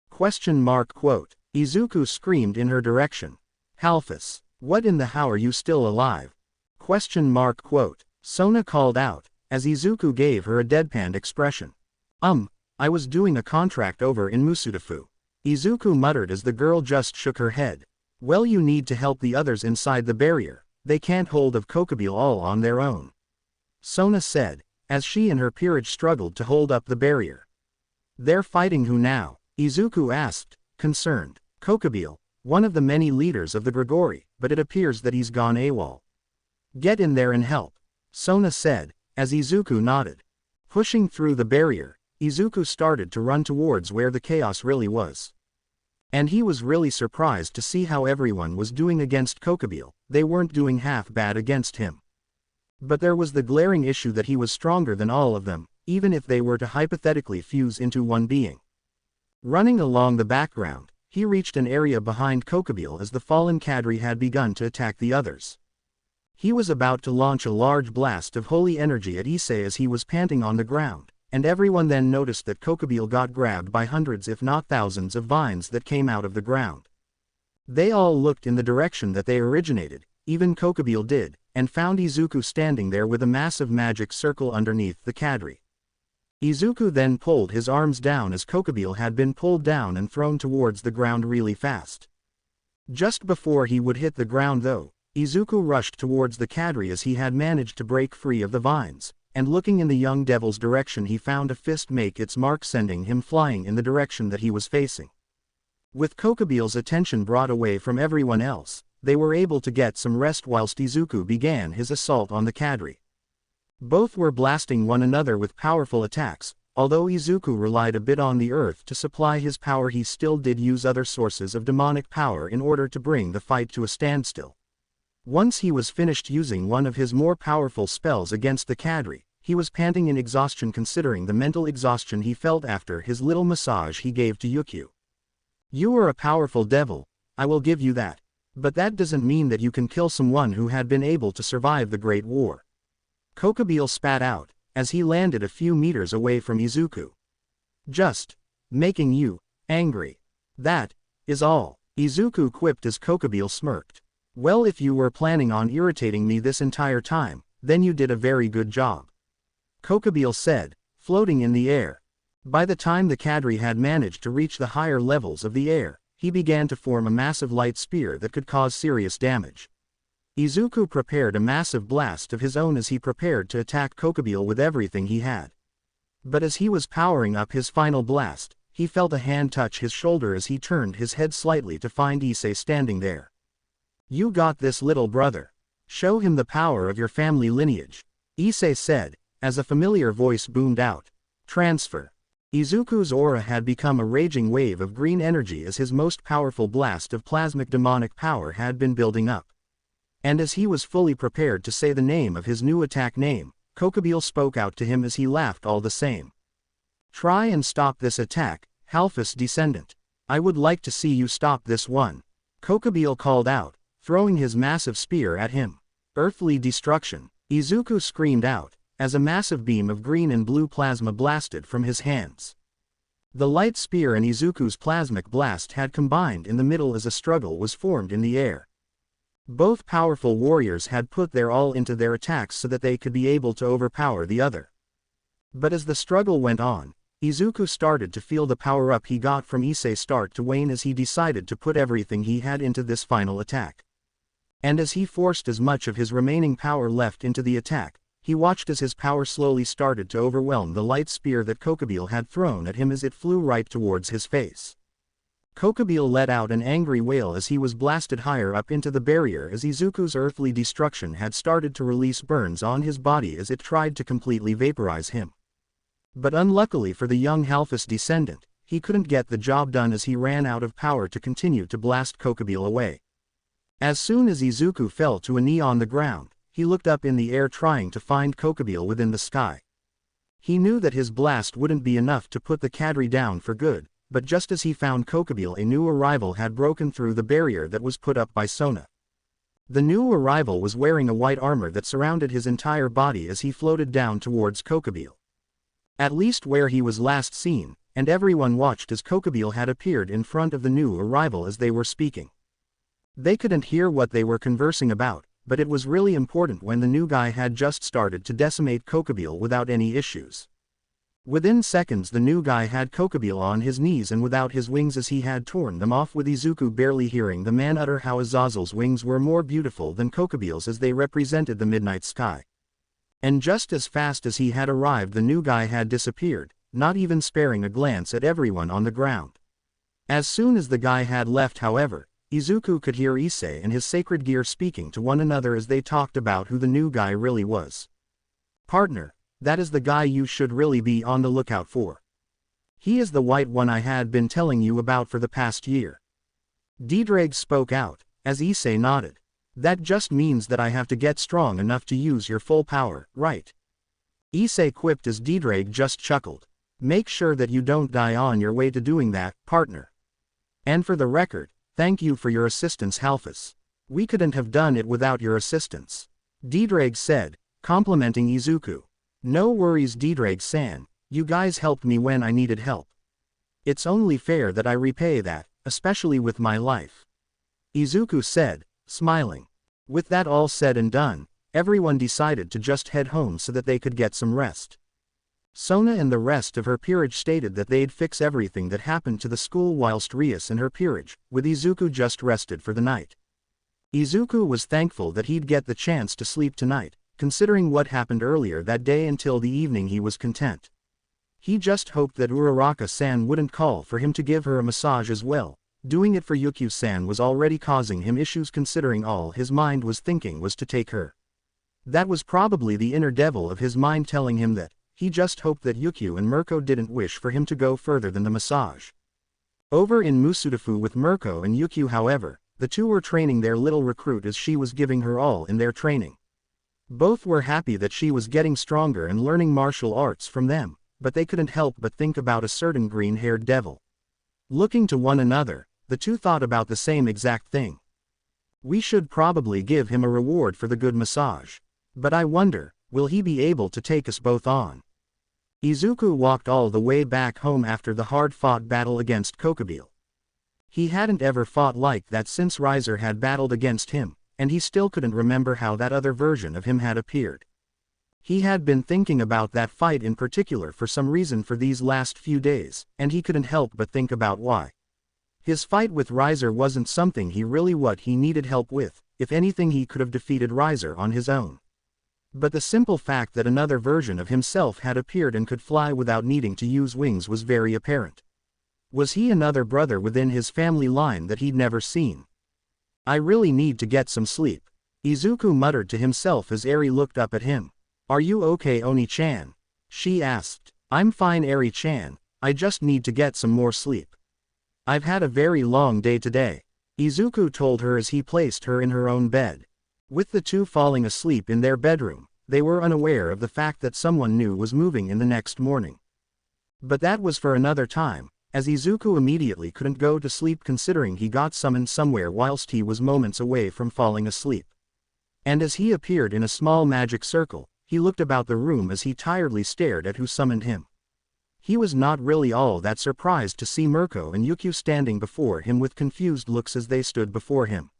Quote. Izuku screamed in her direction. Halfus, what in the how are you still alive? Quote. Sona called out, as Izuku gave her a deadpanned expression. I was doing a contract over in Musudafu. Izuku muttered as the girl just shook her head. Well, you need to help the others inside the barrier, they can't hold of Kokubile all on their own. Sona said, as she and her peerage struggled to hold up the barrier. They're fighting who now? Izuku asked, concerned. Kokubile, one of the many leaders of the Grigori, but it appears that he's gone AWOL. Get in there and help, Sona said, as Izuku nodded. Pushing through the barrier, Izuku started to run towards where the chaos really was. And he was really surprised to see how everyone was doing against Kokubile. They weren't doing half bad against him. But there was the glaring issue that he was stronger than all of them, even if they were to hypothetically fuse into one being. Running along the background, he reached an area behind Kokubile as the fallen cadre had begun to attack the others. He was about to launch a large blast of holy energy at Issei as he was panting on the ground, and everyone then noticed that Kokubile got grabbed by hundreds if not thousands of vines that came out of the ground. They all looked in the direction that they originated, even Kokubile did, and found Izuku standing there with a massive magic circle underneath the cadre. Izuku then pulled his arms down as Kokubile had been pulled down and thrown towards the ground really fast. Just before he would hit the ground though, Izuku rushed towards the cadre as he had managed to break free of the vines, and looking in the young devil's direction he found a fist make its mark sending him flying in the direction that he was facing. With Kokubile's attention brought away from everyone else, they were able to get some rest whilst Izuku began his assault on the cadre. Both were blasting one another with powerful attacks. Although Izuku relied a bit on the earth to supply his power, he still did use other sources of demonic power in order to bring the fight to a standstill. Once he was finished using one of his more powerful spells against the cadre, he was panting in exhaustion considering the mental exhaustion he felt after his little massage he gave to Yukio. You are a powerful devil, I will give you that. But that doesn't mean that you can kill someone who had been able to survive the Great War. Kokubile spat out, as he landed a few meters away from Izuku. Just making you angry. That is all, Izuku quipped as Kokubile smirked. Well, if you were planning on irritating me this entire time, then you did a very good job, Kokubile said, floating in the air. By the time the cadre had managed to reach the higher levels of the air, he began to form a massive light spear that could cause serious damage. Izuku prepared a massive blast of his own as he prepared to attack Kokubile with everything he had. But as he was powering up his final blast, he felt a hand touch his shoulder as he turned his head slightly to find Issei standing there. You got this, little brother. Show him the power of your family lineage, Issei said, as a familiar voice boomed out. Transfer. Izuku's aura had become a raging wave of green energy as his most powerful blast of plasmic demonic power had been building up. And as he was fully prepared to say the name of his new attack name, Kokubile spoke out to him as he laughed all the same. Try and stop this attack, Halfus descendant. I would like to see you stop this one, Kokubile called out, throwing his massive spear at him. Earthly destruction, Izuku screamed out, as a massive beam of green and blue plasma blasted from his hands. The light spear and Izuku's plasmic blast had combined in the middle as a struggle was formed in the air. Both powerful warriors had put their all into their attacks so that they could be able to overpower the other. But as the struggle went on, Izuku started to feel the power-up he got from Issei start to wane as he decided to put everything he had into this final attack. And as he forced as much of his remaining power left into the attack, he watched as his power slowly started to overwhelm the light spear that Kokobile had thrown at him as it flew right towards his face. Kokobile let out an angry wail as he was blasted higher up into the barrier as Izuku's earthly destruction had started to release burns on his body as it tried to completely vaporize him. But unluckily for the young Halphus descendant, he couldn't get the job done as he ran out of power to continue to blast Kokobile away. As soon as Izuku fell to a knee on the ground, he looked up in the air trying to find Kokobile within the sky. He knew that his blast wouldn't be enough to put the cadre down for good, but just as he found Kokobile, a new arrival had broken through the barrier that was put up by Sona. The new arrival was wearing a white armor that surrounded his entire body as he floated down towards Kokobile. At least where he was last seen, and everyone watched as Kokobile had appeared in front of the new arrival as they were speaking. They couldn't hear what they were conversing about, but it was really important when the new guy had just started to decimate Kokobile without any issues. Within seconds the new guy had Kokobile on his knees and without his wings as he had torn them off, with Izuku barely hearing the man utter how Azazel's wings were more beautiful than Kokobile's as they represented the midnight sky. And just as fast as he had arrived the new guy had disappeared, not even sparing a glance at everyone on the ground. As soon as the guy had left, however, Izuku could hear Issei and his sacred gear speaking to one another as they talked about who the new guy really was. "Partner, that is the guy you should really be on the lookout for. He is the white one I had been telling you about for the past year." Diedreg spoke out, as Issei nodded. "That just means that I have to get strong enough to use your full power, right?" Issei quipped as Diedreg just chuckled. "Make sure that you don't die on your way to doing that, partner. And for the record, thank you for your assistance, Halphus. We couldn't have done it without your assistance," Diedreg said, complimenting Izuku. "No worries, Diedreg-san, you guys helped me when I needed help. It's only fair that I repay that, especially with my life," Izuku said, smiling. With that all said and done, everyone decided to just head home so that they could get some rest. Sona and the rest of her peerage stated that they'd fix everything that happened to the school whilst Rias and her peerage, with Izuku just rested for the night. Izuku was thankful that he'd get the chance to sleep tonight, considering what happened earlier that day. Until the evening he was content. He just hoped that Uraraka-san wouldn't call for him to give her a massage as well. Doing it for Yukio-san was already causing him issues, considering all his mind was thinking was to take her. That was probably the inner devil of his mind telling him that. He just hoped that Yukio and Mirko didn't wish for him to go further than the massage. Over in Musudafu with Mirko and Yukio, however, the two were training their little recruit as she was giving her all in their training. Both were happy that she was getting stronger and learning martial arts from them, but they couldn't help but think about a certain green-haired devil. Looking to one another, the two thought about the same exact thing. "We should probably give him a reward for the good massage. But I wonder, will he be able to take us both on?" Izuku walked all the way back home after the hard-fought battle against Kokobile. He hadn't ever fought like that since Riser had battled against him, and he still couldn't remember how that other version of him had appeared. He had been thinking about that fight in particular for some reason for these last few days, and he couldn't help but think about why. His fight with Riser wasn't something he really needed help with. If anything, he could have defeated Riser on his own. But the simple fact that another version of himself had appeared and could fly without needing to use wings was very apparent. Was he another brother within his family line that he'd never seen? "I really need to get some sleep," Izuku muttered to himself as Eri looked up at him. "Are you okay, Oni-chan?" she asked. "I'm fine, Eri-chan, I just need to get some more sleep. I've had a very long day today," Izuku told her as he placed her in her own bed. With the two falling asleep in their bedroom, they were unaware of the fact that someone new was moving in the next morning. But that was for another time, as Izuku immediately couldn't go to sleep considering he got summoned somewhere whilst he was moments away from falling asleep. And as he appeared in a small magic circle, he looked about the room as he tiredly stared at who summoned him. He was not really all that surprised to see Mirko and Yukio standing before him with confused looks as they stood before him.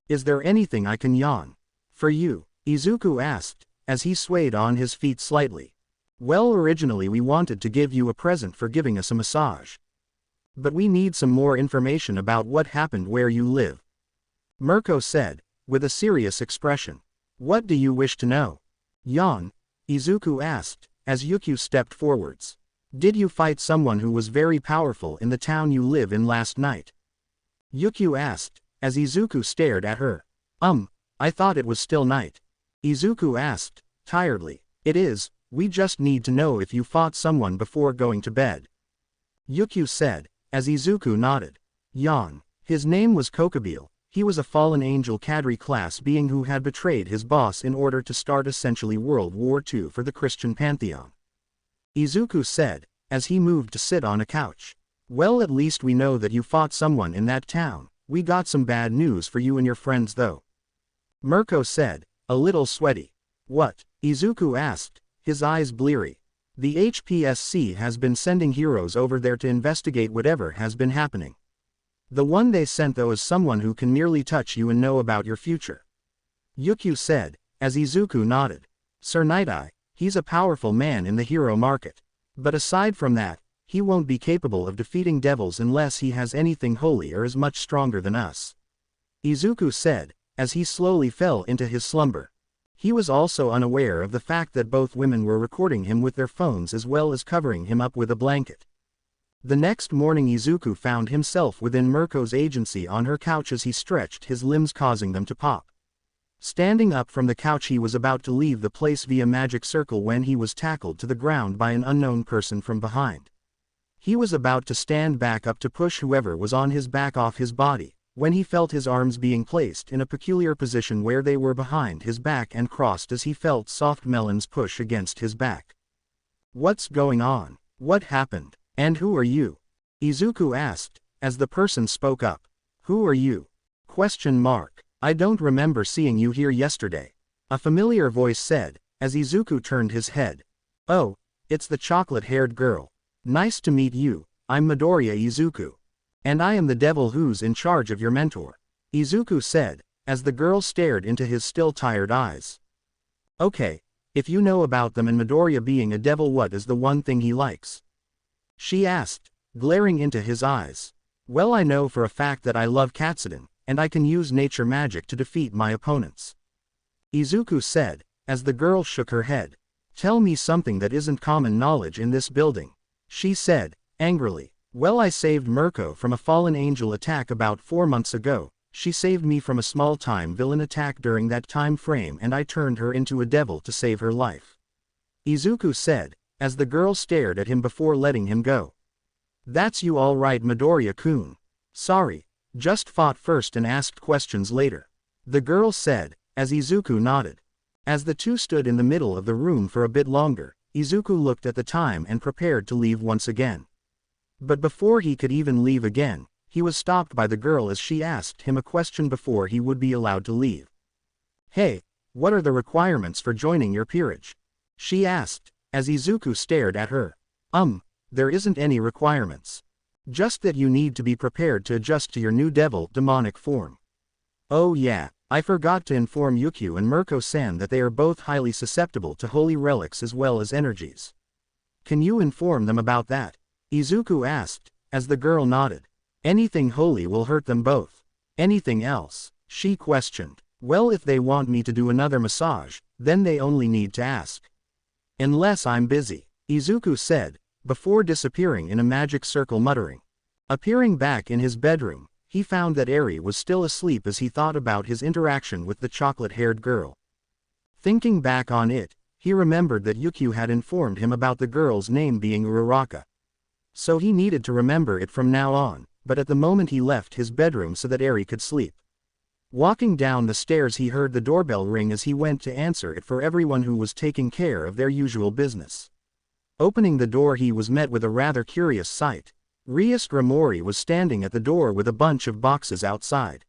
"Is there anything I can yawn for you?" Izuku asked, as he swayed on his feet slightly. Well, originally we wanted to give you a present for giving us a massage. But we need some more information about what happened where you live. Mirko said, with a serious expression. What do you wish to know? Yawn, Izuku asked, as Yukio stepped forwards. Did you fight someone who was very powerful in the town you live in last night? Yukio asked, as Izuku stared at her. I thought it was still night. Izuku asked, tiredly. It is, we just need to know if you fought someone before going to bed. Yukio said, as Izuku nodded. Yawn. His name was Kokobile. He was a fallen angel cadre class being who had betrayed his boss in order to start essentially World War II for the Christian pantheon. Izuku said, as he moved to sit on a couch. Well, at least we know that you fought someone in that town. We got some bad news for you and your friends though. Mirko said, a little sweaty. What? Izuku asked, his eyes bleary. The HPSC has been sending heroes over there to investigate whatever has been happening. The one they sent though is someone who can merely touch you and know about your future. Yukio said, as Izuku nodded. Sir Night-Eye, he's a powerful man in the hero market. But aside from that, he won't be capable of defeating devils unless he has anything holy or is much stronger than us. Izuku said, as he slowly fell into his slumber. He was also unaware of the fact that both women were recording him with their phones as well as covering him up with a blanket. The next morning Izuku found himself within Mirko's agency on her couch as he stretched his limbs causing them to pop. Standing up from the couch he was about to leave the place via magic circle when he was tackled to the ground by an unknown person from behind. He was about to stand back up to push whoever was on his back off his body, when he felt his arms being placed in a peculiar position where they were behind his back and crossed as he felt soft melons push against his back. What's going on? What happened? And who are you? Izuku asked, as the person spoke up. Who are you? ? I don't remember seeing you here yesterday. A familiar voice said, as Izuku turned his head. Oh, it's the chocolate-haired girl. Nice to meet you, I'm Midoriya Izuku. And I am the devil who's in charge of your mentor. Izuku said, as the girl stared into his still tired eyes. Okay, if you know about them and Midoriya being a devil, what is the one thing he likes? She asked, glaring into his eyes. Well, I know for a fact that I love Katsuden, and I can use nature magic to defeat my opponents. Izuku said, as the girl shook her head. Tell me something that isn't common knowledge in this building. She said, angrily. Well, I saved Mirko from a fallen angel attack about 4 months ago. She saved me from a small-time villain attack during that time frame and I turned her into a devil to save her life. Izuku said, as the girl stared at him before letting him go. That's you all right, Midoriya-kun. Sorry, just fought first and asked questions later. The girl said, as Izuku nodded. As the two stood in the middle of the room for a bit longer, Izuku looked at the time and prepared to leave once again. But before he could even leave again, he was stopped by the girl as she asked him a question before he would be allowed to leave. Hey, what are the requirements for joining your peerage? She asked, as Izuku stared at her. There isn't any requirements. Just that you need to be prepared to adjust to your new devil demonic form. Oh yeah, I forgot to inform Yukio and Mirko-san that they are both highly susceptible to holy relics as well as energies. Can you inform them about that? Izuku asked, as the girl nodded. Anything holy will hurt them both. Anything else? She questioned. Well, if they want me to do another massage, then they only need to ask. Unless I'm busy, Izuku said, before disappearing in a magic circle muttering. Appearing back in his bedroom, he found that Eri was still asleep as he thought about his interaction with the chocolate-haired girl. Thinking back on it, he remembered that Yukio had informed him about the girl's name being Uraraka. So he needed to remember it from now on, but at the moment he left his bedroom so that Eri could sleep. Walking down the stairs he heard the doorbell ring as he went to answer it for everyone who was taking care of their usual business. Opening the door he was met with a rather curious sight. Rias Gramori was standing at the door with a bunch of boxes outside.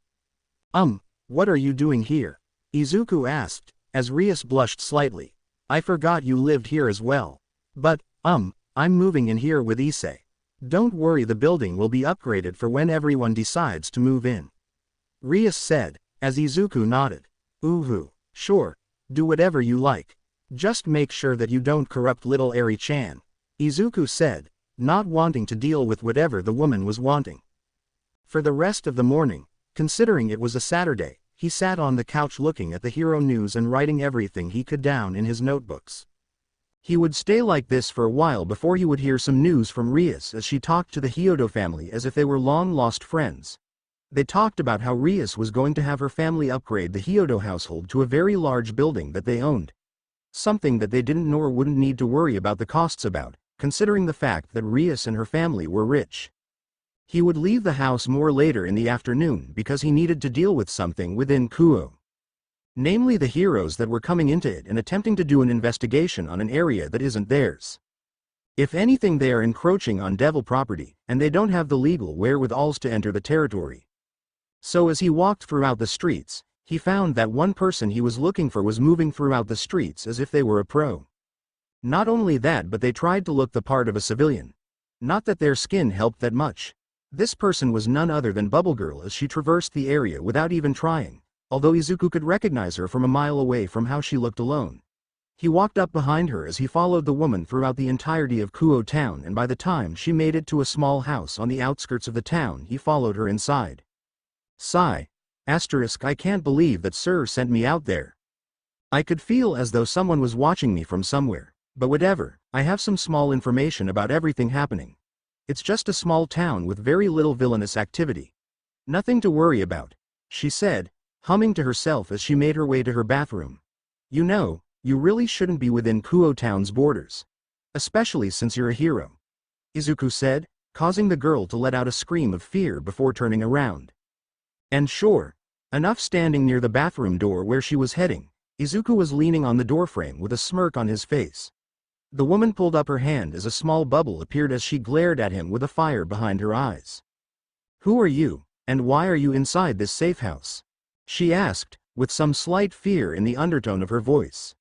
What are you doing here? Izuku asked, as Rias blushed slightly. I forgot you lived here as well. But, I'm moving in here with Issei. Don't worry, the building will be upgraded for when everyone decides to move in. Rias said, as Izuku nodded. Sure, do whatever you like. Just make sure that you don't corrupt little Eri-chan, Izuku said, not wanting to deal with whatever the woman was wanting. For the rest of the morning, considering it was a Saturday, he sat on the couch looking at the hero news and writing everything he could down in his notebooks. He would stay like this for a while before he would hear some news from Rias as she talked to the Hyodo family as if they were long-lost friends. They talked about how Rias was going to have her family upgrade the Hyodo household to a very large building that they owned. Something that they didn't nor wouldn't need to worry about the costs about, considering the fact that Rias and her family were rich. He would leave the house more later in the afternoon because he needed to deal with something within Kuo. Namely the heroes that were coming into it and attempting to do an investigation on an area that isn't theirs. If anything, they are encroaching on devil property, and they don't have the legal wherewithals to enter the territory. So as he walked throughout the streets, he found that one person he was looking for was moving throughout the streets as if they were a pro. Not only that, but they tried to look the part of a civilian. Not that their skin helped that much. This person was none other than Bubble Girl as she traversed the area without even trying, although Izuku could recognize her from a mile away from how she looked alone. He walked up behind her as he followed the woman throughout the entirety of Kuo town, and by the time she made it to a small house on the outskirts of the town, he followed her inside. Sigh. I can't believe that Sir sent me out there. I could feel as though someone was watching me from somewhere, but whatever, I have some small information about everything happening. It's just a small town with very little villainous activity. Nothing to worry about, she said, humming to herself as she made her way to her bathroom. You know, you really shouldn't be within Kuo town's borders. Especially since you're a hero, Izuku said, causing the girl to let out a scream of fear before turning around. And sure enough, standing near the bathroom door where she was heading, Izuku was leaning on the doorframe with a smirk on his face. The woman pulled up her hand as a small bubble appeared as she glared at him with a fire behind her eyes. Who are you, and why are you inside this safe house? She asked, with some slight fear in the undertone of her voice.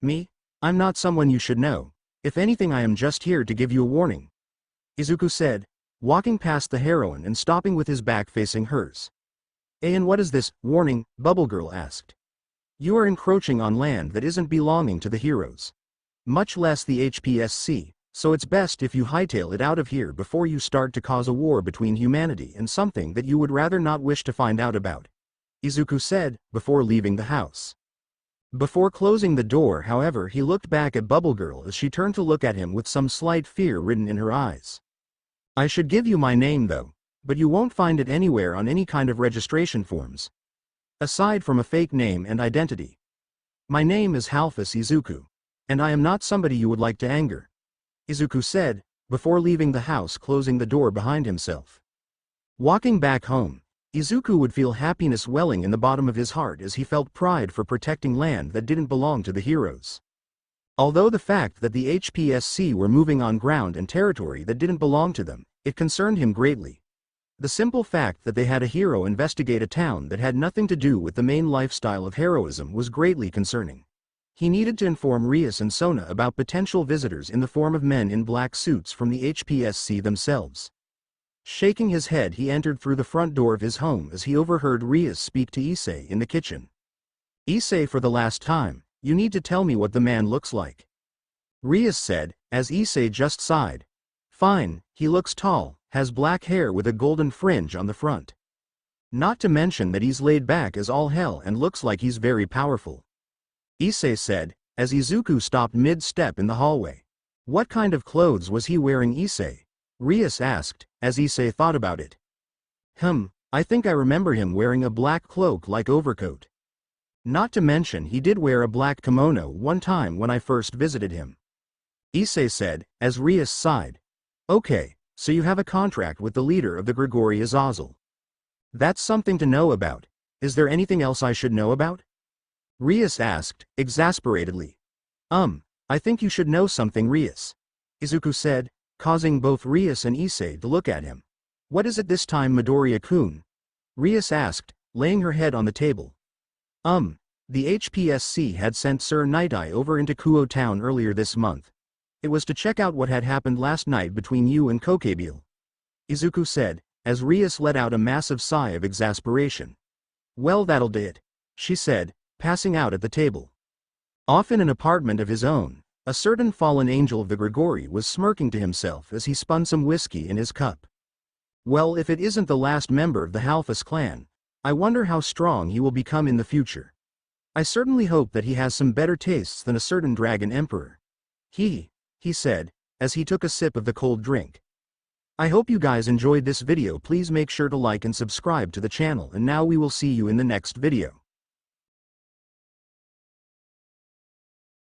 Me? I'm not someone you should know. If anything, I am just here to give you a warning, Izuku said, walking past the heroine and stopping with his back facing hers. And what is this warning? Bubble Girl asked. You are encroaching on land that isn't belonging to the heroes. Much less the HPSC, so it's best if you hightail it out of here before you start to cause a war between humanity and something that you would rather not wish to find out about, Izuku said, before leaving the house. Before closing the door, however, he looked back at Bubble Girl as she turned to look at him with some slight fear written in her eyes. I should give you my name though, but you won't find it anywhere on any kind of registration forms. Aside from a fake name and identity. My name is Halphus Izuku. And I am not somebody you would like to anger, Izuku said, before leaving the house, closing the door behind himself. Walking back home, Izuku would feel happiness welling in the bottom of his heart as he felt pride for protecting land that didn't belong to the heroes. Although the fact that the HPSC were moving on ground and territory that didn't belong to them, it concerned him greatly. The simple fact that they had a hero investigate a town that had nothing to do with the main lifestyle of heroism was greatly concerning. He needed to inform Rias and Sona about potential visitors in the form of men in black suits from the HPSC themselves. Shaking his head, he entered through the front door of his home as he overheard Rias speak to Issei in the kitchen. Issei, for the last time, you need to tell me what the man looks like, Rias said, as Issei just sighed. Fine, he looks tall, has black hair with a golden fringe on the front. Not to mention that he's laid back as all hell and looks like he's very powerful, Issei said, as Izuku stopped mid-step in the hallway. What kind of clothes was he wearing, Issei? Rias asked, as Issei thought about it. I think I remember him wearing a black cloak-like overcoat. Not to mention he did wear a black kimono one time when I first visited him, Issei said, as Rias sighed. Okay, so you have a contract with the leader of the Grigori Azazel. That's something to know about. Is there anything else I should know about? Rias asked, exasperatedly. I think you should know something, Rias, Izuku said, causing both Rias and Issei to look at him. What is it this time, Midoriya-kun? Rias asked, laying her head on the table. The HPSC had sent Sir Night-Eye over into Kuo town earlier this month. It was to check out what had happened last night between you and Kokebil, Izuku said, as Rias let out a massive sigh of exasperation. Well, that'll do it, she said, passing out at the table. Off in an apartment of his own, a certain fallen angel of the Grigori was smirking to himself as he spun some whiskey in his cup. Well, if it isn't the last member of the Halfus clan, I wonder how strong he will become in the future. I certainly hope that he has some better tastes than a certain dragon emperor. He said, as he took a sip of the cold drink. I hope you guys enjoyed this video. Please make sure to like and subscribe to the channel, and now we will see you in the next video.